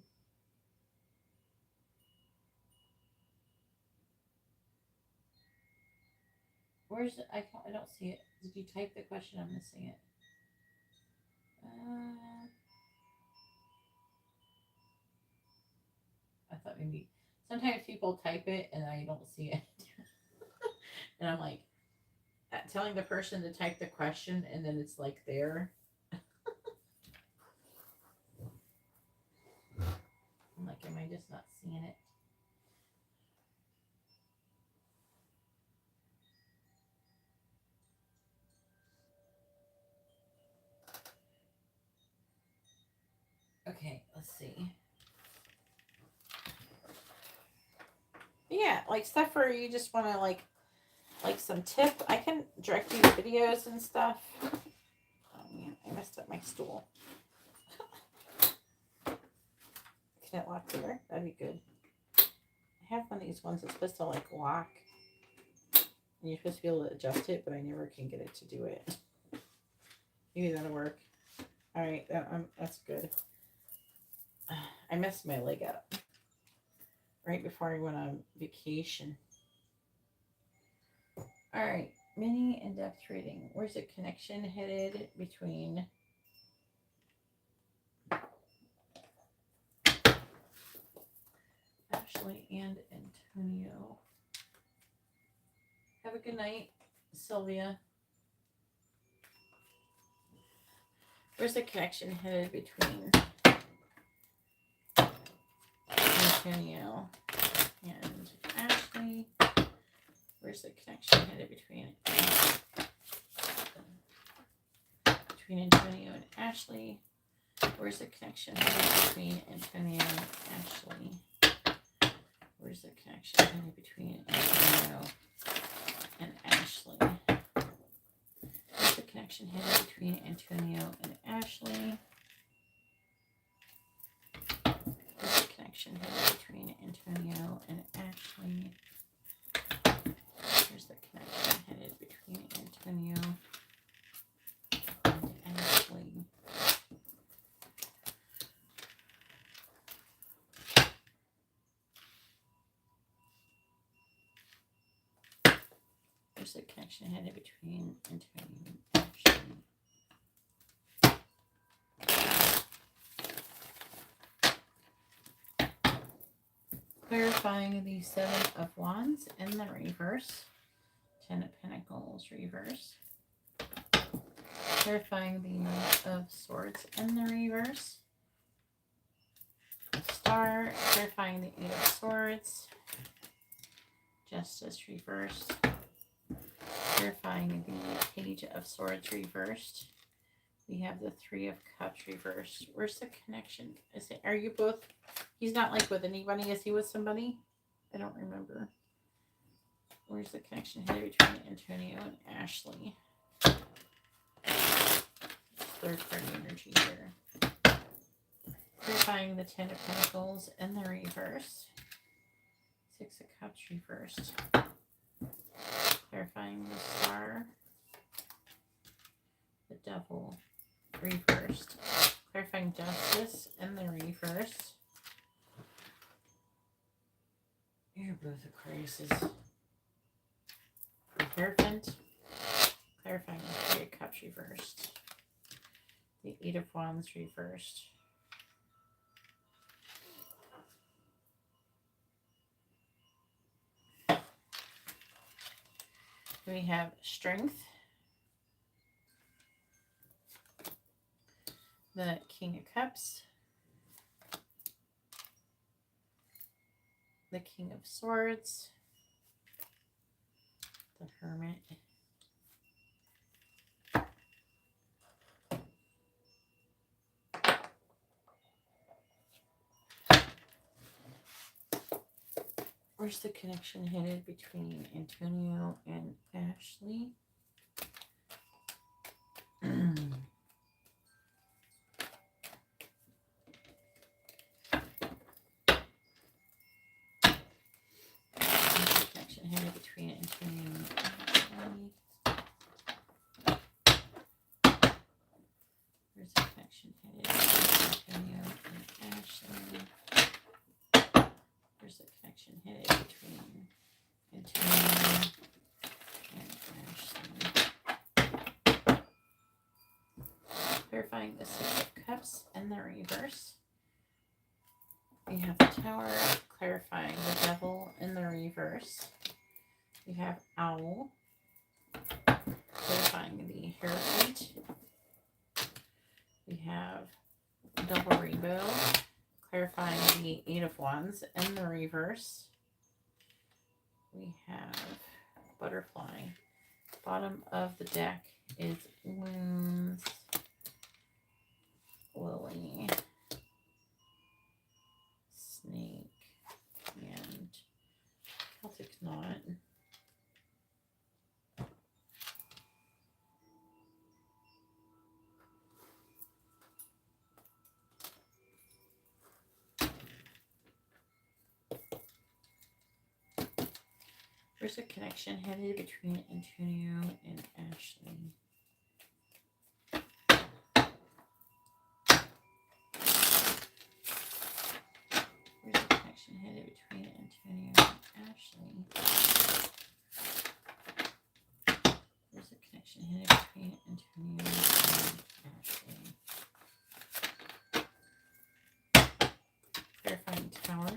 Where's it? I don't see it. Did you type the question? I'm missing it. I thought maybe sometimes people type it and I don't see it. And I'm like telling the person to type the question and then it's like there. I'm like, am I just not seeing it? Okay, let's see. Yeah, like stuff where you just want to like some tip. I can direct you to videos and stuff. Oh man, I messed up my stool. Can it lock there? That'd be good. I have one of these ones that's supposed to like lock. And you're supposed to be able to adjust it, but I never can get it to do it. Maybe that'll work. All right, that's good. I messed my leg up right before I went on vacation. All right, mini in-depth reading. Where's the connection headed between Ashley and Antonio? Have a good night, Sylvia. Where's the connection headed between Antonio and Ashley? Where's the connection headed between Antonio and Ashley? Where's the connection headed between Antonio and Ashley? Where's the connection headed between Antonio and Ashley? Where's the connection headed between Antonio and Ashley? Where's the connection headed between Antonio and Ashley? Where's the connection headed between Antonio and Ashley? Where's the connection headed between Antonio and Ashley? Clarifying the Seven of Wands in the reverse. 10 of Pentacles reverse. Clarifying the Knight of Swords in the reverse. Star. Clarifying the Eight of Swords. Justice reversed. Clarifying the Page of Swords reversed. We have the Three of Cups reversed. Where's the connection? Are you both? He's not like with anybody. Is he with somebody? I don't remember. Where's the connection here between Antonio and Ashley? Third party energy here. Clarifying the Ten of Pentacles in the reverse. Six of Cups reversed. Clarifying the Star. The Devil reversed. Clarifying Justice in the reverse. You're both Aquariuses. Hierophant Clarifying the Three of Cups reversed. The Eight of Wands reversed. We have Strength. The King of Cups. The King of Swords. The Hermit. Where's the connection headed between Antonio and Ashley? Connection headed between Antonio and Ashley. Where's the connection headed between Antonio and Ashley? Where's the connection headed between Antonio and Ashley? Clarifying the Six of Cups and the reverse. We have the Tower, clarifying the Devil in the reverse. We have Owl, clarifying the Hierophant. We have Double Rainbow, clarifying the Eight of Wands in the reverse. We have Butterfly. Bottom of the deck is Wounds, Lily, Snake, and Celtic Knot. There's a connection headed between Antonio and Ashley. There's a connection headed between Antonio and Ashley. There's a connection headed between Antonio and Ashley. Clarifying Tower.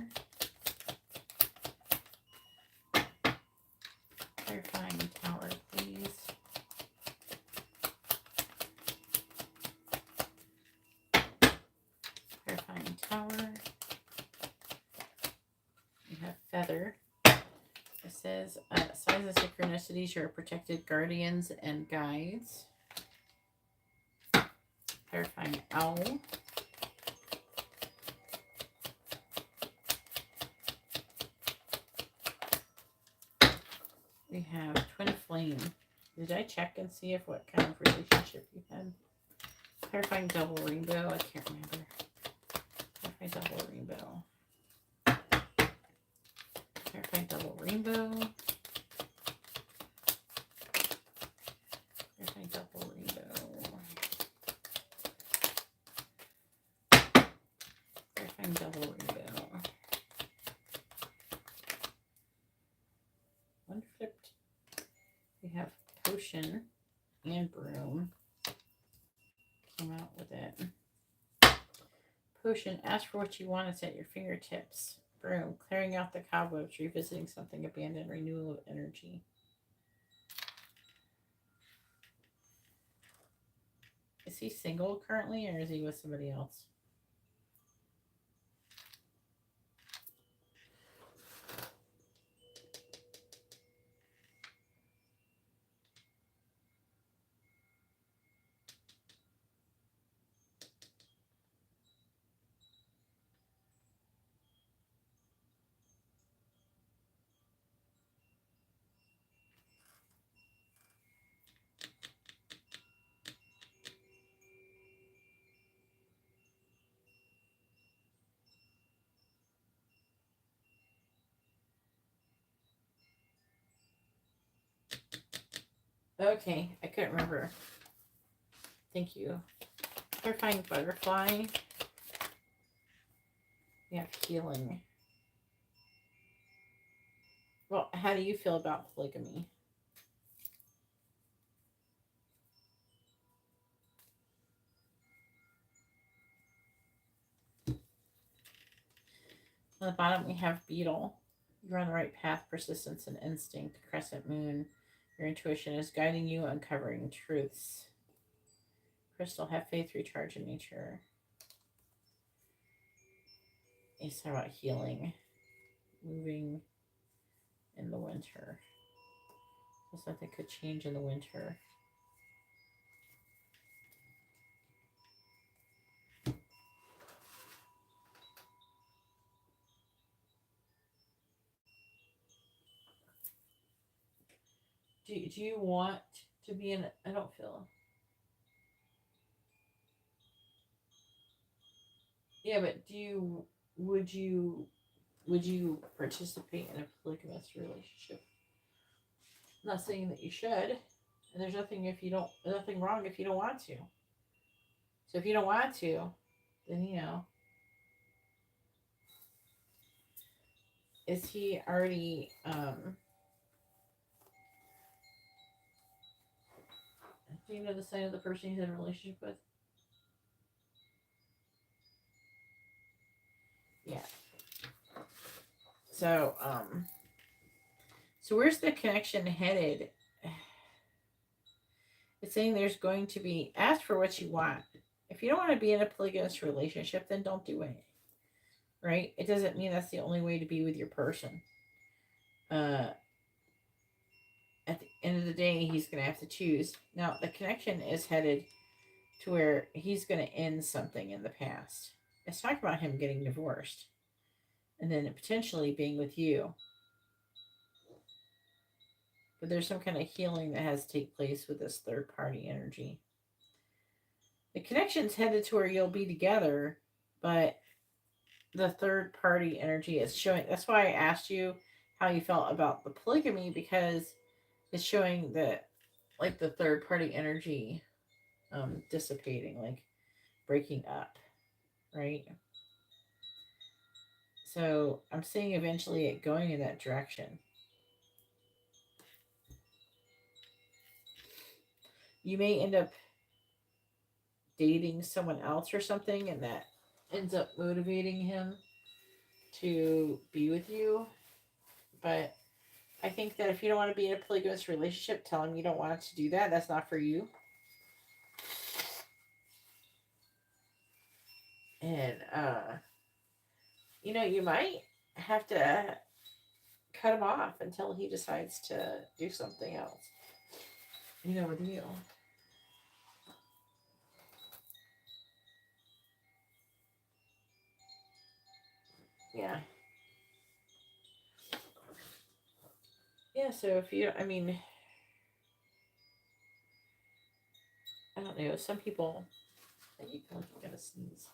Clarifying Tower, please. Clarifying Tower. We have Feather. It says, signs of synchronicities, your protected guardians and guides. Clarifying Owl. We have Twin Flame. Did I check and see if what kind of relationship you had? Clarifying Double Rainbow. I can't remember. Clarifying Double Rainbow. Clarifying Double Rainbow. Clarifying Double Rainbow. Clarifying Double Rainbow. One flipped. We have Potion and Broom. Came out with it. Potion, ask for what you want. It's at your fingertips. Broom, clearing out the cobwebs, revisiting something abandoned, renewal of energy. Is he single currently, or is he with somebody else? Okay, I couldn't remember. Thank you. Clarifying Butterfly. We have Healing. Well, how do you feel about polygamy? On the bottom, we have beetle. You're on the right path, persistence and instinct. Crescent moon. Your intuition is guiding you, uncovering truths. Crystal, have faith, recharge in nature. It's about healing, moving in the winter. Something could change in the winter. Do you want to be in? I don't feel. Yeah, but would you would you participate in a polygamous relationship? I'm not saying that you should. And there's nothing wrong if you don't want to. So if you don't want to, then is he already do you know the sign of the person he's in a relationship with? Yeah. So so where's the connection headed? It's saying there's going to be, ask for what you want. If you don't want to be in a polygamous relationship, then don't do it. Right? It doesn't mean that's the only way to be with your person. At the end of the day, he's going to have to choose. Now, the connection is headed to where he's going to end something in the past. Let's talk about him getting divorced and then potentially being with you. But there's some kind of healing that has to take place with this third party energy. The connection's headed to where you'll be together, but the third party energy is showing. That's why I asked you how you felt about the polygamy, because it's showing that, like, the third party energy dissipating, like breaking up, right? So I'm seeing eventually it going in that direction. You may end up dating someone else or something, and that ends up motivating him to be with you. But I think that if you don't want to be in a polygamous relationship, tell him you don't want to do that. That's not for you. And you might have to cut him off until he decides to do something else. With you. Yeah. Yeah, so if you, I mean, I don't know, some people, you feel like you're going to sneeze.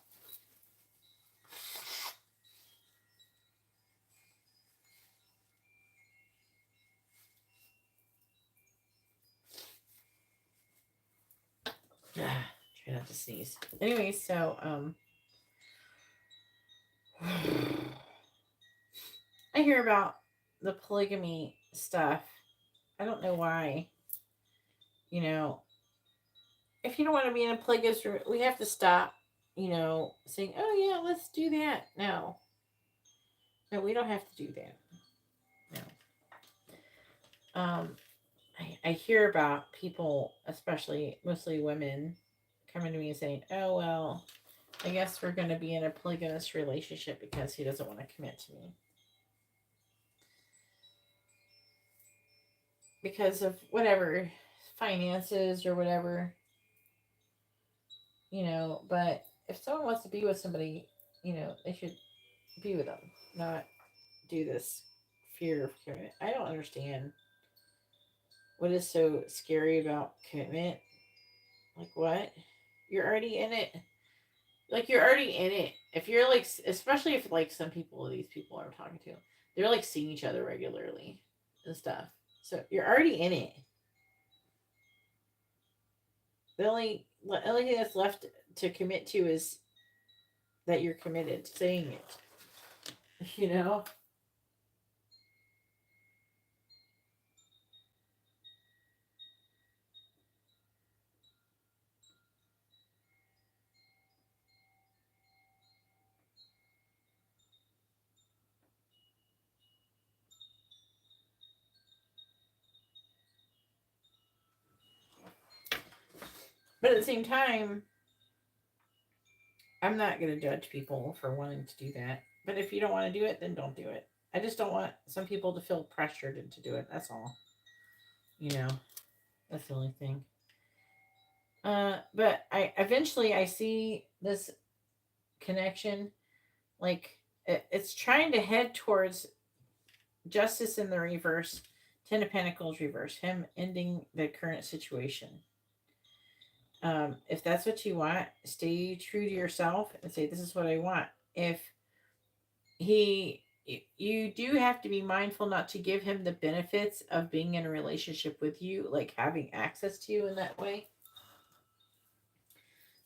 Try not to sneeze. Anyway, so, I hear about the polygamy stuff. I don't know why. If you don't want to be in a polygamous, we have to stop, saying, oh yeah, let's do that. No, we don't have to do that. No. I hear about people, especially mostly women, coming to me and saying, oh, well, I guess we're going to be in a polygamous relationship because he doesn't want to commit to me. Because of whatever, finances or whatever. But if someone wants to be with somebody, they should be with them, not do this fear of commitment. I don't understand what is so scary about commitment. Like, what? You're already in it. Like, you're already in it. If you're like, especially if like some people, these people I'm talking to, they're like seeing each other regularly and stuff. So you're already in it. The only thing that's left to commit to is that you're committed to saying it. You know? But at the same time, I'm not going to judge people for wanting to do that. But if you don't want to do it, then don't do it. I just don't want some people to feel pressured into do it. That's all. You know, that's the only thing. But I see this connection like it's trying to head towards justice in the reverse, Ten of Pentacles reverse, him ending the current situation. If that's what you want, stay true to yourself and say, this is what I want. If he, you do have to be mindful not to give him the benefits of being in a relationship with you, like having access to you in that way.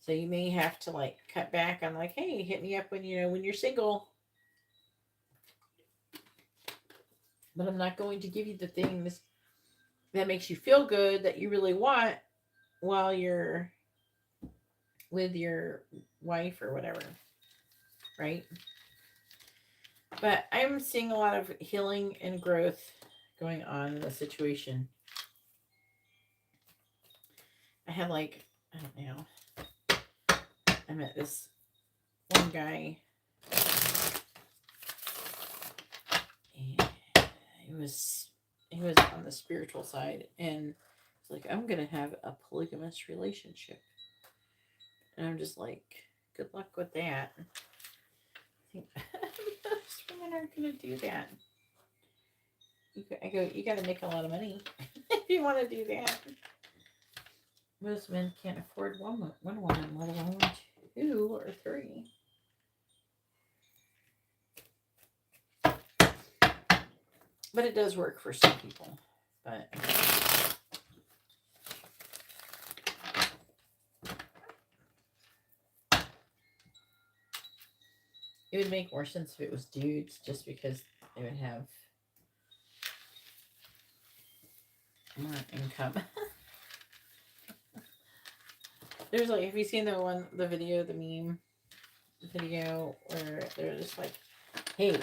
So you may have to like cut back on like, hey, hit me up when when you're single. But I'm not going to give you the things that makes you feel good that you really want while you're with your wife or whatever. Right? But I'm seeing a lot of healing and growth going on in the situation. I had like, I don't know. I met this one guy. And he was on the spiritual side, and it's like, I'm gonna have a polygamous relationship. And I'm just like, good luck with that. I think most women aren't gonna do that. I go, you gotta make a lot of money if you want to do that. Most men can't afford one woman, let alone two or three. But it does work for some people. But it would make more sense if it was dudes, just because they would have more income. There's like, have you seen the meme video where they're just like, hey,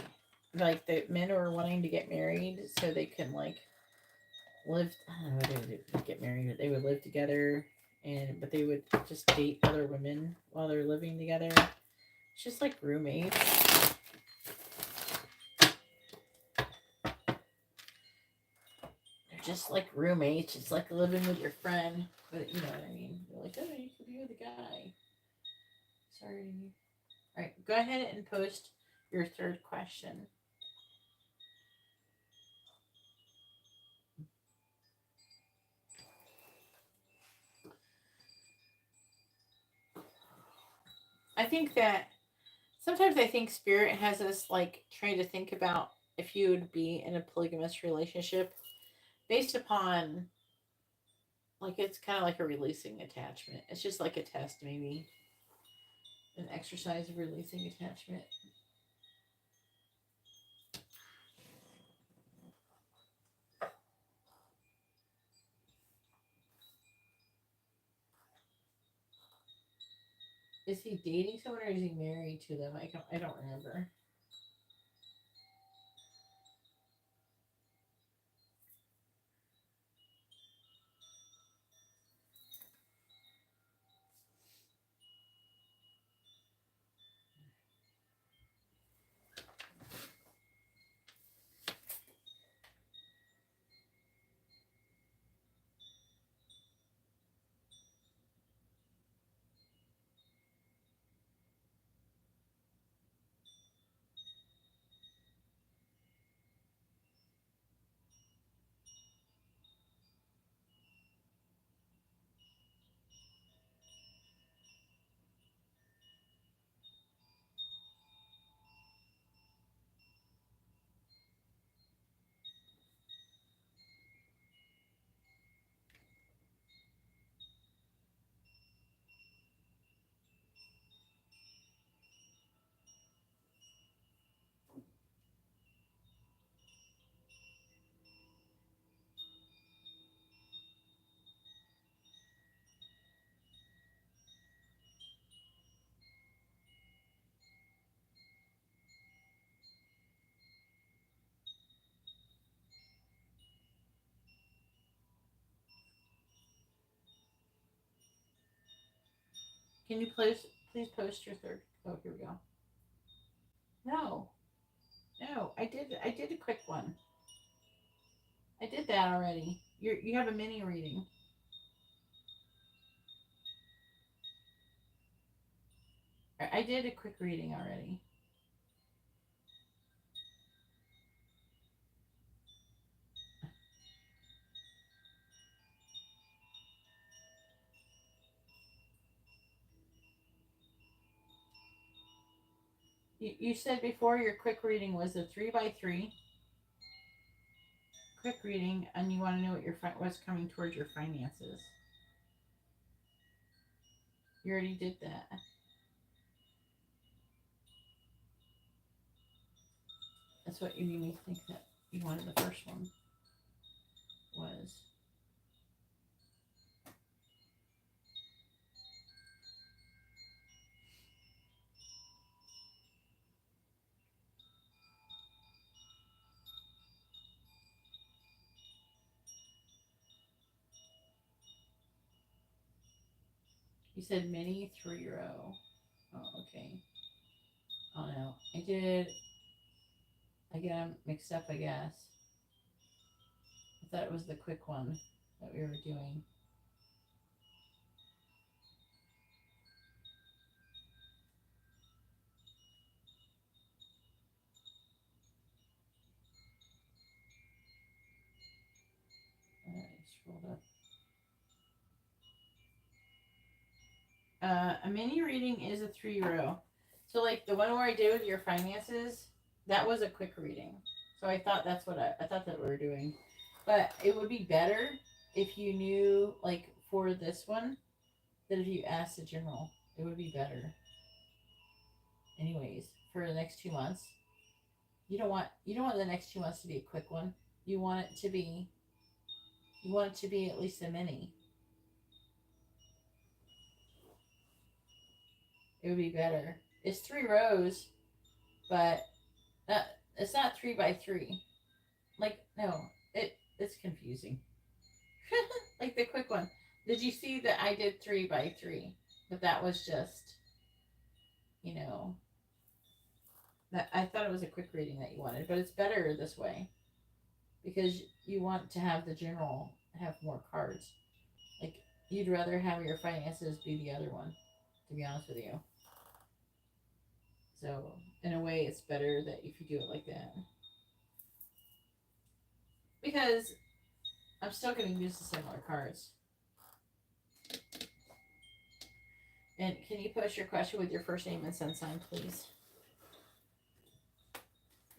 like the men are wanting to get married so they can like live. I don't know what they would get married, but they would live together, but they would just date other women while they're living together. It's just like roommates. They're just like roommates. It's like living with your friend, but you know what I mean. You're like, oh, you could be with a guy. Sorry. All right, go ahead and post your third question. I think that sometimes I think spirit has us like trying to think about if you would be in a polygamous relationship based upon like it's kind of like a releasing attachment. It's just like a test, maybe an exercise of releasing attachment. Is he dating someone or is he married to them? I don't remember. Can you please post your third? Oh, here we go. No, no, I did a quick one. I did that already. You have a mini reading. I did a quick reading already. You said before your quick reading was a 3x3 quick reading, and you want to know what's coming towards your finances. You already did that. That's what you made me think that you wanted the first one was. You said mini 3-row. Oh, okay. Oh no, I got them mixed up, I guess. I thought it was the quick one that we were doing. I scrolled up. A mini reading is a 3-row. So like the one where I did with your finances, that was a quick reading. So I thought that's what I thought that we were doing. But it would be better if you knew, like, for this one, that if you asked the general, it would be better. Anyways, for the next 2 months, you don't want the next 2 months to be a quick one. You want it to be at least a mini. It would be better. It's 3 rows, but it's not 3x3. Like, no, it's confusing. Like the quick one. Did you see that I did 3x3? But that was just, that I thought it was a quick reading that you wanted, but it's better this way because you want to have the general have more cards. Like, you'd rather have your finances be the other one, to be honest with you. So in a way, it's better that if you do it like that, because I'm still going to use the similar cards. And can you post your question with your first name and sun sign, please?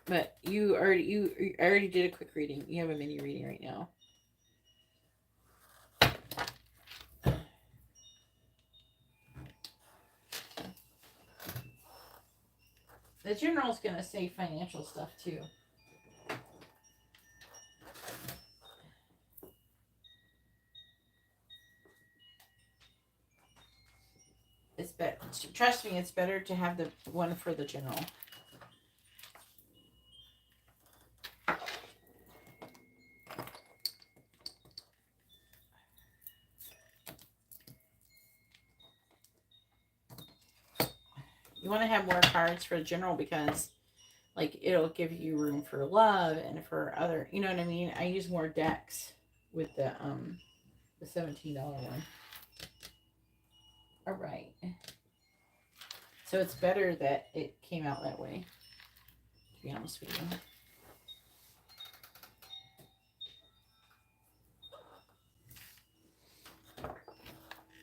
But you already did a quick reading. You have a mini reading right now. The general's going to say financial stuff too. It's better. Trust me, it's better to have the one for the general. You want to have more cards for the general because, like, it'll give you room for love and for other, you know what I mean? I use more decks with the $17 one. All right. So it's better that it came out that way, to be honest with you.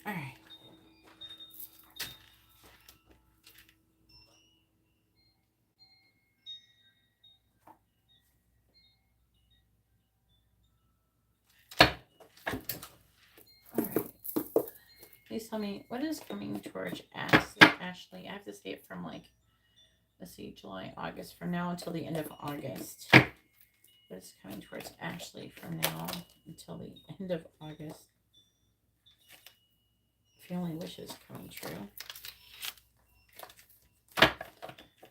All right. Please tell me what is coming towards Ashley. I have to say it from, like, let's see, July, August, from now until the end of August. What is coming towards Ashley from now until the end of August? If your only wish is coming true. What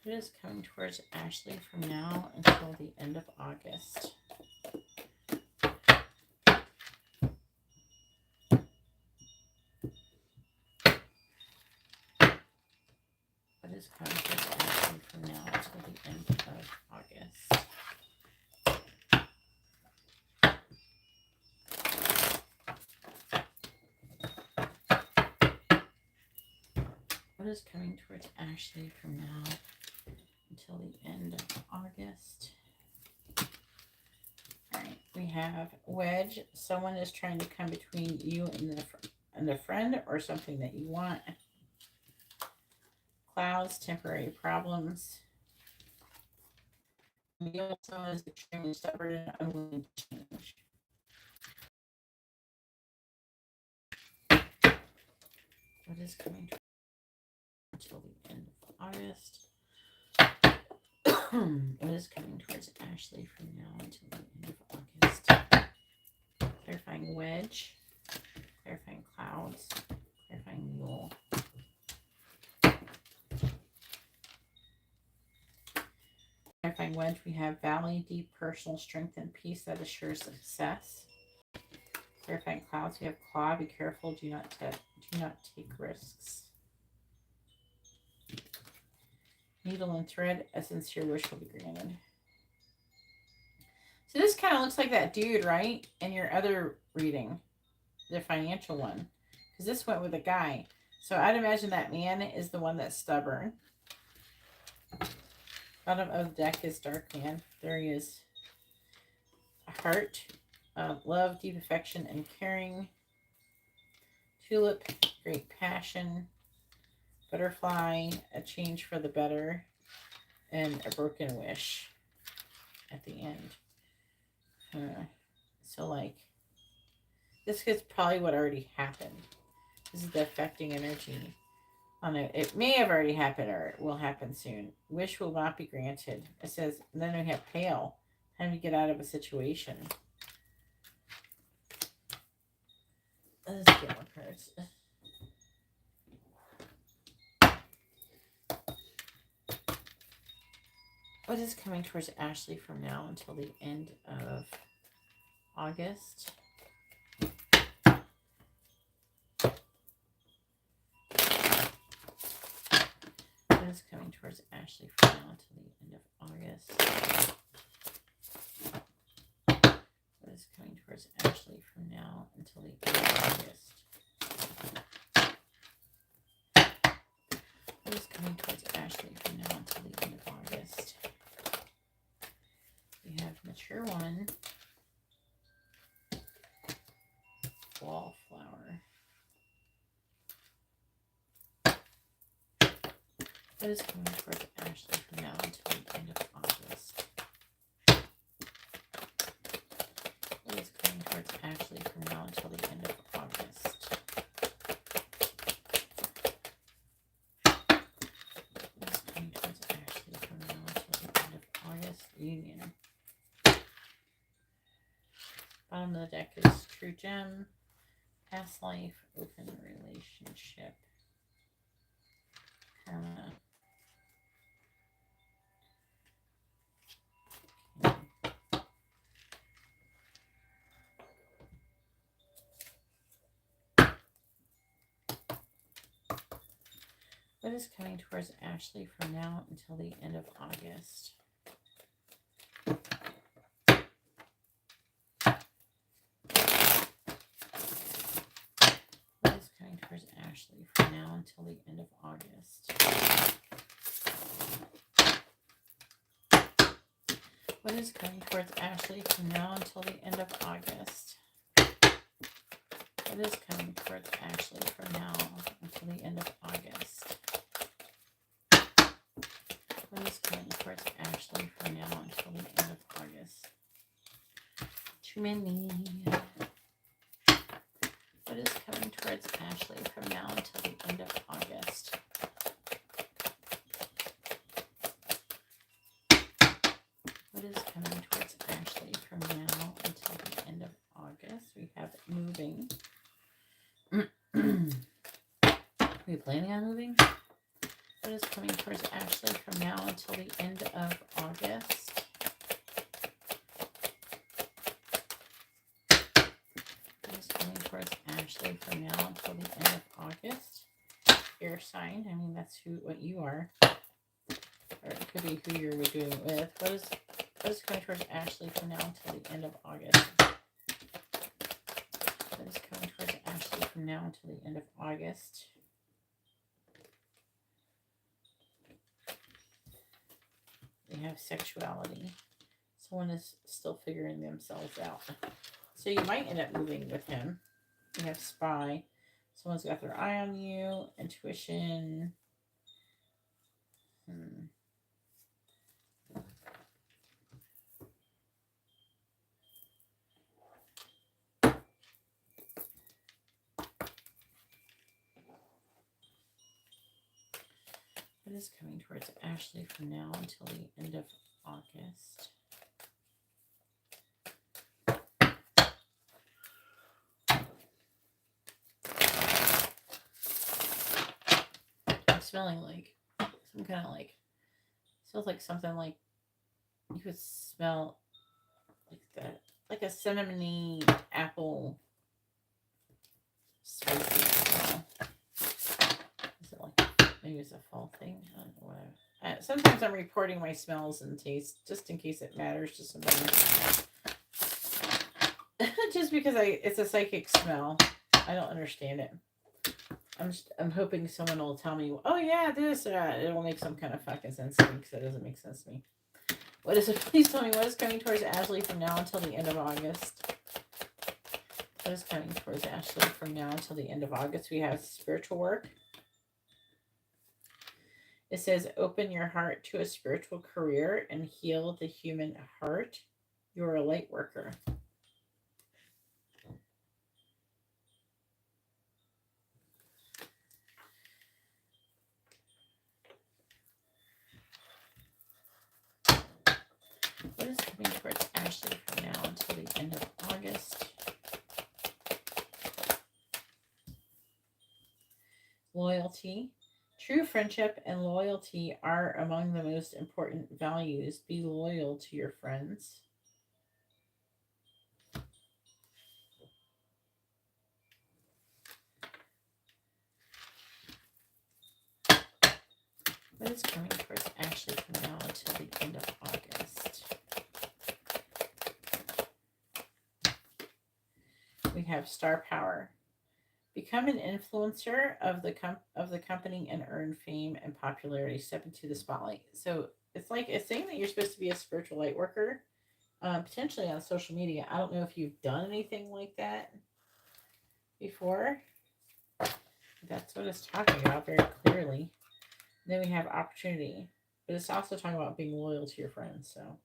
is coming towards Ashley from now until the end of August? What is coming towards Ashley from now until the end of August? All right, we have wedge. Someone is trying to come between you and the friend or something that you want. Clouds, temporary problems. Someone is extremely stubborn and unwilling to change. What is coming until the end of August? What is coming towards Ashley from now until the end of August? Clarifying wedge, clarifying clouds, clarifying mule. Clarifying wedge, we have valley, deep personal strength and peace that assures success. Clarifying clouds, we have claw, be careful, do not take risks. Needle and thread, a sincere wish will be granted. So this kind of looks like that dude, right? In your other reading, the financial one. Because this went with a guy. So I'd imagine that man is the one that's stubborn. Bottom of the deck is dark man. There he is. A heart, love, deep affection, and caring. Tulip, great passion. Butterfly, a change for the better. And a broken wish at the end. So like, this is probably what already happened. This is the affecting energy on it. It may have already happened or it will happen soon. Wish will not be granted. It says, and then we have pale. Time to get out of a situation. Let's get more cards. What is coming towards Ashley from now until the end of August? What is coming towards Ashley from now until the end of August? What is coming towards Ashley from now until the end of August? What is coming towards Ashley from now until the end of August? We have mature one, wallflower. What is coming towards Ashley from now until the end of August? What is coming towards Ashley from now until the end of August? What is coming towards Ashley from now until the end of August? Union. Bottom of the deck is true gem, past life, open relationship, karma. What is coming towards Ashley from now until the end of August? What is coming towards Ashley from now until the end of August? What is coming towards Ashley from now until the end of August? What is coming towards Ashley from now until the end of August? What is coming towards Ashley from now until the end of August? Too many. What is coming towards Ashley from now until the end of August? What is coming towards Ashley from now until the end of August? We have moving. Are you planning on moving? What is coming towards Ashley from now until the end of August? What is coming towards Ashley from now until the end of August? Air sign. I mean, that's what you are. Or it could be who you're doing it with. What is coming towards Ashley from now until the end of August? What is coming towards Ashley from now until the end of August? We have sexuality. Someone is still figuring themselves out. So you might end up moving with him. We have spy. Someone's got their eye on you. Intuition. What is coming towards Ashley from now until the end of August? I'm smelling like some kind of like, smells like something like you could smell like that, like a cinnamony apple spicy smell. Is it like, maybe it's a fall thing? I don't know what sometimes I'm reporting my smells and tastes just in case it matters to somebody. Just because it's a psychic smell. I don't understand it. I'm hoping someone will tell me, oh yeah, this, it'll make some kind of fucking sense to me, because it doesn't make sense to me. What is it? Please tell me what is coming towards Ashley from now until the end of August. What is coming towards Ashley from now until the end of August? We have spiritual work. It says, open your heart to a spiritual career and heal the human heart. You are a light worker. What is coming towards Ashley from now until the end of August? Loyalty. True friendship and loyalty are among the most important values. Be loyal to your friends. What is coming towards Ashley from now until the end of August? We have star power. Become an influencer of the company and earn fame and popularity. Step into the spotlight. So it's like it's saying that you're supposed to be a spiritual light worker, potentially on social media. I don't know if you've done anything like that before. That's what it's talking about very clearly. And then we have opportunity, but it's also talking about being loyal to your friends. So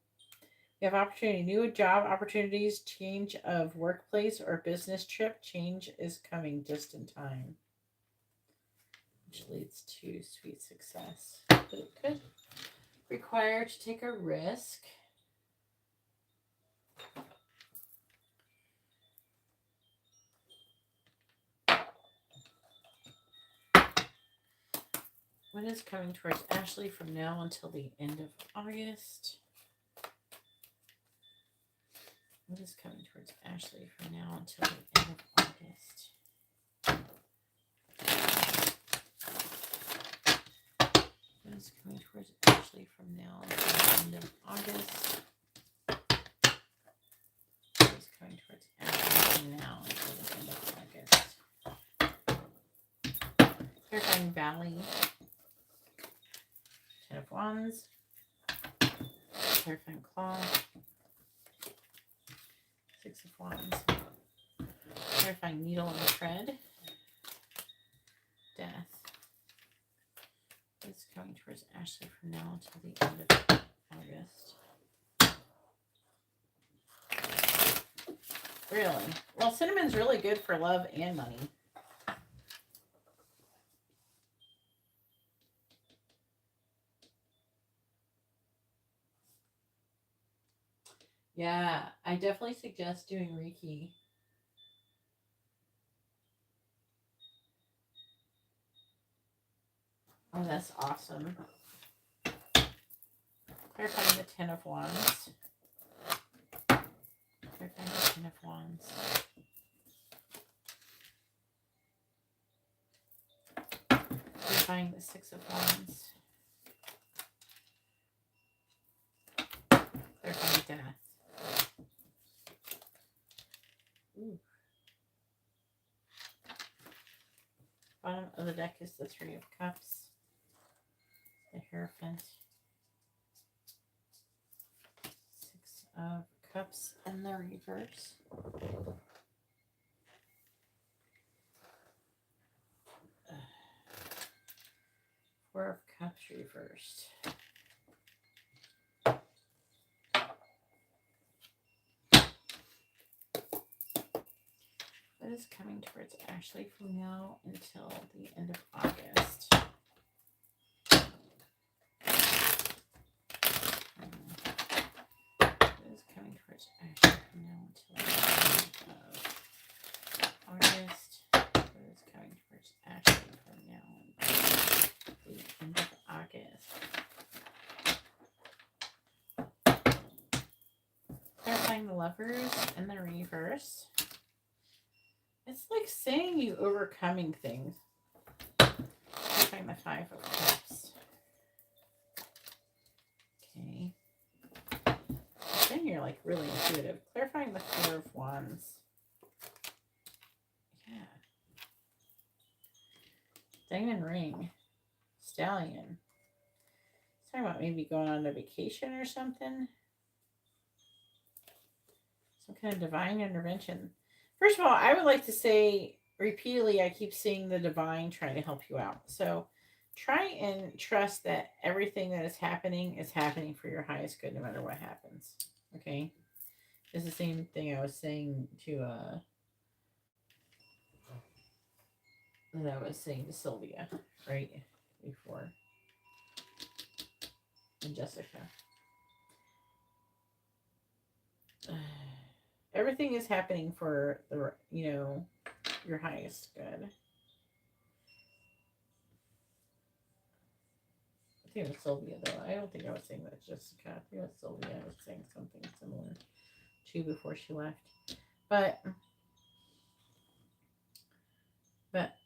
we have opportunity, new job opportunities, change of workplace or business trip. Change is coming just in time, which leads to sweet success. But it could require to take a risk. What is coming towards Ashley from now until the end of August? What is coming towards Ashley from now until the end of August? What is coming towards Ashley from now until the end of August? What is coming towards Ashley from now until the end of August? Clarifying Valley. Ten of Wands. Clarifying Claw. Six of Wands. Clarifying Needle and Thread. Death. It's coming towards Ashley from now until the end of August. Really? Well, cinnamon's really good for love and money. Yeah, I definitely suggest doing Reiki. Oh, that's awesome. Clarifying the Ten of Wands. Clarifying the Ten of Wands. Clarifying the Six of Wands. Clarifying Death. Ooh. Bottom of the deck is the Three of Cups. The Hierophant. of Cups in the reverse. Four of Cups reversed. What is coming towards Ashley from now until the end of August? What is coming towards Ashley from now until the end of August? What is coming towards Ashley from now until the end of August? Clarifying the Lovers in the reverse. It's like saying you overcoming things. Clarifying the Five of Cups. Okay. Then you're like really intuitive. Clarifying the Four of Wands. Yeah. Diamond ring. Stallion. It's talking about maybe going on a vacation or something. Some kind of divine intervention. First of all, I would like to say repeatedly, I keep seeing the divine trying to help you out. So try and trust that everything that is happening for your highest good, no matter what happens. Okay? It's the same thing I was saying to Sylvia, right? Before. And Jessica. Everything is happening for the, your highest good. I think it was Sylvia, though. I don't think I was saying that Jessica. I think it was Sylvia. I was saying something similar to before she left. But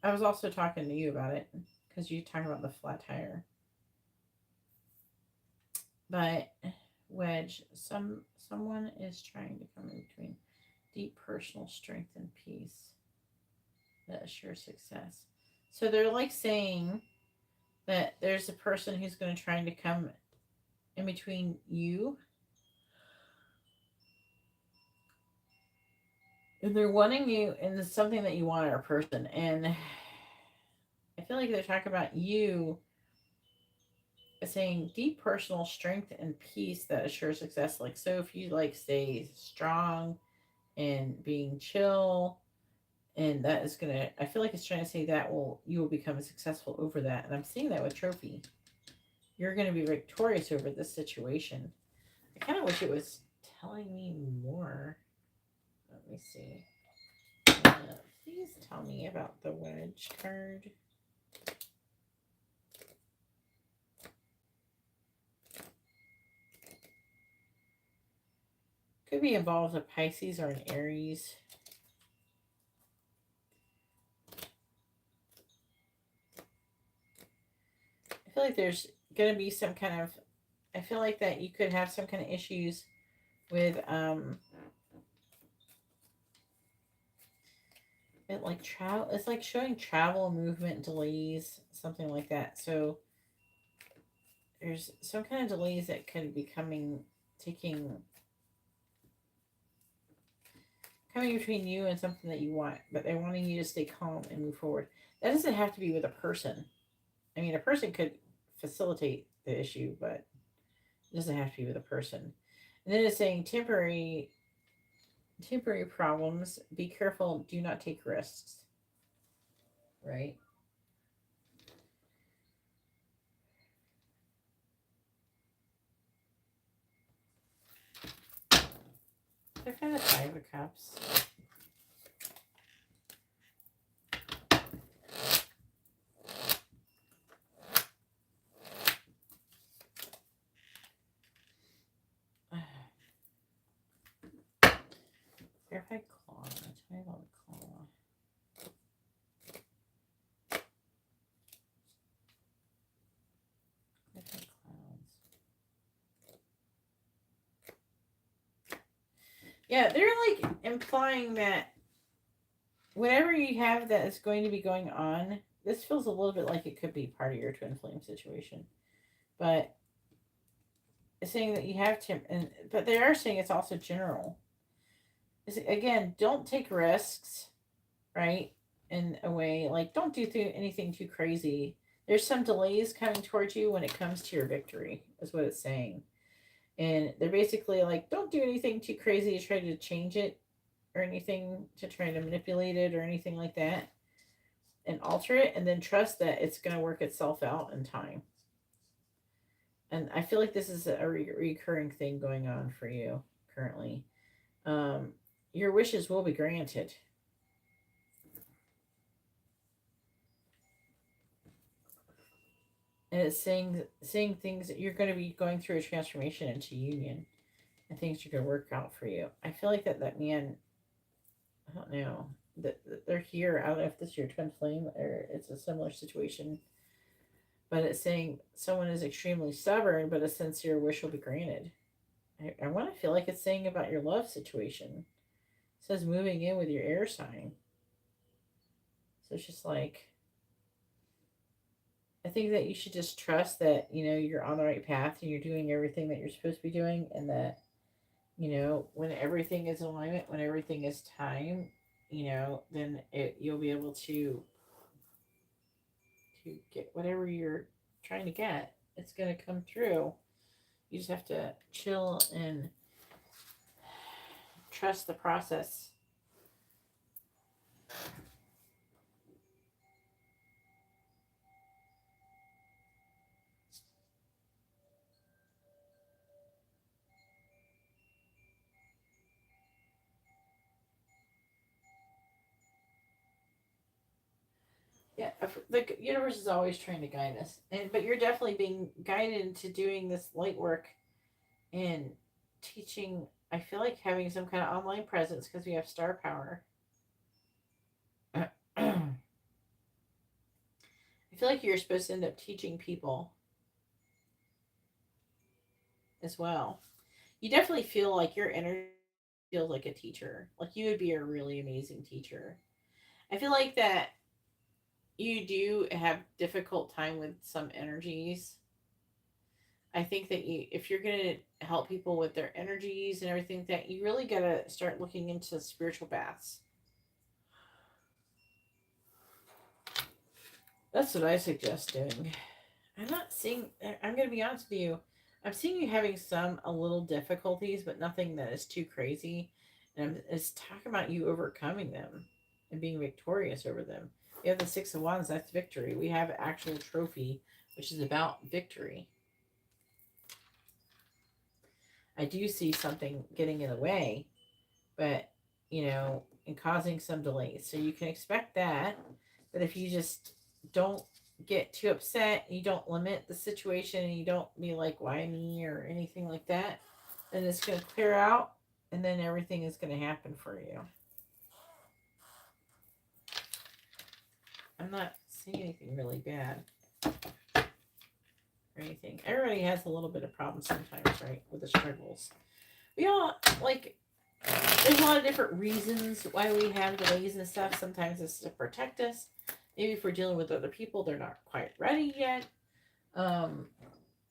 I was also talking to you about it because you talking about the flat tire. But Wedge, someone is trying to come in between deep personal strength and peace that assures success. So they're like saying that there's a person who's going to try to come in between you and they're wanting you, and it's something that you want in a person. And I feel like they're talking about you saying deep personal strength and peace that assures success. Like, so if you like stay strong and being chill, and that is gonna, I feel like it's trying to say that you will become successful over that. And I'm seeing that with Trophy. You're going to be victorious over this situation. I kind of wish it was telling me more. Let me see. Please tell me about the Wedge card. Could be involved a Pisces or an Aries. I feel like there's going to be some kind of, I feel like that you could have some kind of issues with it, like travel. It's like showing travel, movement, delays, something like that. So there's some kind of delays that could be coming between you and something that you want, but they're wanting you to stay calm and move forward. That doesn't have to be with a person. I mean, a person could facilitate the issue, but it doesn't have to be with a person. And then it's saying temporary problems. Be careful. Do not take risks. Right? They're kind of Five of Cups. Verify claw. Tell me about the claw. Verify clouds. Yeah, they're like implying that whatever you have that is going to be going on, this feels a little bit like it could be part of your twin flame situation. But saying that you have to, but they are saying it's also general. Again, don't take risks, right? In a way, like don't do anything too crazy. There's some delays coming towards you when it comes to your victory, is what it's saying. And they're basically like, don't do anything too crazy to try to change it or anything to try to manipulate it or anything like that and alter it, and then trust that it's going to work itself out in time. And I feel like this is a recurring thing going on for you currently. Um, your wishes will be granted. And it's saying things that you're going to be going through a transformation into union, and things are going to work out for you. I feel like that man, I don't know, that they're here. I don't know if this is your twin flame or it's a similar situation, but it's saying someone is extremely stubborn, but a sincere wish will be granted. I want to feel like it's saying about your love situation. It says moving in with your air sign. So it's just like, I think that you should just trust that, you're on the right path and you're doing everything that you're supposed to be doing, and that, when everything is alignment, when everything is time, then you'll be able to get whatever you're trying to get. It's going to come through. You just have to chill and trust the process. Yeah, the universe is always trying to guide us, but you're definitely being guided into doing this light work and teaching. I feel like having some kind of online presence because we have star power. I feel like you're supposed to end up teaching people as well. You definitely feel like your energy feels like a teacher. Like you would be a really amazing teacher. I feel like that you do have difficult time with some energies. I think that if you're going to help people with their energies and everything, that you really got to start looking into spiritual baths. That's what I suggest doing. I'm not seeing, I'm going to be honest with you. I'm seeing you having a little difficulties, but nothing that is too crazy. And it's talking about you overcoming them and being victorious over them. We have the Six of Wands, that's victory. We have actual trophy, which is about victory. I do see something getting in the way, but, and causing some delays. So you can expect that. But if you just don't get too upset, you don't limit the situation, and you don't be like, why me, or anything like that, then it's going to clear out, and then everything is going to happen for you. I'm not seeing anything really bad or anything. Everybody has a little bit of problems sometimes, right, with the struggles. We all, like, there's a lot of different reasons why we have delays and stuff. Sometimes it's to protect us. Maybe if we're dealing with other people, they're not quite ready yet.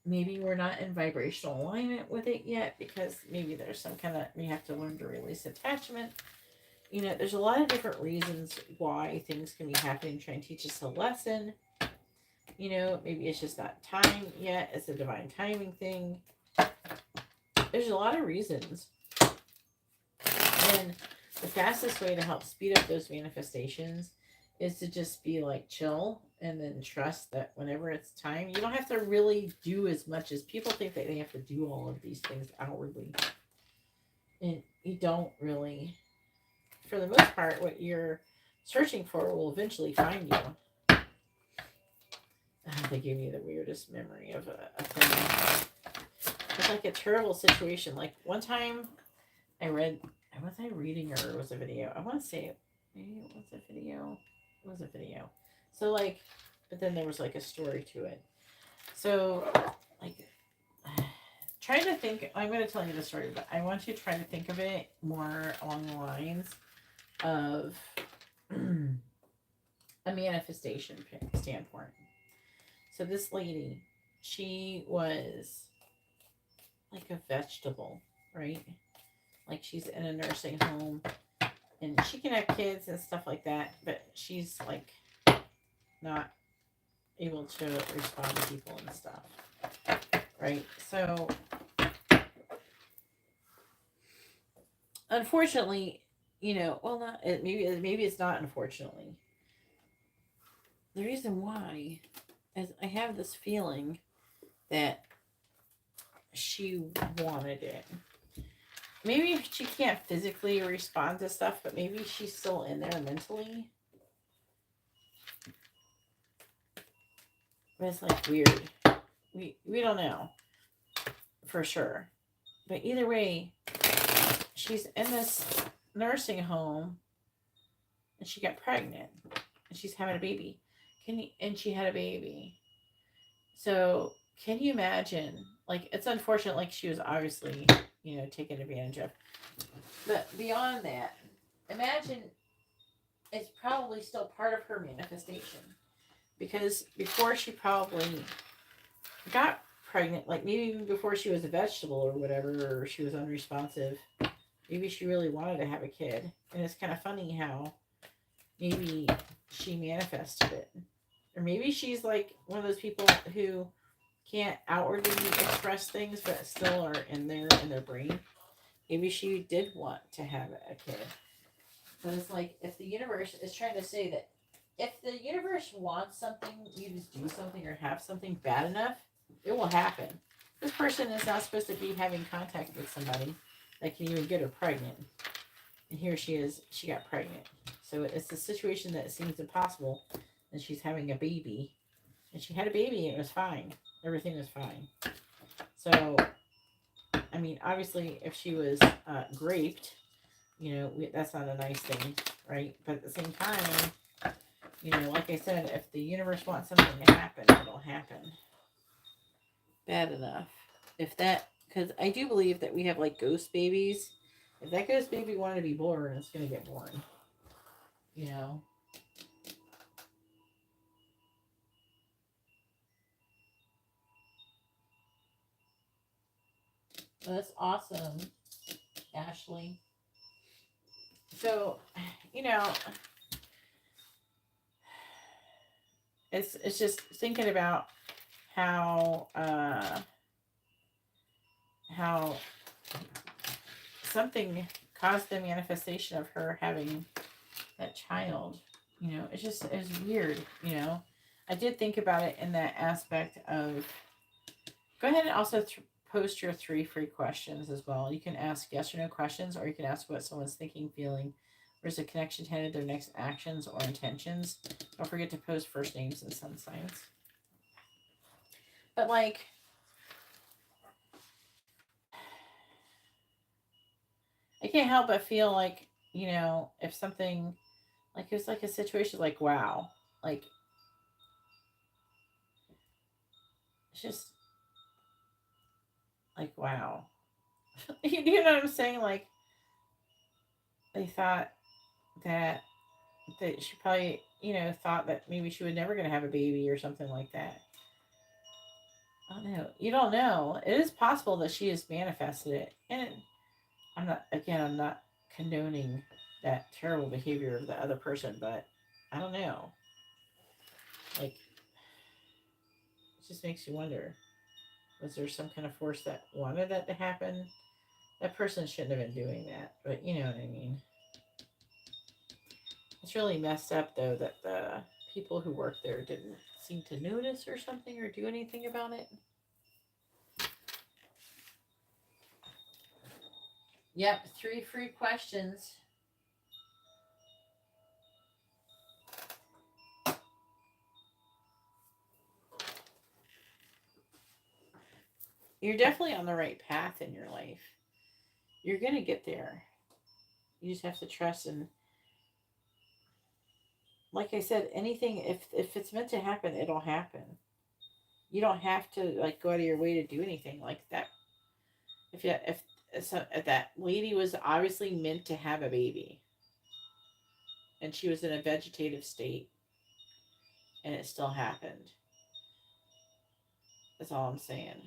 Maybe we're not in vibrational alignment with it yet, because maybe there's some kind of, we have to learn to release attachment. There's a lot of different reasons why things can be happening, trying to teach us a lesson. Maybe it's just not time yet. It's a divine timing thing. There's a lot of reasons. And the fastest way to help speed up those manifestations is to just be like chill, and then trust that whenever it's time, you don't have to really do as much as people think that they have to do all of these things outwardly. And you don't really. For the most part, what you're searching for will eventually find you. They gave me the weirdest memory of a thing. It's like a terrible situation. Like one time I read, was I reading, or was a video? I want to say maybe it was a video. It was a video. So like, but then there was like a story to it. So like, trying to think, I'm going to tell you the story, but I want you to try to think of it more along the lines of a manifestation standpoint. So this lady, she was like a vegetable, right? Like she's in a nursing home and she can have kids and stuff like that, but she's like not able to respond to people and stuff, right? So unfortunately, well, not maybe it's not unfortunately. The reason why is I have this feeling that she wanted it. Maybe she can't physically respond to stuff, but maybe she's still in there mentally. But it's like weird. We don't know for sure. But either way, she's in this nursing home and she got pregnant and she's having a baby. And she had a baby. So can you imagine? Like, it's unfortunate, like she was obviously, taken advantage of. But beyond that, imagine it's probably still part of her manifestation. Because before she probably got pregnant, like maybe even before she was a vegetable or whatever, or she was unresponsive, maybe she really wanted to have a kid. And it's kind of funny how maybe she manifested it. Or maybe she's like one of those people who can't outwardly express things but still are in their brain. Maybe she did want to have a kid. But it's like if the universe is trying to say that if the universe wants something, you just do something or have something bad enough, it will happen. This person is not supposed to be having contact with somebody that can even get her pregnant. And here she is, she got pregnant. So it's a situation that seems impossible. And she's having a baby. And she had a baby and it was fine. Everything was fine. So, I mean, obviously, if she was raped, that's not a nice thing, right? But at the same time, like I said, if the universe wants something to happen, it'll happen. Bad enough. Because I do believe that we have like ghost babies. If that ghost baby wanted to be born, it's going to get born. You know? Well, that's awesome, Ashley. So, you know, it's just thinking about how how something caused the manifestation of her having that child. It's weird. I did think about it in that aspect of. Go ahead and also post your 3 free questions as well. You can ask yes or no questions, or you can ask what someone's thinking, feeling, where's the connection headed, their next actions or intentions. Don't forget to post first names and sun signs. But like, I can't help but feel like, if something, like it was like a situation like, wow, like, it's just like, wow. You know what I'm saying? Like, they thought that she probably, thought that maybe she was never going to have a baby or something like that. I don't know. You don't know. It is possible that she has manifested it. And I'm not condoning that terrible behavior of the other person, but I don't know. Like, it just makes you wonder, was there some kind of force that wanted that to happen? That person shouldn't have been doing that, but you know what I mean. It's really messed up, though, that the people who work there didn't seem to notice or something or do anything about it. Yep, 3 free questions. You're definitely on the right path in your life. You're going to get there. You just have to trust. And like I said, anything, if it's meant to happen, it'll happen. You don't have to like go out of your way to do anything like that. If that lady was obviously meant to have a baby and she was in a vegetative state and it still happened. That's all I'm saying.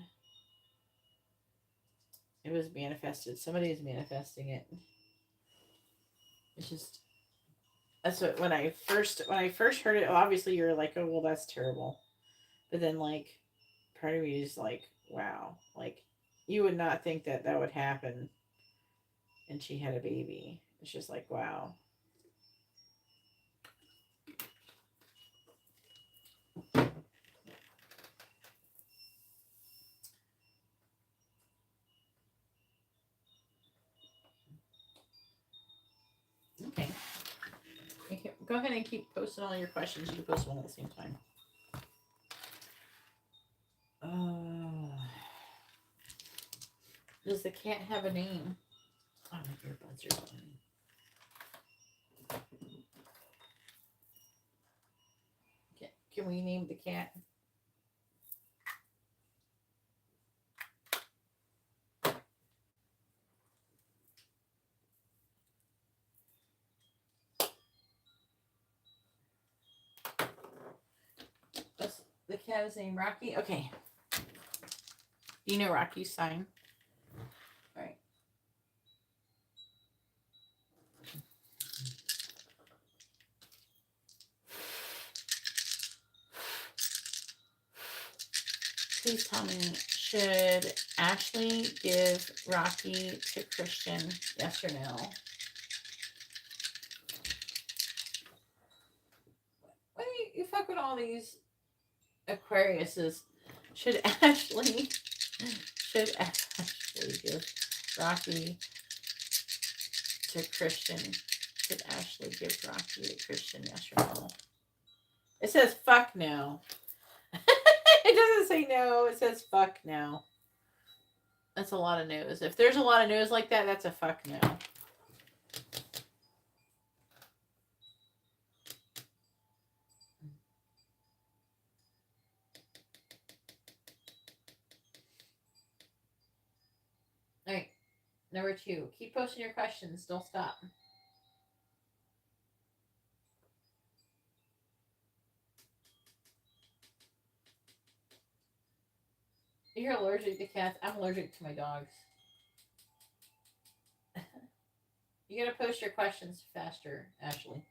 It was manifested. Somebody is manifesting it. It's just that's what when I first heard it. Obviously, you're like, oh well, that's terrible. But then like, part of me is like, wow, like you would not think that that would happen, and she had a baby. It's just like, wow. Okay. Go ahead and keep posting all your questions. You can post one at the same time. Does the cat have a name? Oh, my earbuds are dying. Can we name the cat? The cat is named Rocky? Okay. Do you know Rocky's sign? All right. Please tell me, should Ashley give Rocky to Christian? Yes or no? What do you fuck with all these Aquariuses? Should Ashley give Rocky to Christian? Should Ashley give Rocky to Christian? Yes or no? It says fuck no. It doesn't say no. It says fuck no. That's a lot of no's. If there's a lot of no's like that, that's a fuck no. All right. Number 2. Keep posting your questions. Don't stop. You're allergic to cats. I'm allergic to my dogs. You gotta post your questions faster, Ashley.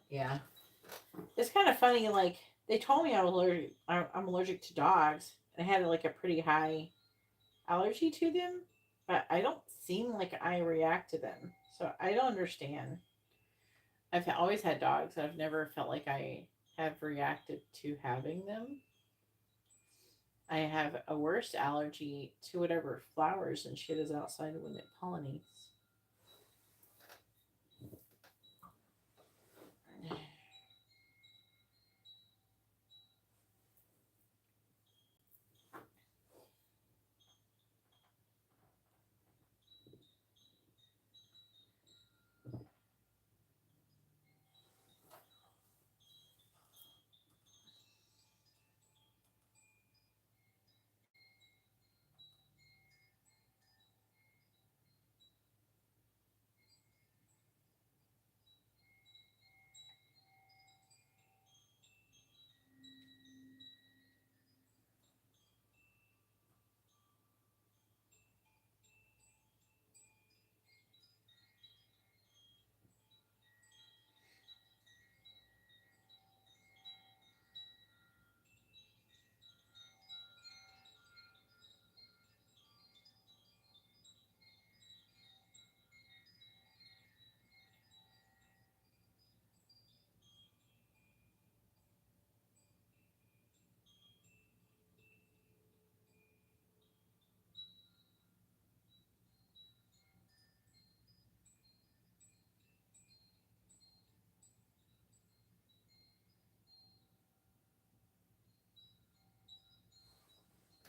Yeah. It's kind of funny, like, they told me I was allergic. I'm allergic to dogs. I had like a pretty high allergy to them, but I don't seem like I react to them. So I don't understand. I've always had dogs. I've never felt like I have reacted to having them. I have a worse allergy to whatever flowers and shit is outside when it pollinates.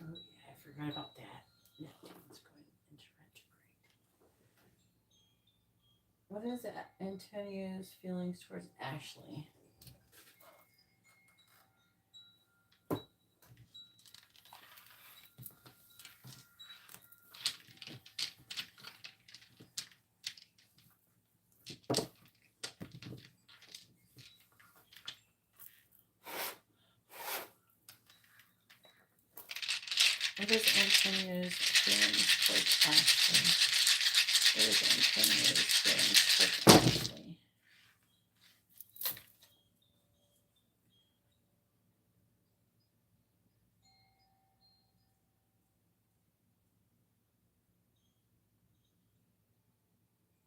Oh, yeah, I forgot about that. Neptune's going into retrograde. What is that? Antonio's feelings towards Ashley. What is Antonio's feelings towards Ashley? What is Antonio's feelings towards Ashley?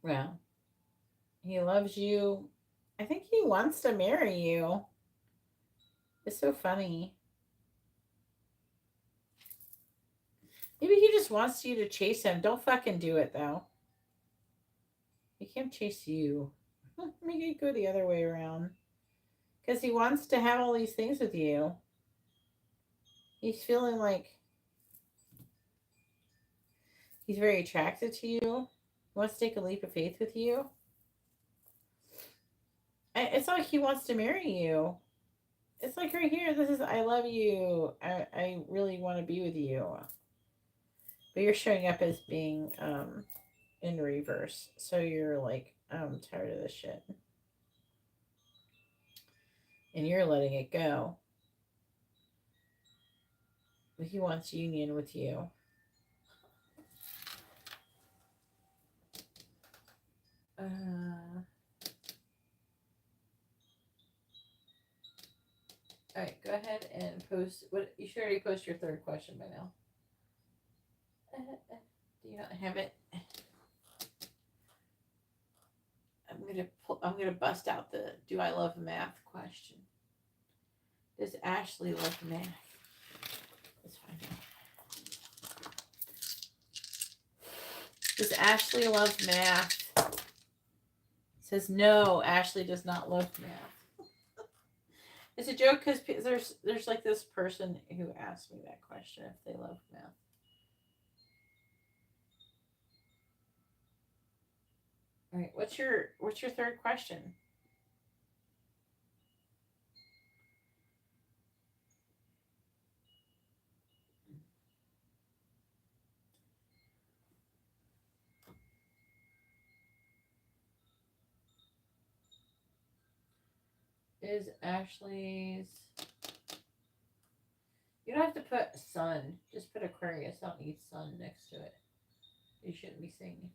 Well, he loves you. I think he wants to marry you. It's so funny. Maybe he just wants you to chase him. Don't fucking do it, though. He can't chase you. Make it go the other way around. Because he wants to have all these things with you. He's feeling like he's very attracted to you. He wants to take a leap of faith with you. It's like he wants to marry you. It's like right here. This is, I love you. I really want to be with you. But you're showing up as being in reverse. So you're like, I'm tired of this shit. And you're letting it go. But he wants union with you. All right, go ahead and post. What you should already post your third question by now. Do you not have it? I'm gonna bust out the "Do I love math?" question. Does Ashley love math? Let's find out. Does Ashley love math? It says no. Ashley does not love math. It's a joke because there's like this person who asked me that question if they love math. All right, what's your third question? Is Ashley's... You don't have to put sun. Just put Aquarius. I don't need sun next to it. You shouldn't be singing.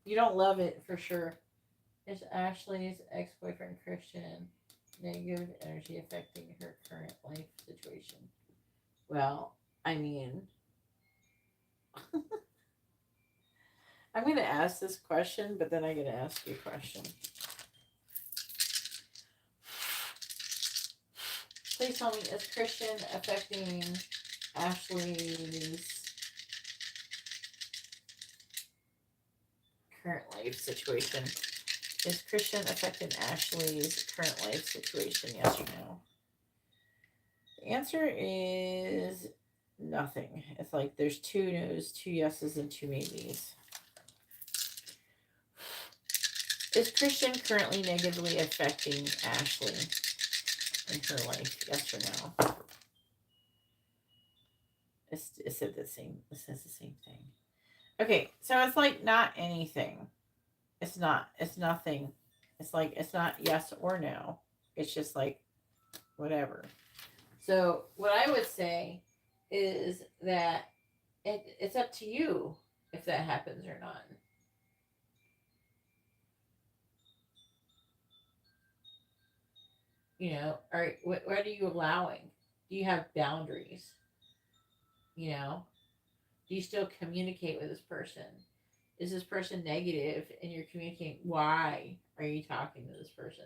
You don't love it for sure. Is Ashley's ex-boyfriend Christian negative energy affecting her current life situation? Well, I mean, I'm going to ask this question, but then I'm going to ask you a question. Please tell me, is Christian affecting Ashley's current life situation? Is Christian affecting Ashley's current life situation? Yes or no? The answer is nothing. It's like there's 2 no's, 2 yeses, and 2 maybes. Is Christian currently negatively affecting Ashley in her life? Yes or no? It said the same. It says the same thing. Okay, so it's like not anything. It's not. It's nothing. It's like it's not yes or no. It's just like whatever. So what I would say is that it's up to you if that happens or not. You know, what are you allowing? Do you have boundaries? You know, do you still communicate with this person? Is this person negative and you're communicating? Why are you talking to this person?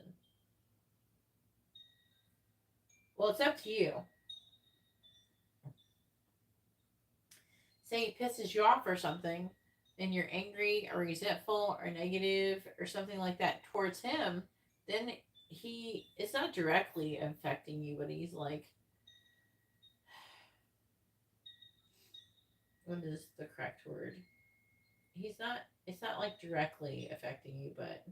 Well, it's up to you. Say he pisses you off or something, and you're angry or resentful or negative or something like that towards him, then it's not directly affecting you, but he's like, what is the correct word? It's not like directly affecting you, but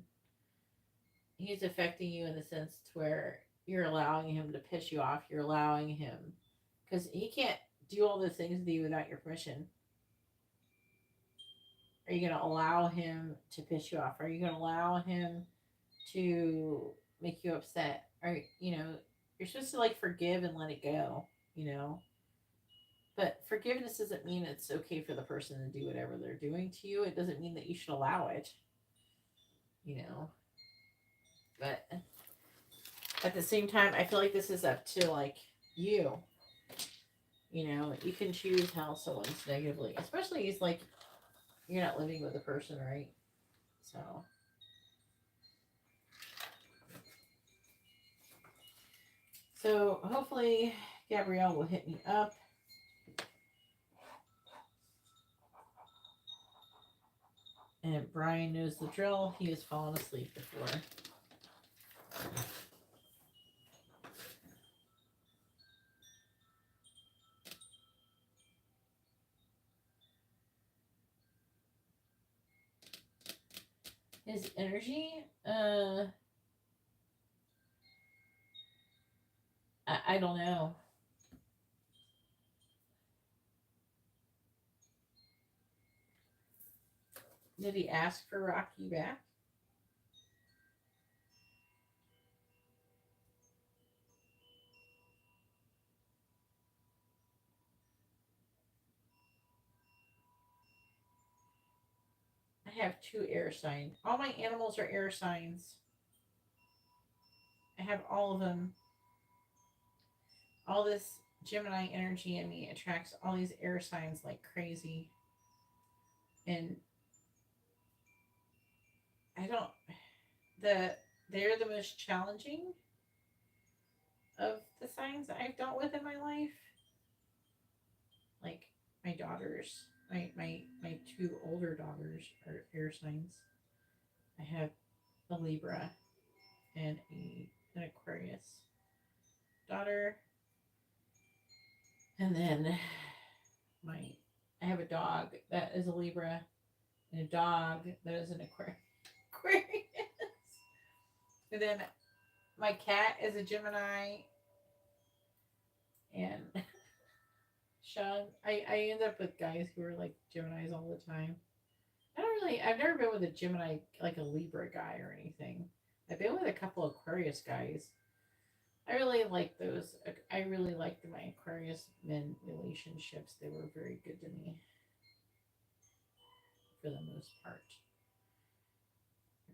he's affecting you in the sense to where you're allowing him to piss you off. You're allowing him, because he can't do all those things with you without your permission. Are you going to allow him to piss you off? Are you going to allow him to make you upset? Or, you're supposed to like forgive and let it go, you know? But forgiveness doesn't mean it's okay for the person to do whatever they're doing to you. It doesn't mean that you should allow it, you know? But at the same time, I feel like this is up to like you. You can choose how someone's negatively, especially it's like you're not living with the person, right? So hopefully Gabrielle will hit me up. And Brian knows the drill. He has fallen asleep before. His energy, I don't know. Did he ask for Rocky back? I have 2 air signs. All my animals are air signs. I have all of them. All this Gemini energy in me attracts all these air signs like crazy. And I don't they're the most challenging of the signs I've dealt with in my life. Like my daughters, my 2 older daughters are air signs. I have a Libra and an Aquarius daughter. And then my I have a dog that is a Libra and a dog that is an Aquarius. And then my cat is a Gemini and Sean, I end up with guys who are like Geminis all the time. I've never been with a Gemini, like a Libra guy or anything. I've been with a couple Aquarius guys. I really like those. I really liked my Aquarius men relationships. They were very good to me for the most part.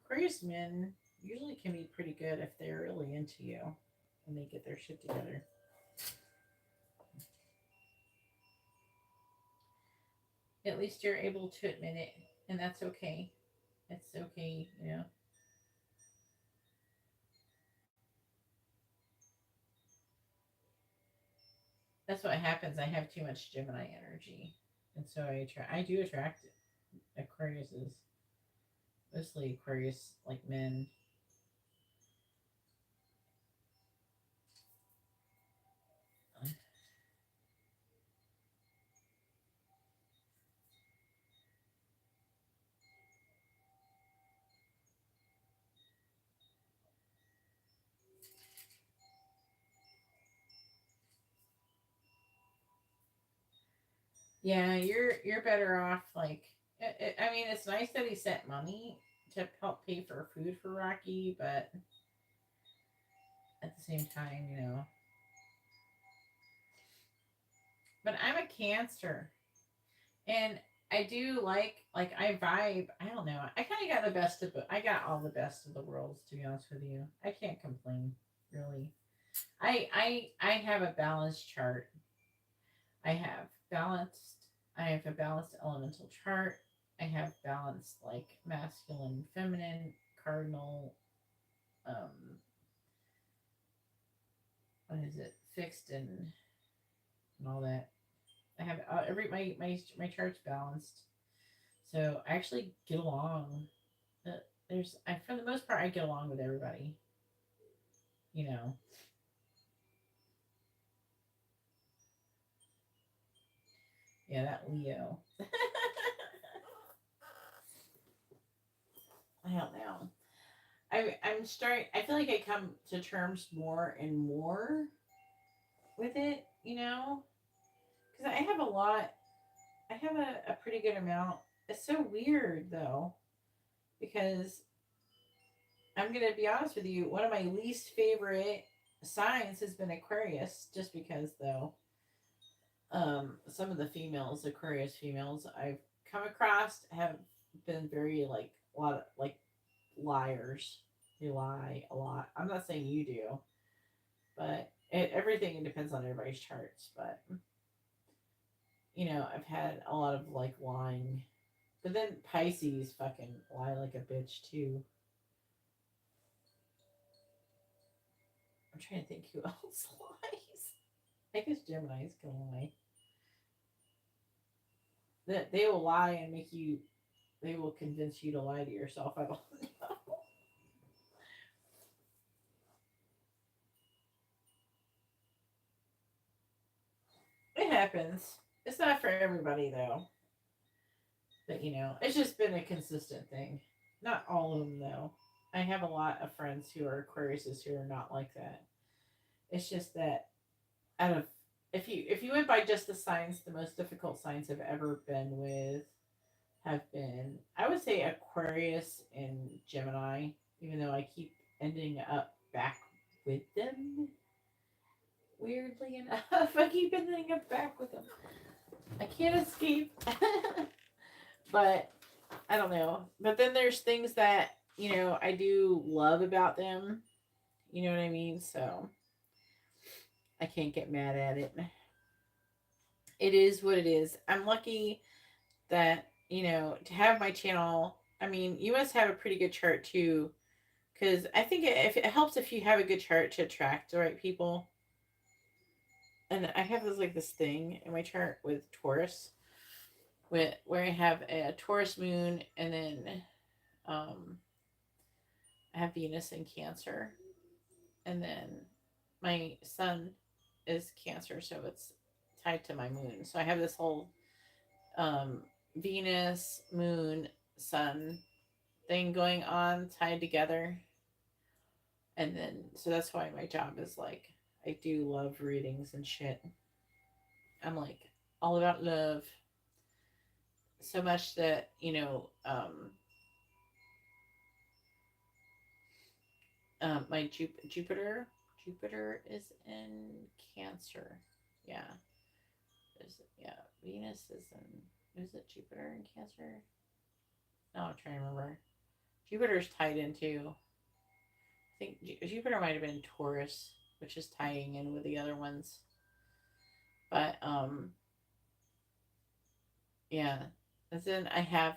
Aquarius men usually can be pretty good if they're really into you and they get their shit together. At least you're able to admit it, and that's okay. It's okay. That's what happens. I have too much Gemini energy, and so I do attract Aquariuses, mostly Aquarius like men. Yeah, you're better off. Like, I mean, it's nice that he sent money to help pay for food for Rocky, but at the same time, But I'm a Cancer, and I do like I vibe. I don't know. I kind of got the best of. I got all the best of the worlds, to be honest with you. I can't complain, really. I have a balanced chart. I have balanced. I have a balanced elemental chart. I have balanced like masculine, feminine, cardinal. Um, what is it? Fixed and all that. I have every my chart's balanced, so I actually get along. For the most part I get along with everybody. You know. Yeah, that Leo. I don't know. I'm starting. I feel like I come to terms more and more with it. Because I have a lot. I have a pretty good amount. It's so weird though, because I'm gonna be honest with you. One of my least favorite signs has been Aquarius, just because though, some of the females, Aquarius females I've come across have been very like a lot of like liars. They lie a lot. I'm not saying you do, but everything depends on everybody's charts. But I've had a lot of like lying. But then Pisces fucking lie like a bitch too. I'm trying to think who else lies. I guess Gemini's can lie. That they will lie and make you. They will convince you to lie to yourself. I don't know. It happens. It's not for everybody though. But it's just been a consistent thing. Not all of them though. I have a lot of friends who are Aquariuses who are not like that. It's just that out of if you went by just the signs, the most difficult signs I've ever been with have been, I would say, Aquarius and Gemini, even though I keep ending up back with them. Weirdly enough, I keep ending up back with them. I can't escape. But I don't know. But then there's things that, I do love about them. You know what I mean? So I can't get mad at it. It is what it is. I'm lucky that, to have my channel. I mean, you must have a pretty good chart too. Because I think if it helps if you have a good chart to attract the right people. And I have this thing in my chart with Taurus, where I have a Taurus moon, and then um, I have Venus in Cancer, and then my sun is Cancer, so it's tied to my moon. So I have this whole um, Venus, moon, sun thing going on tied together. And then, so that's why my job is like, I do love readings and shit. I'm like all about love. So much that, my Jupiter is in Cancer. Yeah. Yeah. Venus is in, is it Jupiter in Cancer? No, I'm trying to remember. Jupiter's tied into, I think Jupiter might have been Taurus, which is tying in with the other ones. But yeah. And then I have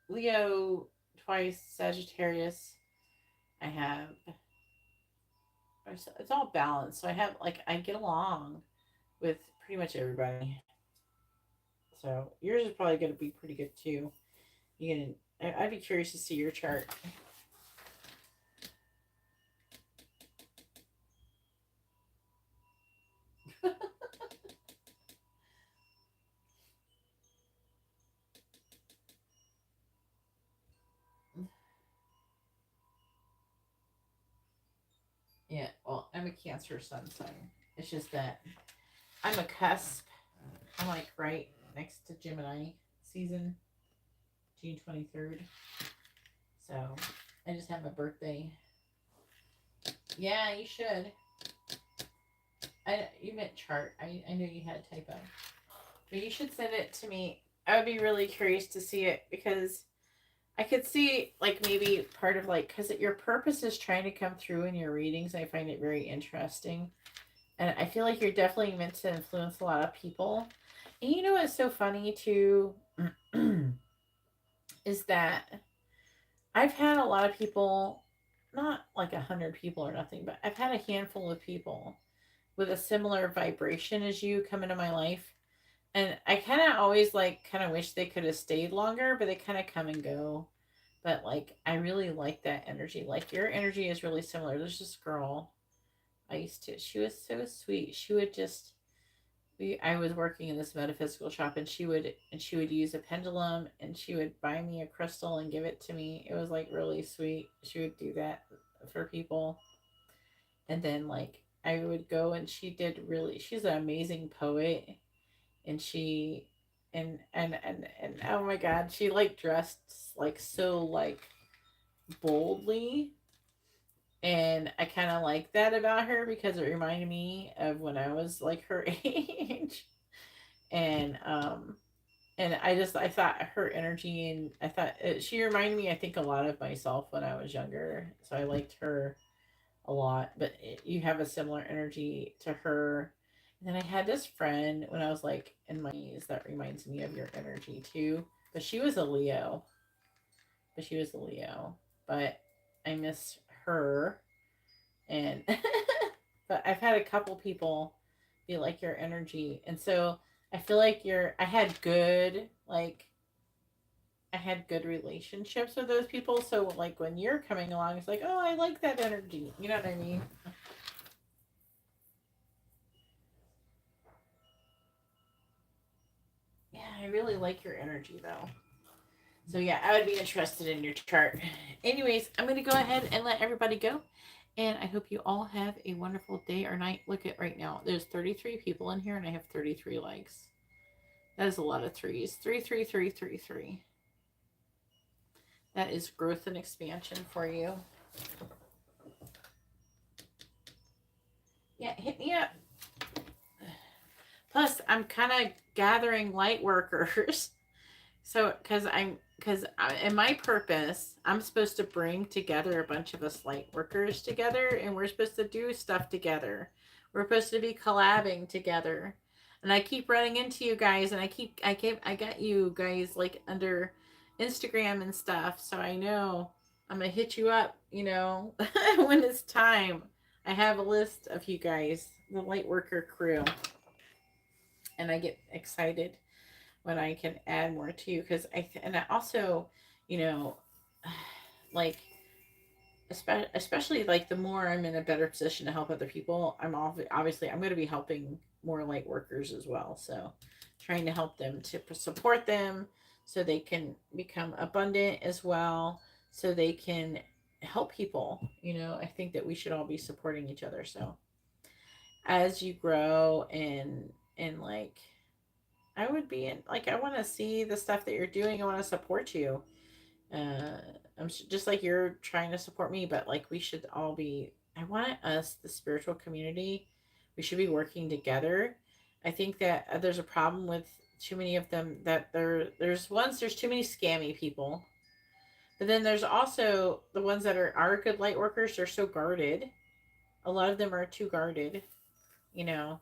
Leo twice, Sagittarius. I have, it's all balanced. So I have like, I get along with pretty much everybody. So yours is probably going to be pretty good too. You can. I'd be curious to see your chart. Yeah, well, I'm a Cancer sun sign. It's just that I'm a cusp. I'm like right next to Gemini season, June 23rd. So I just had my birthday. Yeah, you should. You meant chart. I knew you had a typo. But you should send it to me. I would be really curious to see it because I could see like maybe part of like because your purpose is trying to come through in your readings. I find it very interesting, and I feel like you're definitely meant to influence a lot of people. And you know what's so funny too is that I've had a lot of people, not like 100 people or nothing, but I've had a handful of people with a similar vibration as you come into my life. And I kind of always like kind of wish they could have stayed longer, but they kind of come and go. But like I really like that energy. Like your energy is really similar. There's this girl I used to. She was so sweet. She would just I was working in this metaphysical shop, and she would use a pendulum, and she would buy me a crystal and give it to me. It was like really sweet. She would do that for people. And then like I would go, and she's an amazing poet, and she and oh my god, she like dressed like so like boldly, And I kind of like that about her because it reminded me of when I was like her age. And I thought her energy, and I thought she reminded me, I think, a lot of myself when I was younger. So I liked her a lot. But you have a similar energy to her. And then I had this friend when I was like in my knees that reminds me of your energy too. But she was a Leo. But she was a Leo. But I miss her. And but I've had a couple people be like your energy. And so I feel like I had good relationships with those people. So like when you're coming along, it's like, oh, I like that energy. You know what I mean? Yeah, I really like your energy though. So yeah, I would be interested in your chart. Anyways, I'm gonna go ahead and let everybody go. And I hope you all have a wonderful day or night. Look at right now. There's 33 people in here and I have 33 likes. That is a lot of threes. Three, three, three, three, three. That is growth and expansion for you. Yeah, hit me up. Plus, I'm kind of gathering light workers. So, because in my purpose, I'm supposed to bring together a bunch of us light workers together, and we're supposed to do stuff together. We're supposed to be collabing together. And I keep running into you guys, and I got you guys like under Instagram and stuff, so I know I'm gonna hit you up, when it's time. I have a list of you guys, the light worker crew, and I get excited when I can add more to you because and I also, you know, like especially like the more I'm in a better position to help other people, obviously I'm going to be helping more light workers as well. So trying to help them to support them so they can become abundant as well, so they can help people. I think that we should all be supporting each other. So as you grow and like I would be in, like, I want to see the stuff that you're doing. I want to support you. Uh, just like you're trying to support me, but like we should all be, I want us, the spiritual community, we should be working together. I think that there's a problem with too many of them that there's too many scammy people. But then there's also the ones that are good light workers. They're so guarded. A lot of them are too guarded, you know.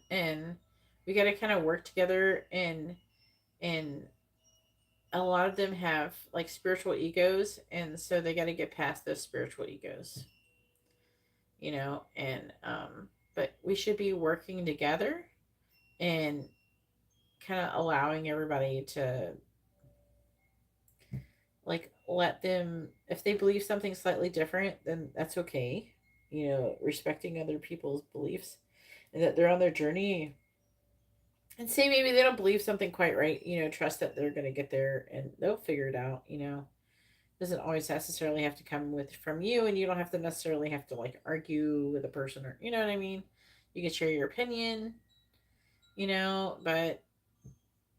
And we got to kind of work together and a lot of them have like spiritual egos, and so they got to get past those spiritual egos, and but we should be working together and kind of allowing everybody to like let them, if they believe something slightly different, then that's okay, respecting other people's beliefs and that they're on their journey, and say maybe they don't believe something quite right, trust that they're going to get there and they'll figure it out. Doesn't always necessarily have to come with from you, and you don't have to necessarily have to like argue with a person, or you know what I mean. You can share your opinion, but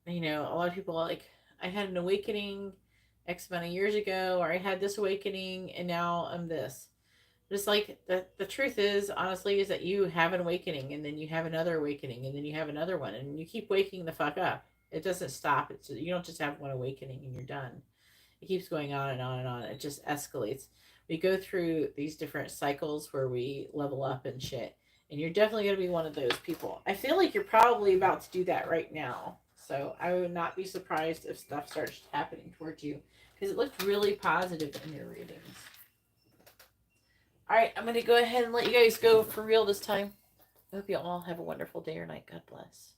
a lot of people are like, I had an awakening X amount of years ago, or I had this awakening and now I'm this. Just like the truth is, honestly, is that you have an awakening and then you have another awakening and then you have another one and you keep waking the fuck up. It doesn't stop. You don't just have one awakening and you're done. It keeps going on and on and on. It just escalates. We go through these different cycles where we level up and shit. And you're definitely going to be one of those people. I feel like you're probably about to do that right now. So I would not be surprised if stuff starts happening towards you because it looked really positive in your readings. All right, I'm going to go ahead and let you guys go for real this time. I hope you all have a wonderful day or night. God bless.